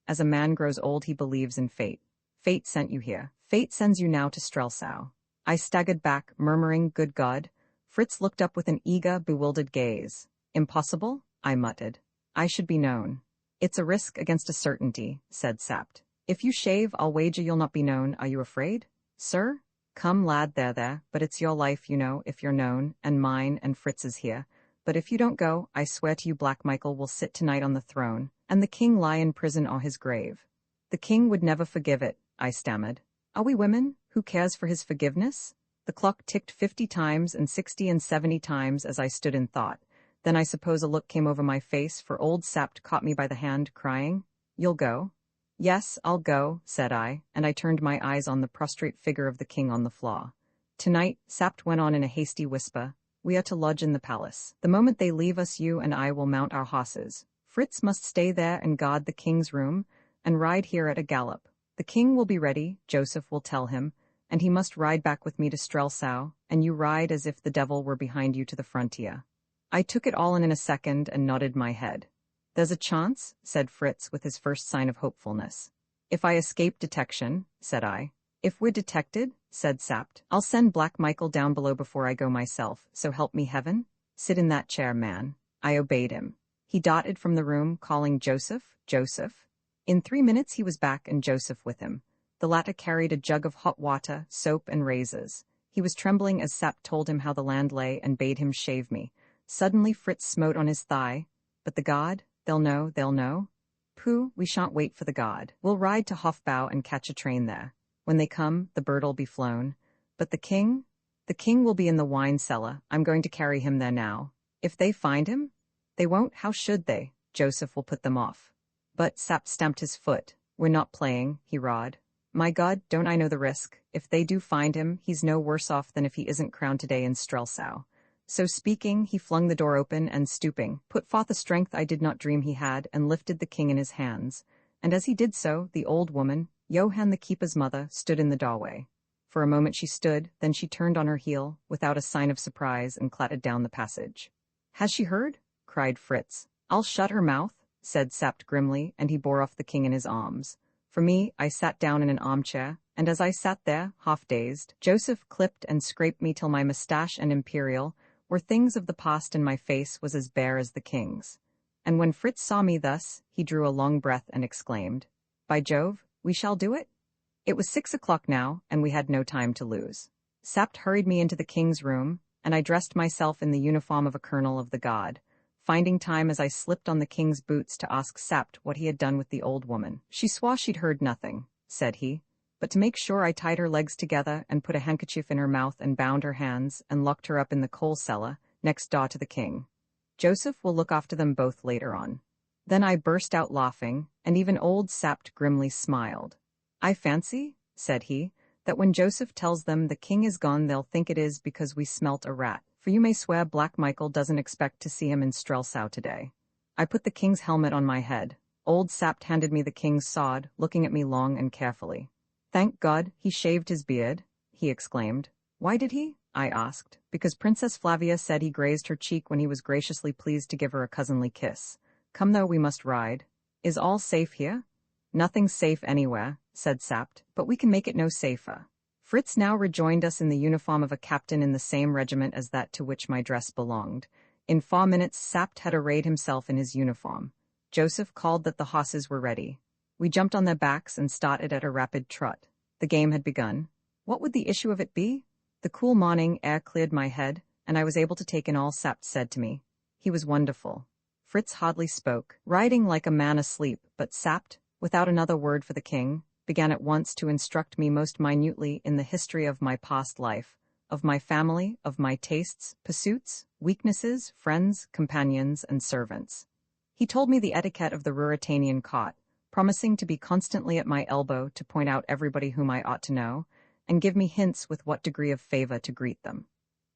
"As a man grows old he believes in fate. Fate sent you here. Fate sends you now to Strelsau." I staggered back, murmuring, "Good God." Fritz looked up with an eager, bewildered gaze. "Impossible?" I muttered. "I should be known." "It's a risk against a certainty," said Sapt. "If you shave, I'll wager you'll not be known. Are you afraid?" "Sir?" "Come, lad, there, but it's your life, you know, if you're known, and mine and Fritz's here. But if you don't go, I swear to you Black Michael will sit tonight on the throne, and the king lie in prison or his grave." "The king would never forgive it," I stammered. "Are we women? Who cares for his forgiveness?" The clock ticked 50 times and 60 and 70 times as I stood in thought. Then I suppose a look came over my face, for old Sapt caught me by the hand, crying, "You'll go?" "Yes, I'll go," said I, and I turned my eyes on the prostrate figure of the king on the floor. "Tonight," Sapt went on in a hasty whisper, "we are to lodge in the palace. The moment they leave us, you and I will mount our horses. Fritz must stay there and guard the king's room, and ride here at a gallop. The king will be ready, Joseph will tell him, and he must ride back with me to Strelsau, and you ride as if the devil were behind you to the frontier." I took it all in a second and nodded my head. "There's a chance," said Fritz with his first sign of hopefulness. "If I escape detection," said I. "If we're detected," said Sapt, "I'll send Black Michael down below before I go myself, so help me heaven. Sit in that chair, man." I obeyed him. He darted from the room, calling, "Joseph, Joseph." In 3 minutes he was back and Joseph with him. The latter carried a jug of hot water, soap, and razors. He was trembling as Sapt told him how the land lay and bade him shave me. Suddenly Fritz smote on his thigh. "But the guard? They'll know." "Pooh, we shan't wait for the guard. We'll ride to Hofbau and catch a train there. When they come, the bird'll be flown. But the king? The king will be in the wine cellar. I'm going to carry him there now. If they find him? They won't. How should they? Joseph will put them off." But Sapt stamped his foot. "We're not playing," he rawed. "My God, don't I know the risk? If they do find him, he's no worse off than if he isn't crowned today in Strelsau." So speaking, he flung the door open and, stooping, put forth a strength I did not dream he had, and lifted the king in his hands. And as he did so, the old woman, Johann the keeper's mother, stood in the doorway. For a moment she stood, then she turned on her heel, without a sign of surprise, and clattered down the passage. "Has she heard?" cried Fritz. "I'll shut her mouth," said Sapt grimly, and he bore off the king in his arms. For me, I sat down in an armchair, and as I sat there, half-dazed, Joseph clipped and scraped me till my moustache and imperial were things of the past, and my face was as bare as the king's. And when Fritz saw me thus, he drew a long breath and exclaimed, "By Jove, we shall do it?" It was 6 o'clock now, and we had no time to lose. Sapt hurried me into the king's room, and I dressed myself in the uniform of a colonel of the guard, finding time as I slipped on the king's boots to ask Sapt what he had done with the old woman. "She swore she'd heard nothing," said he. "But to make sure I tied her legs together and put a handkerchief in her mouth and bound her hands and locked her up in the coal cellar, next door to the king. Joseph will look after them both later on." Then I burst out laughing, and even old Sapt grimly smiled. "I fancy," said he, "that when Joseph tells them the king is gone they'll think it is because we smelt a rat, for you may swear Black Michael doesn't expect to see him in Strelsau today." I put the king's helmet on my head. Old Sapt handed me the king's sword, looking at me long and carefully. "Thank God, he shaved his beard," he exclaimed. "Why did he?" I asked. "Because Princess Flavia said he grazed her cheek when he was graciously pleased to give her a cousinly kiss. Come though, we must ride. Is all safe here?" "Nothing's safe anywhere," said Sapt, "but we can make it no safer." Fritz now rejoined us in the uniform of a captain in the same regiment as that to which my dress belonged. In 4 minutes Sapt had arrayed himself in his uniform. Joseph called that the horses were ready. We jumped on their backs and started at a rapid trot. The game had begun. What would the issue of it be? The cool morning air cleared my head, and I was able to take in all Sapt said to me. He was wonderful. Fritz hardly spoke, riding like a man asleep, but Sapt, without another word for the king, began at once to instruct me most minutely in the history of my past life, of my family, of my tastes, pursuits, weaknesses, friends, companions, and servants. He told me the etiquette of the Ruritanian court, promising to be constantly at my elbow to point out everybody whom I ought to know, and give me hints with what degree of favor to greet them.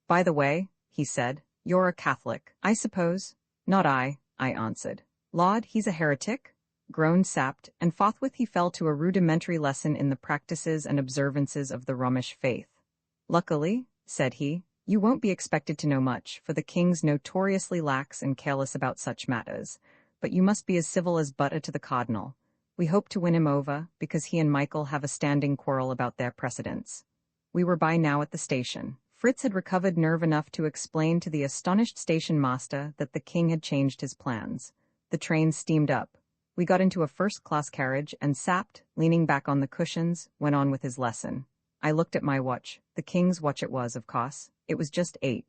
"By the way," he said. You're a Catholic, I suppose? Not I answered. Laud, he's a heretic? Groaned Sapt, and forthwith he fell to a rudimentary lesson in the practices and observances of the Romish faith. Luckily, said he, you won't be expected to know much, for the king's notoriously lax and careless about such matters, but you must be as civil as butter to the cardinal. We hope to win him over, because he and Michael have a standing quarrel about their precedence. We were by now at the station. Fritz had recovered nerve enough to explain to the astonished station master that the king had changed his plans. The train steamed up. We got into a first-class carriage, and Sapt, leaning back on the cushions, went on with his lesson. I looked at my watch. The king's watch it was, of course. It was just 8.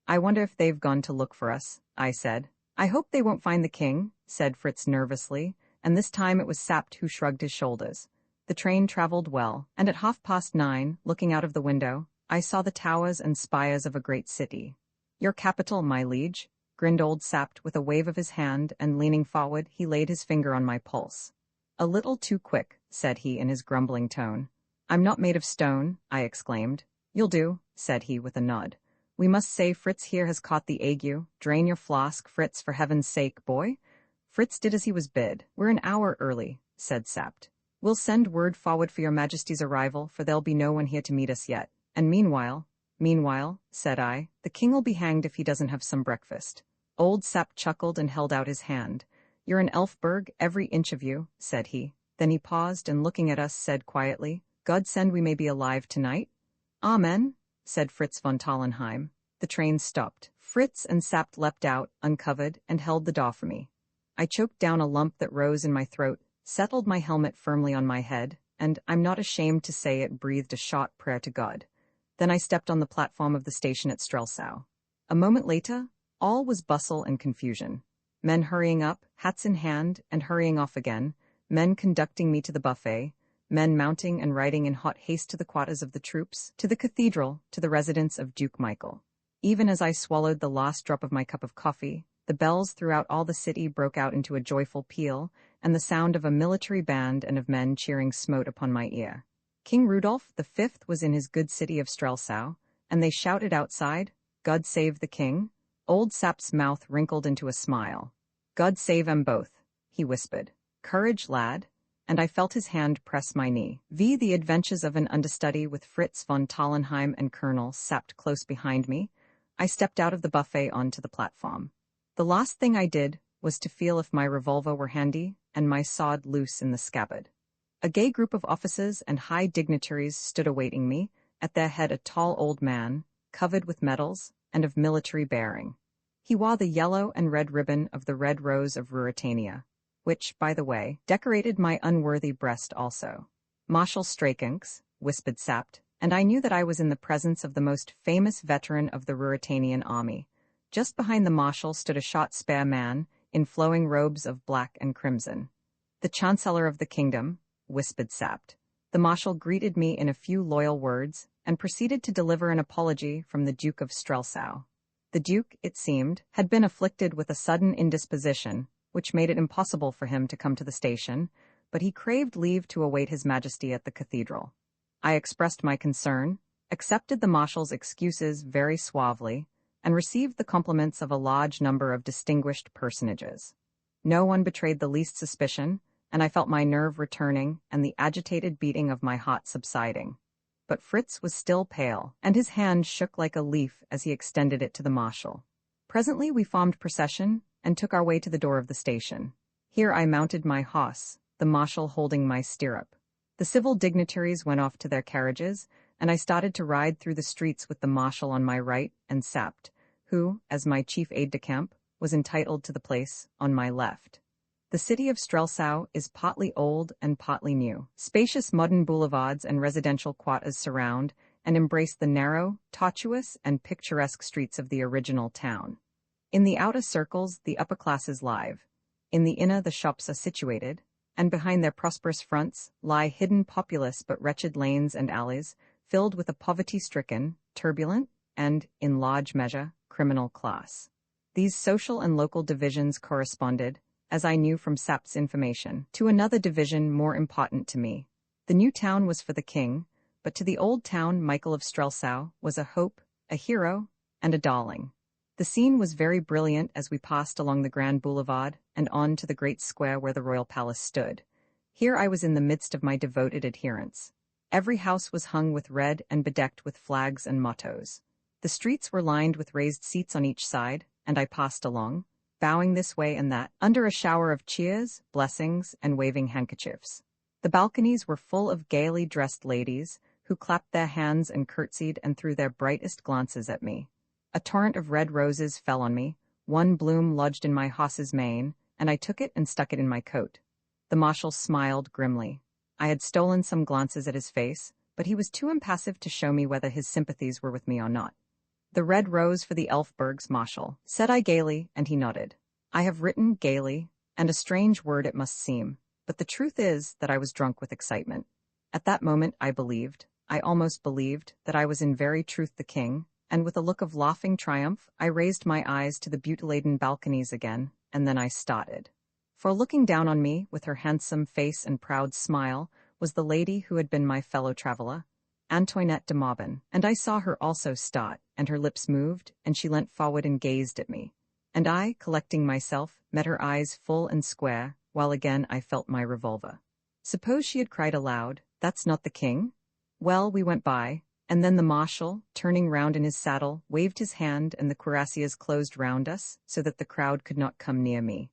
I wonder if they've gone to look for us, I said. I hope they won't find the king, said Fritz nervously, and this time it was Sapt who shrugged his shoulders. The train traveled well, and at 9:30, looking out of the window, I saw the towers and spires of a great city. Your capital, my liege, grinned old Sapt with a wave of his hand, and leaning forward, he laid his finger on my pulse. A little too quick, said he in his grumbling tone. I'm not made of stone, I exclaimed. You'll do, said he with a nod. We must say Fritz here has caught the ague. Drain your flask, Fritz, for heaven's sake, boy. Fritz did as he was bid. We're an hour early, said Sapt. We'll send word forward for your majesty's arrival, for there'll be no one here to meet us yet. And meanwhile, said I, the king'll be hanged if he doesn't have some breakfast. Old Sapt chuckled and held out his hand. You're an Elfberg, every inch of you, said he. Then he paused and looking at us said quietly, God send we may be alive tonight. Amen, said Fritz von Tallenheim. The train stopped. Fritz and Sapt leapt out, uncovered, and held the door for me. I choked down a lump that rose in my throat, settled my helmet firmly on my head, and, I'm not ashamed to say it, breathed a short prayer to God. Then I stepped on the platform of the station at Strelsau. A moment later, all was bustle and confusion. Men hurrying up, hats in hand, and hurrying off again, men conducting me to the buffet, men mounting and riding in hot haste to the quarters of the troops, to the cathedral, to the residence of Duke Michael. Even as I swallowed the last drop of my cup of coffee, the bells throughout all the city broke out into a joyful peal, and the sound of a military band and of men cheering smote upon my ear. King Rudolph V was in his good city of Strelsau, and they shouted outside, God save the king. Old Sapt's mouth wrinkled into a smile. God save 'em both, he whispered. Courage, lad. And I felt his hand press my knee. The adventures of an understudy with Fritz von Tallenheim and Colonel Sapt close behind me. I stepped out of the buffet onto the platform. The last thing I did was to feel if my revolver were handy and my sword loose in the scabbard. A gay group of officers and high dignitaries stood awaiting me, at their head a tall old man, covered with medals, and of military bearing. He wore the yellow and red ribbon of the Red Rose of Ruritania, which, by the way, decorated my unworthy breast also. Marshal Strakenks, whispered Sapt, and I knew that I was in the presence of the most famous veteran of the Ruritanian army. Just behind the marshal stood a short spare man, in flowing robes of black and crimson. The Chancellor of the Kingdom, whispered Sapt. The marshal greeted me in a few loyal words, and proceeded to deliver an apology from the Duke of Strelsau. The Duke, it seemed, had been afflicted with a sudden indisposition, which made it impossible for him to come to the station, but he craved leave to await His Majesty at the cathedral. I expressed my concern, accepted the marshal's excuses very suavely, and received the compliments of a large number of distinguished personages. No one betrayed the least suspicion, and I felt my nerve returning and the agitated beating of my heart subsiding. But Fritz was still pale, and his hand shook like a leaf as he extended it to the marshal. Presently we formed procession and took our way to the door of the station. Here I mounted my horse, the marshal holding my stirrup. The civil dignitaries went off to their carriages, and I started to ride through the streets with the marshal on my right and Sapt, who, as my chief aide-de-camp, was entitled to the place on my left. The city of Strelsau is partly old and partly new. Spacious modern boulevards and residential quarters surround and embrace the narrow, tortuous, and picturesque streets of the original town. In the outer circles, the upper classes live. In the inner, the shops are situated, and behind their prosperous fronts lie hidden populous but wretched lanes and alleys, filled with a poverty-stricken, turbulent, and, in large measure, criminal class. These social and local divisions corresponded, as I knew from Sapt's information, to another division more important to me. The new town was for the king, but to the old town Michael of Strelsau was a hope, a hero, and a darling. The scene was very brilliant as we passed along the Grand Boulevard and on to the great square where the royal palace stood. Here I was in the midst of my devoted adherents. Every house was hung with red and bedecked with flags and mottos. The streets were lined with raised seats on each side, and I passed along, bowing this way and that, under a shower of cheers, blessings, and waving handkerchiefs. The balconies were full of gaily dressed ladies, who clapped their hands and curtsied and threw their brightest glances at me. A torrent of red roses fell on me, one bloom lodged in my horse's mane, and I took it and stuck it in my coat. The marshal smiled grimly. I had stolen some glances at his face, but he was too impassive to show me whether his sympathies were with me or not. "The red rose for the Elfbergs, Marshal," said I gaily, and he nodded. I have written gaily, and a strange word it must seem, but the truth is that I was drunk with excitement. At that moment I almost believed, that I was in very truth the king, and with a look of laughing triumph I raised my eyes to the beauty-laden balconies again, and then I started. For looking down on me, with her handsome face and proud smile, was the lady who had been my fellow-traveller, Antoinette de Mauban, and I saw her also start, and her lips moved, and she leant forward and gazed at me. And I, collecting myself, met her eyes full and square, while again I felt my revolver. Suppose she had cried aloud, "That's not the king?" Well, we went by, and then the marshal, turning round in his saddle, waved his hand and the cuirassiers closed round us, so that the crowd could not come near me.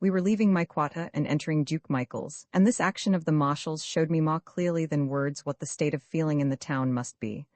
We were leaving my quarter and entering Duke Michael's, and this action of the marshal's showed me more clearly than words what the state of feeling in the town must be.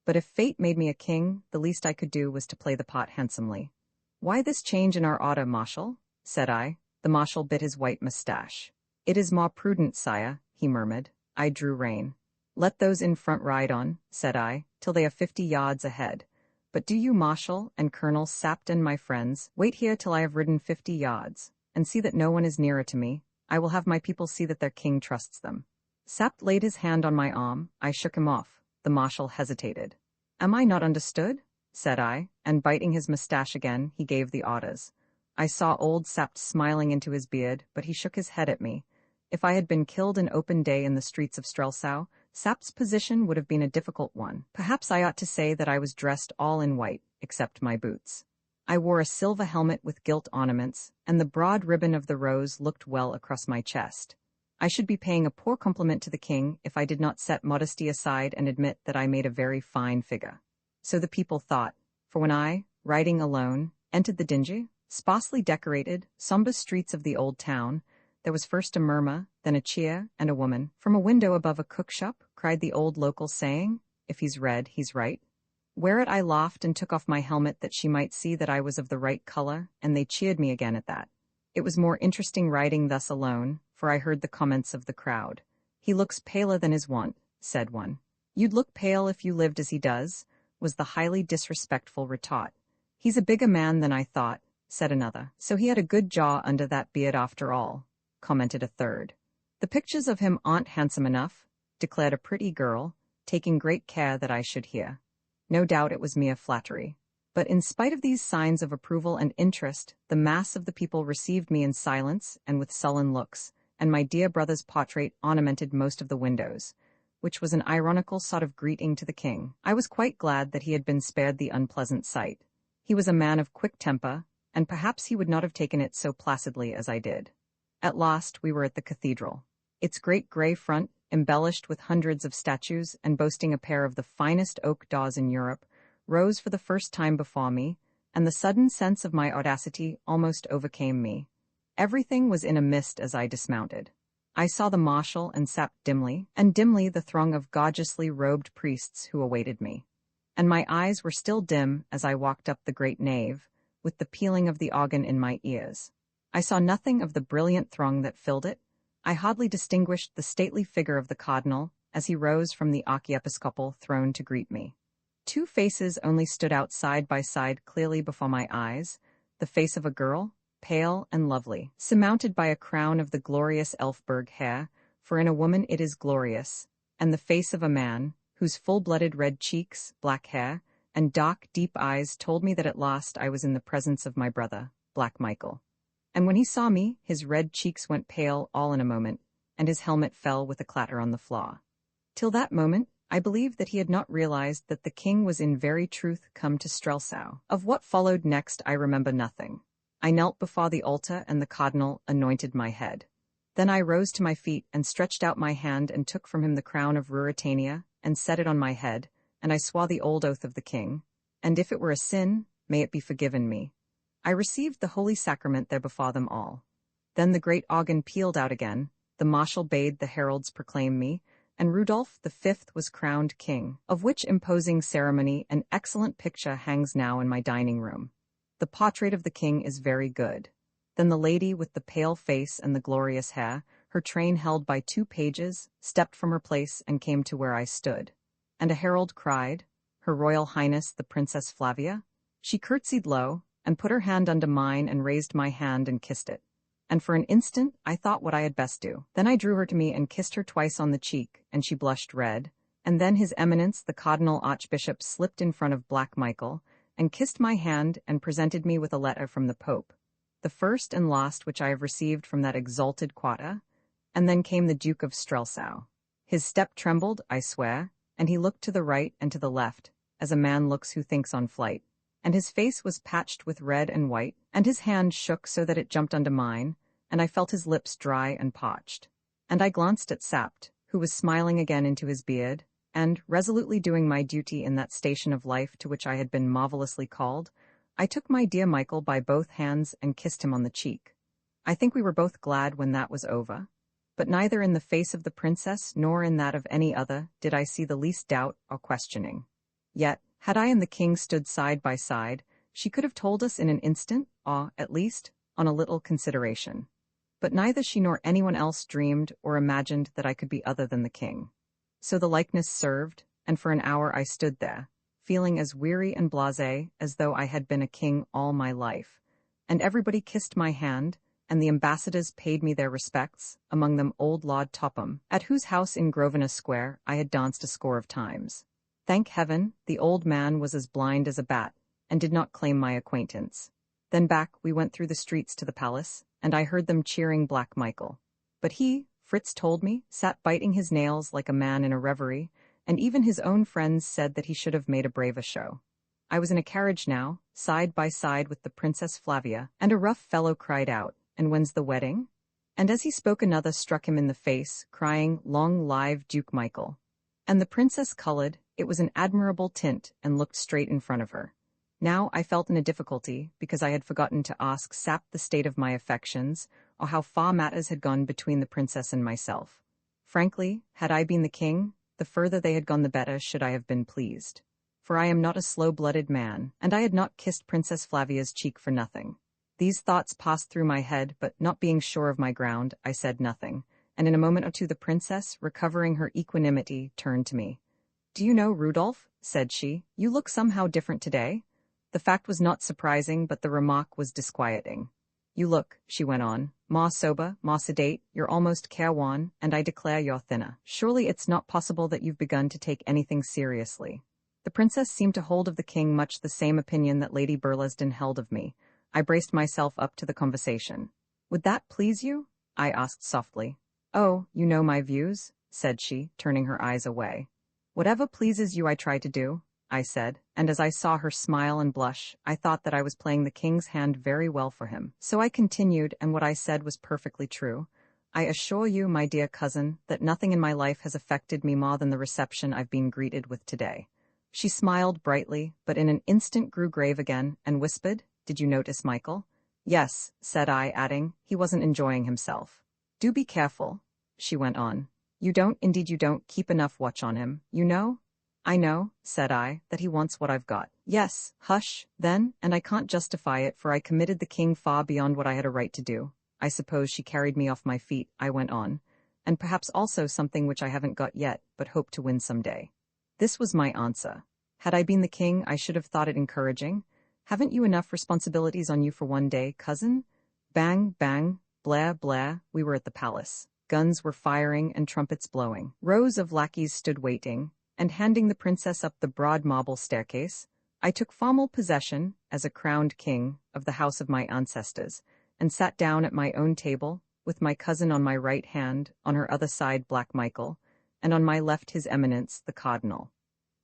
But if fate made me a king, the least I could do was to play the part handsomely. "Why this change in our order, Marshal?" said I. The marshal bit his white moustache. "It is more prudent, sire," he murmured. I drew rein. "Let those in front ride on," said I, "till they are 50 yards ahead. But do you, Marshal, and Colonel Sapt and my friends, wait here till I have ridden 50 yards, and see that no one is nearer to me. I will have my people see that their king trusts them." Sapt laid his hand on my arm. I shook him off. The marshal hesitated. "Am I not understood?" said I, and biting his moustache again, he gave the orders. I saw old Sapt smiling into his beard, but he shook his head at me. If I had been killed in open day in the streets of Strelsau, Sapt's position would have been a difficult one. Perhaps I ought to say that I was dressed all in white, except my boots. I wore a silver helmet with gilt ornaments, and the broad ribbon of the rose looked well across my chest. I should be paying a poor compliment to the king if I did not set modesty aside and admit that I made a very fine figure. So the people thought, for when I, riding alone, entered the dingy, sparsely decorated, sombre streets of the old town, there was first a murmur, then a cheer, and a woman, from a window above a cook-shop, cried the old local saying, "If he's red, he's right." Whereat I laughed and took off my helmet that she might see that I was of the right color, and they cheered me again at that. It was more interesting riding thus alone, for I heard the comments of the crowd. "He looks paler than his wont," said one. "You'd look pale if you lived as he does," was the highly disrespectful retort. "He's a bigger man than I thought," said another. "So he had a good jaw under that beard after all," commented a third. "The pictures of him aren't handsome enough," declared a pretty girl, taking great care that I should hear. No doubt it was mere flattery. But in spite of these signs of approval and interest, the mass of the people received me in silence and with sullen looks, and my dear brother's portrait ornamented most of the windows, which was an ironical sort of greeting to the king. I was quite glad that he had been spared the unpleasant sight. He was a man of quick temper, and perhaps he would not have taken it so placidly as I did. At last we were at the cathedral. Its great grey front, embellished with hundreds of statues and boasting a pair of the finest oak doors in Europe, rose for the first time before me, and the sudden sense of my audacity almost overcame me. Everything was in a mist as I dismounted. I saw the marshal and Sapt dimly, and dimly the throng of gorgeously robed priests who awaited me. And my eyes were still dim as I walked up the great nave, with the pealing of the organ in my ears. I saw nothing of the brilliant throng that filled it. I hardly distinguished the stately figure of the cardinal as he rose from the archiepiscopal throne to greet me. Two faces only stood out side by side clearly before my eyes, the face of a girl, pale and lovely, surmounted by a crown of the glorious Elfberg hair, for in a woman it is glorious, and the face of a man, whose full-blooded red cheeks, black hair, and dark, deep eyes told me that at last I was in the presence of my brother, Black Michael. And when he saw me, his red cheeks went pale all in a moment, and his helmet fell with a clatter on the floor. Till that moment, I believe that he had not realized that the king was in very truth come to Strelsau. Of what followed next I remember nothing. I knelt before the altar and the cardinal anointed my head. Then I rose to my feet and stretched out my hand and took from him the crown of Ruritania and set it on my head, and I swore the old oath of the king, and if it were a sin, may it be forgiven me. I received the holy sacrament there before them all. Then the great organ pealed out again, the marshal bade the heralds proclaim me, and Rudolph V was crowned king, of which imposing ceremony an excellent picture hangs now in my dining room. The portrait of the king is very good. Then the lady with the pale face and the glorious hair, her train held by 2 pages, stepped from her place and came to where I stood. And a herald cried, "Her Royal Highness the Princess Flavia?" She curtsied low, and put her hand under mine and raised my hand and kissed it. And for an instant I thought what I had best do. Then I drew her to me and kissed her twice on the cheek, and she blushed red. And then His Eminence the Cardinal Archbishop slipped in front of Black Michael, and kissed my hand and presented me with a letter from the Pope, the first and last which I have received from that exalted quarter. And then came the Duke of Strelsau. His step trembled, I swear, and he looked to the right and to the left, as a man looks who thinks on flight. And his face was patched with red and white, and his hand shook so that it jumped under mine, and I felt his lips dry and parched. And I glanced at Sapt, who was smiling again into his beard, and, resolutely doing my duty in that station of life to which I had been marvelously called, I took my dear Michael by both hands and kissed him on the cheek. I think we were both glad when that was over, but neither in the face of the princess nor in that of any other did I see the least doubt or questioning. Yet, had I and the king stood side by side, she could have told us in an instant, or, at least, on a little consideration. But neither she nor anyone else dreamed or imagined that I could be other than the king. So the likeness served, and for an hour I stood there, feeling as weary and blasé as though I had been a king all my life. And everybody kissed my hand, and the ambassadors paid me their respects, among them old Lord Topham, at whose house in Grosvenor Square I had danced a score of times. Thank heaven, the old man was as blind as a bat, and did not claim my acquaintance. Then back we went through the streets to the palace, and I heard them cheering Black Michael. But he, Fritz told me, sat biting his nails like a man in a reverie, and even his own friends said that he should have made a braver show. I was in a carriage now, side by side with the Princess Flavia, and a rough fellow cried out, "And when's the wedding?" And as he spoke another struck him in the face, crying, "Long live Duke Michael." And the princess colored, it was an admirable tint, and looked straight in front of her. Now I felt in a difficulty, because I had forgotten to ask Sapt the state of my affections, or how far matters had gone between the princess and myself. Frankly, had I been the king, the further they had gone the better should I have been pleased. For I am not a slow-blooded man, and I had not kissed Princess Flavia's cheek for nothing. These thoughts passed through my head, but not being sure of my ground, I said nothing, and in a moment or two the princess, recovering her equanimity, turned to me. "Do you know, Rudolph," said she, "you look somehow different today?" The fact was not surprising, but the remark was disquieting. "You look," she went on, "more sober, more sedate, you're almost careworn, and I declare you're thinner. Surely it's not possible that you've begun to take anything seriously." The princess seemed to hold of the king much the same opinion that Lady Burlesdon held of me. I braced myself up to the conversation. "Would that please you?" I asked softly. "Oh, you know my views," said she, turning her eyes away. "Whatever pleases you I try to do," I said, and as I saw her smile and blush, I thought that I was playing the king's hand very well for him. So I continued, and what I said was perfectly true. "I assure you, my dear cousin, that nothing in my life has affected me more than the reception I've been greeted with today." She smiled brightly, but in an instant grew grave again, and whispered, "Did you notice Michael?" "Yes," said I, adding, "he wasn't enjoying himself." "Do be careful," she went on. Indeed you don't, keep enough watch on him, you know?" "I know," said I, "that he wants what I've got." "Yes, hush, then, and I can't justify it, for I committed the king far beyond what I had a right to do. I suppose she carried me off my feet," I went on, "and perhaps also something which I haven't got yet, but hope to win some day." This was my answer. Had I been the king, I should have thought it encouraging. "Haven't you enough responsibilities on you for one day, cousin?" Bang, bang, blare, blare, we were at the palace. Guns were firing and trumpets blowing. Rows of lackeys stood waiting, and handing the princess up the broad marble staircase, I took formal possession, as a crowned king, of the house of my ancestors, and sat down at my own table, with my cousin on my right hand, on her other side Black Michael, and on my left His Eminence, the Cardinal.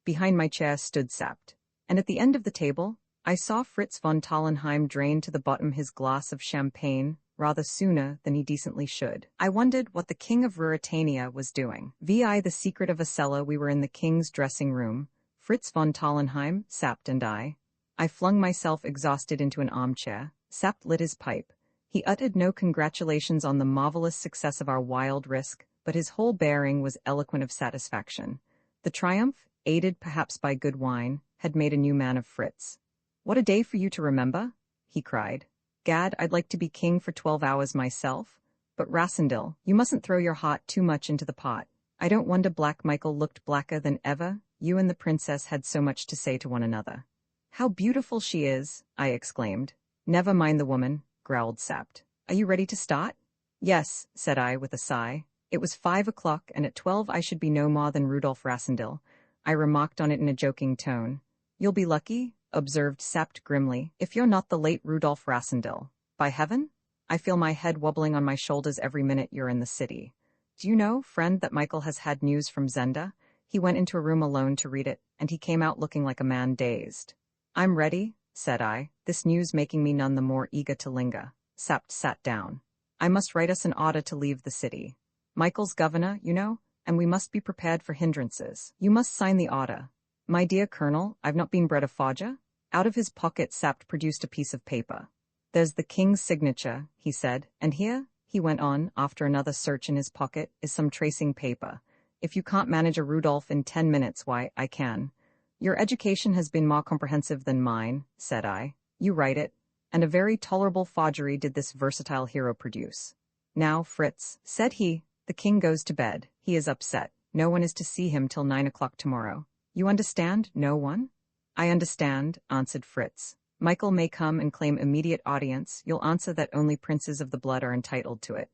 Behind my chair stood Sapt, and at the end of the table, I saw Fritz von Tallenheim drain to the bottom his glass of champagne, rather sooner than he decently should. I wondered what the King of Ruritania was doing. VI The secret of a cellar. We were in the King's dressing room, Fritz von Tallenheim, Sapt and I. I flung myself exhausted into an armchair. Sapt lit his pipe. He uttered no congratulations on the marvelous success of our wild risk, but his whole bearing was eloquent of satisfaction. The triumph, aided perhaps by good wine, had made a new man of Fritz. "What a day for you to remember," he cried. "Gad, I'd like to be king for 12 hours myself. But Rassendyll, you mustn't throw your heart too much into the pot. I don't wonder Black Michael looked blacker than ever. You and the princess had so much to say to one another." "How beautiful she is," I exclaimed. "Never mind the woman," growled Sapt. "Are you ready to start?" "Yes," said I with a sigh. It was 5 o'clock, and at 12 I should be no more than Rudolf Rassendyll. I remarked on it in a joking tone. "You'll be lucky," observed Sapt grimly, "if you're not the late Rudolf Rassendyll. By heaven, I feel my head wobbling on my shoulders every minute you're in the city. Do you know, friend, that Michael has had news from Zenda? He went into a room alone to read it, and he came out looking like a man dazed." "I'm ready," said I, this news making me none the more eager to linger. Sapt sat down. "I must write us an order to leave the city. Michael's governor, you know, and we must be prepared for hindrances. You must sign the order." "My dear Colonel, I've not been bred a forger." Out of his pocket Sapt produced a piece of paper. "There's the king's signature," he said, "and here," he went on, after another search in his pocket, "is some tracing paper. If you can't manage a Rudolph in 10 minutes, why, I can." "Your education has been more comprehensive than mine," said I. "You write it." And a very tolerable forgery did this versatile hero produce. "Now, Fritz," said he, "the king goes to bed. He is upset. No one is to see him till 9 o'clock tomorrow. You understand, no one?" "I understand," answered Fritz. "Michael may come and claim immediate audience. You'll answer that only princes of the blood are entitled to it."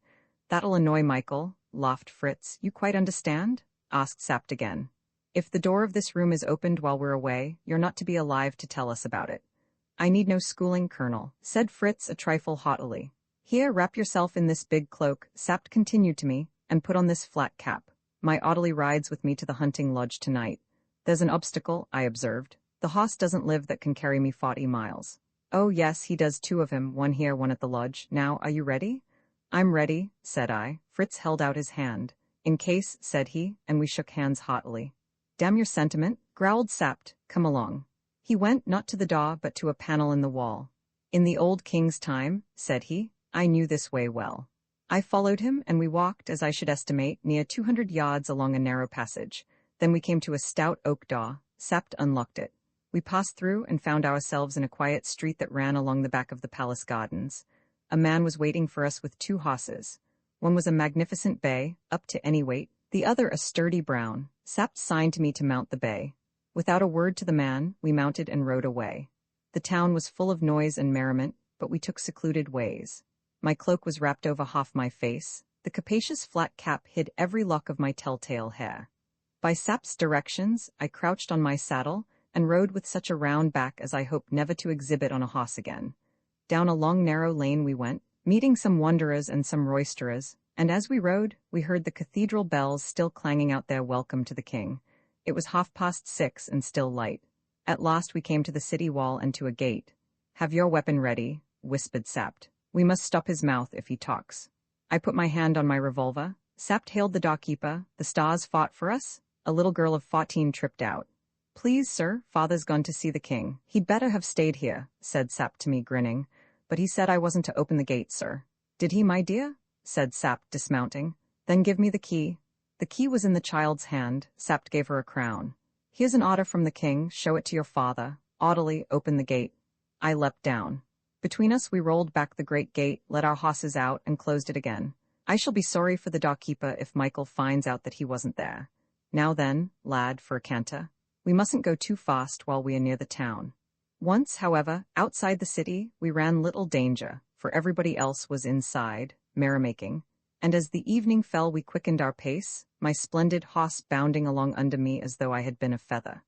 "That'll annoy Michael," laughed Fritz. "You quite understand?" asked Sapt again. "If the door of this room is opened while we're away, you're not to be alive to tell us about it." "I need no schooling, Colonel," said Fritz a trifle haughtily. "Here, wrap yourself in this big cloak," Sapt continued to me, "and put on this flat cap. My orderly rides with me to the hunting lodge tonight." "There's an obstacle," I observed. "The horse doesn't live that can carry me 40 miles. "Oh yes, he does, 2 of him, one here, one at the lodge. Now, are you ready?" "I'm ready," said I. Fritz held out his hand. "In case," said he, and we shook hands heartily. "Damn your sentiment," growled Sapt. "Come along." He went, not to the door, but to a panel in the wall. "In the old king's time," said he, "I knew this way well." I followed him, and we walked, as I should estimate, near 200 yards along a narrow passage. Then we came to a stout oak door. Sapt unlocked it. We passed through and found ourselves in a quiet street that ran along the back of the palace gardens. A man was waiting for us with 2 horses. One was a magnificent bay, up to any weight, the other a sturdy brown. Sapt signed to me to mount the bay. Without a word to the man, we mounted and rode away. The town was full of noise and merriment, but we took secluded ways. My cloak was wrapped over half my face. The capacious flat cap hid every lock of my telltale hair. By Sapt's directions, I crouched on my saddle and rode with such a round back as I hoped never to exhibit on a horse again. Down a long narrow lane we went, meeting some wanderers and some roisterers, and as we rode, we heard the cathedral bells still clanging out their welcome to the king. It was 6:30 and still light. At last we came to the city wall and to a gate. "Have your weapon ready," whispered Sapt. "We must stop his mouth if he talks." I put my hand on my revolver. Sapt hailed the doorkeeper. "The stars fought for us?" A little girl of 14 tripped out. "Please, sir, father's gone to see the king." "He'd better have stayed here," said Sapt to me, grinning. "But he said I wasn't to open the gate, sir." "Did he, my dear?" said Sapt, dismounting. "Then give me the key." The key was in the child's hand. Sapt gave her a crown. "Here's an order from the king. Show it to your father. Orderly, open the gate." I leapt down. Between us we rolled back the great gate, let our horses out, and closed it again. I shall be sorry for the doorkeeper if Michael finds out that he wasn't there. Now then, lad, for a canter. We mustn't go too fast while we are near the town. Once, however, outside the city, we ran little danger, for everybody else was inside, merrymaking, and as the evening fell we quickened our pace, my splendid horse bounding along under me as though I had been a feather.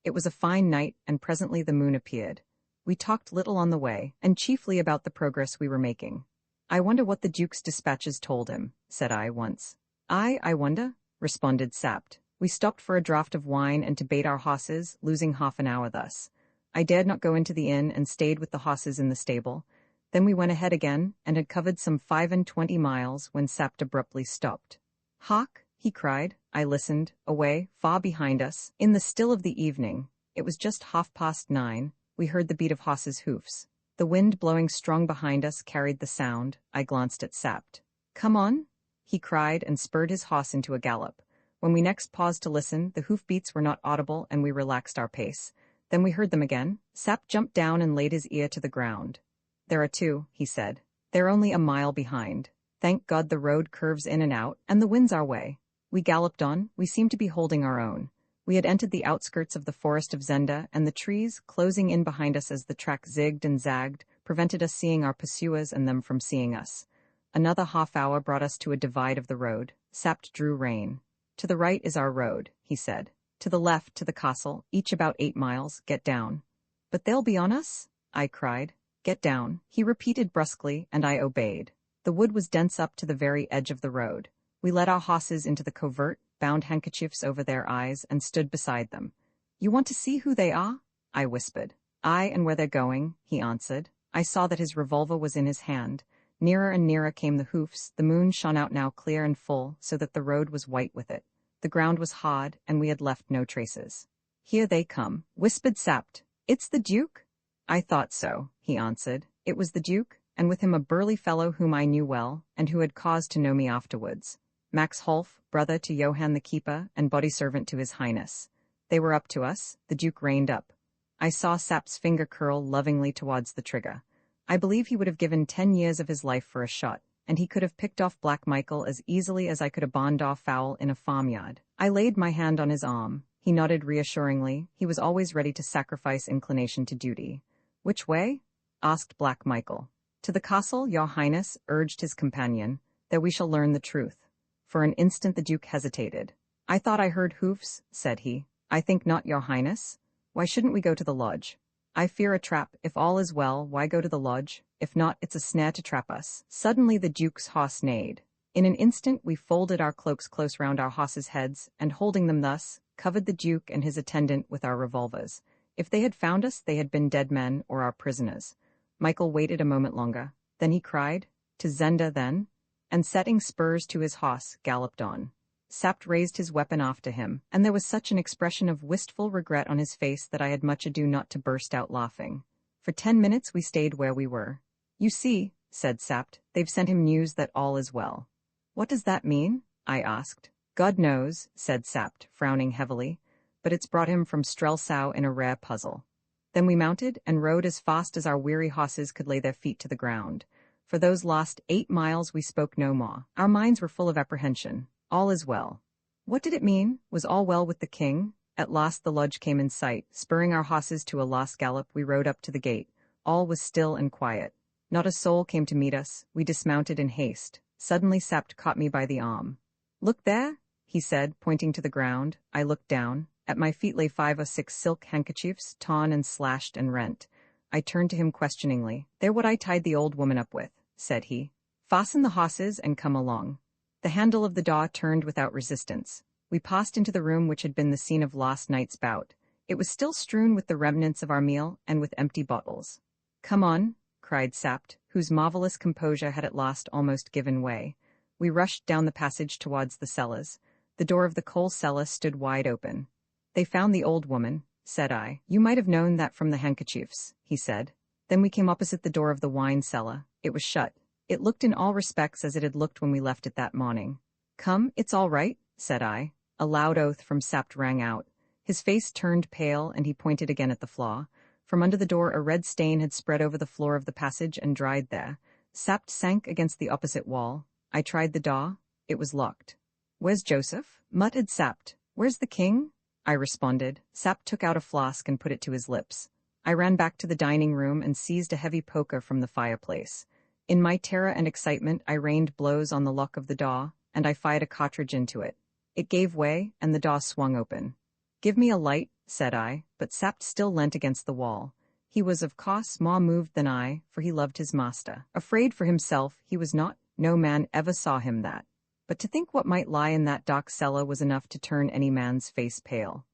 It was a fine night, and presently the moon appeared. We talked little on the way, and chiefly about the progress we were making. "I wonder what the Duke's dispatches told him," said I once. "I wonder," responded Sapt. We stopped for a draught of wine and to bait our horses, losing half an hour thus. I dared not go into the inn and stayed with the horses in the stable. Then we went ahead again, and had covered some 25 miles when Sapt abruptly stopped. "Hark!" he cried. I listened. Away, far behind us, in the still of the evening, it was just 9:30, we heard the beat of horses' hoofs. The wind blowing strong behind us carried the sound. I glanced at Sapt. "Come on!" he cried and spurred his horse into a gallop. When we next paused to listen, the hoofbeats were not audible and we relaxed our pace. Then we heard them again. Sapt jumped down and laid his ear to the ground. "There are two," he said. "They're only a mile behind. Thank God the road curves in and out, and the wind's our way." We galloped on. We seemed to be holding our own. We had entered the outskirts of the forest of Zenda, and the trees, closing in behind us as the track zigged and zagged, prevented us seeing our pursuers and them from seeing us. Another half hour brought us to a divide of the road. Sapt drew rein. "To the right is our road," he said. "To the left, to the castle, each about 8 miles. Get down." "But they'll be on us?" I cried. "Get down," he repeated brusquely, and I obeyed. The wood was dense up to the very edge of the road. We led our horses into the covert, bound handkerchiefs over their eyes, and stood beside them. "You want to see who they are?" I whispered. "Aye, and where they're going," he answered. I saw that his revolver was in his hand. Nearer and nearer came the hoofs. The moon shone out now clear and full, so that the road was white with it. The ground was hard, and we had left no traces. "Here they come," whispered Sapt. "It's the Duke?" "I thought so," he answered. It was the Duke, and with him a burly fellow whom I knew well, and who had cause to know me afterwards. Max Holf, brother to Johann the Keeper, and body servant to His Highness. They were up to us. The Duke reined up. I saw Sapt's finger curl lovingly towards the trigger. I believe he would have given 10 years of his life for a shot, and he could have picked off Black Michael as easily as I could have bond off fowl in a farmyard. I laid my hand on his arm. He nodded reassuringly. He was always ready to sacrifice inclination to duty. "Which way?" asked Black Michael. "To the castle, your highness," urged his companion. "There we shall learn the truth." For an instant the Duke hesitated. "I thought I heard hoofs," said he. "I think not, your highness. Why shouldn't we go to the lodge?" "I fear a trap. If all is well, why go to the lodge? If not, it's a snare to trap us." Suddenly the Duke's horse neighed. In an instant we folded our cloaks close round our horses' heads, and holding them thus, covered the Duke and his attendant with our revolvers. If they had found us, they had been dead men or our prisoners. Michael waited a moment longer. Then he cried, "To Zenda, then," and setting spurs to his horse, galloped on. Sapt raised his weapon after him, and there was such an expression of wistful regret on his face that I had much ado not to burst out laughing. For 10 minutes we stayed where we were. "You see," said Sapt, "they've sent him news that all is well." "What does that mean?" I asked. "God knows," said Sapt, frowning heavily, "but it's brought him from Strelsau in a rare puzzle." Then we mounted and rode as fast as our weary horses could lay their feet to the ground. For those last 8 miles we spoke no more. Our minds were full of apprehension. All is well. What did it mean? Was all well with the king? At last the lodge came in sight. Spurring our horses to a last gallop, we rode up to the gate. All was still and quiet. Not a soul came to meet us. We dismounted in haste. Suddenly Sapt caught me by the arm. "Look there," he said, pointing to the ground. I looked down. At my feet lay 5 or 6 silk handkerchiefs, torn and slashed and rent. I turned to him questioningly. "They're what I tied the old woman up with," said he. "Fasten the horses and come along." The handle of the door turned without resistance. We passed into the room which had been the scene of last night's bout. It was still strewn with the remnants of our meal and with empty bottles. "Come on," cried Sapt, whose marvelous composure had at last almost given way. We rushed down the passage towards the cellars. The door of the coal cellar stood wide open. "They found the old woman," said I. "You might have known that from the handkerchiefs," he said. Then we came opposite the door of the wine cellar. It was shut. It looked in all respects as it had looked when we left it that morning. "Come, it's all right," said I. A loud oath from Sapt rang out. His face turned pale, and he pointed again at the floor. From under the door a red stain had spread over the floor of the passage and dried there. Sapt sank against the opposite wall. I tried the door. It was locked. "Where's Joseph?" muttered Sapt. "Where's the king?" I responded. Sapt took out a flask and put it to his lips. I ran back to the dining room and seized a heavy poker from the fireplace. In my terror and excitement, I rained blows on the lock of the door, and I fired a cartridge into it. It gave way, and the door swung open. "Give me a light," said I, but Sapt still leant against the wall. He was of course more moved than I, for he loved his master. Afraid for himself, he was not. No man ever saw him that. but to think what might lie in that dark cellar was enough to turn any man's face pale.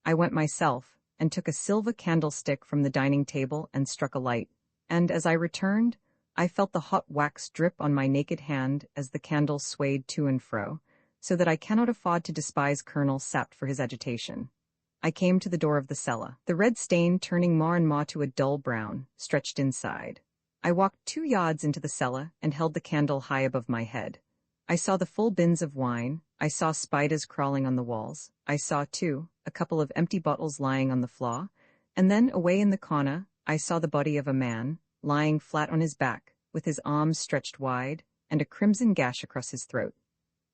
I went myself, and took a silver candlestick from the dining table and struck a light, and as I returned, I felt the hot wax drip on my naked hand as the candle swayed to and fro, so that I cannot afford to despise Colonel Sapt for his agitation. I came to the door of the cellar, the red stain turning more and more to a dull brown, stretched inside. I walked 2 yards into the cellar and held the candle high above my head. I saw the full bins of wine, I saw spiders crawling on the walls, I saw, too, a couple of empty bottles lying on the floor, and then, away in the corner, I saw the body of a man, lying flat on his back, with his arms stretched wide, and a crimson gash across his throat.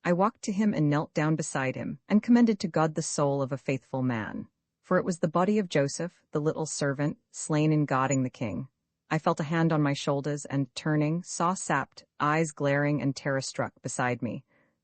I walked to him and knelt down beside him, and commended to God the soul of a faithful man. For it was the body of Joseph, the little servant, slain in guarding the king. I felt a hand on my shoulders and, turning, saw Sapt, eyes glaring and terror-struck, beside me.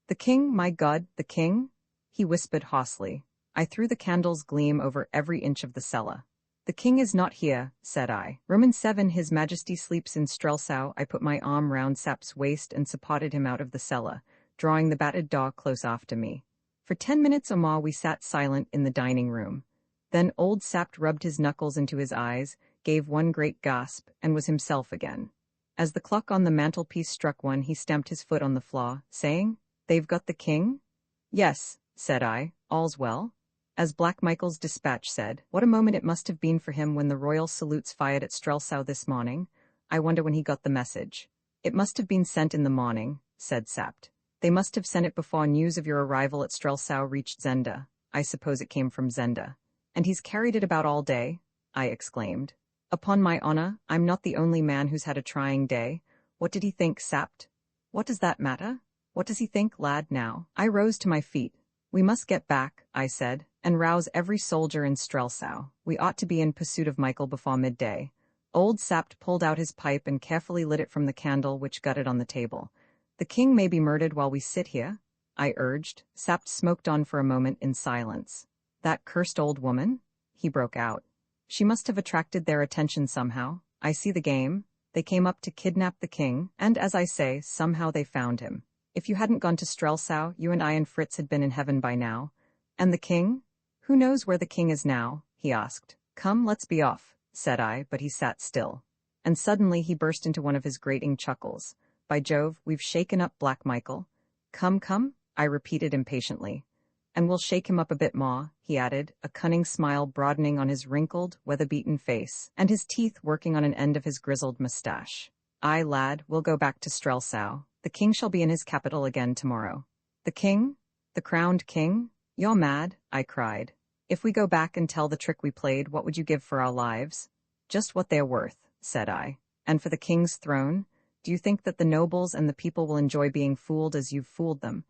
"The king, my God, the king?" he whispered hoarsely. I threw the candle's gleam over every inch of the cellar. "The king is not here," said I. "Roman 7, His Majesty sleeps in Strelsau." I put my arm round Sapt's waist and supported him out of the cellar, drawing the battered door close after me. For 10 minutes or more we sat silent in the dining room. Then old Sapt rubbed his knuckles into his eyes, gave one great gasp, and was himself again. As the clock on the mantelpiece struck 1, he stamped his foot on the floor, saying, "They've got the king?" "Yes," said I, "all's well." As Black Michael's dispatch said, what a moment it must have been for him when the royal salutes fired at Strelsau this morning. I wonder when he got the message. "It must have been sent in the morning," said Sapt. "They must have sent it before news of your arrival at Strelsau reached Zenda. I suppose it came from Zenda." "And he's carried it about all day?" I exclaimed. "Upon my honor, I'm not the only man who's had a trying day. What did he think, Sapt?" "What does that matter? What does he think, lad, now?" I rose to my feet. "We must get back," I said, "and rouse every soldier in Strelsau. We ought to be in pursuit of Michael before midday." Old Sapt pulled out his pipe and carefully lit it from the candle which gutted on the table. "The king may be murdered while we sit here," I urged. Sapt smoked on for a moment in silence. "That cursed old woman?" he broke out. "She must have attracted their attention somehow. I see the game. They came up to kidnap the king, and as I say, somehow they found him. If you hadn't gone to Strelsau, you and I and Fritz had been in heaven by now. And the king? Who knows where the king is now?" he asked. "Come, let's be off," said I, but he sat still. And suddenly he burst into one of his grating chuckles. "By Jove, we've shaken up Black Michael." "Come, come," I repeated impatiently. "And we'll shake him up a bit more," he added, a cunning smile broadening on his wrinkled, weather-beaten face, and his teeth working on an end of his grizzled moustache. "Aye, lad, we'll go back to Strelsau. The king shall be in his capital again tomorrow." "The king? The crowned king? You're mad," I cried. "If we go back and tell the trick we played, what would you give for our lives?" "Just what they're worth," said I. "And for the king's throne? Do you think that the nobles and the people will enjoy being fooled as you've fooled them?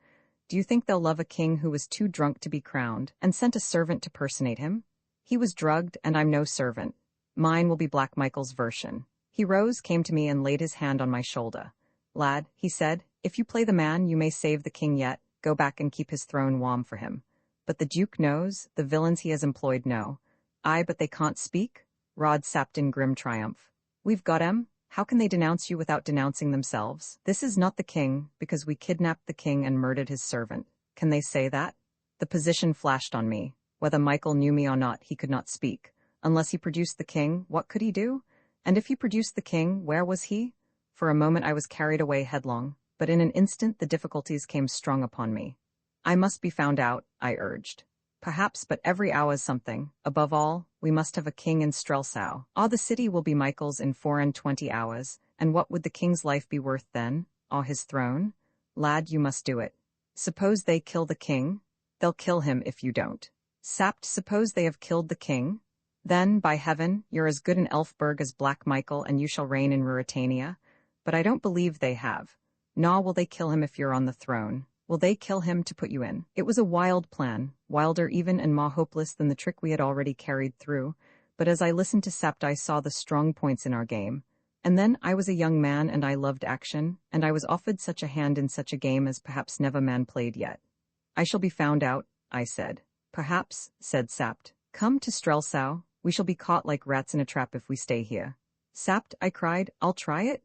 Do you think they'll love a king who was too drunk to be crowned, and sent a servant to personate him? He was drugged, and I'm no servant. Mine will be Black Michael's version." He rose, came to me, and laid his hand on my shoulder. "Lad," he said, "if you play the man, you may save the king yet. Go back and keep his throne warm for him. But the Duke knows, the villains he has employed know." "Aye, but they can't speak?" Rod Sapt in grim triumph. "We've got 'em. How can they denounce you without denouncing themselves? This is not the king, because we kidnapped the king and murdered his servant. Can they say that?" The position flashed on me. Whether Michael knew me or not, he could not speak. Unless he produced the king, what could he do? And if he produced the king, where was he? For a moment I was carried away headlong, but in an instant the difficulties came strong upon me. "I must be found out," I urged. "Perhaps, but every hour's something. Above all, we must have a king in Strelsau. All the city will be Michael's in 24 hours, and what would the king's life be worth then? Or his throne? Lad, you must do it. Suppose they kill the king? They'll kill him if you don't. Sapt, suppose they have killed the king? Then, by heaven, you're as good in Elfberg as Black Michael, and you shall reign in Ruritania. But I don't believe they have. Nor will they kill him if you're on the throne. Will they kill him to put you in?" It was a wild plan, wilder even and more hopeless than the trick we had already carried through, but as I listened to Sapt I saw the strong points in our game. And then I was a young man and I loved action, and I was offered such a hand in such a game as perhaps never man played yet. "I shall be found out," I said. "Perhaps," said Sapt. "Come to Strelsau. We shall be caught like rats in a trap if we stay here." "Sapt," I cried, "I'll try it."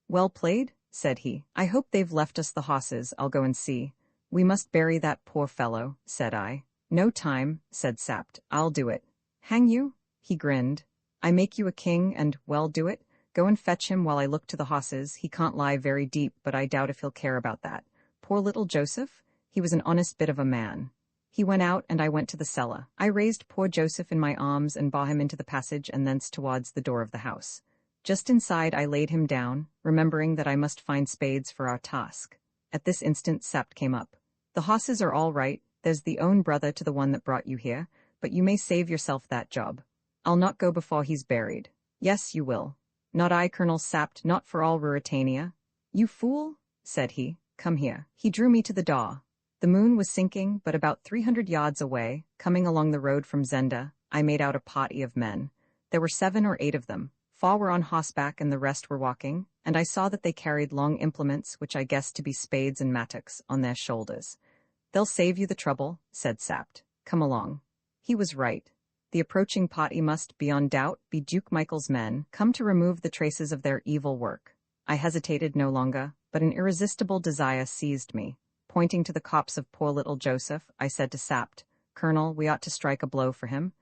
"Well played," said he. "I hope they've left us the hosses. I'll go and see." We must bury that poor fellow, said I. No time, said Sapt. I'll do it. Hang you? He grinned. I make you a king and, well, do it. Go and fetch him while I look to the hosses. He can't lie very deep, but I doubt if he'll care about that. Poor little Joseph? He was an honest bit of a man. He went out and I went to the cellar. I raised poor Joseph in my arms and bore him into the passage and thence towards the door of the house. Just inside I laid him down, remembering that I must find spades for our task. At this instant Sapt came up. The hosses are all right, there's the own brother to the one that brought you here, but you may save yourself that job. I'll not go before he's buried. Yes, you will. Not I, Colonel Sapt, not for all Ruritania. You fool, said he. Come here. He drew me to the door. The moon was sinking, but about 300 yards away, coming along the road from Zenda, I made out a party of men. There were 7 or 8 of them. 4 were on horseback and the rest were walking, and I saw that they carried long implements, which I guessed to be spades and mattocks, on their shoulders. They'll save you the trouble, said Sapt. Come along. He was right. The approaching party must, beyond doubt, be Duke Michael's men, come to remove the traces of their evil work. I hesitated no longer, but an irresistible desire seized me. Pointing to the corpse of poor little Joseph, I said to Sapt, Colonel, we ought to strike a blow for him.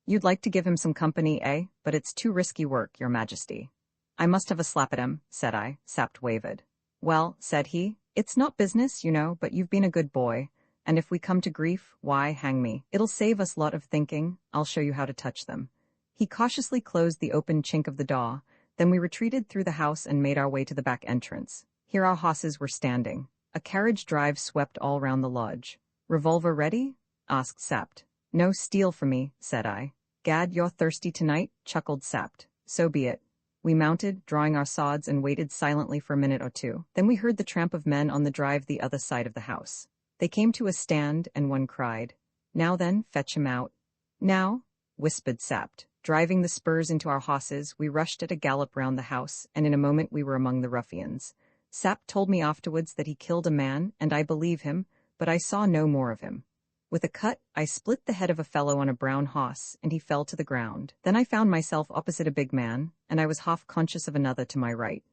You'd like to give him some company, eh? But it's too risky work, your majesty. I must have a slap at him, said I. Sapt wavered. Well, said he, it's not business, you know, but you've been a good boy. And if we come to grief, why, hang me. It'll save us lot of thinking. I'll show you how to touch them. He cautiously closed the open chink of the door. Then we retreated through the house and made our way to the back entrance. Here our horses were standing. A carriage drive swept all round the lodge. Revolver ready? Asked Sapt. No steel for me, said I. Gad, you're thirsty tonight, chuckled Sapt. So be it. We mounted, drawing our swords, and waited silently for a minute or two. Then we heard the tramp of men on the drive the other side of the house. They came to a stand, and one cried, Now then, fetch him out. Now, whispered Sapt. Driving the spurs into our horses, we rushed at a gallop round the house, and in a moment we were among the ruffians. Sapt told me afterwards that he killed a man, and I believe him, but I saw no more of him. With a cut, I split the head of a fellow on a brown horse, and he fell to the ground. Then I found myself opposite a big man, and I was half conscious of another to my right.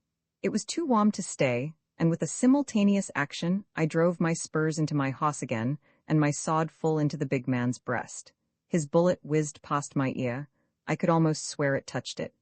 It was too warm to stay, and with a simultaneous action, I drove my spurs into my horse again, and my sword full into the big man's breast. His bullet whizzed past my ear. I could almost swear it touched it.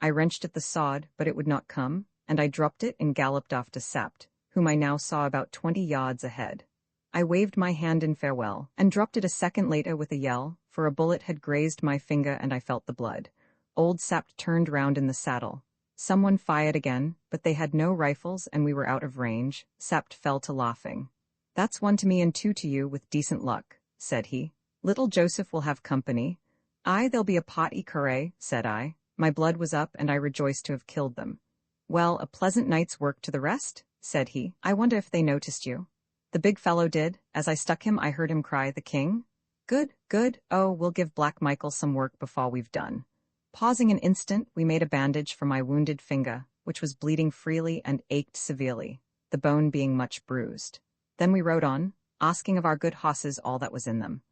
I wrenched at the sword, but it would not come, and I dropped it and galloped off to Sapt, whom I now saw about 20 yards ahead. I waved my hand in farewell, and dropped it a second later with a yell, for a bullet had grazed my finger and I felt the blood. Old Sapt turned round in the saddle. Someone fired again, but they had no rifles and we were out of range. Sapt fell to laughing. That's 1 to me and 2 to you with decent luck, said he. Little Joseph will have company. Aye, there'll be a pot carré, said I. My blood was up and I rejoiced to have killed them. Well, a pleasant night's work to the rest, said he. I wonder if they noticed you. The big fellow did. As I stuck him, I heard him cry, The king? Good, good. Oh, we'll give Black Michael some work before we've done. Pausing an instant, we made a bandage for my wounded finger, which was bleeding freely and ached severely, the bone being much bruised. Then we rode on, asking of our good hosses all that was in them.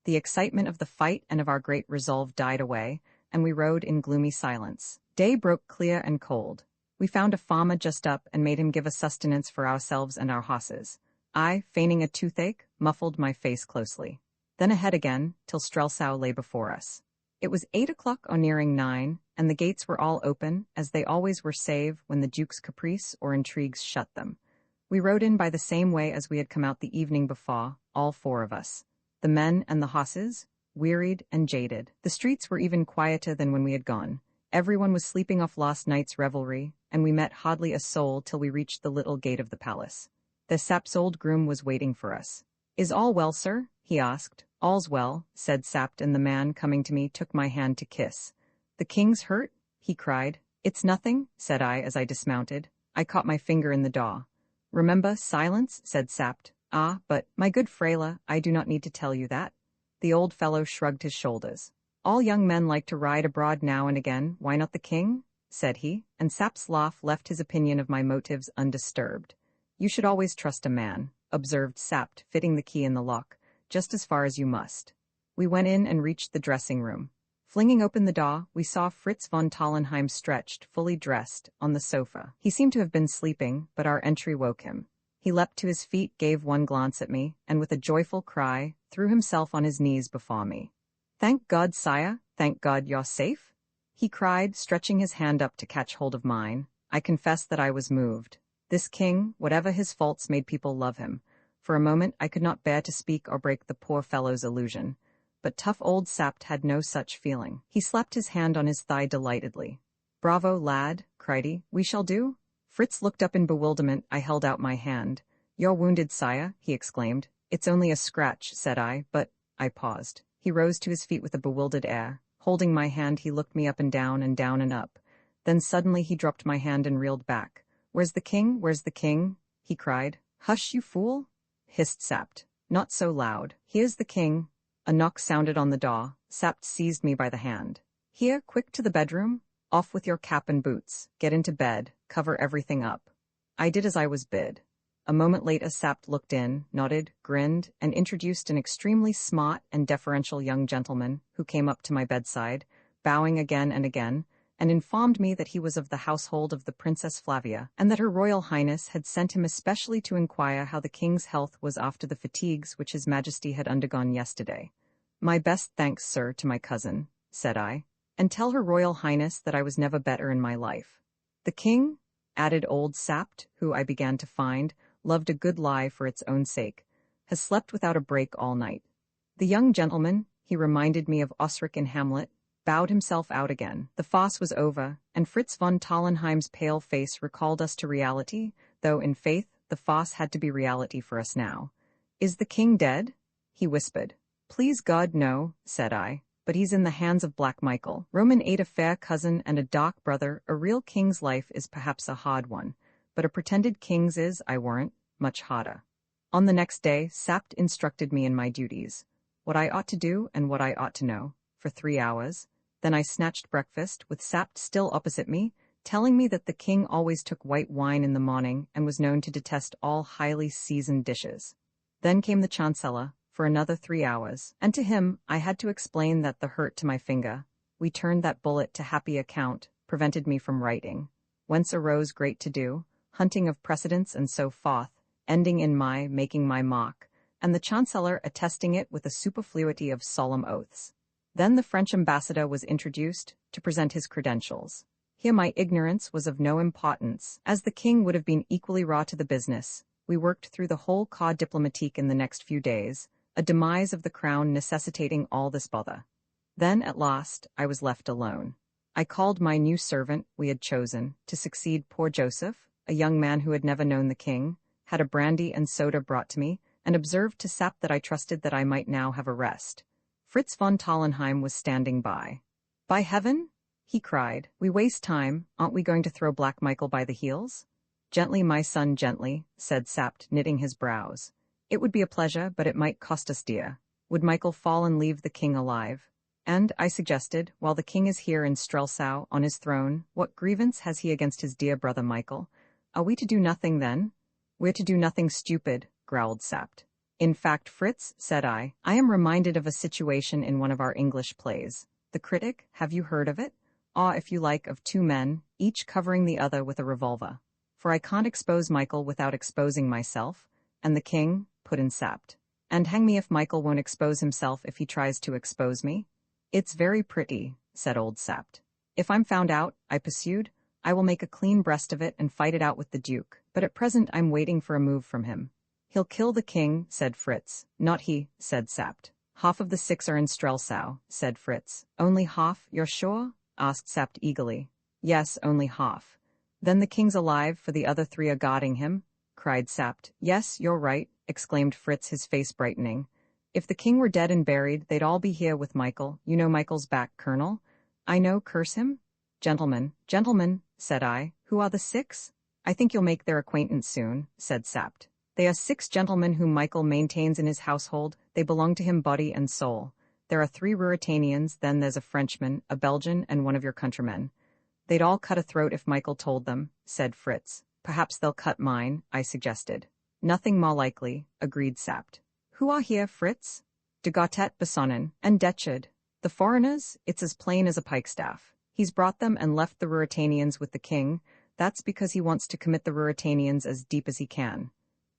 The excitement of the fight and of our great resolve died away, and we rode in gloomy silence. Day broke clear and cold. We found a farmer just up and made him give us sustenance for ourselves and our hosses. I, feigning a toothache, muffled my face closely. Then ahead again, till Strelsau lay before us. It was 8 o'clock or nearing 9, and the gates were all open, as they always were save when the Duke's caprice or intrigues shut them. We rode in by the same way as we had come out the evening before, all 4 of us. The men and the hosses, wearied and jaded. The streets were even quieter than when we had gone. Everyone was sleeping off last night's revelry, and we met hardly a soul till we reached the little gate of the palace. The Sapt's old groom was waiting for us. Is all well, sir? He asked. All's well, said Sapt, and the man, coming to me, took my hand to kiss. The king's hurt? He cried. It's nothing, said I as I dismounted. I caught my finger in the door. Remember, silence, said Sapt. Ah, but, my good Freyla, I do not need to tell you that. The old fellow shrugged his shoulders. All young men like to ride abroad now and again, why not the king? Said he, and Sapt's laugh left his opinion of my motives undisturbed. You should always trust a man, observed Sapt, fitting the key in the lock, just as far as you must. We went in and reached the dressing room. Flinging open the door, we saw Fritz von Tallenheim stretched, fully dressed, on the sofa. He seemed to have been sleeping, but our entry woke him. He leapt to his feet, gave one glance at me, and with a joyful cry, threw himself on his knees before me. "Thank God, sire, thank God you're safe," he cried, stretching his hand up to catch hold of mine. I confess that I was moved. This king, whatever his faults, made people love him. For a moment I could not bear to speak or break the poor fellow's illusion. But tough old Sapt had no such feeling. He slapped his hand on his thigh delightedly. "Bravo, lad," cried he. "We shall do?" Fritz looked up in bewilderment. I held out my hand. "You're wounded, sire," he exclaimed. "It's only a scratch," said I, "but—" I paused. He rose to his feet with a bewildered air. Holding my hand, he looked me up and down and up. Then suddenly he dropped my hand and reeled back. "Where's the king? Where's the king?" he cried. "Hush, you fool!" hissed Sapt. "Not so loud. Here's the king." A knock sounded on the door. Sapt seized me by the hand. "Here, quick to the bedroom. Off with your cap and boots. Get into bed. Cover everything up." I did as I was bid. A moment later Sapt looked in, nodded, grinned, and introduced an extremely smart and deferential young gentleman who came up to my bedside, bowing again and again, and informed me that he was of the household of the Princess Flavia, and that Her Royal Highness had sent him especially to inquire how the king's health was after the fatigues which His Majesty had undergone yesterday. "My best thanks, sir, to my cousin," said I, "and tell Her Royal Highness that I was never better in my life. The king," added old Sapt, who I began to find loved a good lie for its own sake, "has slept without a break all night." The young gentleman, he reminded me of Osric in Hamlet, bowed himself out again. The farce was over, and Fritz von Tallenheim's pale face recalled us to reality, though in faith the farce had to be reality for us now. "Is the king dead?" he whispered. "Please God, no," said I, "but he's in the hands of Black Michael. Roman ate a fair cousin and a dark brother. A real king's life is perhaps a hard one, but a pretended king's is, I warrant, much harder." On the next day, Sapt instructed me in my duties, what I ought to do and what I ought to know, for 3 hours. Then I snatched breakfast, with Sapt still opposite me, telling me that the king always took white wine in the morning and was known to detest all highly seasoned dishes. Then came the Chancellor, for another 3 hours, and to him I had to explain that the hurt to my finger, we turned that bullet to happy account, prevented me from writing, whence arose great to-do, hunting of precedents and so forth, ending in my making my mock, and the Chancellor attesting it with a superfluity of solemn oaths. Then the French ambassador was introduced, to present his credentials. Here my ignorance was of no importance, as the king would have been equally raw to the business. We worked through the whole corps diplomatique in the next few days, a demise of the crown necessitating all this bother. Then, at last, I was left alone. I called my new servant we had chosen to succeed poor Joseph, a young man who had never known the king, had a brandy and soda brought to me, and observed to Sapt that I trusted that I might now have a rest. Fritz von Tallenheim was standing by. "By heaven!" he cried. "We waste time. Aren't we going to throw Black Michael by the heels?" "Gently, my son, gently," said Sapt, knitting his brows. "It would be a pleasure, but it might cost us dear. Would Michael fall and leave the king alive? And," I suggested, "while the king is here in Strelsau, on his throne, what grievance has he against his dear brother Michael? Are we to do nothing then?" "We're to do nothing stupid," growled Sapt. "In fact, Fritz," said I am reminded of a situation in one of our English plays. The Critic, have you heard of it? Or, if you like, of 2 men, each covering the other with a revolver. For I can't expose Michael without exposing myself, and the king," put in Sapt. "And hang me if Michael won't expose himself if he tries to expose me." "It's very pretty," said old Sapt. "If I'm found out," I pursued, "I will make a clean breast of it and fight it out with the Duke, but at present I'm waiting for a move from him." "He'll kill the king," said Fritz. "Not he," said Sapt. "Half of the 6 are in Strelsau," said Fritz. "Only half, you're sure?" asked Sapt eagerly. "Yes, only half." "Then the king's alive, for the other 3 are guarding him?" cried Sapt. "Yes, you're right," exclaimed Fritz, his face brightening. "If the king were dead and buried, they'd all be here with Michael. You know Michael's back, Colonel?" "I know, curse him." Gentlemen," said I, "who are the 6? "I think you'll make their acquaintance soon," said Sapt. "They are 6 gentlemen whom Michael maintains in his household. They belong to him body and soul. There are 3 Ruritanians, then there's a Frenchman, a Belgian, and one of your countrymen. They'd all cut a throat if Michael told them," said Fritz. "Perhaps they'll cut mine," I suggested. "Nothing more likely," agreed Sapt. "Who are here, Fritz?" "De Gautet, Bessonnen, and Detcherd. The foreigners, it's as plain as a pikestaff. He's brought them and left the Ruritanians with the king. That's because he wants to commit the Ruritanians as deep as he can."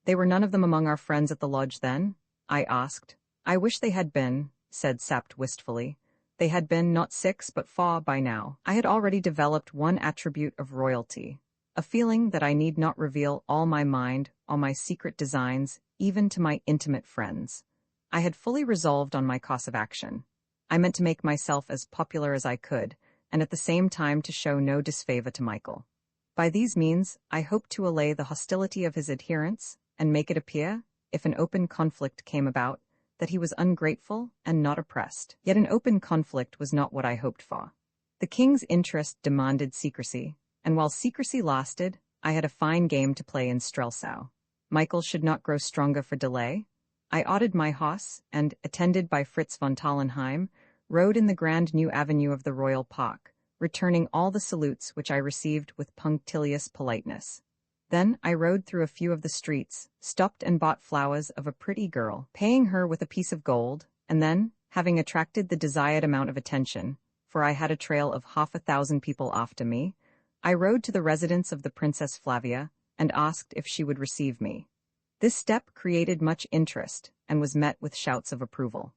They were none of them among our friends at the lodge then? I asked. I wish they had been, said Sept wistfully. They had been not 6 but 4 by now. I had already developed one attribute of royalty, a feeling that I need not reveal all my mind, all my secret designs, even to my intimate friends. I had fully resolved on my course of action. I meant to make myself as popular as I could, and at the same time to show no disfavor to Michael. By these means, I hoped to allay the hostility of his adherents, and make it appear, if an open conflict came about, that he was ungrateful and not oppressed. Yet an open conflict was not what I hoped for. The king's interest demanded secrecy, and while secrecy lasted, I had a fine game to play in Strelsau. Michael should not grow stronger for delay. I ordered my horse, and, attended by Fritz von Tallenheim, rode in the grand new avenue of the Royal Park, returning all the salutes which I received with punctilious politeness. Then I rode through a few of the streets, stopped and bought flowers of a pretty girl, paying her with a piece of gold, and then, having attracted the desired amount of attention, for I had a trail of 50,000 people after me, I rode to the residence of the Princess Flavia, and asked if she would receive me. This step created much interest, and was met with shouts of approval.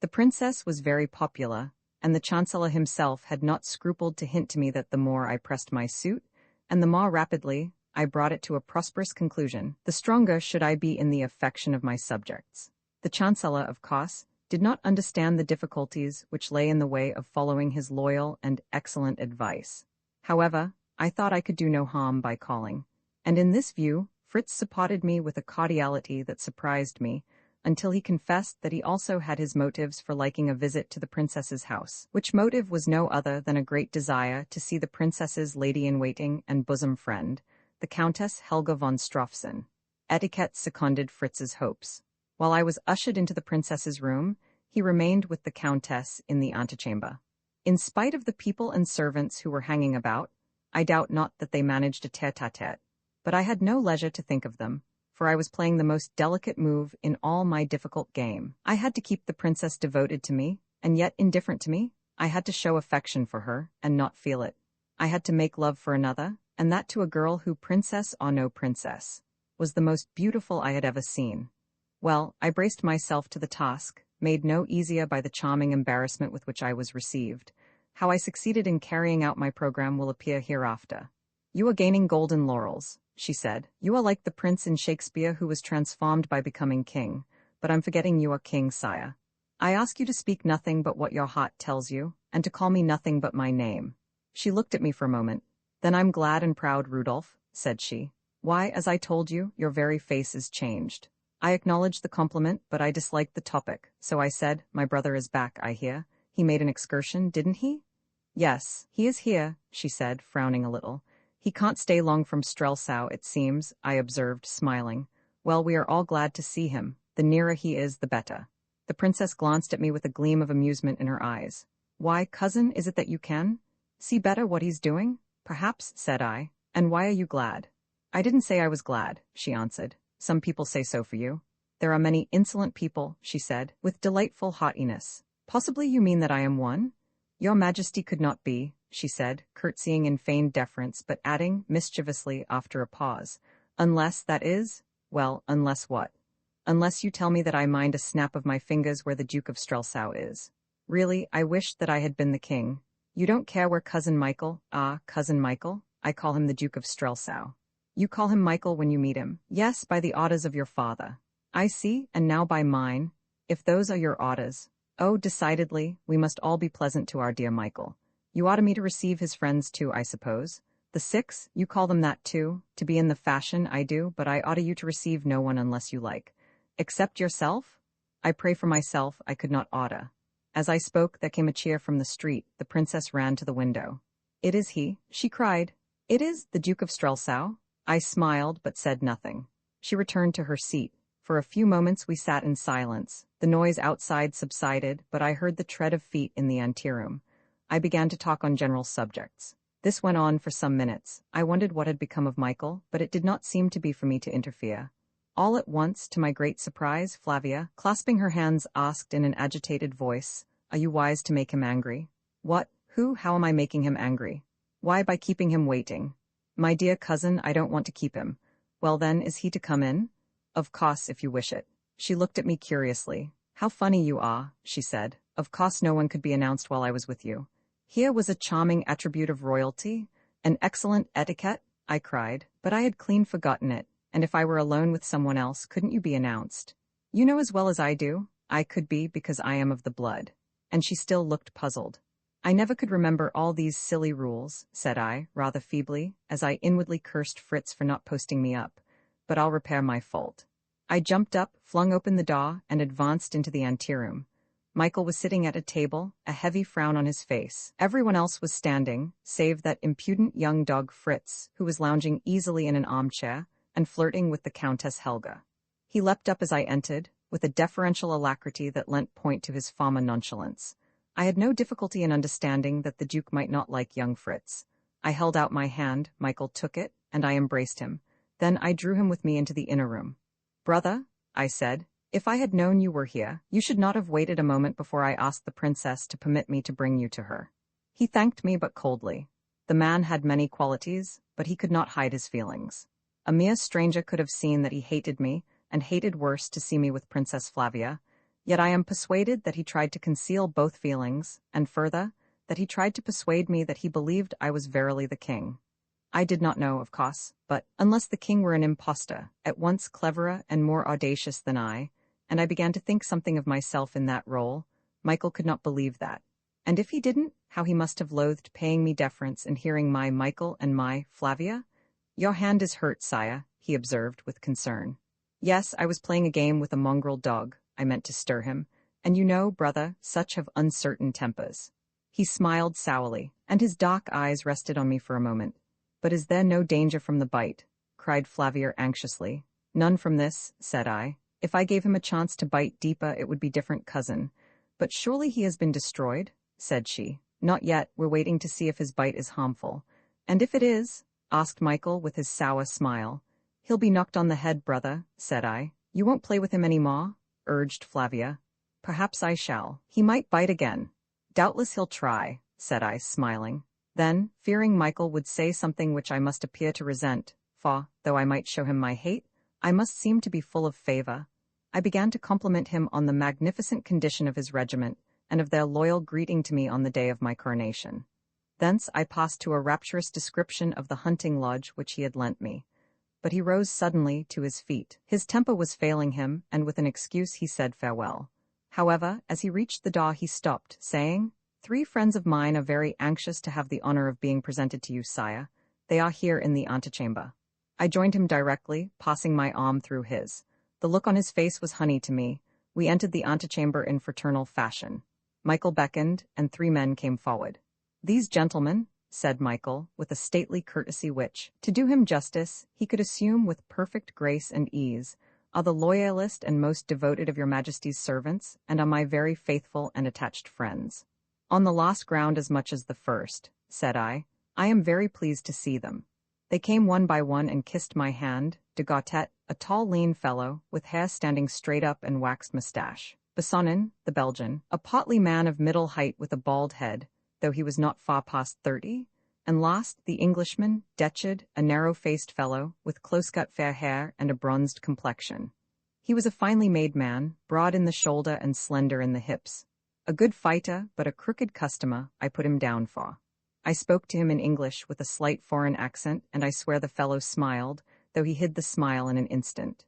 The princess was very popular, and the Chancellor himself had not scrupled to hint to me that the more I pressed my suit, and the more rapidly I brought it to a prosperous conclusion, the stronger should I be in the affection of my subjects. The Chancellor, of course, did not understand the difficulties which lay in the way of following his loyal and excellent advice. However, I thought I could do no harm by calling, and in this view, Fritz supported me with a cordiality that surprised me, until he confessed that he also had his motives for liking a visit to the princess's house, which motive was no other than a great desire to see the princess's lady-in-waiting and bosom friend, the Countess Helga von Strofsen. Etiquette seconded Fritz's hopes. While I was ushered into the princess's room, he remained with the countess in the antechamber. In spite of the people and servants who were hanging about, I doubt not that they managed a tete-a-tete, but I had no leisure to think of them, for I was playing the most delicate move in all my difficult game. I had to keep the princess devoted to me, and yet indifferent to me. I had to show affection for her, and not feel it. I had to make love for another, and that to a girl who, princess or no princess, was the most beautiful I had ever seen. Well, I braced myself to the task, made no easier by the charming embarrassment with which I was received. How I succeeded in carrying out my program will appear hereafter. You are gaining golden laurels, she said. You are like the prince in Shakespeare who was transformed by becoming king, but I'm forgetting you are king, sire. I ask you to speak nothing but what your heart tells you, and to call me nothing but my name. She looked at me for a moment. Then I'm glad and proud, Rudolph, said she. Why, as I told you, your very face is changed. I acknowledged the compliment, but I disliked the topic, so I said, my brother is back, I hear. He made an excursion, didn't he? Yes, he is here, she said, frowning a little. He can't stay long from Strelsau, it seems, I observed, smiling. Well, we are all glad to see him. The nearer he is, the better. The princess glanced at me with a gleam of amusement in her eyes. Why, cousin, is it that you can see better what he's doing? Perhaps, said I. And why are you glad? I didn't say I was glad, she answered. Some people say so for you. There are many insolent people, she said, with delightful haughtiness. Possibly you mean that I am one? Your Majesty could not be, she said, curtsying in feigned deference, but adding, mischievously, after a pause, unless, that is, well, unless what? Unless you tell me that I mind a snap of my fingers where the Duke of Strelsau is. Really, I wish that I had been the king. You don't care where Cousin Michael, Cousin Michael? I call him the Duke of Strelsau. You call him Michael when you meet him. Yes, by the orders of your father. I see, and now by mine, if those are your orders. Oh, decidedly, we must all be pleasant to our dear Michael. You ought me to receive his friends too, I suppose. The 6, you call them that too, to be in the fashion, I do, but I ought you to receive no one unless you like. Except yourself? I pray for myself, I could not oughta. As I spoke, there came a cheer from the street. The princess ran to the window. It is he, she cried. It is the Duke of Strelsau? I smiled, but said nothing. She returned to her seat. For a few moments we sat in silence. The noise outside subsided, but I heard the tread of feet in the anteroom. I began to talk on general subjects. This went on for some minutes. I wondered what had become of Michael, but it did not seem to be for me to interfere. All at once, to my great surprise, Flavia, clasping her hands, asked in an agitated voice, Are you wise to make him angry? What? Who? How am I making him angry? Why, by keeping him waiting. My dear cousin, I don't want to keep him. Well then, is he to come in? Of course, if you wish it. She looked at me curiously. How funny you are, she said. Of course no one could be announced while I was with you. Here was a charming attribute of royalty, an excellent etiquette, I cried, but I had clean forgotten it, and if I were alone with someone else, couldn't you be announced? You know as well as I do, I could be because I am of the blood. And she still looked puzzled. I never could remember all these silly rules, said I, rather feebly, as I inwardly cursed Fritz for not posting me up. But I'll repair my fault. I jumped up, flung open the door, and advanced into the anteroom. Michael was sitting at a table, a heavy frown on his face. Everyone else was standing, save that impudent young dog Fritz, who was lounging easily in an armchair and flirting with the Countess Helga. He leapt up as I entered, with a deferential alacrity that lent point to his former nonchalance. I had no difficulty in understanding that the Duke might not like young Fritz. I held out my hand, Michael took it, and I embraced him. Then I drew him with me into the inner room. Brother, I said, if I had known you were here, you should not have waited a moment before I asked the princess to permit me to bring you to her. He thanked me but coldly. The man had many qualities, but he could not hide his feelings. A mere stranger could have seen that he hated me, and hated worse to see me with Princess Flavia, yet I am persuaded that he tried to conceal both feelings, and further, that he tried to persuade me that he believed I was verily the king. I did not know, of course, but, unless the king were an impostor, at once cleverer and more audacious than I, and I began to think something of myself in that role, Michael could not believe that. And if he didn't, how he must have loathed paying me deference and hearing my Michael and my Flavia? Your hand is hurt, sire, he observed with concern. Yes, I was playing a game with a mongrel dog, I meant to stir him, and you know, brother, such have uncertain tempers. He smiled sourly, and his dark eyes rested on me for a moment. But is there no danger from the bite? Cried Flavia anxiously. None from this, said I. If I gave him a chance to bite deeper, it would be different, cousin. But surely he has been destroyed, said she. Not yet, we're waiting to see if his bite is harmful. And if it is, asked Michael with his sour smile. He'll be knocked on the head, brother, said I. You won't play with him any more? Urged Flavia. Perhaps I shall. He might bite again. Doubtless he'll try, said I, smiling. Then, fearing Michael would say something which I must appear to resent, for, though I might show him my hate, I must seem to be full of favor, I began to compliment him on the magnificent condition of his regiment, and of their loyal greeting to me on the day of my coronation. Thence I passed to a rapturous description of the hunting lodge which he had lent me. But he rose suddenly to his feet. His temper was failing him, and with an excuse he said farewell. However, as he reached the door he stopped, saying, 3 friends of mine are very anxious to have the honor of being presented to you, sire. They are here in the antechamber. I joined him directly, passing my arm through his. The look on his face was honey to me. We entered the antechamber in fraternal fashion. Michael beckoned, and 3 men came forward. These gentlemen, said Michael, with a stately courtesy which, to do him justice, he could assume with perfect grace and ease, are the loyalist and most devoted of your Majesty's servants, and are my very faithful and attached friends. On the lost ground as much as the first, said I am very pleased to see them. They came one by one and kissed my hand, de Gautet, a tall lean fellow, with hair standing straight up and waxed moustache. Bessonin, the Belgian, a portly man of middle height with a bald head, though he was not far past 30, and last, the Englishman, Detchard, a narrow-faced fellow, with close-cut fair hair and a bronzed complexion. He was a finely made man, broad in the shoulder and slender in the hips. A good fighter, but a crooked customer, I put him down for. I spoke to him in English with a slight foreign accent, and I swear the fellow smiled, though he hid the smile in an instant.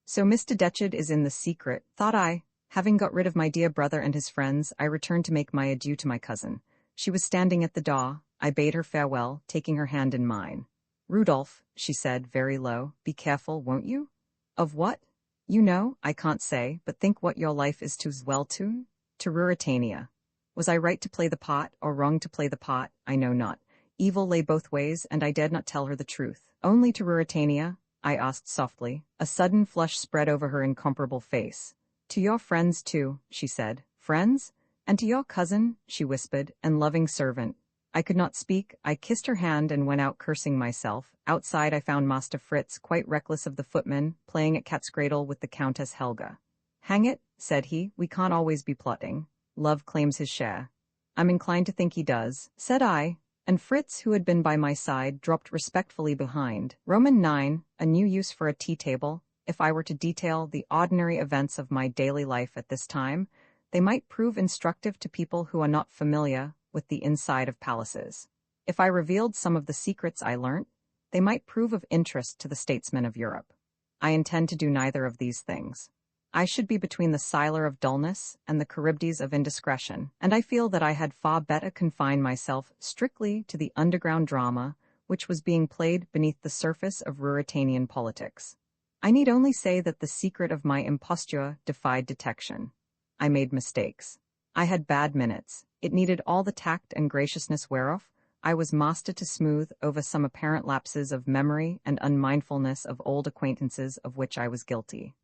So Mr. Detchard is in the secret, thought I. Having got rid of my dear brother and his friends, I returned to make my adieu to my cousin. She was standing at the door. I bade her farewell, taking her hand in mine. Rudolph, she said, very low, be careful, won't you? Of what? You know, I can't say, but think what your life is to well to Ruritania. Was I right to play the part, or wrong to play the part? I know not. Evil lay both ways, and I dared not tell her the truth. Only to Ruritania? I asked softly. A sudden flush spread over her incomparable face. To your friends, too, she said. Friends? And to your cousin, she whispered, and loving servant. I could not speak. I kissed her hand and went out cursing myself. Outside I found Master Fritz, quite reckless of the footman, playing at cat's cradle with the Countess Helga. Hang it, said he, we can't always be plotting. Love claims his share. I'm inclined to think he does, said I, and Fritz, who had been by my side, dropped respectfully behind. Roman 9, a new use for a tea table, if I were to detail the ordinary events of my daily life at this time, they might prove instructive to people who are not familiar with the inside of palaces. If I revealed some of the secrets I learnt, they might prove of interest to the statesmen of Europe. I intend to do neither of these things. I should be between the Siler of dullness and the Charybdis of indiscretion, and I feel that I had far better confine myself strictly to the underground drama which was being played beneath the surface of Ruritanian politics. I need only say that the secret of my imposture defied detection. I made mistakes. I had bad minutes. It needed all the tact and graciousness whereof I was master to smooth over some apparent lapses of memory and unmindfulness of old acquaintances of which I was guilty.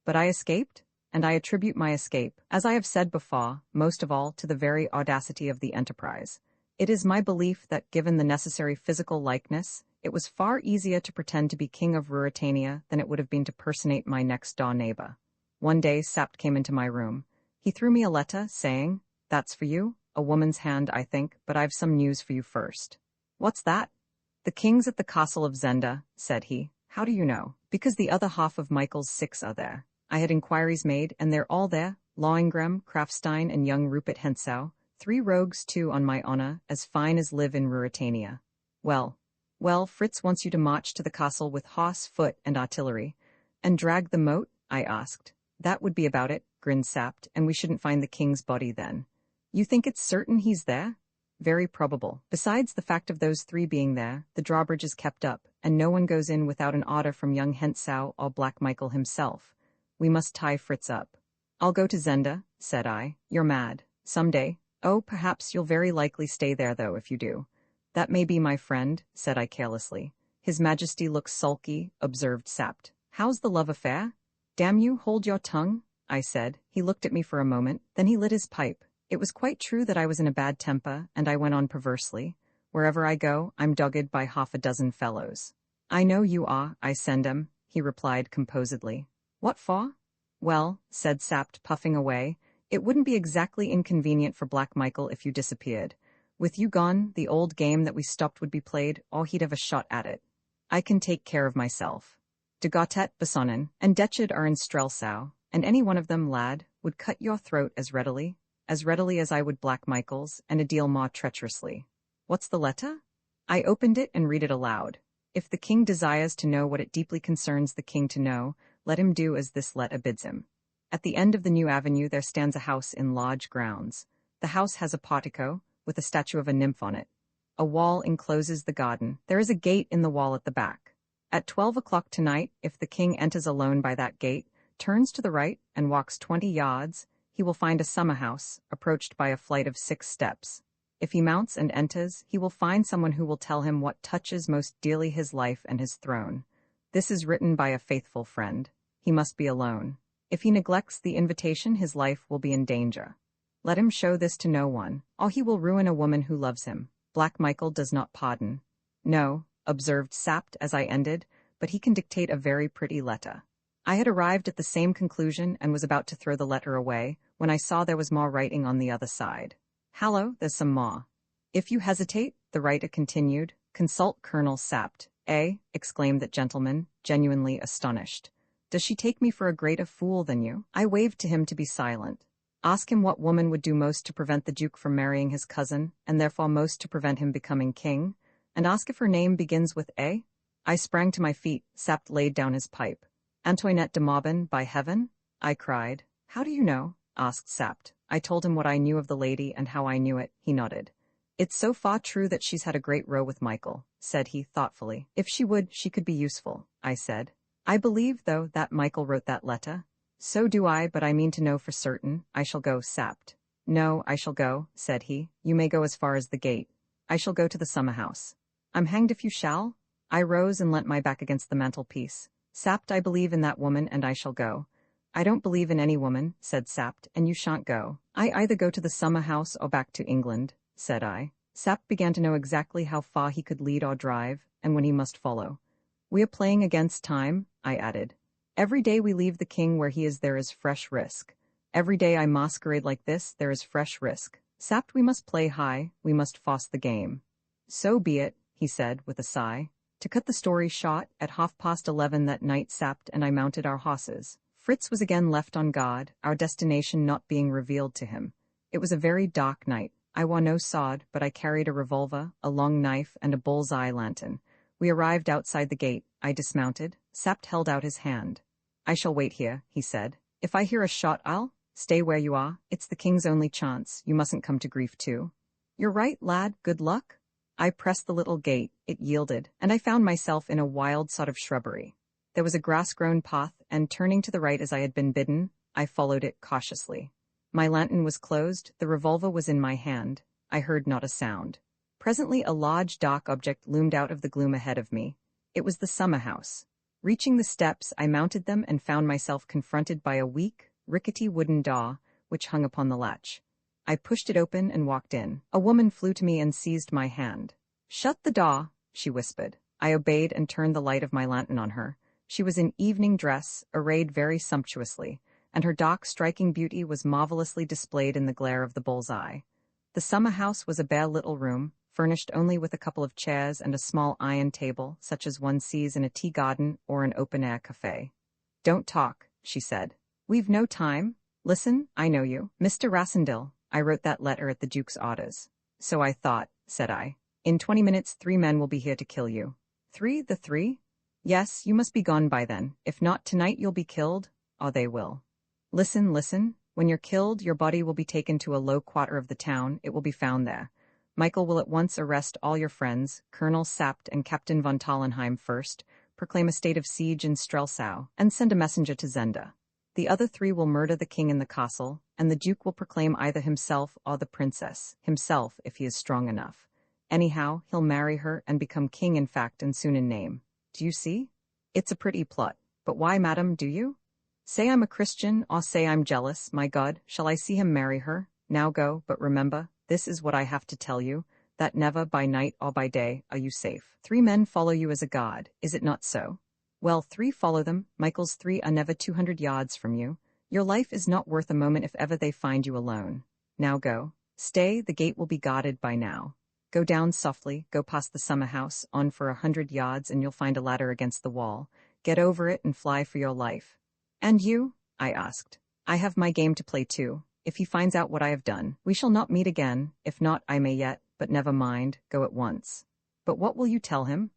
But I escaped, and I attribute my escape, as I have said before, most of all to the very audacity of the enterprise. It is my belief that given the necessary physical likeness, it was far easier to pretend to be king of Ruritania than it would have been to personate my next-door neighbor. One day Sapt came into my room. He threw me a letter, saying, "That's for you, a woman's hand, I think, but I've some news for you first." "What's that?" "The king's at the castle of Zenda," said he. "How do you know?" "Because the other half of Michael's 6 are there. I had inquiries made, and they're all there, Lohengrin, Krafstein, and young Rupert Hentzau, 3 rogues too, on my honor, as fine as live in Ruritania. Well, Fritz wants you to march to the castle with horse, foot, and artillery." "And drag the moat?" I asked. "That would be about it," grinned Sapt, "and we shouldn't find the king's body then." "You think it's certain he's there?" "Very probable. Besides the fact of those 3 being there, the drawbridge is kept up, and no one goes in without an order from young Hentzau or Black Michael himself. We must tie Fritz up." "I'll go to Zenda," said I. "You're mad. Some day. Oh, perhaps you'll very likely stay there, though, if you do." "That may be, my friend," said I carelessly. "His Majesty looks sulky," observed Sapt. "How's the love affair?" "Damn you, hold your tongue," I said. He looked at me for a moment, then he lit his pipe. It was quite true that I was in a bad temper, and I went on perversely. "Wherever I go, I'm dogged by half a dozen fellows." "I know you are, I send 'em," he replied composedly. "What for?" "Well," said Sapt, puffing away, "it wouldn't be exactly inconvenient for Black Michael if you disappeared. With you gone, the old game that we stopped would be played, or he'd have a shot at it. I can take care of myself. De Gautet, Bessonnen, and Detchid are in Strelsau, and any one of them, lad, would cut your throat as readily as I would Black Michael's, and a deal more treacherously." "What's the letter?" I opened it and read it aloud. "If the king desires to know what it deeply concerns the king to know, let him do as this letter bids him. At the end of the new avenue there stands a house in lodge grounds. The house has a portico, with a statue of a nymph on it. A wall encloses the garden. There is a gate in the wall at the back. At 12 o'clock tonight, if the king enters alone by that gate, turns to the right, and walks 20 yards, he will find a summer house, approached by a flight of 6 steps. If he mounts and enters, he will find someone who will tell him what touches most dearly his life and his throne. This is written by a faithful friend. He must be alone. If he neglects the invitation, his life will be in danger. Let him show this to no one, or he will ruin a woman who loves him. Black Michael does not pardon." "No," observed Sapt as I ended, "but he can dictate a very pretty letter." I had arrived at the same conclusion and was about to throw the letter away, when I saw there was more writing on the other side. "Hallo, there's some more." "If you hesitate," the writer continued, "consult Colonel Sapt." "Eh?" exclaimed that gentleman, genuinely astonished. "Does she take me for a greater fool than you?" I waved to him to be silent. "Ask him what woman would do most to prevent the Duke from marrying his cousin, and therefore most to prevent him becoming king, and ask if her name begins with A." I sprang to my feet. Sapt laid down his pipe. "Antoinette de Maubin, by heaven?" I cried. "How do you know?" asked Sapt. I told him what I knew of the lady and how I knew it. He nodded. "It's so far true that she's had a great row with Michael," said he thoughtfully. "If she would, she could be useful," I said. "I believe, though, that Michael wrote that letter." "So do I, but I mean to know for certain. I shall go, Sapt." "No, I shall go," said he. "You may go as far as the gate. I shall go to the summer house." "I'm hanged if you shall." I rose and leant my back against the mantelpiece. "Sapt, I believe in that woman, and I shall go." "I don't believe in any woman," said Sapt, "and you shan't go." "I either go to the summer house or back to England," said I. Sapt began to know exactly how far he could lead or drive, and when he must follow. "We are playing against time," I added. "Every day we leave the king where he is there is fresh risk. Every day I masquerade like this, there is fresh risk. Sapt, we must play high, we must force the game." "So be it," he said with a sigh. To cut the story short, at 11:30 that night Sapt and I mounted our horses. Fritz was again left on guard, our destination not being revealed to him. It was a very dark night. I wore no sword, but I carried a revolver, a long knife, and a bull's-eye lantern. We arrived outside the gate. I dismounted. Sapt held out his hand. "I shall wait here," he said. "If I hear a shot, I'll—" "Stay where you are. It's the king's only chance. You mustn't come to grief too." "You're right, lad. Good luck." I pressed the little gate. It yielded, and I found myself in a wild sort of shrubbery. There was a grass-grown path, and turning to the right as I had been bidden, I followed it cautiously. My lantern was closed, the revolver was in my hand. I heard not a sound. Presently a large dark object loomed out of the gloom ahead of me. It was the summer house. Reaching the steps, I mounted them and found myself confronted by a weak, rickety wooden door, which hung upon the latch. I pushed it open and walked in. A woman flew to me and seized my hand. "Shut the door," she whispered. I obeyed and turned the light of my lantern on her. She was in evening dress, arrayed very sumptuously, and her dark, striking beauty was marvelously displayed in the glare of the bull's-eye. The summer house was a bare little room, furnished only with a couple of chairs and a small iron table, such as one sees in a tea garden or an open-air café. "Don't talk," she said. "We've no time. Listen, I know you. Mr. Rassendyll. I wrote that letter at the Duke's orders." "So I thought," said I. "In 20 minutes 3 men will be here to kill you." "Three? The 3? "Yes, you must be gone by then. If not tonight you'll be killed, or they will." "Listen, listen. When you're killed, your body will be taken to a low quarter of the town. It will be found there. Michael will at once arrest all your friends, Colonel Sapt and Captain von Tallenheim first, proclaim a state of siege in Strelsau, and send a messenger to Zenda. The other 3 will murder the king in the castle, and the Duke will proclaim either himself or the princess, himself if he is strong enough. Anyhow, he'll marry her and become king in fact and soon in name. Do you see? It's a pretty plot. But why, madam, do you? Say I'm a Christian, or say I'm jealous, my God, shall I see him marry her? Now go, but remember, this is what I have to tell you, that never by night or by day are you safe. 3 men follow you as a guard, is it not so? Well, 3 follow them, Michael's 3 are never 200 yards from you. Your life is not worth a moment if ever they find you alone. Now go. Stay, the gate will be guarded by now. Go down softly, go past the summer house, on for 100 yards and you'll find a ladder against the wall. Get over it and fly for your life." "And you?" I asked. "I have my game to play too. If he finds out what I have done, we shall not meet again. If not, I may yet, but never mind, go at once." "But what will you tell him?"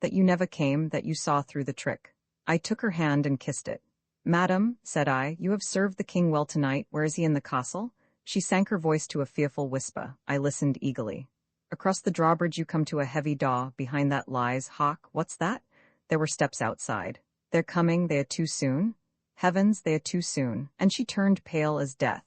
"That you never came, that you saw through the trick." I took her hand and kissed it. "Madam," said I, "you have served the king well tonight. Where is he in the castle?" She sank her voice to a fearful whisper. I listened eagerly. "Across the drawbridge you come to a heavy door. Behind that lies, hark, what's that?" There were steps outside. "They're coming, they are too soon." Heavens, they are too soon. And she turned pale as death.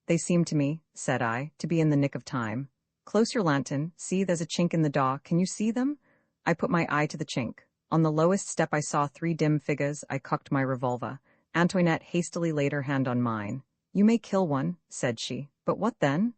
"They seem to me," said I, "to be in the nick of time. Close your lantern. See, there's a chink in the door. Can you see them?" I put my eye to the chink. On the lowest step I saw 3 dim figures. I cocked my revolver. Antoinette hastily laid her hand on mine. "You may kill one," said she. "But what then?"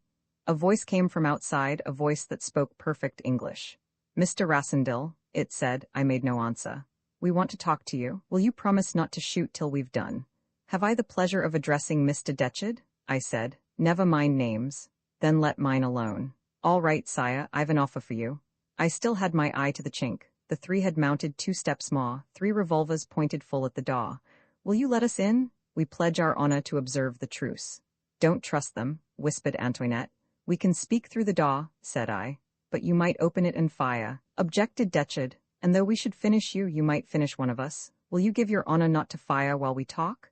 A voice came from outside, a voice that spoke perfect English. "Mr. Rassendyll," it said. I made no answer. "We want to talk to you. Will you promise not to shoot till we've done?" "Have I the pleasure of addressing Mr. Detcherd?" I said. "Never mind names." "Then let mine alone." "All right, sire, I've an offer for you." I still had my eye to the chink. The 3 had mounted 2 steps more, 3 revolvers pointed full at the door. "Will you let us in? We pledge our honor to observe the truce." "Don't trust them," whispered Antoinette. "We can speak through the door," said I. "But you might open it and fire," objected Detcherd. "And though we should finish you, you might finish one of us. Will you give your honor not to fire while we talk?"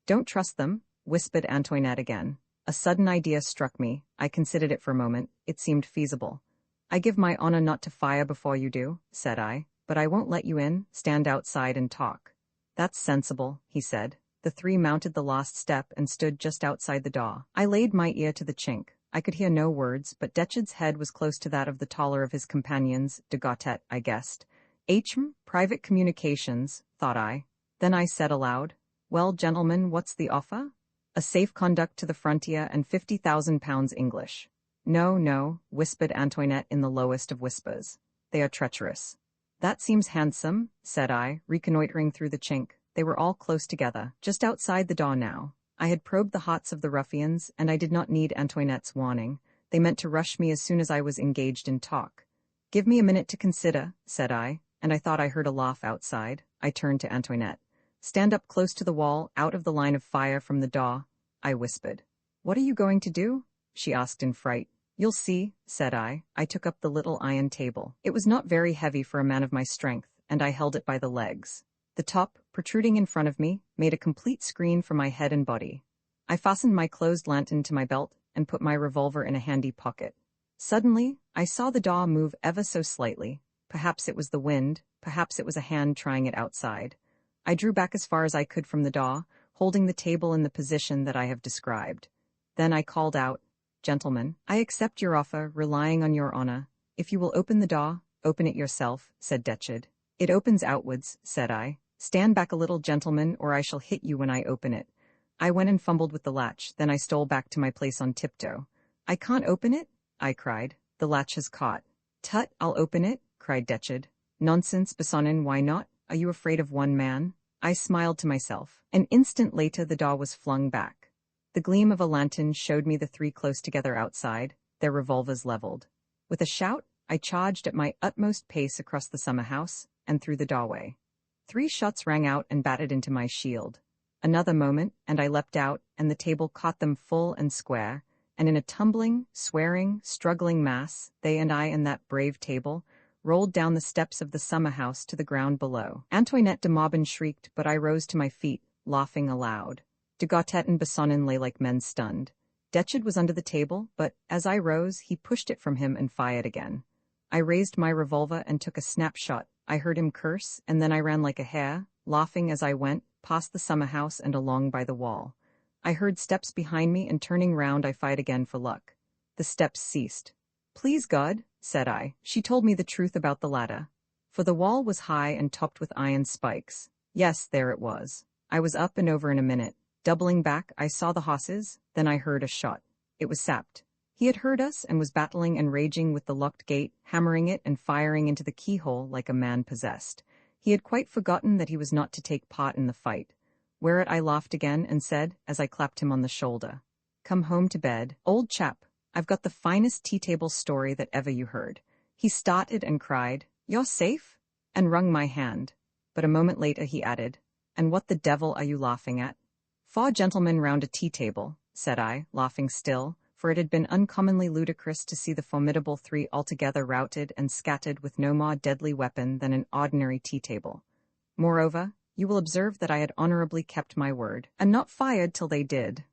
"Don't trust them," whispered Antoinette again. A sudden idea struck me. I considered it for a moment. It seemed feasible. "I give my honor not to fire before you do," said I. "But I won't let you in. Stand outside and talk." "That's sensible," he said. The 3 mounted the last step and stood just outside the door. I laid my ear to the chink. I could hear no words, but Detcherd's head was close to that of the taller of his companions, de Gautet, I guessed. Private communications, thought I. Then I said aloud, "Well, gentlemen, what's the offer?" "A safe conduct to the frontier and £50,000 English." "No, no," whispered Antoinette in the lowest of whispers. "They are treacherous." "That seems handsome," said I, reconnoitering through the chink. They were all close together, just outside the door now. I had probed the hearts of the ruffians, and I did not need Antoinette's warning. They meant to rush me as soon as I was engaged in talk. "Give me a minute to consider," said I. and I thought I heard a laugh outside. I turned to Antoinette. Stand up close to the wall, out of the line of fire from the door, I whispered. What are you going to do? She asked in fright. You'll see, said I. I took up the little iron table. It was not very heavy for a man of my strength, and I held it by the legs. The top, protruding in front of me, made a complete screen for my head and body. I fastened my closed lantern to my belt and put my revolver in a handy pocket. Suddenly, I saw the door move ever so slightly. Perhaps it was the wind, perhaps it was a hand trying it outside. I drew back as far as I could from the door, holding the table in the position that I have described. Then I called out, Gentlemen, I accept your offer, relying on your honor. If you will open the door, open it yourself, said Detchard. It opens outwards, said I. Stand back a little, gentlemen, or I shall hit you when I open it. I went and fumbled with the latch, then I stole back to my place on tiptoe. I can't open it? I cried. The latch has caught. Tut, I'll open it, cried Detchard. Nonsense, Bessonin, why not? Are you afraid of one man? I smiled to myself. An instant later the door was flung back. The gleam of a lantern showed me the three close together outside, their revolvers leveled. With a shout, I charged at my utmost pace across the summer house and through the doorway. 3 shots rang out and battered into my shield. Another moment, and I leapt out, and the table caught them full and square, and in a tumbling, swearing, struggling mass, they and I and that brave table rolled down the steps of the summer house to the ground below. Antoinette de Maubin shrieked, but I rose to my feet, laughing aloud. De Gautet and Bessonin lay like men stunned. Detchard was under the table, but, as I rose, he pushed it from him and fired again. I raised my revolver and took a snapshot. I heard him curse, and then I ran like a hare, laughing as I went, past the summer house and along by the wall. I heard steps behind me, and turning round I fired again for luck. The steps ceased. Please God, said I, she told me the truth about the ladder. For the wall was high and topped with iron spikes. Yes, there it was. I was up and over in a minute. Doubling back, I saw the horses, then I heard a shot. It was Sapt. He had heard us and was battling and raging with the locked gate, hammering it and firing into the keyhole like a man possessed. He had quite forgotten that he was not to take part in the fight. Whereat I laughed again and said, as I clapped him on the shoulder, Come home to bed, old chap. I've got the finest tea-table story that ever you heard. He started and cried, You're safe? And wrung my hand. But a moment later he added, And what the devil are you laughing at? 4 gentlemen round a tea-table, said I, laughing still, for it had been uncommonly ludicrous to see the formidable 3 altogether routed and scattered with no more deadly weapon than an ordinary tea-table. Moreover, you will observe that I had honorably kept my word, and not fired till they did.